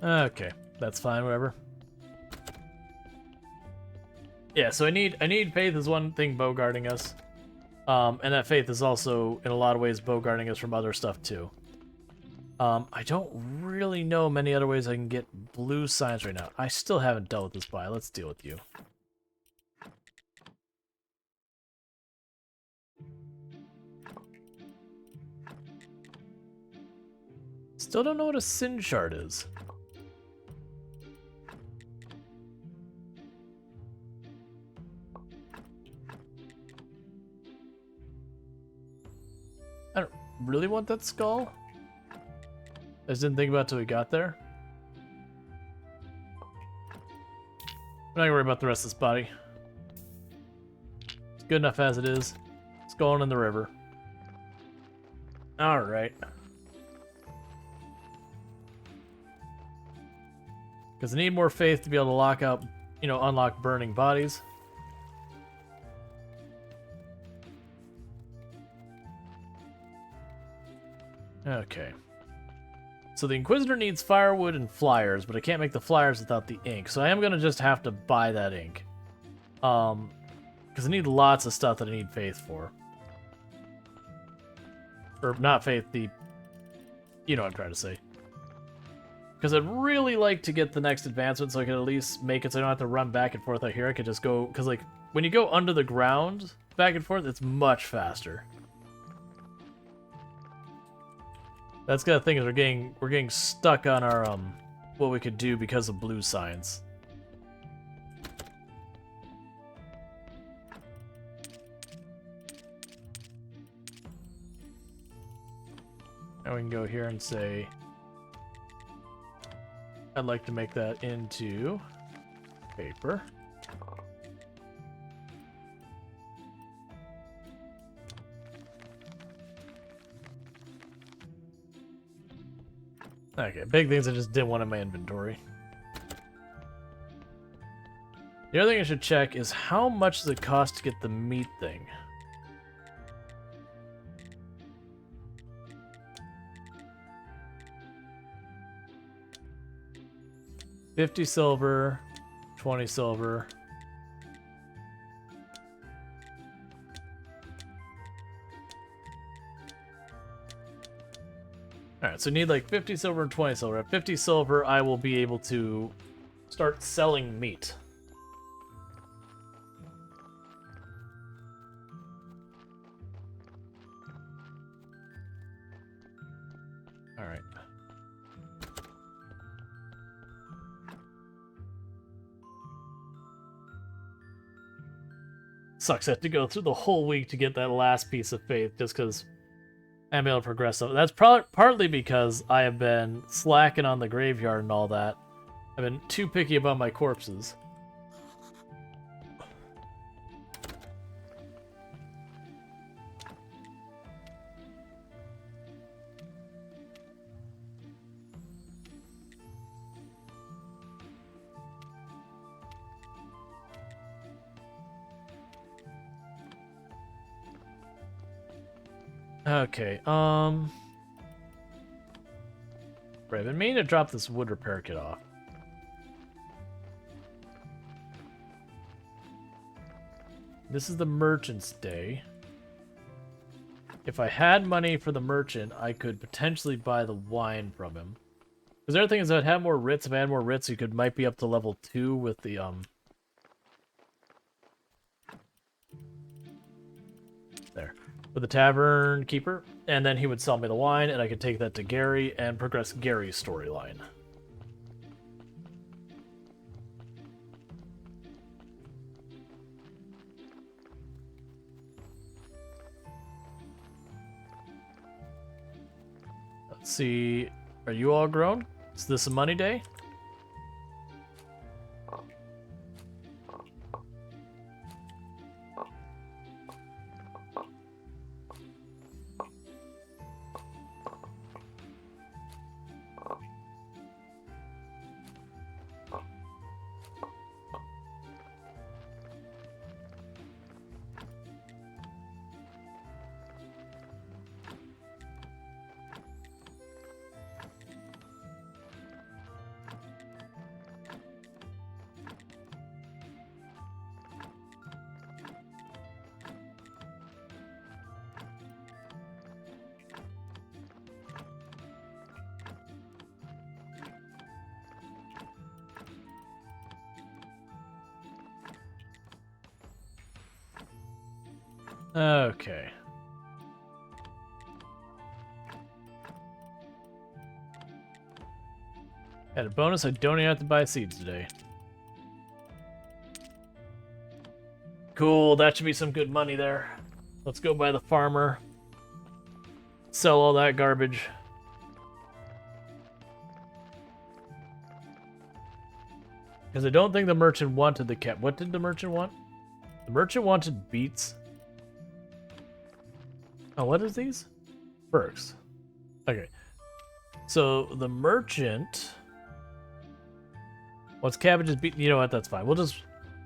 Speaker 1: Okay, that's fine, whatever. Yeah, so I need faith is one thing bogarting us. And that faith is also, in a lot of ways, bogarting us from other stuff, too. I don't really know many other ways I can get blue science right now. I still haven't dealt with this buy. Let's deal with you. Still don't know what a sin shard is. I don't really want that skull. I just didn't think about it till we got there. I'm not gonna worry about the rest of this body. It's good enough as it is. It's going in the river. Alright. Because I need more faith to be able to lock out, you know, unlock burning bodies. Okay. So the Inquisitor needs firewood and flyers, but I can't make the flyers without the ink. So I am going to just have to buy that ink. Because I need lots of stuff that I need faith for. Or not faith, the... You know what I'm trying to say. Because I'd really like to get the next advancement so I can at least make it so I don't have to run back and forth out here. I could just go... Because, like, when you go under the ground back and forth, it's much faster. That's the thing is we're getting stuck on our what we could do because of blue science. Now we can go here and say I'd like to make that into paper. Okay, big things I just didn't want in my inventory. The other thing I should check is how much does it cost to get the meat thing? $50 silver, 20 silver. Alright, so need like 50 silver and 20 silver. At 50 silver, I will be able to start selling meat. Alright. Sucks I have to go through the whole week to get that last piece of faith just because I'm able to progress. So that's partly because I have been slacking on the graveyard and all that. I've been too picky about my corpses. Okay, right, I've been meaning to drop this wood repair kit off. This is the merchant's day. If I had money for the merchant, I could potentially buy the wine from him. Because the other thing is I'd have more writs. If I had more writs, you might be up to level 2 with the, there. With the tavern keeper, and then he would sell me the wine, and I could take that to Gary and progress Gary's storyline. Let's see, are you all grown? Is this a money day? Okay. Had a bonus, I don't even have to buy seeds today. Cool, that should be some good money there. Let's go buy the farmer. Sell all that garbage. Because I don't think the merchant wanted the cat. What did the merchant want? The merchant wanted beets. Oh, what is these? Perks. Okay. So the merchant wants cabbages, beet. You know what? That's fine. We'll just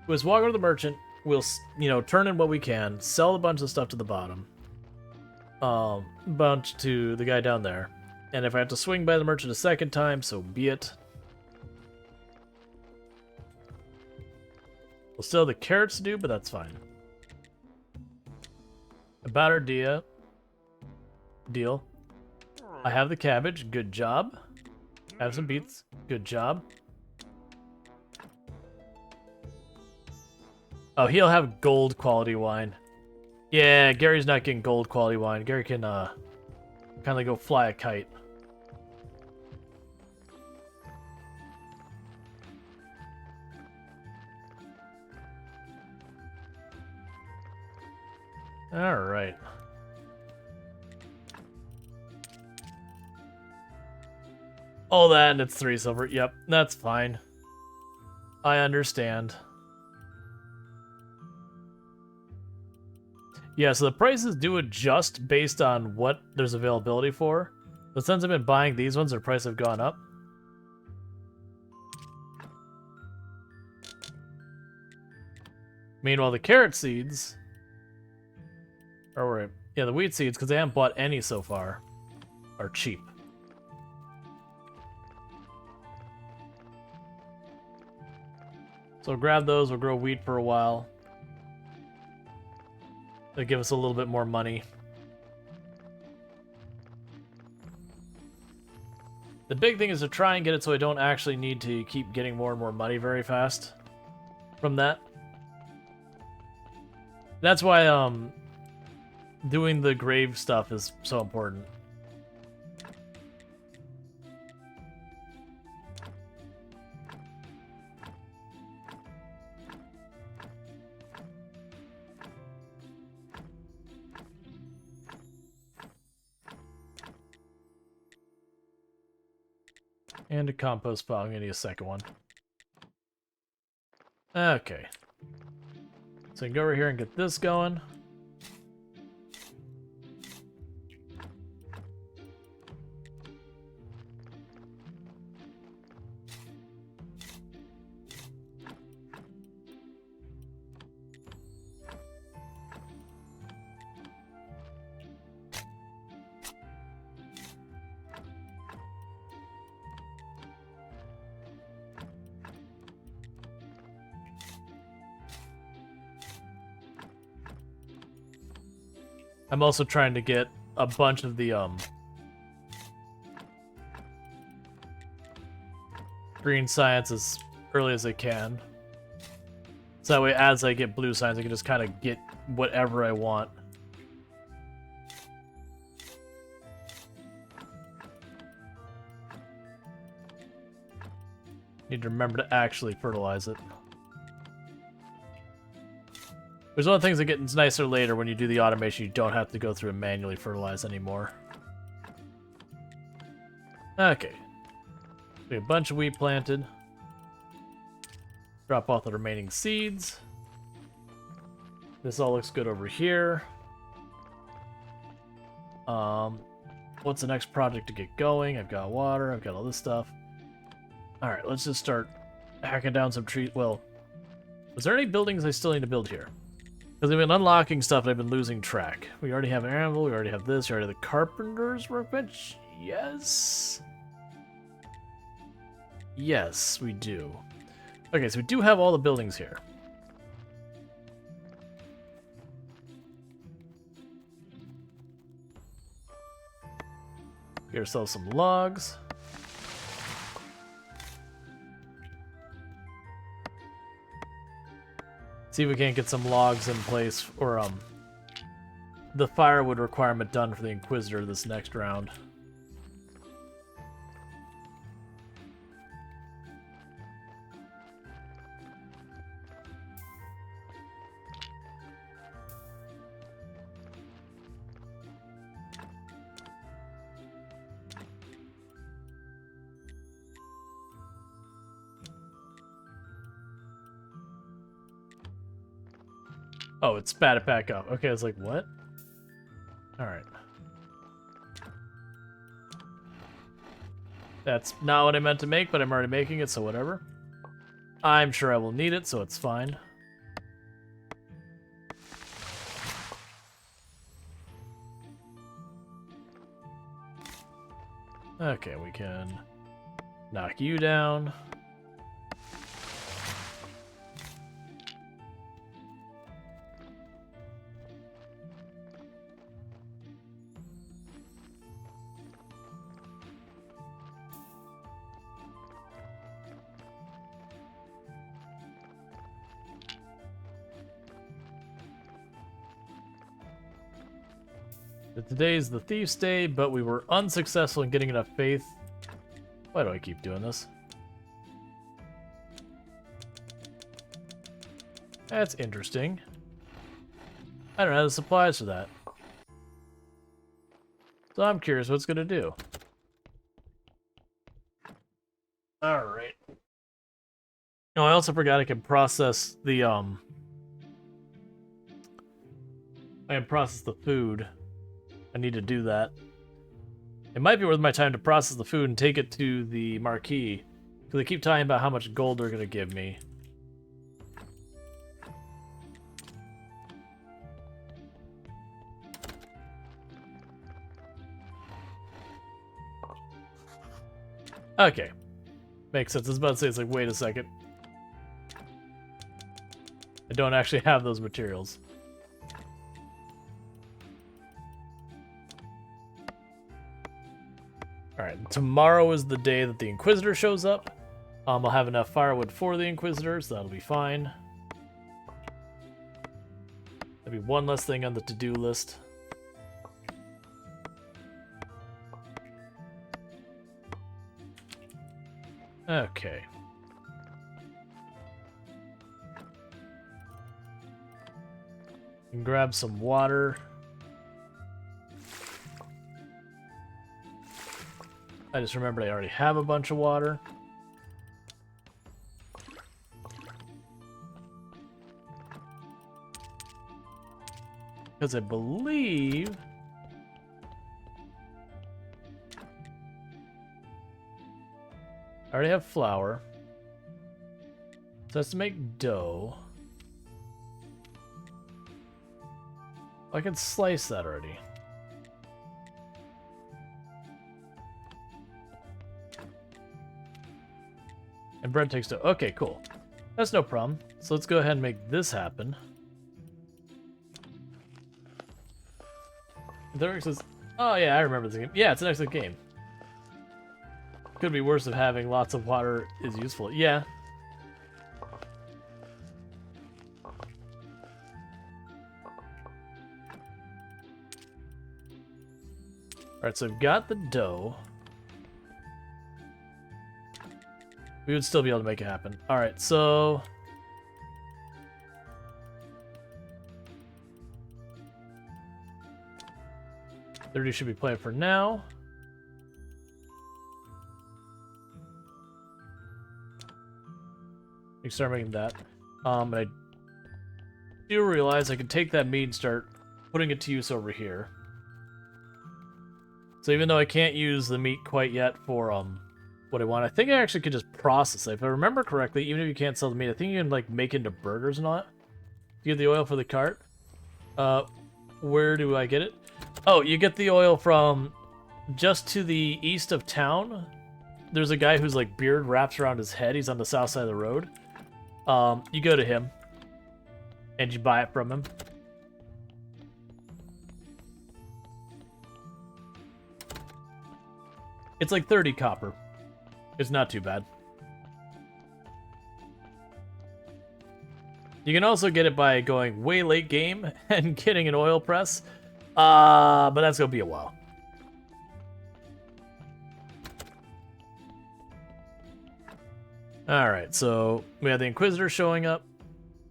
Speaker 1: walk over to the merchant. We'll, you know, turn in what we can. Sell a bunch of stuff to the bottom. Bunch to the guy down there. And if I have to swing by the merchant a second time, so be it. We'll still have the carrots to do, but that's fine. About our deal. I have the cabbage. Good job. I have some beets. Good job. Oh, he'll have gold quality wine. Yeah, Gary's not getting gold quality wine. Gary can kind of go fly a kite. All right. All that and it's 3 silver. Yep, that's fine. I understand. Yeah, so the prices do adjust based on what there's availability for. But since I've been buying these ones, their prices have gone up. Meanwhile, the carrot seeds... Or, yeah, the wheat seeds, because they haven't bought any so far, are cheap. So grab those, we'll grow wheat for a while. They'll give us a little bit more money. The big thing is to try and get it so I don't actually need to keep getting more and more money very fast from that. That's why doing the grave stuff is so important. And a compost pile. I'm gonna need a second one. Okay. So I can go over here and get this going. I'm also trying to get a bunch of the green science as early as I can. So that way as I get blue science I can just kind of get whatever I want. Need to remember to actually fertilize it. There's one of the things that gets nicer later when you do the automation. You don't have to go through and manually fertilize anymore. Okay. We have a bunch of wheat planted. Drop off the remaining seeds. This all looks good over here. What's the next project to get going? I've got water. I've got all this stuff. All right, let's just start hacking down some trees. Well, is there any buildings I still need to build here? Because I've been unlocking stuff and I've been losing track. We already have an anvil, we already have this, we already have the carpenter's workbench. Yes. Yes, we do. Okay, so we do have all the buildings here. Get ourselves some logs. See if we can't get some logs in place, or the firewood requirement done for the Inquisitor this next round. Oh, it spat it back up. Okay, I was like, what? Alright. That's not what I meant to make, but I'm already making it, so whatever. I'm sure I will need it, so it's fine. Okay, we can knock you down. Today's the Thief's Day, but we were unsuccessful in getting enough faith. Why do I keep doing this? That's interesting. I don't have the supplies for that. So I'm curious what it's gonna do. Alright. Oh, I also forgot I can process the, I can process the food. I need to do that. It might be worth my time to process the food and take it to the marquee, because they keep talking about how much gold they're going to give me. Okay. Makes sense. I was about to say, it's like, wait a second. I don't actually have those materials. Alright, tomorrow is the day that the Inquisitor shows up. I'll have enough firewood for the Inquisitor, so that'll be fine. That'll be one less thing on the to-do list. Okay. And grab some water. I just remembered I already have a bunch of water. Because I believe... I already have flour. So that's to make dough. I can slice that already. And bread takes dough. Okay, cool. That's no problem. So let's go ahead and make this happen. There says, oh yeah, I remember this game. Yeah, it's an excellent game. Could be worse if having lots of water is useful. Yeah. Alright, so I've got the dough. We would still be able to make it happen. Alright, so... $30 should be played for now. We can start making that. I do realize I can take that meat and start putting it to use over here. So even though I can't use the meat quite yet for what I want, I think I actually could just process it. If I remember correctly, even if you can't sell the meat, I think you can like make into burgers and all that. You get the oil for the cart. Where do I get it? Oh, you get the oil from just to the east of town. There's a guy whose like beard wraps around his head. He's on the south side of the road. You go to him and you buy it from him. It's like 30 copper. It's not too bad. You can also get it by going way late game and getting an oil press. But that's gonna be a while. Alright, so we have the Inquisitor showing up.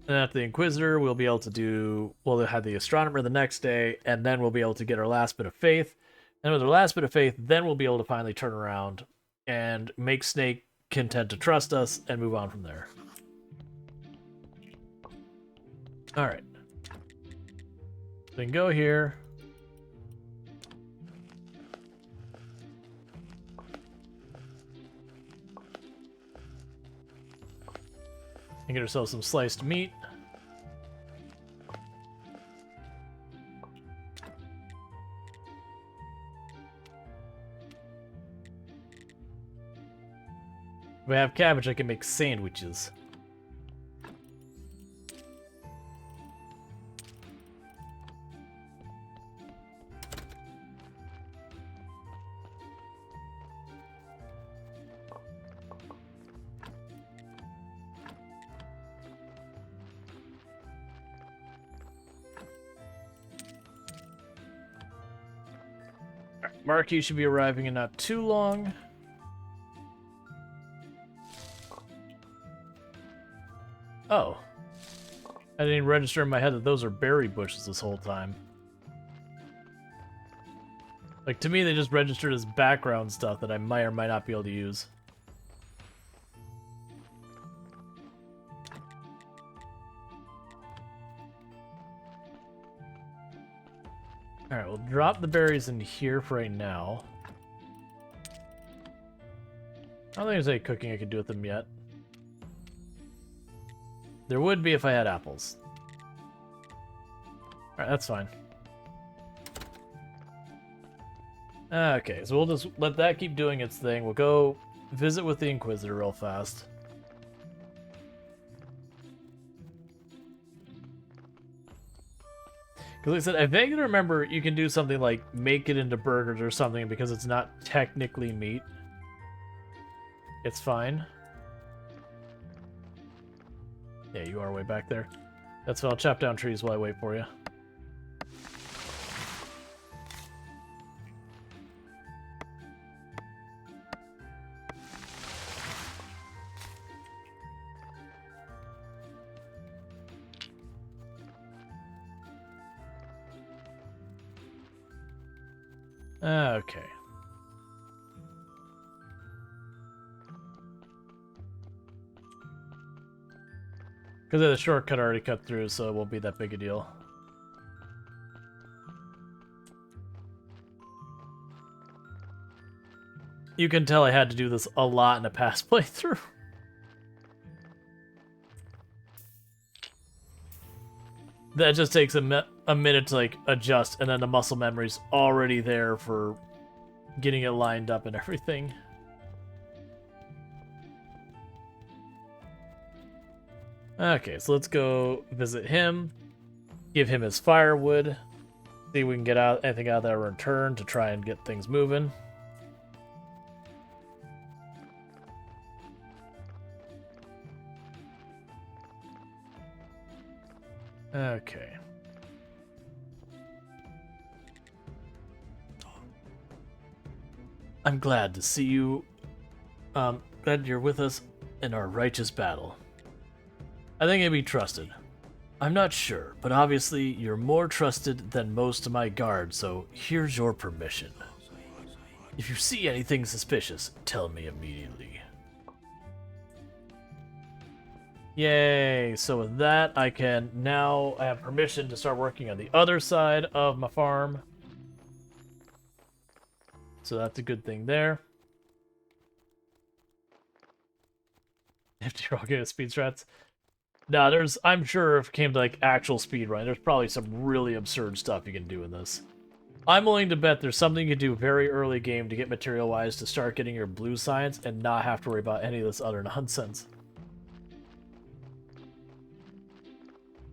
Speaker 1: And after the Inquisitor, we'll be able to do... We'll have the Astronomer the next day, and then we'll be able to get our last bit of faith. And with our last bit of faith, then we'll be able to finally turn around and make Snake content to trust us and move on from there. Alright. So we can go here. And get ourselves some sliced meat. I have cabbage, I can make sandwiches. Marky should be arriving in not too long. Oh. I didn't even register in my head that those are berry bushes this whole time. Like, to me, they just registered as background stuff that I might or might not be able to use. Alright, we'll drop the berries in here for right now. I don't think there's any cooking I can do with them yet. There would be if I had apples. Alright, that's fine. Okay, so we'll just let that keep doing its thing. We'll go visit with the Inquisitor real fast. Because like I said, I vaguely remember you can do something like make it into burgers or something because it's not technically meat. It's fine. Yeah, you are way back there. That's fine. I'll chop down trees while I wait for you. Okay. Because the shortcut already cut through, so it won't be that big a deal. You can tell I had to do this a lot in a past playthrough. That just takes a minute to like adjust, and then the muscle memory's already there for getting it lined up and everything. Okay, so let's go visit him, give him his firewood, see if we can get anything out of that in return to try and get things moving. Okay. I'm glad to see you. Glad you're with us in our righteous battle. I think you'd be trusted. I'm not sure, but obviously you're more trusted than most of my guards, so here's your permission. If you see anything suspicious, tell me immediately. Yay! So with that, I have permission to start working on the other side of my farm. So that's a good thing there. If you're all good at speed strats. Nah, I'm sure if it came to like actual speedrun, there's probably some really absurd stuff you can do in this. I'm willing to bet there's something you can do very early game to get material-wise to start getting your blue science and not have to worry about any of this other nonsense.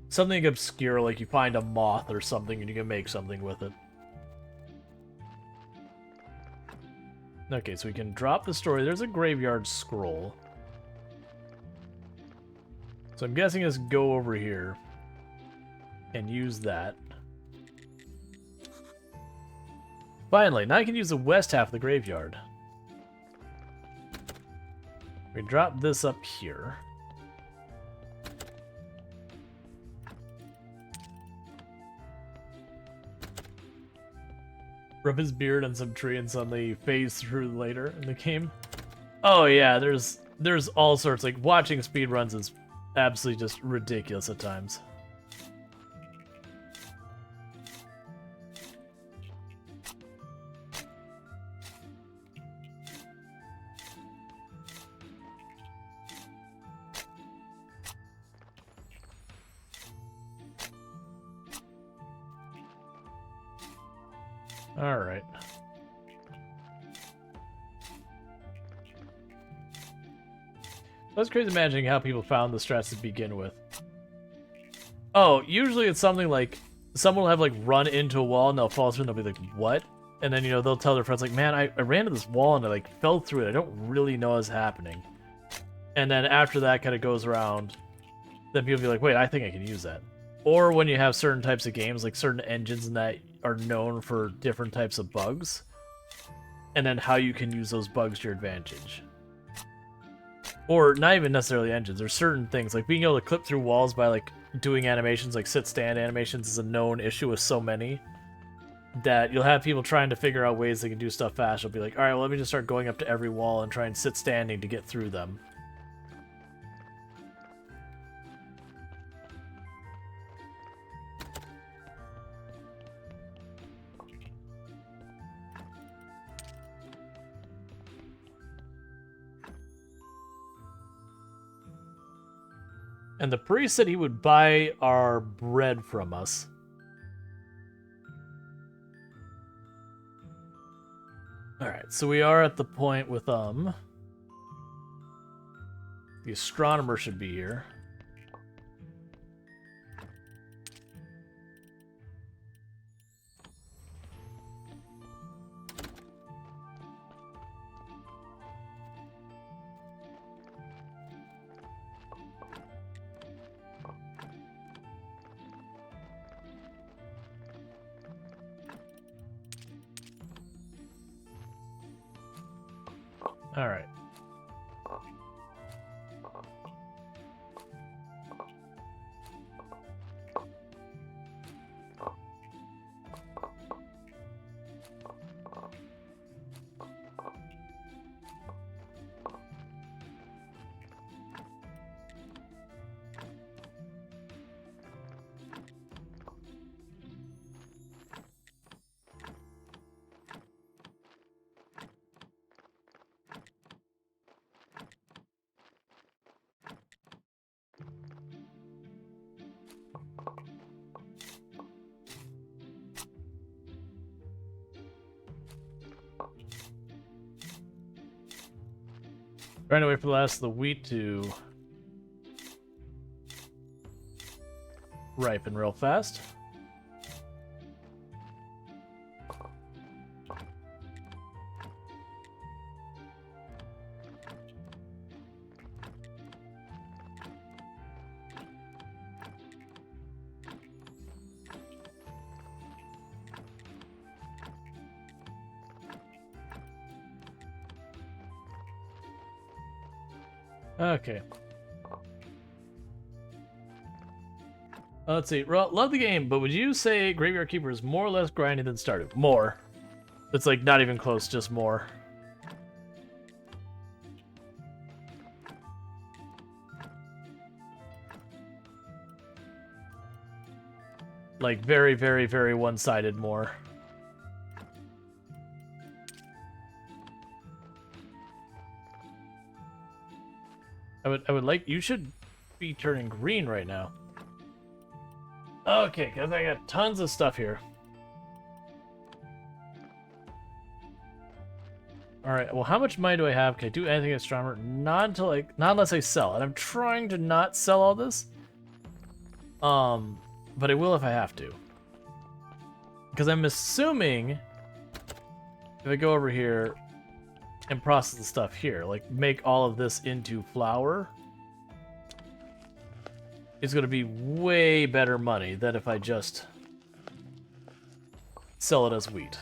Speaker 1: Something obscure, like you find a moth or something and you can make something with it. Okay, so we can drop the story. There's a graveyard scroll. So I'm guessing let's go over here and use that. Finally, now I can use the west half of the graveyard. We drop this up here. Rub his beard on some tree and suddenly phase through later in the game. Oh yeah, there's all sorts, like watching speedruns is absolutely just ridiculous at times. All right. That's crazy imagining how people found the strats to begin with. Oh, usually it's something like someone will have like run into a wall and they'll fall through and they'll be like, what? And then, you know, they'll tell their friends like, man, I ran to this wall and I like fell through it. I don't really know what's happening. And then after that kind of goes around, then people be like, wait, I think I can use that. Or when you have certain types of games, like certain engines and that are known for different types of bugs. And then how you can use those bugs to your advantage. Or not even necessarily engines. There's certain things, like being able to clip through walls by like doing animations, like sit-stand animations is a known issue with so many. That you'll have people trying to figure out ways they can do stuff fast. You'll be like, alright, well, let me just start going up to every wall and try and sit standing to get through them. And the priest said he would buy our bread from us. Alright, so we are at the point with, the astronomer should be here. All right. Trying to wait for the last of the wheat to ripen real fast. Okay. Let's see. Love the game, but would you say Graveyard Keeper is more or less grindy than Stardew? More. It's like not even close, just more. Like very, very, very one-sided more. I would like, you should be turning green right now. Okay, because I got tons of stuff here. Alright, well, how much money do I have? Can I do anything astronomer? Not until not unless I sell. And I'm trying to not sell all this. But I will if I have to. Because I'm assuming if I go over here and process the stuff here, like make all of this into flour, it's going to be way better money than if I just sell it as wheat.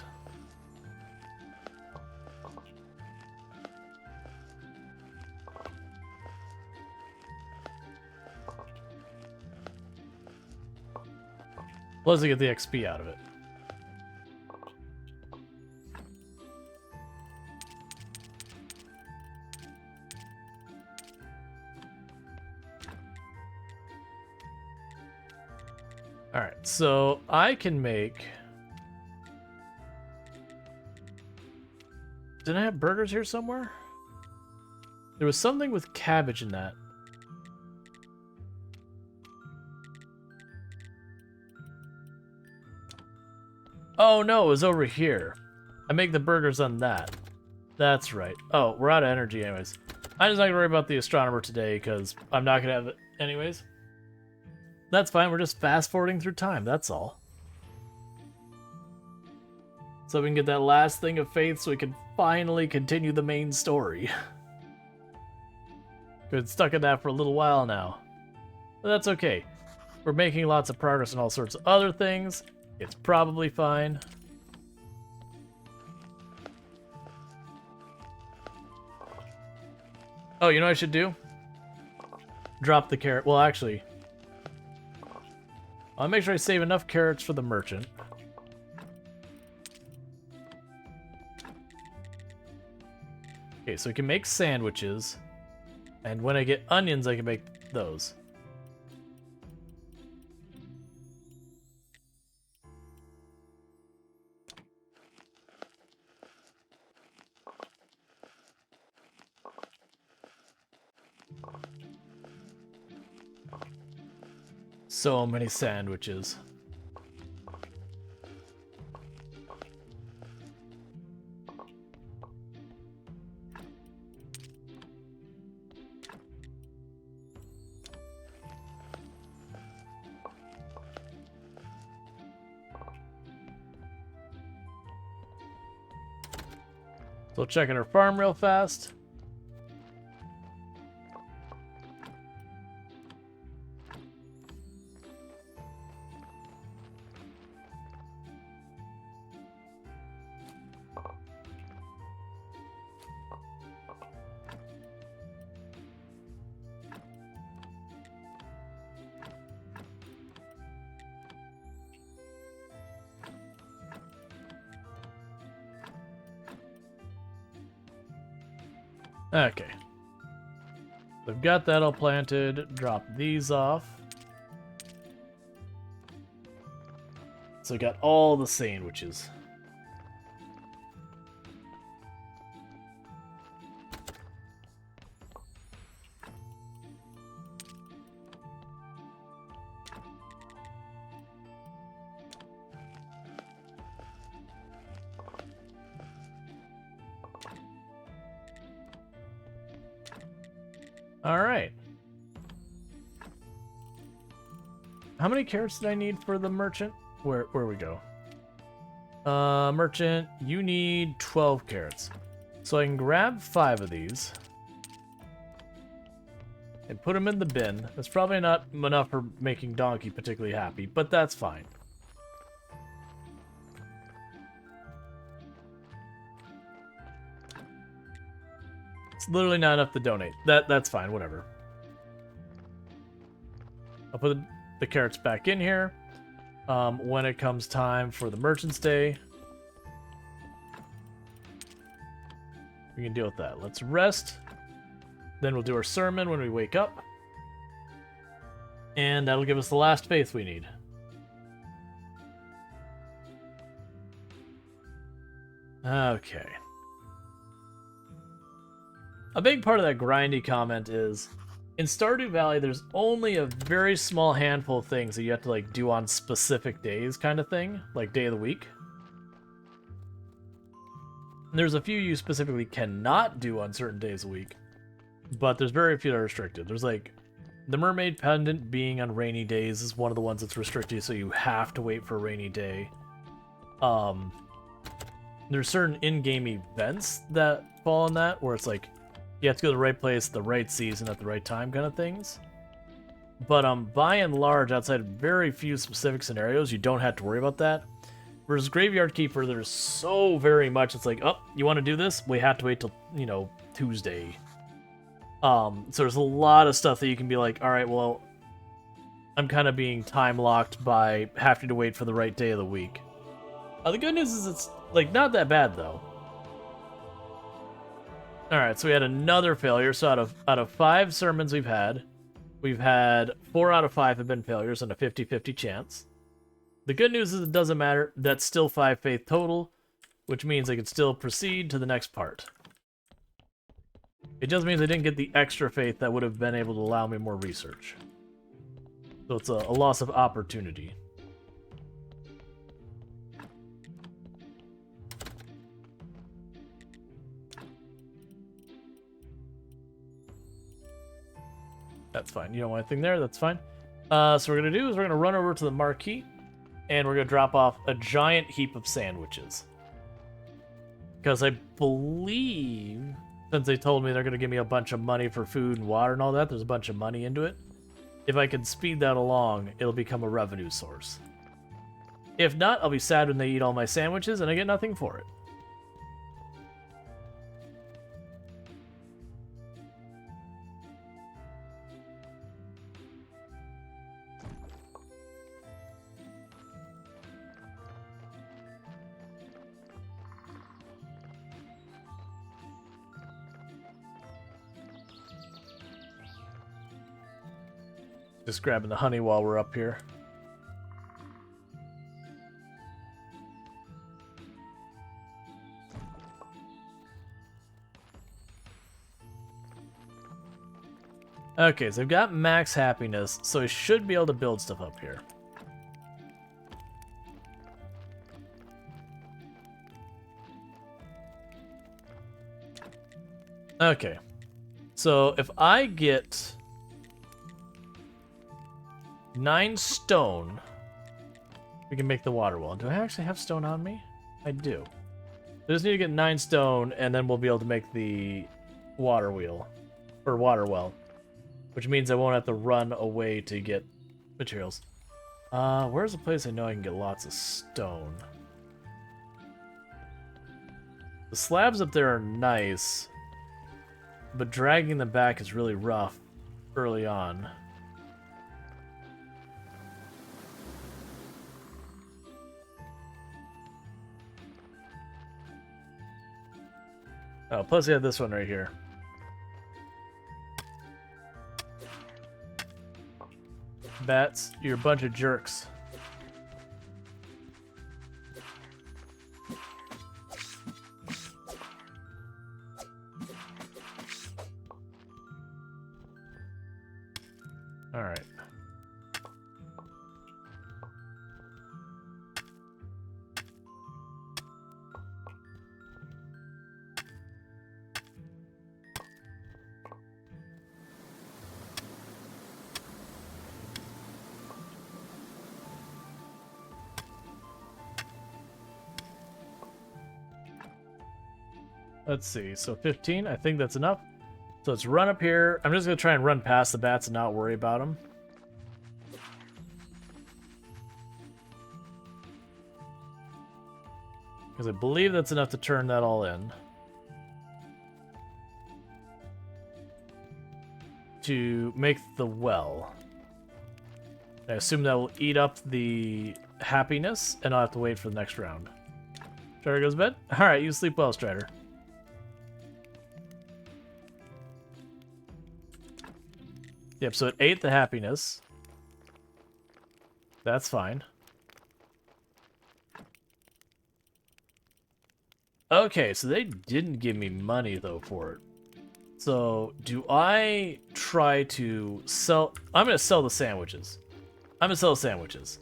Speaker 1: Plus I get the XP out of it. Alright, so I can make... Did I have burgers here somewhere? There was something with cabbage in that. Oh no, it was over here. I make the burgers on that. That's right. Oh, we're out of energy anyways. I'm just not gonna worry about the astronomer today because I'm not gonna have it anyways. That's fine. We're just fast forwarding through time. That's all. So we can get that last thing of faith so we can finally continue the main story. Been stuck in that for a little while now. But that's okay. We're making lots of progress on all sorts of other things. It's probably fine. Oh, you know what I should do? Drop the carrot. Well, actually, I'll make sure I save enough carrots for the merchant. Okay, so we can make sandwiches. And when I get onions, I can make those. So many sandwiches. So checking our farm real fast. Okay. We've got that all planted. Drop these off. So we got all the sandwiches. All right. How many carrots did I need for the merchant? Where we go? Merchant, you need 12 carrots. So I can grab 5 of these and put them in the bin. That's probably not enough for making Donkey particularly happy, but that's fine. It's literally not enough to donate. That's fine, whatever. I'll put the carrots back in here. When it comes time for the merchant's day, we can deal with that. Let's rest. Then we'll do our sermon when we wake up. And that'll give us the last faith we need. Okay. A big part of that grindy comment is, in Stardew Valley, there's only a very small handful of things that you have to like do on specific days kind of thing, like day of the week. And there's a few you specifically cannot do on certain days a week, but there's very few that are restricted. There's like, the mermaid pendant being on rainy days is one of the ones that's restricted, so you have to wait for a rainy day. There's certain in-game events that fall in that, where it's like, you have to go to the right place, the right season, at the right time kind of things. But by and large, outside of very few specific scenarios, you don't have to worry about that. Whereas Graveyard Keeper, there's so very much, it's like, oh, you want to do this? We have to wait till, you know, Tuesday. So there's a lot of stuff that you can be like, all right, well, I'm kind of being time-locked by having to wait for the right day of the week. The good news is it's, like, not that bad, though. Alright, so we had another failure. So out of 5 sermons we've had 4 out of 5 have been failures and a 50-50 chance. The good news is it doesn't matter. That's still 5 faith total, which means I can still proceed to the next part. It just means I didn't get the extra faith that would have been able to allow me more research. So it's a loss of opportunity. That's fine. You don't want anything there? That's fine. So what we're going to do is we're going to run over to the marquee, and we're going to drop off a giant heap of sandwiches. Because I believe, since they told me they're going to give me a bunch of money for food and water and all that, there's a bunch of money into it. If I can speed that along, it'll become a revenue source. If not, I'll be sad when they eat all my sandwiches and I get nothing for it. Just grabbing the honey while we're up here. Okay, so I've got max happiness, so I should be able to build stuff up here. Okay, so if I get 9 stone, we can make the water well. Do I actually have stone on me? I do. I just need to get 9 stone, and then we'll be able to make the water wheel, or water well, which means I won't have to run away to get materials. Where's a place I know I can get lots of stone? The slabs up there are nice, but dragging them back is really rough early on. Oh, plus I have this one right here. Bats, you're a bunch of jerks. All right. Let's see, so 15, I think that's enough. So let's run up here. I'm just going to try and run past the bats and not worry about them. Because I believe that's enough to turn that all in. To make the well. I assume that will eat up the happiness, and I'll have to wait for the next round. Strider goes to bed? Alright, you sleep well, Strider. Yep, so it ate the happiness. That's fine. Okay, so they didn't give me money, though, for it. So, do I try to sell... I'm going to sell the sandwiches. I'm going to sell the sandwiches.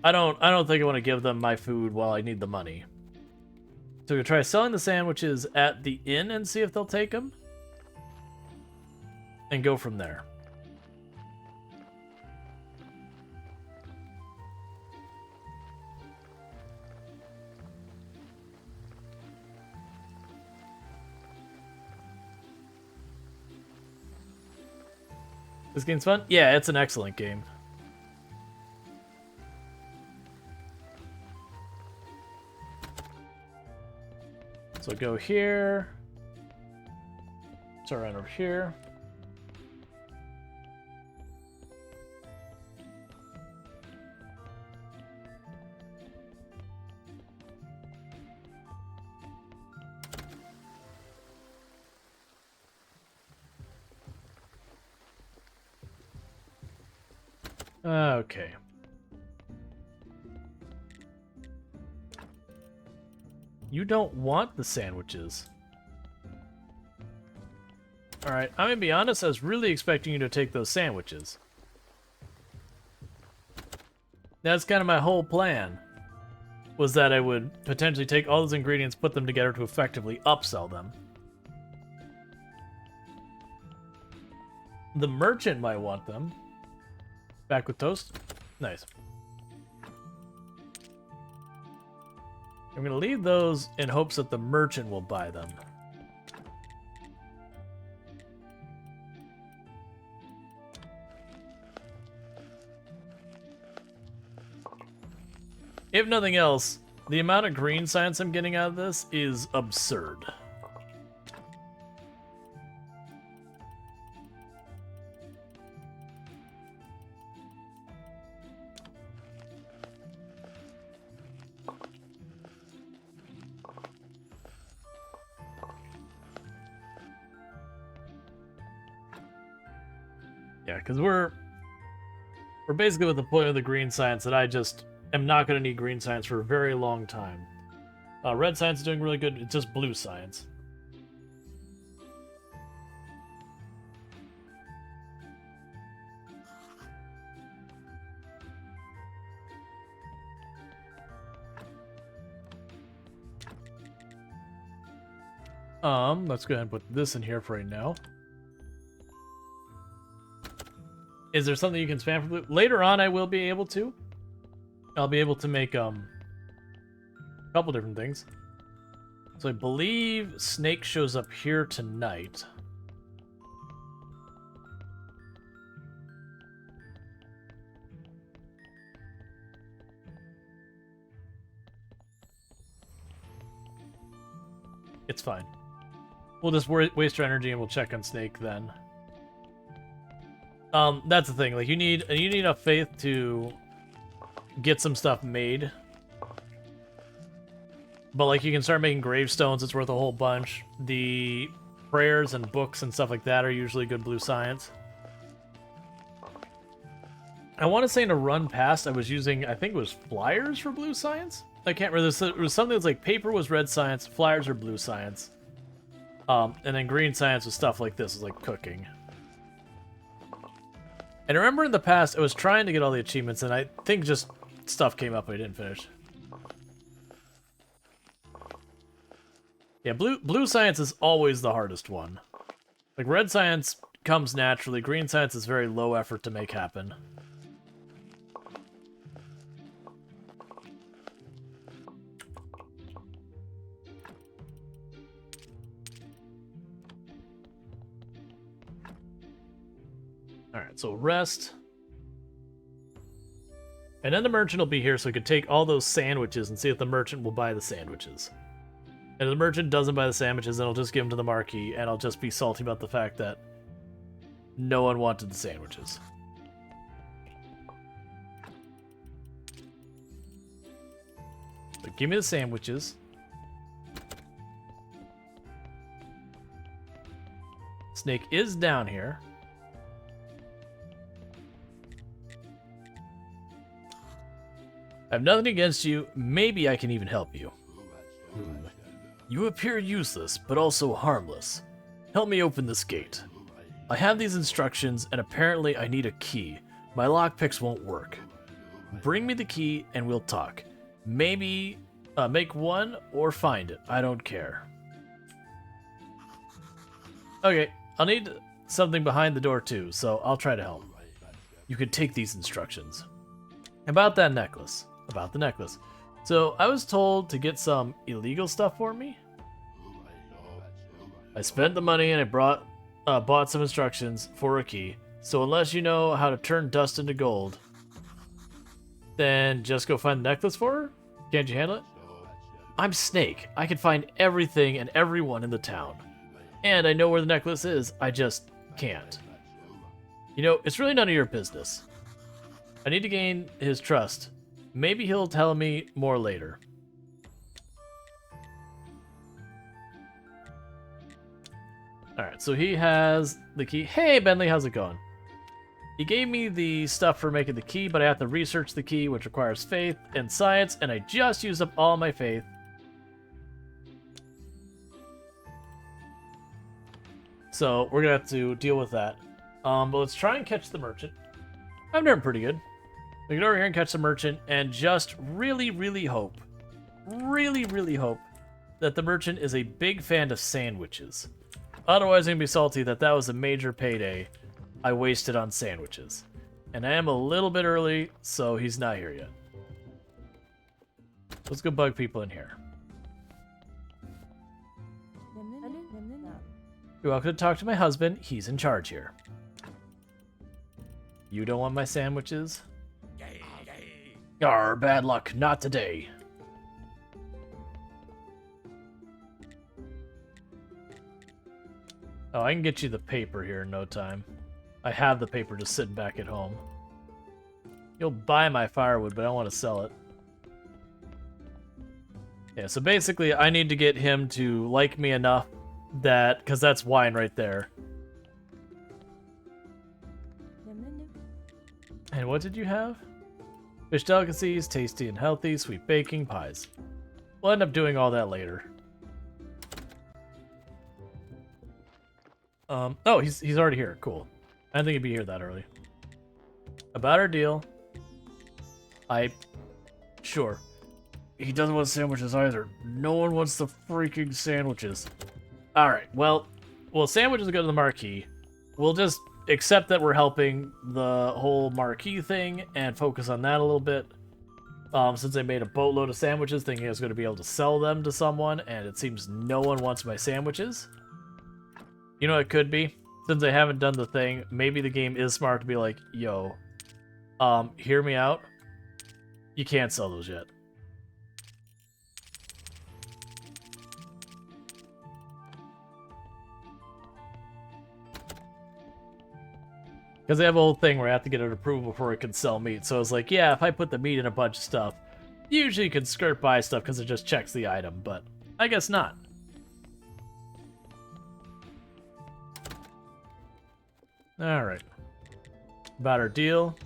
Speaker 1: I don't think I want to give them my food while I need the money. So, we're going to try selling the sandwiches at the inn and see if they'll take them. And go from there. This game's fun? Yeah, it's an excellent game. So go here. Start right over here. Okay. You don't want the sandwiches. Alright, I'm gonna be honest, I was really expecting you to take those sandwiches. That's kind of my whole plan. Was that I would potentially take all those ingredients, put them together to effectively upsell them. The merchant might want them. Back with toast. Nice. I'm going to leave those in hopes that the merchant will buy them. If nothing else, the amount of green science I'm getting out of this is absurd. Yeah, because we're basically at the point of the green science that I just am not going to need green science for a very long time. Red science is doing really good. It's just blue science. Let's go ahead and put this in here for right now. Is there something you can spam for blue? Later on, I will be able to. I'll be able to make a couple different things. So I believe Snake shows up here tonight. It's fine. We'll just waste our energy and we'll check on Snake then. That's the thing. Like you need enough faith to get some stuff made. But like you can start making gravestones, it's worth a whole bunch. The prayers and books and stuff like that are usually good blue science. I want to say in a run past I was using, I think it was flyers for blue science. I can't remember. It was something that's like paper was red science, flyers are blue science. And then green science was stuff like this, was like cooking. And I remember in the past I was trying to get all the achievements and I think just stuff came up I didn't finish. Yeah, blue science is always the hardest one. Like red science comes naturally, green science is very low effort to make happen. Alright, so rest. And then the merchant will be here so we can take all those sandwiches and see if the merchant will buy the sandwiches. And if the merchant doesn't buy the sandwiches, then I'll just give them to the marquee, and I'll just be salty about the fact that no one wanted the sandwiches. But give me the sandwiches. Snake is down here. I have nothing against you. Maybe I can even help you. You appear useless, but also harmless. Help me open this gate. I have these instructions, and apparently I need a key. My lockpicks won't work. Bring me the key, and we'll talk. Maybe make one or find it. I don't care. Okay, I'll need something behind the door too, so I'll try to help. You can take these instructions. About that necklace. About the necklace. So, I was told to get some illegal stuff for me. I spent the money and I bought some instructions for a key. So unless you know how to turn dust into gold, then just go find the necklace for her? Can't you handle it? I'm Snake. I can find everything and everyone in the town. And I know where the necklace is, I just can't. You know, it's really none of your business. I need to gain his trust. Maybe he'll tell me more later. Alright, so he has the key. Hey, Bentley, how's it going? He gave me the stuff for making the key, but I have to research the key, which requires faith and science, and I just used up all my faith. So, we're gonna have to deal with that. But let's try and catch the merchant. I'm doing pretty good. We can go over here and catch the merchant and just really, really hope that the merchant is a big fan of sandwiches. Otherwise, I'm going to be salty that that was a major payday I wasted on sandwiches. And I am a little bit early, so he's not here yet. Let's go bug people in here. You're welcome to talk to my husband. He's in charge here. You don't want my sandwiches? Arr, bad luck. Not today. Oh, I can get you the paper here in no time. I have the paper just sitting back at home. You'll buy my firewood, but I don't want to sell it. Yeah, so basically I need to get him to like me enough that, because that's wine right there. And what did you have? Fish delicacies, tasty and healthy, sweet baking, pies. We'll end up doing all that later. Oh, he's already here. Cool. I didn't think he'd be here that early. About our deal. Sure. He doesn't want sandwiches either. No one wants the freaking sandwiches. Alright, well, sandwiches go to the marquee. We'll just accept that we're helping the whole marquee thing and focus on that a little bit. Since I made a boatload of sandwiches thinking I was going to be able to sell them to someone, and it seems no one wants my sandwiches. You know what it could be? Since I haven't done the thing, maybe the game is smart to be like, yo, hear me out. You can't sell those yet. Because they have a whole thing where I have to get an approval before I can sell meat. So I was like, yeah, if I put the meat in a bunch of stuff, usually you can skirt by stuff because it just checks the item, but I guess not. Alright. About our deal.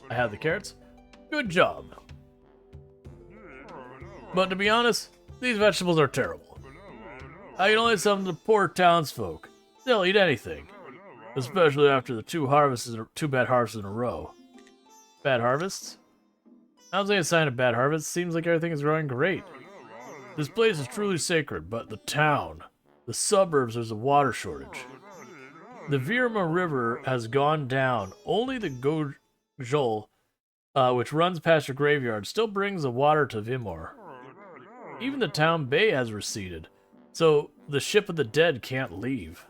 Speaker 1: I have the carrots. Good job. But to be honest, these vegetables are terrible. I can only sell them to poor townsfolk. They'll eat anything. Especially after the two bad harvests in a row. Bad harvests? Sounds like a sign of bad harvest. Seems like everything is growing great. This place is truly sacred, but the town, the suburbs, there's a water shortage. The Virma River has gone down. Only the Gojol, which runs past your graveyard, still brings the water to Vimor. Even the town bay has receded, so the ship of the dead can't leave.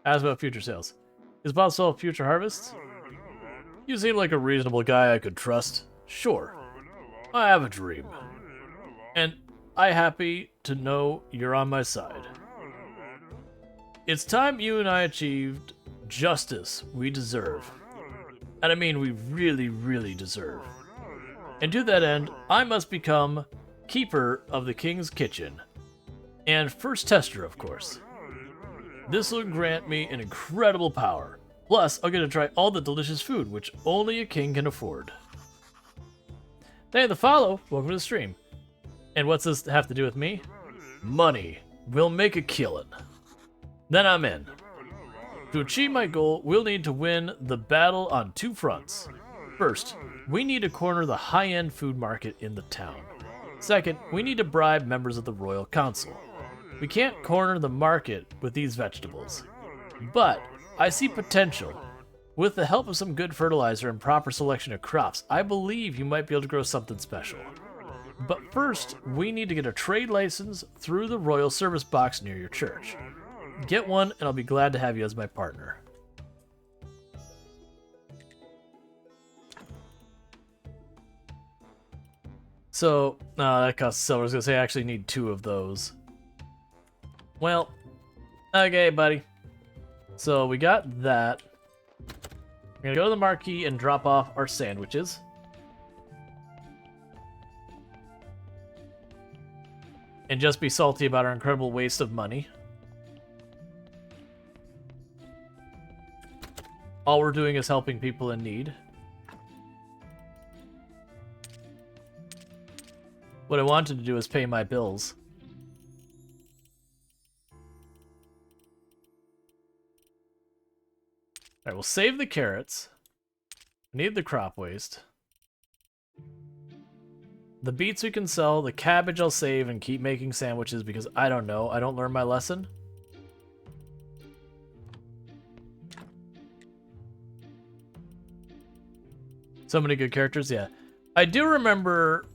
Speaker 1: Ask about future sales. Is it possible future harvests? You seem like a reasonable guy I could trust. Sure. I have a dream. And I'm happy to know you're on my side. It's time you and I achieved justice we deserve. And I mean we really, really deserve. And to that end, I must become keeper of the king's kitchen. And first tester, of course. This will grant me an incredible power. Plus, I'll get to try all the delicious food, which only a king can afford. Thank you for the follow. Welcome to the stream. And what's this have to do with me? Money. We'll make a killing. Then I'm in. To achieve my goal, we'll need to win the battle on two fronts. First, we need to corner the high-end food market in the town. Second, we need to bribe members of the Royal Council. We can't corner the market with these vegetables. But I see potential. With the help of some good fertilizer and proper selection of crops, I believe you might be able to grow something special. But first, we need to get a trade license through the Royal Service box near your church. Get one, and I'll be glad to have you as my partner. So, that costs silver. I was going to say I actually need 2 of those. Well, okay, buddy. So we got that. We're going to go to the marquee and drop off our sandwiches. And just be salty about our incredible waste of money. All we're doing is helping people in need. What I wanted to do is pay my bills. Alright, we'll save the carrots. Need the crop waste. The beets we can sell, the cabbage I'll save and keep making sandwiches because I don't know, I don't learn my lesson. So many good characters, yeah. I do remember,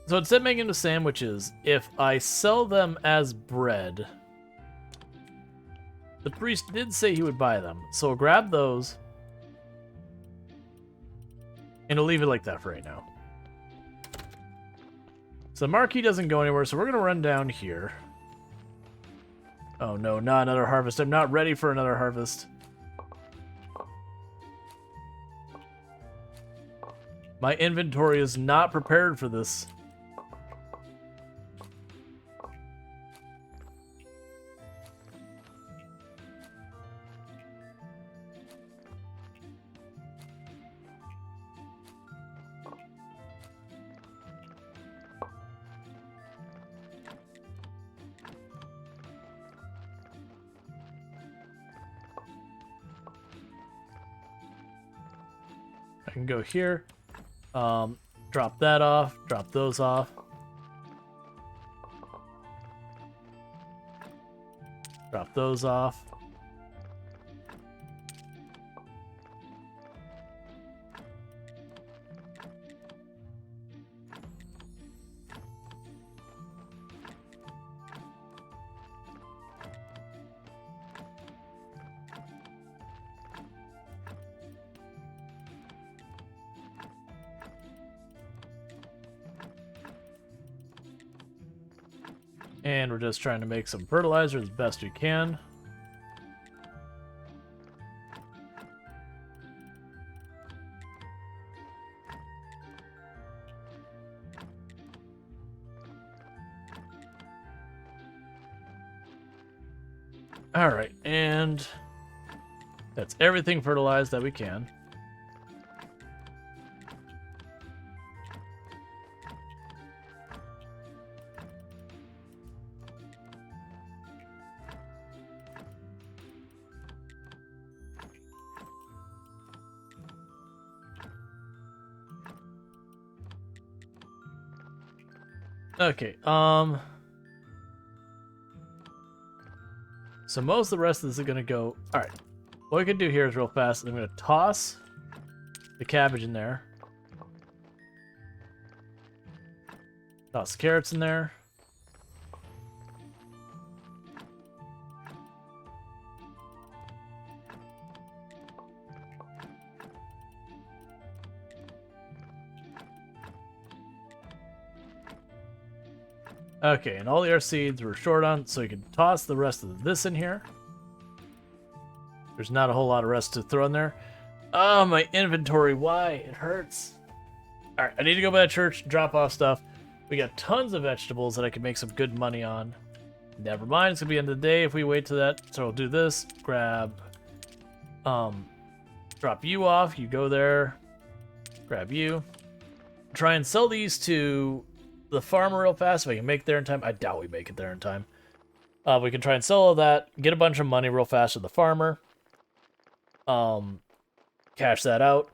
Speaker 1: so instead of making them sandwiches, if I sell them as bread, the priest did say he would buy them. So we'll grab those, and we'll leave it like that for right now. So the marquee doesn't go anywhere, so we're going to run down here. Oh no, not another harvest. I'm not ready for another harvest. My inventory is not prepared for this. I can go here. Drop that off, drop those off. Drop those off. And we're just trying to make some fertilizer as best we can. All right, and that's everything fertilized that we can. Okay, so most of the rest of this is gonna go. All right, what we can do here is real fast. I'm gonna toss the cabbage in there. Toss the carrots in there. Okay, and all the other seeds we're short on, so you can toss the rest of this in here. There's not a whole lot of rest to throw in there. Oh, my inventory, why? It hurts. Alright, I need to go by the church, drop off stuff. We got tons of vegetables that I can make some good money on. Never mind, it's gonna be the end of the day if we wait to that. So we'll do this, grab, drop you off, you go there, grab you. Try and sell these to the farmer real fast if I can make it there in time. I doubt we make it there in time. We can try and sell all that, get a bunch of money real fast to the farmer. Cash that out.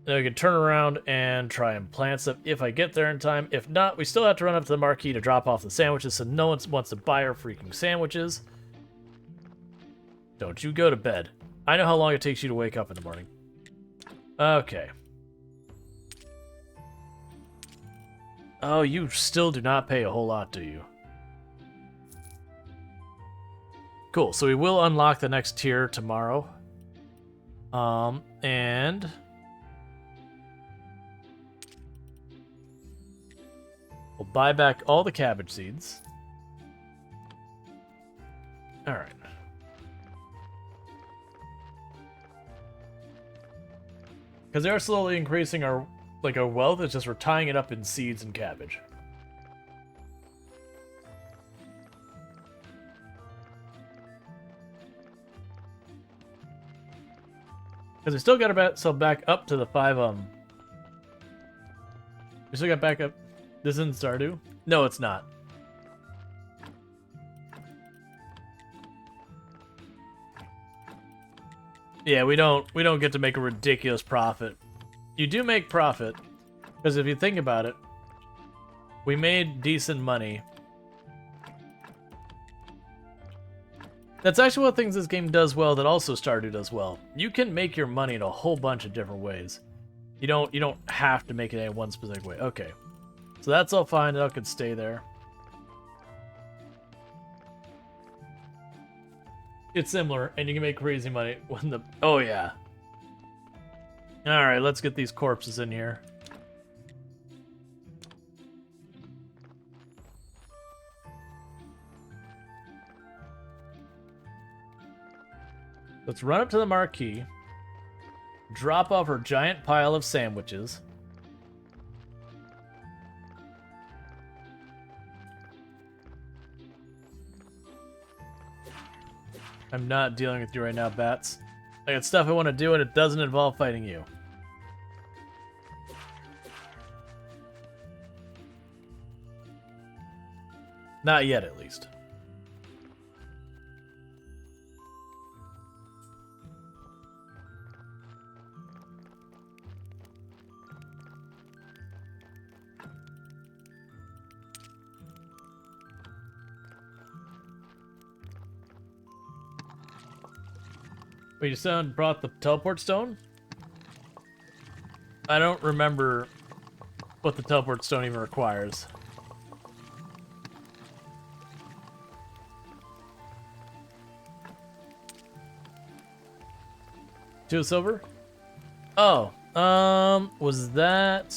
Speaker 1: Then we can turn around and try and plant stuff if I get there in time. If not, we still have to run up to the marquee to drop off the sandwiches, so no one wants to buy our freaking sandwiches. Don't you go to bed. I know how long it takes you to wake up in the morning. Okay. Oh, you still do not pay a whole lot, do you? Cool, so we will unlock the next tier tomorrow. And we'll buy back all the cabbage seeds. All right. Because they are slowly increasing our wealth. It's just we're tying it up in seeds and cabbage. Because we still got to back up to the 5, we still got back up. This isn't Stardew? No, it's not. Yeah, we don't get to make a ridiculous profit. You do make profit, because if you think about it, we made decent money. That's actually one of the things this game does well that also Stardew does well. You can make your money in a whole bunch of different ways. You don't have to make it in one specific way. Okay. So that's all fine. That could stay there. It's similar, and you can make crazy money when the... Oh, yeah. Alright, let's get these corpses in here. Let's run up to the marquee. Drop off our giant pile of sandwiches. I'm not dealing with you right now, Bats. I got stuff I want to do, and it doesn't involve fighting you. Not yet, at least. Wait, you sound brought the teleport stone? I don't remember what the teleport stone even requires. Two silver? Oh, was that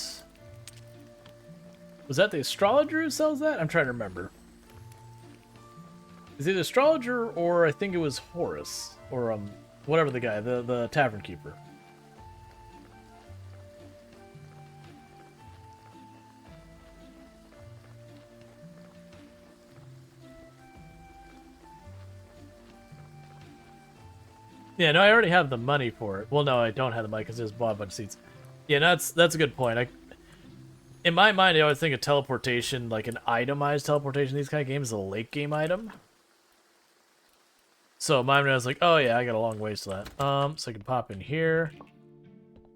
Speaker 1: the astrologer who sells that? I'm trying to remember. Is it the astrologer, or I think it was Horus, or whatever the guy, the tavern keeper. Yeah, no, I already have the money for it. Well, no, I don't have the money because I just bought a bunch of seats. Yeah, that's a good point. In my mind, I always think of teleportation, like an itemized teleportation. These kind of games is a late game item. So in my mind, I was like, oh yeah, I got a long ways to that. So I can pop in here.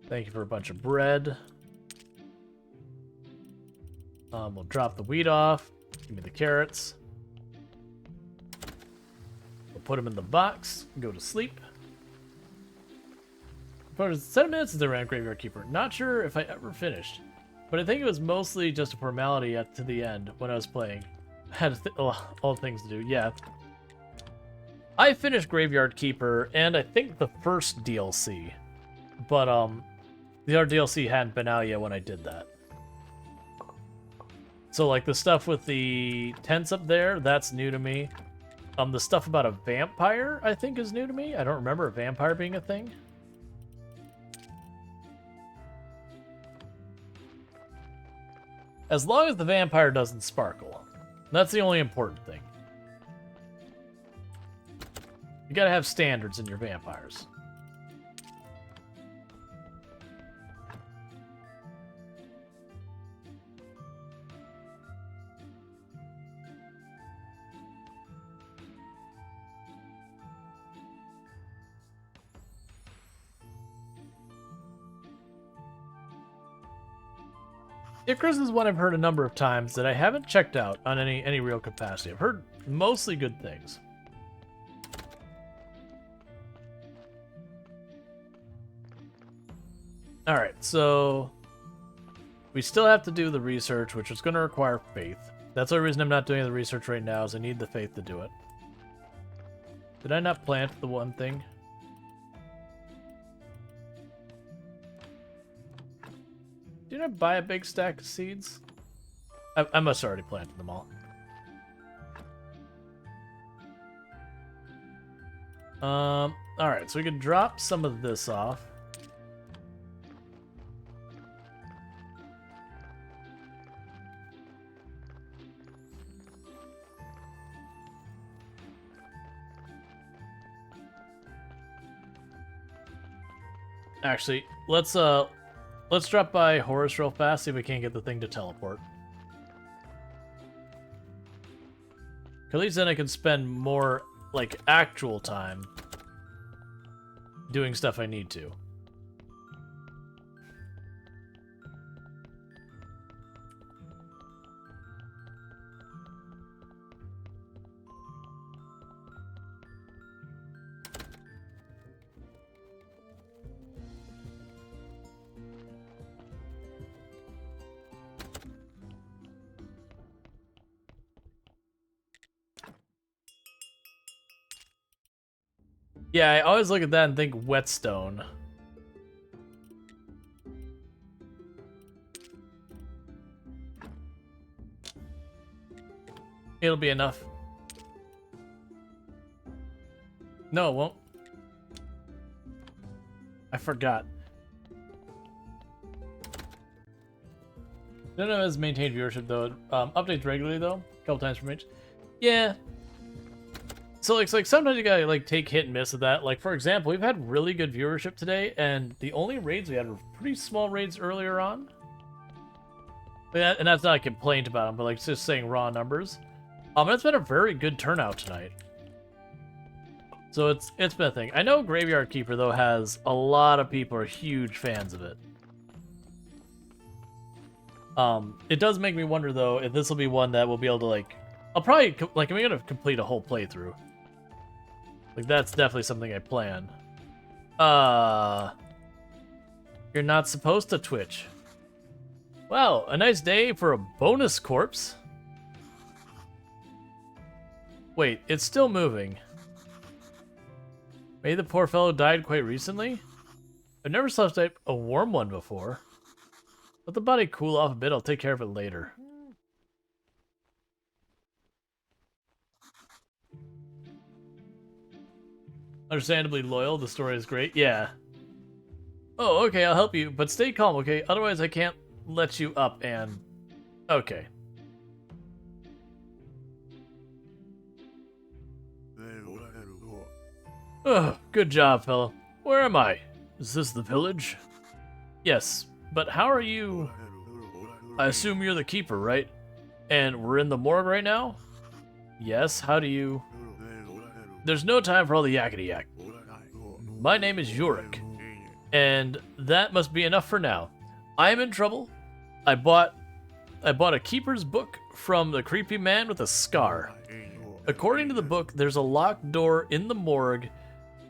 Speaker 1: Thank you for a bunch of bread. We'll drop the wheat off. Give me the carrots. We'll put them in the box and go to sleep. For 7 minutes since I ran Graveyard Keeper. Not sure if I ever finished, but I think it was mostly just a formality to the end when I was playing. I had all things to do. Yeah. I finished Graveyard Keeper and I think the first DLC, but the other DLC hadn't been out yet when I did that. So like the stuff with the tents up there, that's new to me. The stuff about a vampire, I think, is new to me. I don't remember a vampire being a thing. As long as the vampire doesn't sparkle. That's the only important thing. You gotta have standards in your vampires. Icarus is one I've heard a number of times that I haven't checked out on any real capacity. I've heard mostly good things. Alright, so we still have to do the research, which is going to require faith. That's the reason I'm not doing the research right now, is I need the faith to do it. Did I not plant the one thing? Did I buy a big stack of seeds? I must have already planted them all. Alright, so we can drop some of this off. Actually, let's drop by Horus real fast, see if we can't get the thing to teleport. At least then I can spend more, like, actual time doing stuff I need to. Yeah, I always look at that and think whetstone. It'll be enough. No, it won't. I forgot. None of us maintain viewership though. Updates regularly though, a couple times per each. Yeah. So it's like sometimes you gotta like take hit and miss of that. Like for example, we've had really good viewership today, and the only raids we had were pretty small raids earlier on. And that's not a complaint about them, but like just saying raw numbers. It's been a very good turnout tonight. So it's been a thing. I know Graveyard Keeper though has a lot of people are huge fans of it. It does make me wonder though if this will be one that we'll be able to like. I'll probably like I'm gonna complete a whole playthrough. Like that's definitely something I plan. You're not supposed to twitch. Wow, a nice day for a bonus corpse. Wait, it's still moving. Maybe the poor fellow died quite recently? I've never saw a warm one before. Let the body cool off a bit, I'll take care of it later. Understandably loyal, the story is great. Yeah. Oh, okay, I'll help you, but stay calm, okay? Otherwise I can't let you up and... Okay. Ugh, good job, fella. Where am I? Is this the village? Yes, but how are you... I assume you're the keeper, right? And we're in the morgue right now? Yes, how do you... There's no time for all the yakety yak. My name is Yurik, and that must be enough for now. I am in trouble. I bought a keeper's book from the creepy man with a scar. According to the book, there's a locked door in the morgue,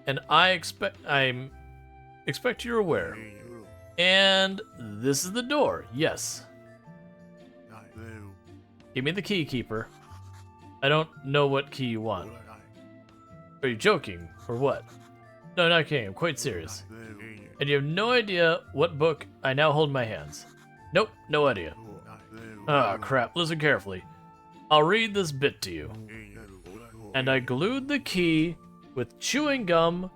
Speaker 1: and I expect you're aware. And this is the door. Yes. Give me the key, keeper. I don't know what key you want. Are you joking, or what? No, not kidding, I'm quite serious. And you have no idea what book I now hold in my hands. Nope, no idea. Ah, crap, listen carefully. I'll read this bit to you. And I glued the key with chewing gum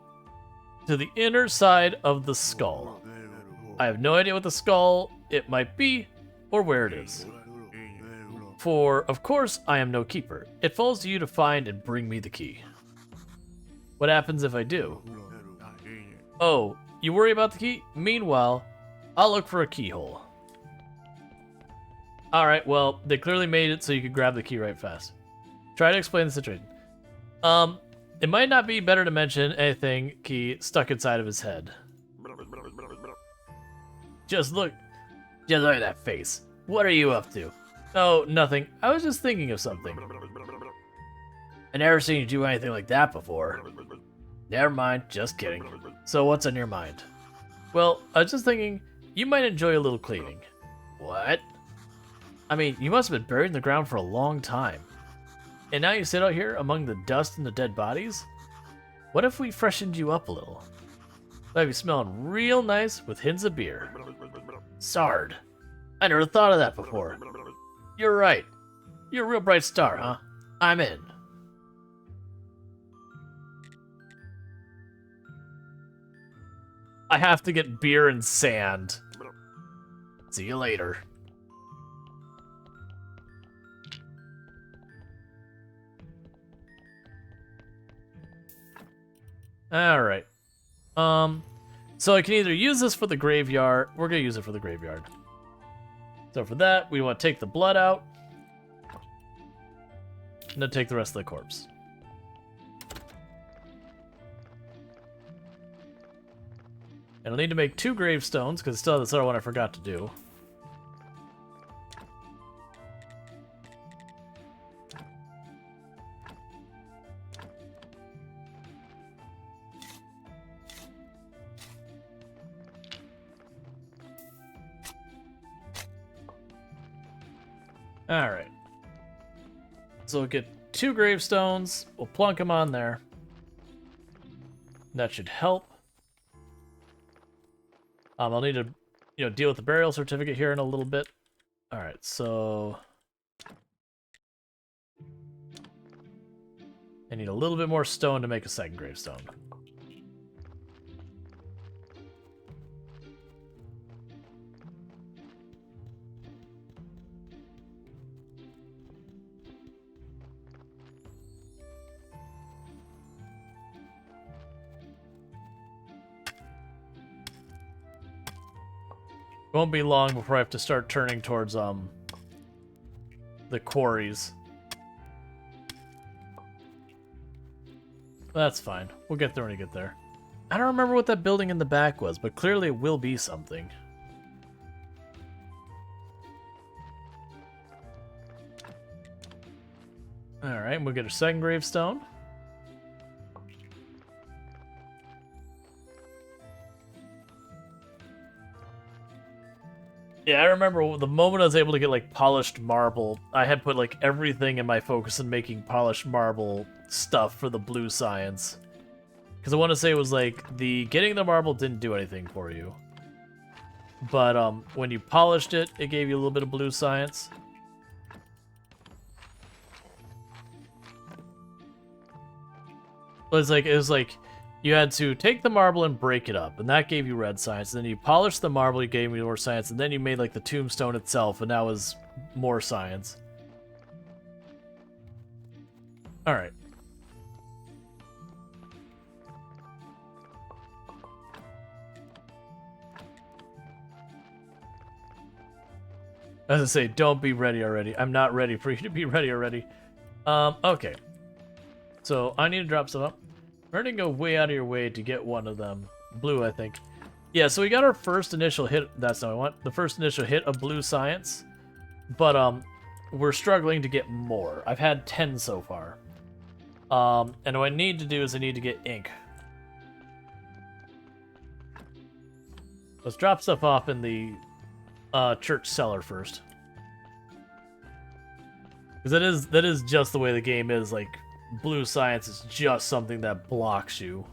Speaker 1: to the inner side of the skull. I have no idea what the skull it might be, or where it is. For, of course, I am no keeper. It falls to you to find and bring me the key. What happens if I do? Oh, you worry about the key? Meanwhile, I'll look for a keyhole. Alright, well, they clearly made it so you could grab the key right fast. Try to explain the situation. It might not be better to mention anything key stuck inside of his head. Just look at that face. What are you up to? Oh, nothing. I was just thinking of something. I never seen you do anything like that before. Never mind, just kidding. So what's on your mind? Well, I was just thinking, you might enjoy a little cleaning. What? I mean, you must have been buried in the ground for a long time. And now you sit out here among the dust and the dead bodies? What if we freshened you up a little? I'd be smelling real nice with hints of beer. Sard. I never thought of that before. You're right. You're a real bright star, huh? I'm in. I have to get beer and sand. See you later. Alright. So I can either use this for the graveyard. We're gonna use it for the graveyard. So for that, we want to take the blood out. And then take the rest of the corpse. And I'll need to make 2 gravestones, because still have this other one I forgot to do. Alright. So we'll get 2 gravestones, we'll plunk them on there. That should help. I'll need to, deal with the burial certificate here in a little bit. All right, so I need a little bit more stone to make a second gravestone. It won't be long before I have to start turning towards the quarries. That's fine. We'll get there when we get there. I don't remember what that building in the back was, but clearly it will be something. Alright, we'll get a second gravestone. Yeah, I remember the moment I was able to get, like, polished marble, I had put, like, everything in my focus in making polished marble stuff for the blue science. Because I want to say it was, like, getting the marble didn't do anything for you. But, when you polished it, it gave you a little bit of blue science. It was like, you had to take the marble and break it up, and that gave you red science. And then you polished the marble, you gave me more science, and then you made, like, the tombstone itself, and that was more science. Alright. As I say, don't be ready already. I'm not ready for you to be ready already. Okay. So, I need to drop some up. We're gonna go way out of your way to get one of them. Blue, I think. Yeah, so we got our first initial hit. That's not what I want. The first initial hit of blue science. But, we're struggling to get more. I've had 10 so far. And what I need to do is I need to get ink. Let's drop stuff off in the church cellar first. Because that is just the way the game is, like, blue science is just something that blocks you.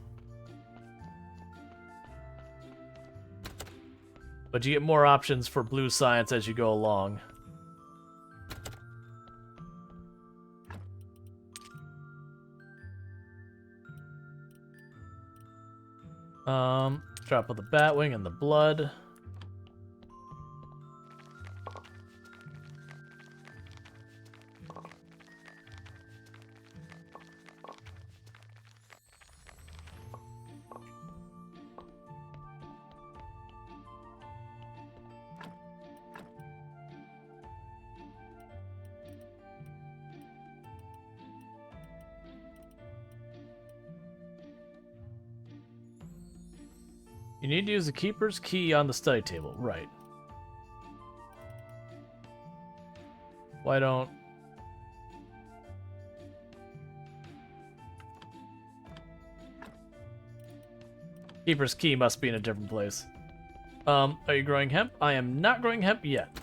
Speaker 1: But you get more options for blue science as you go along. Drop of the batwing and the blood. You need to use the keeper's key on the study table. Right. Why don't... Keeper's key must be in a different place. Are you growing hemp? I am not growing hemp yet,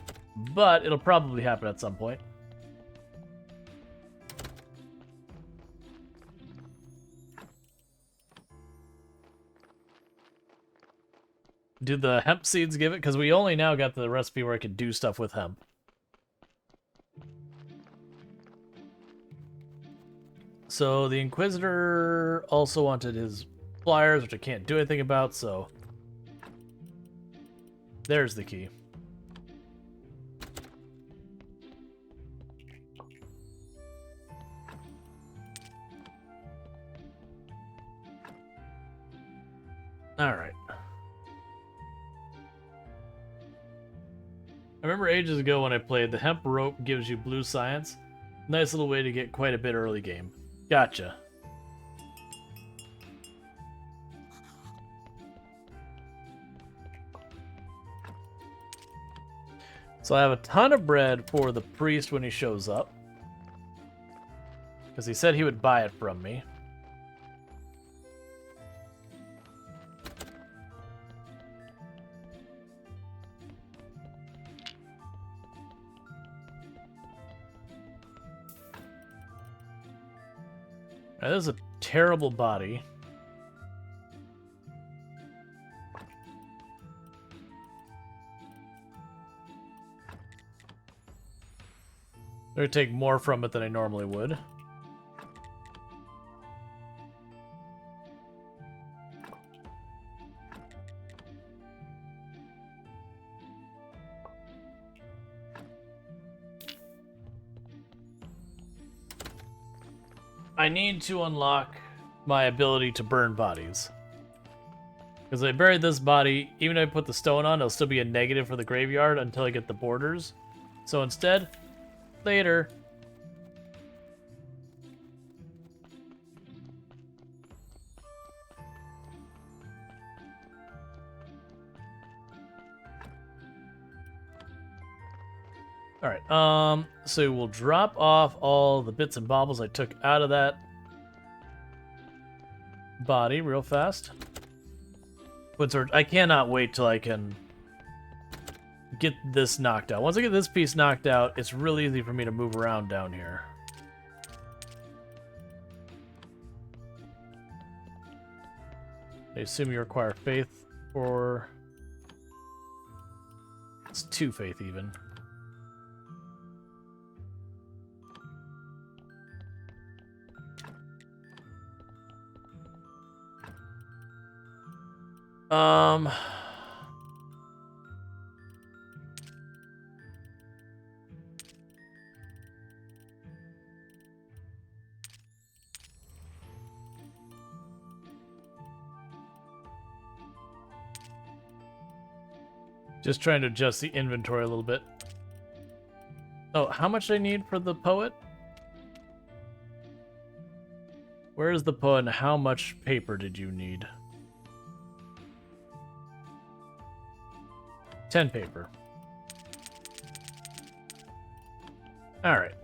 Speaker 1: but it'll probably happen at some point. Do the hemp seeds give it? Because we only now got the recipe where I could do stuff with hemp. So the Inquisitor also wanted his flyers, which I can't do anything about, so... There's the key. Alright. I remember ages ago when I played, the hemp rope gives you blue science. Nice little way to get quite a bit early game. Gotcha. So I have a ton of bread for the priest when he shows up. Because he said he would buy it from me. Now, this is a terrible body. I'm gonna take more from it than I normally would. I need to unlock my ability to burn bodies. Because I buried this body, even if I put the stone on, it'll still be a negative for the graveyard until I get the borders. So instead, later. Alright, so we'll drop off all the bits and baubles I took out of that body real fast. I cannot wait till I can get this knocked out. Once I get this piece knocked out, it's really easy for me to move around down here. I assume you require faith, or it's 2 faith even. Just trying to adjust the inventory a little bit. Oh, how much do I need for the poet? Where is the poet and how much paper did you need? 10 paper. Alright.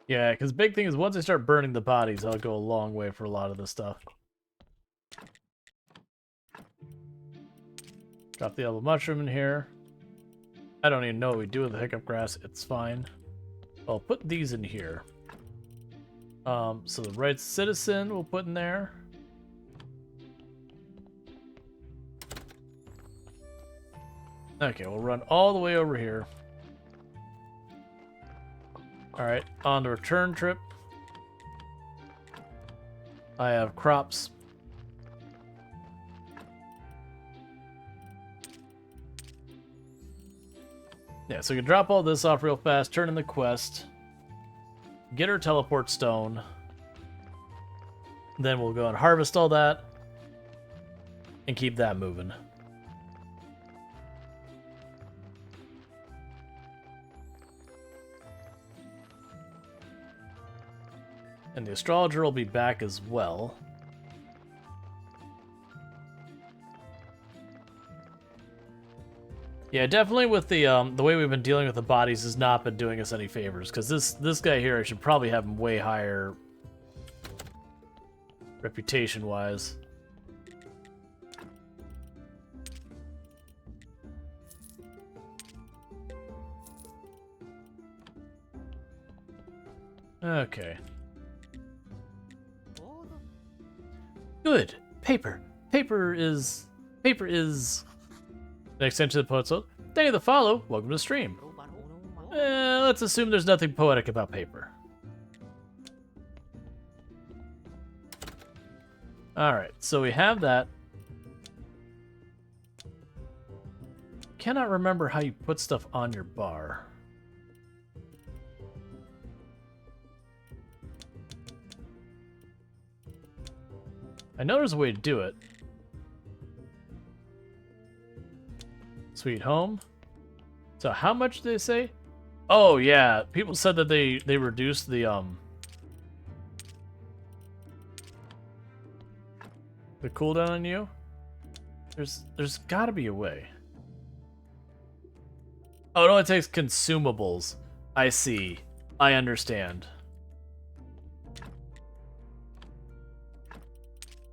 Speaker 1: Yeah, because big thing is once I start burning the bodies, I'll go a long way for a lot of this stuff. Drop the elbow mushroom in here. I don't even know what we do with the hiccup grass. It's fine. I'll put these in here. So the right citizen we'll put in there. Okay, we'll run all the way over here. Alright, on the return trip. I have crops. Yeah, so we can drop all this off real fast, turn in the quest, get our teleport stone, then we'll go and harvest all that, and keep that moving. And the astrologer will be back as well. Yeah, definitely with the way we've been dealing with the bodies has not been doing us any favors, because this guy here, I should probably have him way higher reputation-wise. Okay. Good. Paper. Paper is an extension of the poet's soul. Thank you to follow. Welcome to the stream. Let's assume there's nothing poetic about paper. Alright, so we have that. Cannot remember how you put stuff on your bar. I know there's a way to do it. Sweet home. So how much did they say? Oh yeah, people said that they reduced the cooldown on you. There's got to be a way. Oh, it only takes consumables. I see. I understand.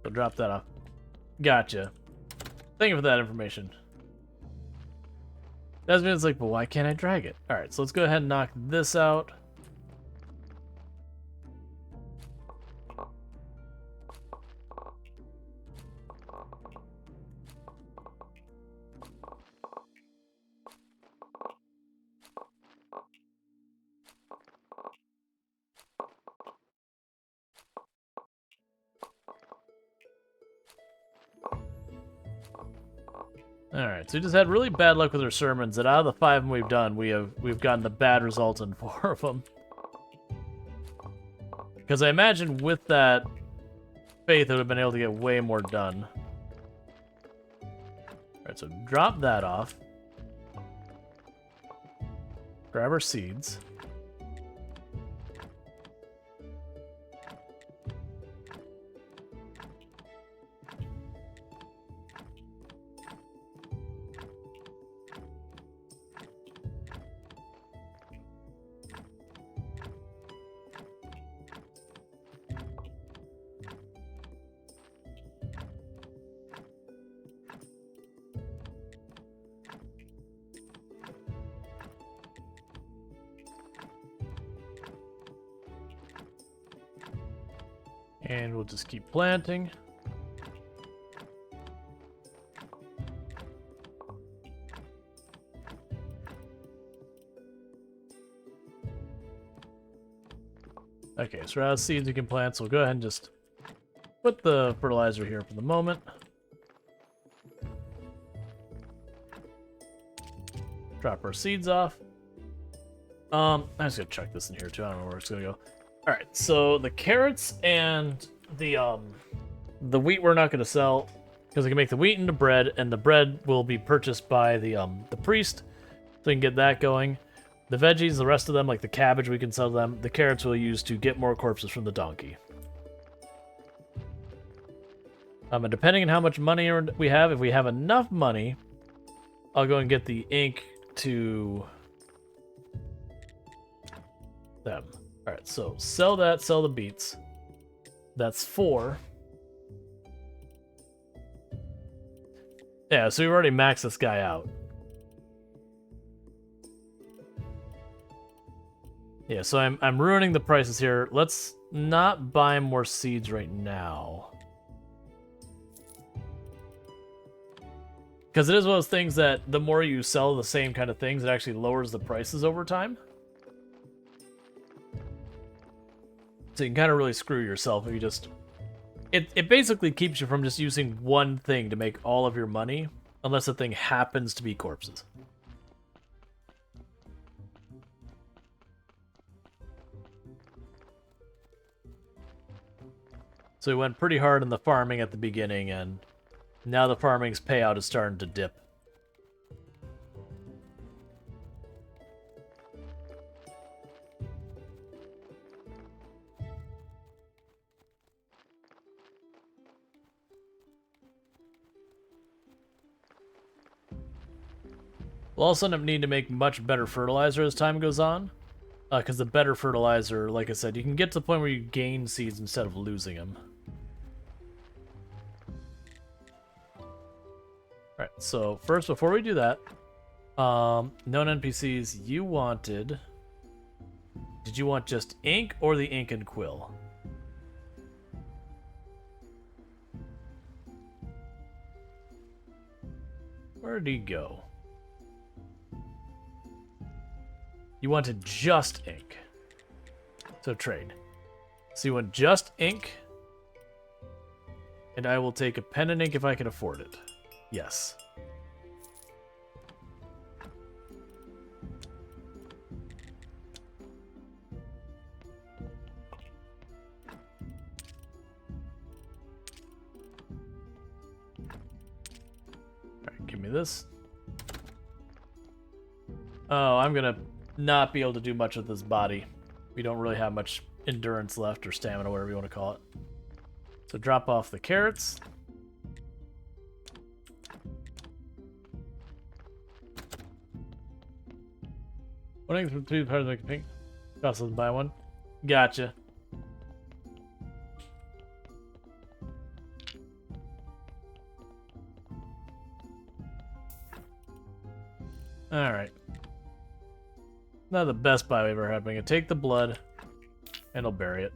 Speaker 1: So drop that off. Gotcha. Thank you for that information. That's means it's like, but why can't I drag it? All right, so let's go ahead and knock this out. Alright, so we just had really bad luck with our sermons, and out of the 5 of them we've done, we've gotten the bad result in 4 of them. Because I imagine with that faith, it would have been able to get way more done. Alright, so drop that off. Grab our seeds. And we'll just keep planting. Okay, so we're out of seeds we can plant, so we'll go ahead and just put the fertilizer here for the moment. Drop our seeds off. I'm just gonna chuck this in here too. I don't know where it's gonna go. Alright, so the carrots and the wheat we're not gonna sell because we can make the wheat into bread, and the bread will be purchased by the priest, so we can get that going. The veggies, the rest of them, like the cabbage, we can sell them. The carrots we'll use to get more corpses from the donkey. And depending on how much money we have, if we have enough money, I'll go and get the ink to them. Alright, so sell that, sell the beets. That's 4. Yeah, so we've already maxed this guy out. Yeah, so I'm ruining the prices here. Let's not buy more seeds right now. Because it is one of those things that the more you sell the same kind of things, it actually lowers the prices over time. So you can kind of really screw yourself if you just... It basically keeps you from just using one thing to make all of your money, unless the thing happens to be corpses. So we went pretty hard on the farming at the beginning, and now the farming's payout is starting to dip. We'll also end up needing to make much better fertilizer as time goes on. Because the better fertilizer, like I said, you can get to the point where you gain seeds instead of losing them. Alright, so first, before we do that, known NPCs, you wanted... Did you want just ink or the ink and quill? Where did he go? You wanted just ink. So trade. So you want just ink. And I will take a pen and ink if I can afford it. Yes. Alright, give me this. Oh, I'm gonna not be able to do much with this body. We don't really have much endurance left, or stamina, whatever you want to call it. So drop off the carrots. One ink from 2 parts of make pink. Cost us to buy one. Gotcha. Alright. Not the best buy we've ever had. I'm gonna take the blood, and I'll bury it.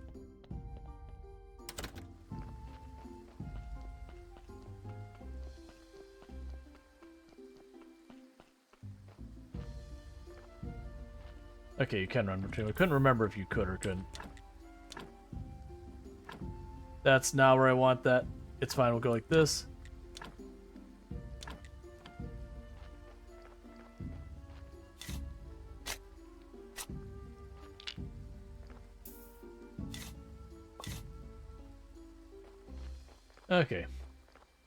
Speaker 1: Okay, you can run between. I couldn't remember if you could or couldn't. That's not where I want that. It's fine, we'll go like this. Okay.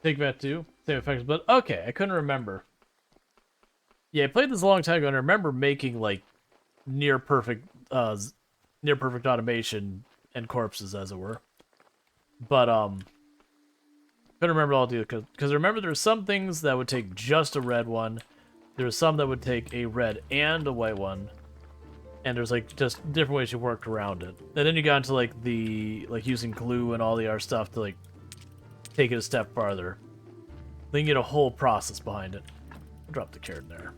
Speaker 1: Take that too. Same effects, but okay, I couldn't remember. Yeah, I played this a long time ago and I remember making like near perfect automation and corpses, as it were. But couldn't remember all the because remember there's some things that would take just a red one. There's some that would take a red and a white one. And there's like just different ways you worked around it. And then you got into like the using glue and all the other stuff to like take it a step farther. Then you get a whole process behind it. Drop the carrot in there.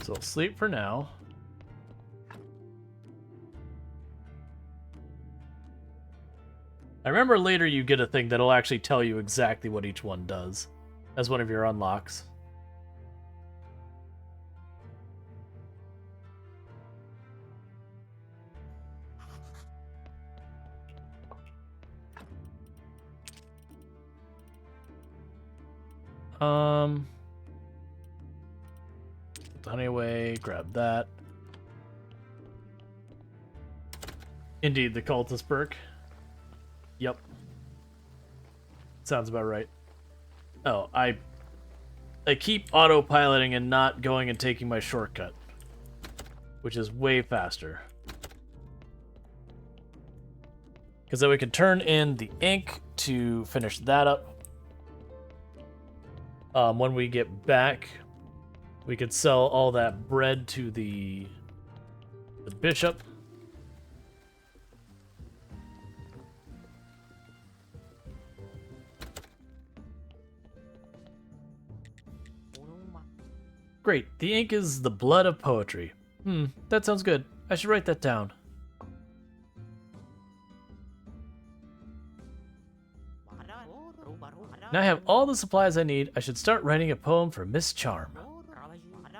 Speaker 1: So I'll sleep for now. I remember later you get a thing that'll actually tell you exactly what each one does as one of your unlocks. Put the honey away, grab that. Indeed, the cultist perk. Yep. Sounds about right. Oh, I keep autopiloting and not going and taking my shortcut, which is way faster. Because then we can turn in the ink to finish that up. When we get back, we could sell all that bread to the bishop. Great, the ink is the blood of poetry. That sounds good. I should write that down. Now I have all the supplies I need. I should start writing a poem for Miss Charm.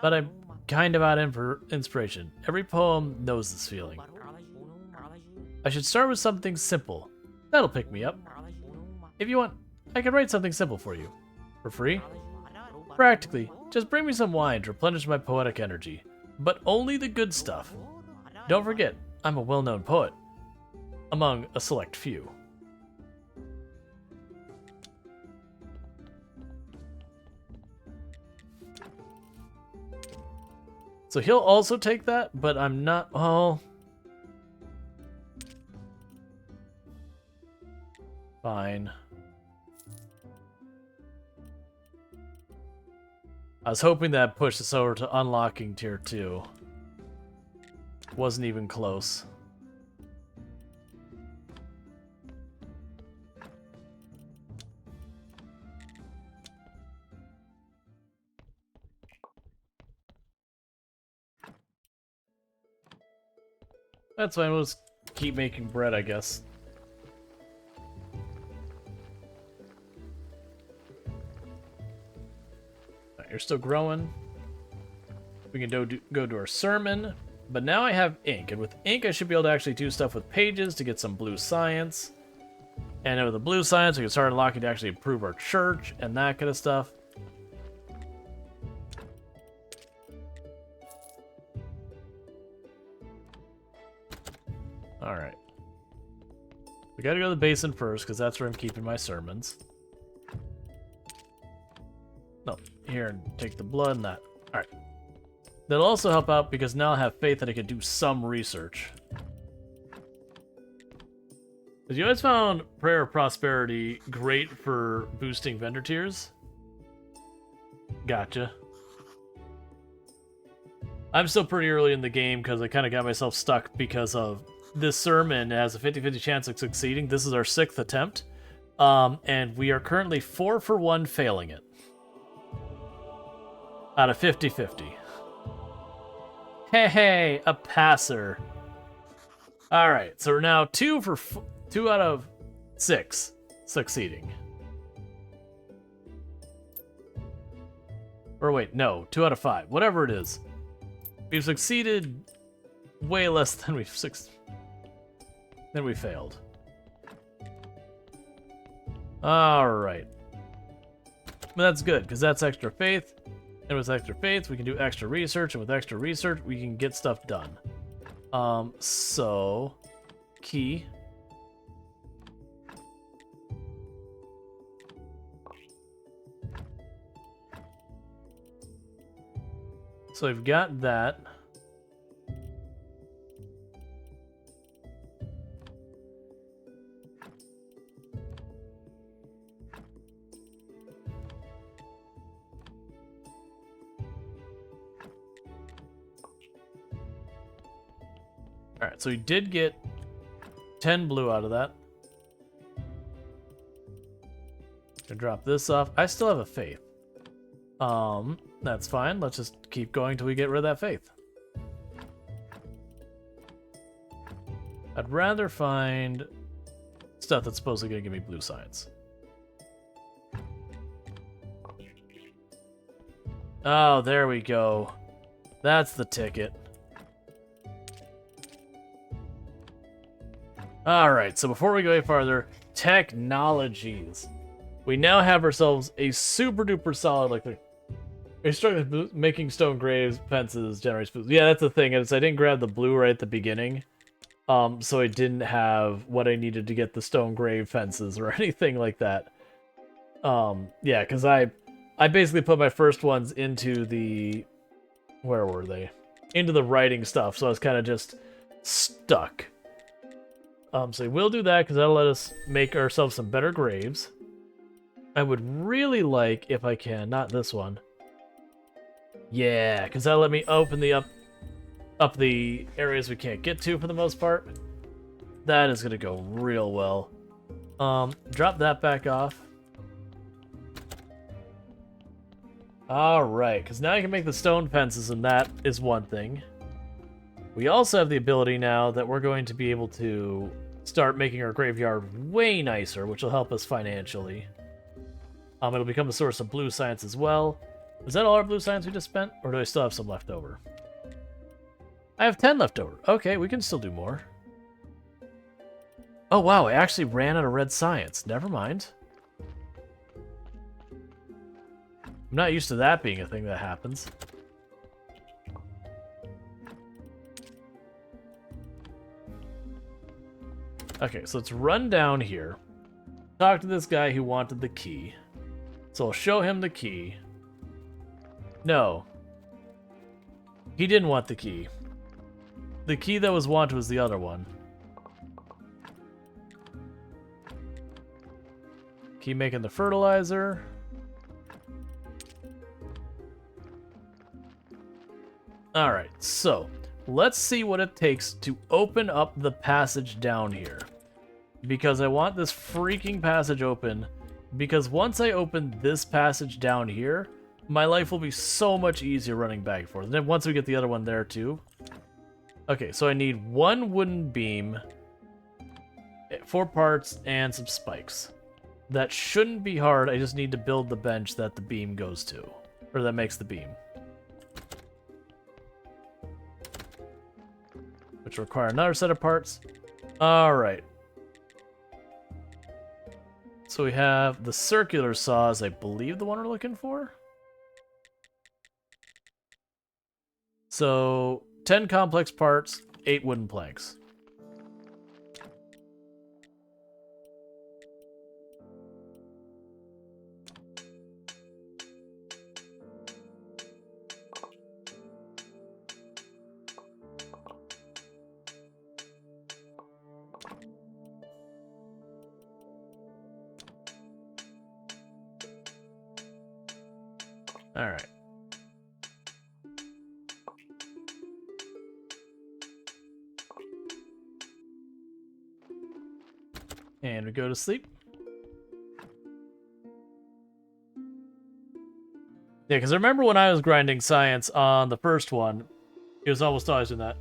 Speaker 1: But I'm kind of out of inspiration. Every poem knows this feeling. I should start with something simple. That'll pick me up. If you want, I can write something simple for you. For free? Practically, just bring me some wine to replenish my poetic energy. But only the good stuff. Don't forget, I'm a well-known poet. Among a select few. So he'll also take that, but I'm not... Oh. Fine. I was hoping that pushed us over to unlocking tier 2. Wasn't even close. That's fine, we'll just keep making bread, I guess. Right, you're still growing. We can go do our sermon, but now I have ink, and with ink I should be able to actually do stuff with pages to get some blue science. And then with the blue science we can start unlocking to actually improve our church and that kind of stuff. Alright. We gotta go to the basin first, because that's where I'm keeping my sermons. No, here, and take the blood and that. Alright. That'll also help out, because now I have faith that I can do some research. Because you always found Prayer of Prosperity great for boosting vendor tiers? Gotcha. I'm still pretty early in the game, because I kind of got myself stuck because of this sermon has a 50-50 chance of succeeding. This is our 6th attempt. And we are currently 4 for 1 failing it. Out of 50-50. Hey, a passer. Alright, so we're now 2 out of 6 succeeding. Or wait, no, 2 out of 5. Whatever it is. We've succeeded way less than we failed. Alright. That's good, because that's extra faith. And with extra faith, we can do extra research, and with extra research, we can get stuff done. So... Key. So we've got that. Alright, so we did get 10 blue out of that. Gonna drop this off. I still have a faith. That's fine. Let's just keep going till we get rid of that faith. I'd rather find stuff that's supposedly gonna give me blue science. Oh, there we go. That's the ticket. Alright, so before we go any farther, technologies. We now have ourselves a super duper solid, like, we're struggling making stone graves, fences, generates food. Yeah, that's the thing, is I didn't grab the blue right at the beginning. So I didn't have what I needed to get the stone grave fences or anything like that. Yeah, because I basically put my first ones into the... Where were they? Into the writing stuff, so I was kind of just stuck. So we'll do that, because that'll let us make ourselves some better graves. I would really like, if I can, not this one. Yeah, because that'll let me open the up the areas we can't get to for the most part. That is going to go real well. Drop that back off. Alright, because now I can make the stone fences, and that is one thing. We also have the ability now that we're going to be able to start making our graveyard way nicer, which will help us financially. It'll become a source of blue science as well. Is that all our blue science we just spent? Or do I still have some left over? I have 10 left over. Okay, we can still do more. Oh wow, I actually ran out of red science. Never mind. I'm not used to that being a thing that happens. Okay, so let's run down here. Talk to this guy who wanted the key. So I'll show him the key. No. He didn't want the key. The key that was wanted was the other one. Keep making the fertilizer. Alright, so let's see what it takes to open up the passage down here. Because I want this freaking passage open. Because once I open this passage down here, my life will be so much easier running back and forth. And then once we get the other one there too. Okay, so I need 1 wooden beam, 4 parts, and some spikes. That shouldn't be hard. I just need to build the bench that the beam goes to. Or that makes the beam. Which require another set of parts. Alright. So we have the circular saws, I believe the one we're looking for. So 10 complex parts, 8 wooden planks. All right. And we go to sleep. Yeah, because I remember when I was grinding science on the first one, it was almost always doing that.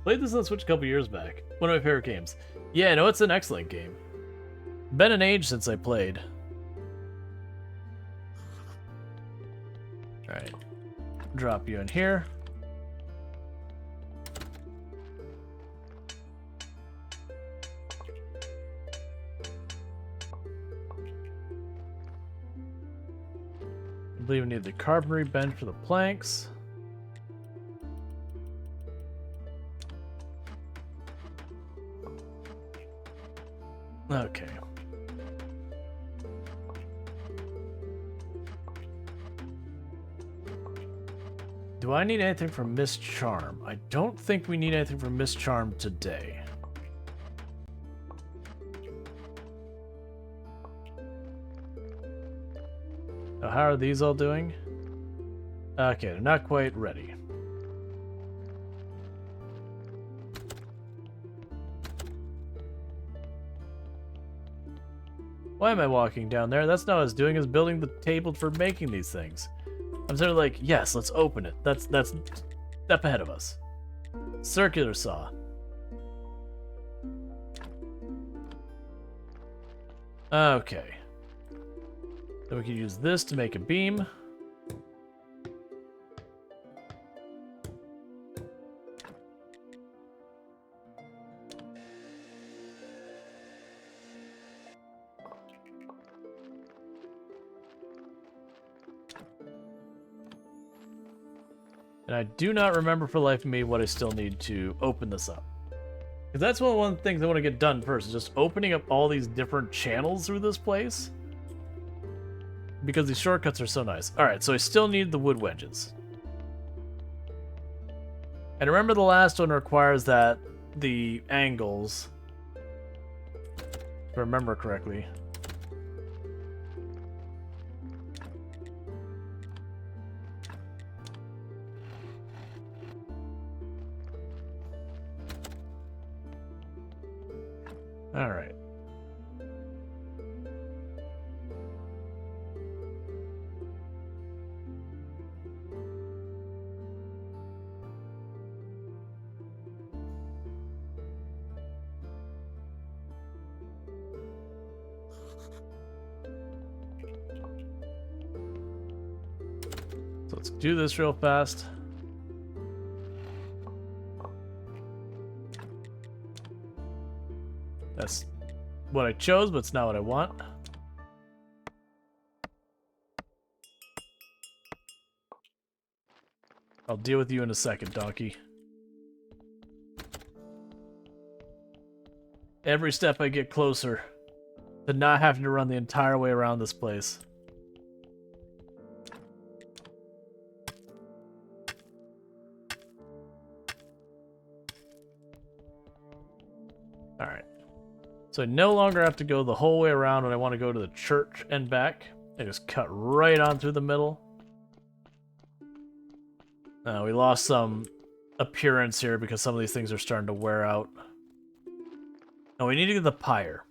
Speaker 1: Played this on Switch a couple years back. One of my favorite games. Yeah, no, it's an excellent game. Been an age since I played. Alright. Drop you in here. I believe we need the carpentry bench for the planks. Okay. Do I need anything from Miss Charm? I don't think we need anything from Miss Charm today. Oh, how are these all doing? Okay, they're not quite ready. Why am I walking down there? That's not what I was doing, is building the table for making these things. I'm sort of like, yes, let's open it. That's step ahead of us. Circular saw. Okay. Then we can use this to make a beam. And I do not remember for the life of me what I still need to open this up. Because that's one of the things I want to get done first, is just opening up all these different channels through this place. Because these shortcuts are so nice. Alright, so I still need the wood wedges. And remember the last one requires that the angles, if I remember correctly. Alright. So let's do this real fast. That's what I chose, but it's not what I want. I'll deal with you in a second, donkey. Every step I get closer to not having to run the entire way around this place. Alright. So I no longer have to go the whole way around when I want to go to the church and back. I just cut right on through the middle. We lost some appearance here because some of these things are starting to wear out. Now we need to get the pyre.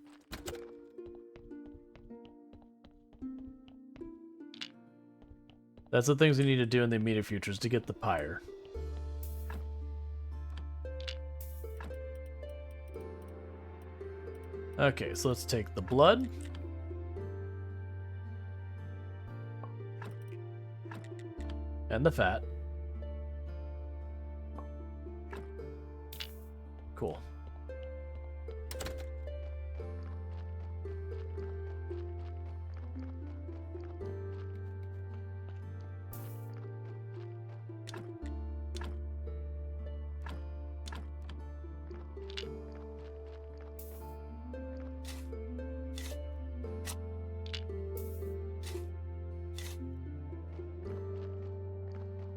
Speaker 1: That's the things we need to do in the immediate future, is to get the pyre. Okay, so let's take the blood. And the fat. Cool.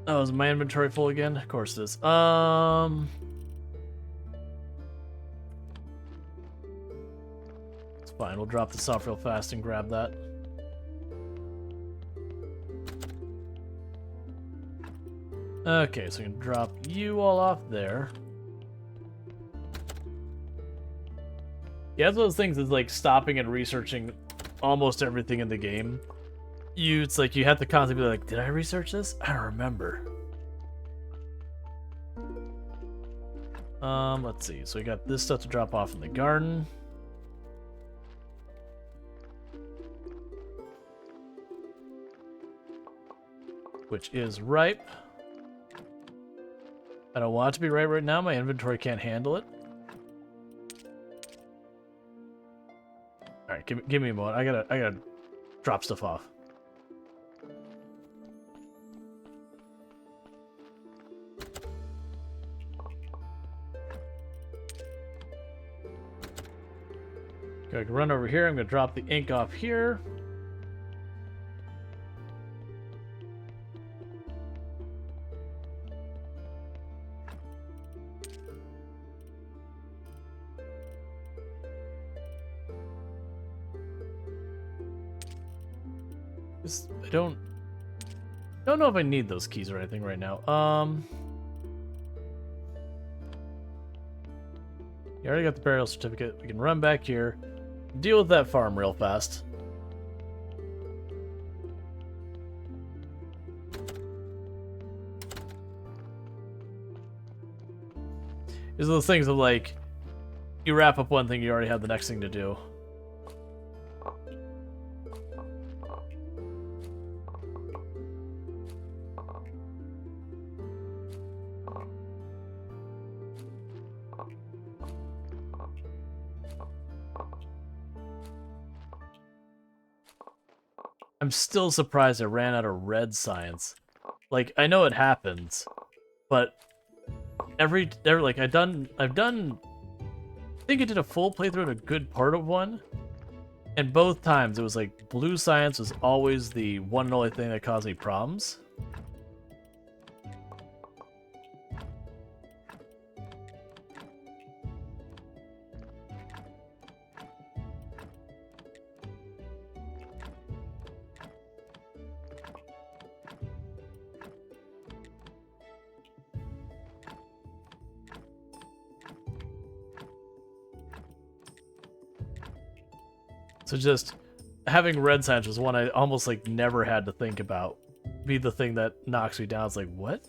Speaker 1: Oh, is my inventory full again? Of course it is. It's fine. We'll drop this off real fast and grab that. Okay, so we can drop you all off there. Yeah, that's one of those things is like stopping and researching almost everything in the game. It's like you have to constantly be like, did I research this? I don't remember. Let's see. So we got this stuff to drop off in the garden. Which is ripe. I don't want it to be ripe right now. My inventory can't handle it. All right, give me a moment. I gotta drop stuff off. Okay, I can run over here. I'm gonna drop the ink off here. I don't know if I need those keys or anything right now. You already got the burial certificate. We can run back here, deal with that farm real fast. These are those things of like, you wrap up one thing, you already have the next thing to do. I'm still surprised I ran out of red science. Like, I know it happens, but like I've done I think I did a full playthrough and a good part of one, and both times it was like blue science was always the one and only thing that caused me problems. So just having red science was one I almost like never had to think about. Be the thing that knocks me down. It's like, what?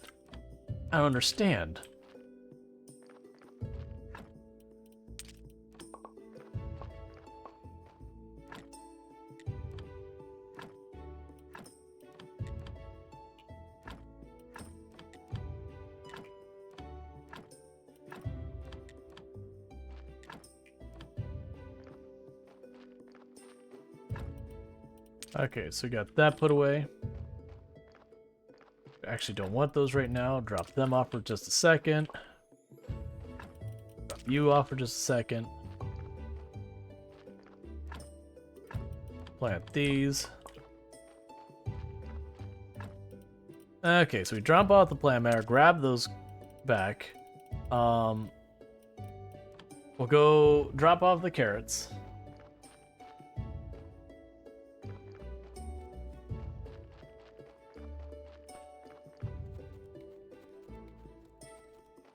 Speaker 1: I don't understand. Okay, so we got that put away. Actually don't want those right now. Drop them off for just a second. Drop you off for just a second. Plant these. Okay, so we drop off the plant matter, grab those back. We'll go drop off the carrots.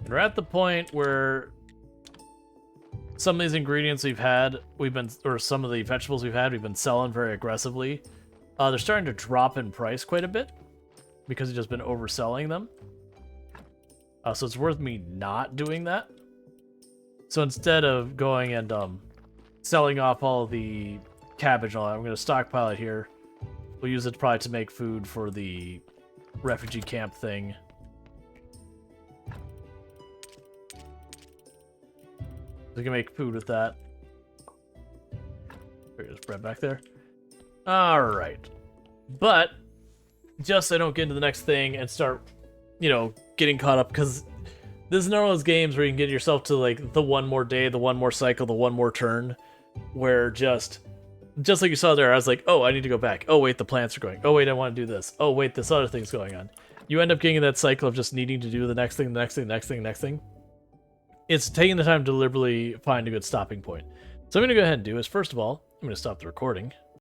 Speaker 1: We're at the point where some of these ingredients or some of the vegetables we've been selling very aggressively. They're starting to drop in price quite a bit because we've just been overselling them. So it's worth me not doing that. So instead of going and selling off all the cabbage and all that, I'm going to stockpile it here. We'll use it probably to make food for the refugee camp thing. We can make food with that. There's bread back there. Alright. But, just so I don't get into the next thing and start, getting caught up, because this is one of those games where you can get yourself to, like, the one more day, the one more cycle, the one more turn, where just like you saw there, I was like, oh, I need to go back. Oh, wait, the plants are going. Oh, wait, I want to do this. Oh, wait, this other thing's going on. You end up getting in that cycle of just needing to do the next thing, the next thing, the next thing, the next thing. It's taking the time to deliberately find a good stopping point. So I'm going to go ahead and do is, first of all, I'm going to stop the recording.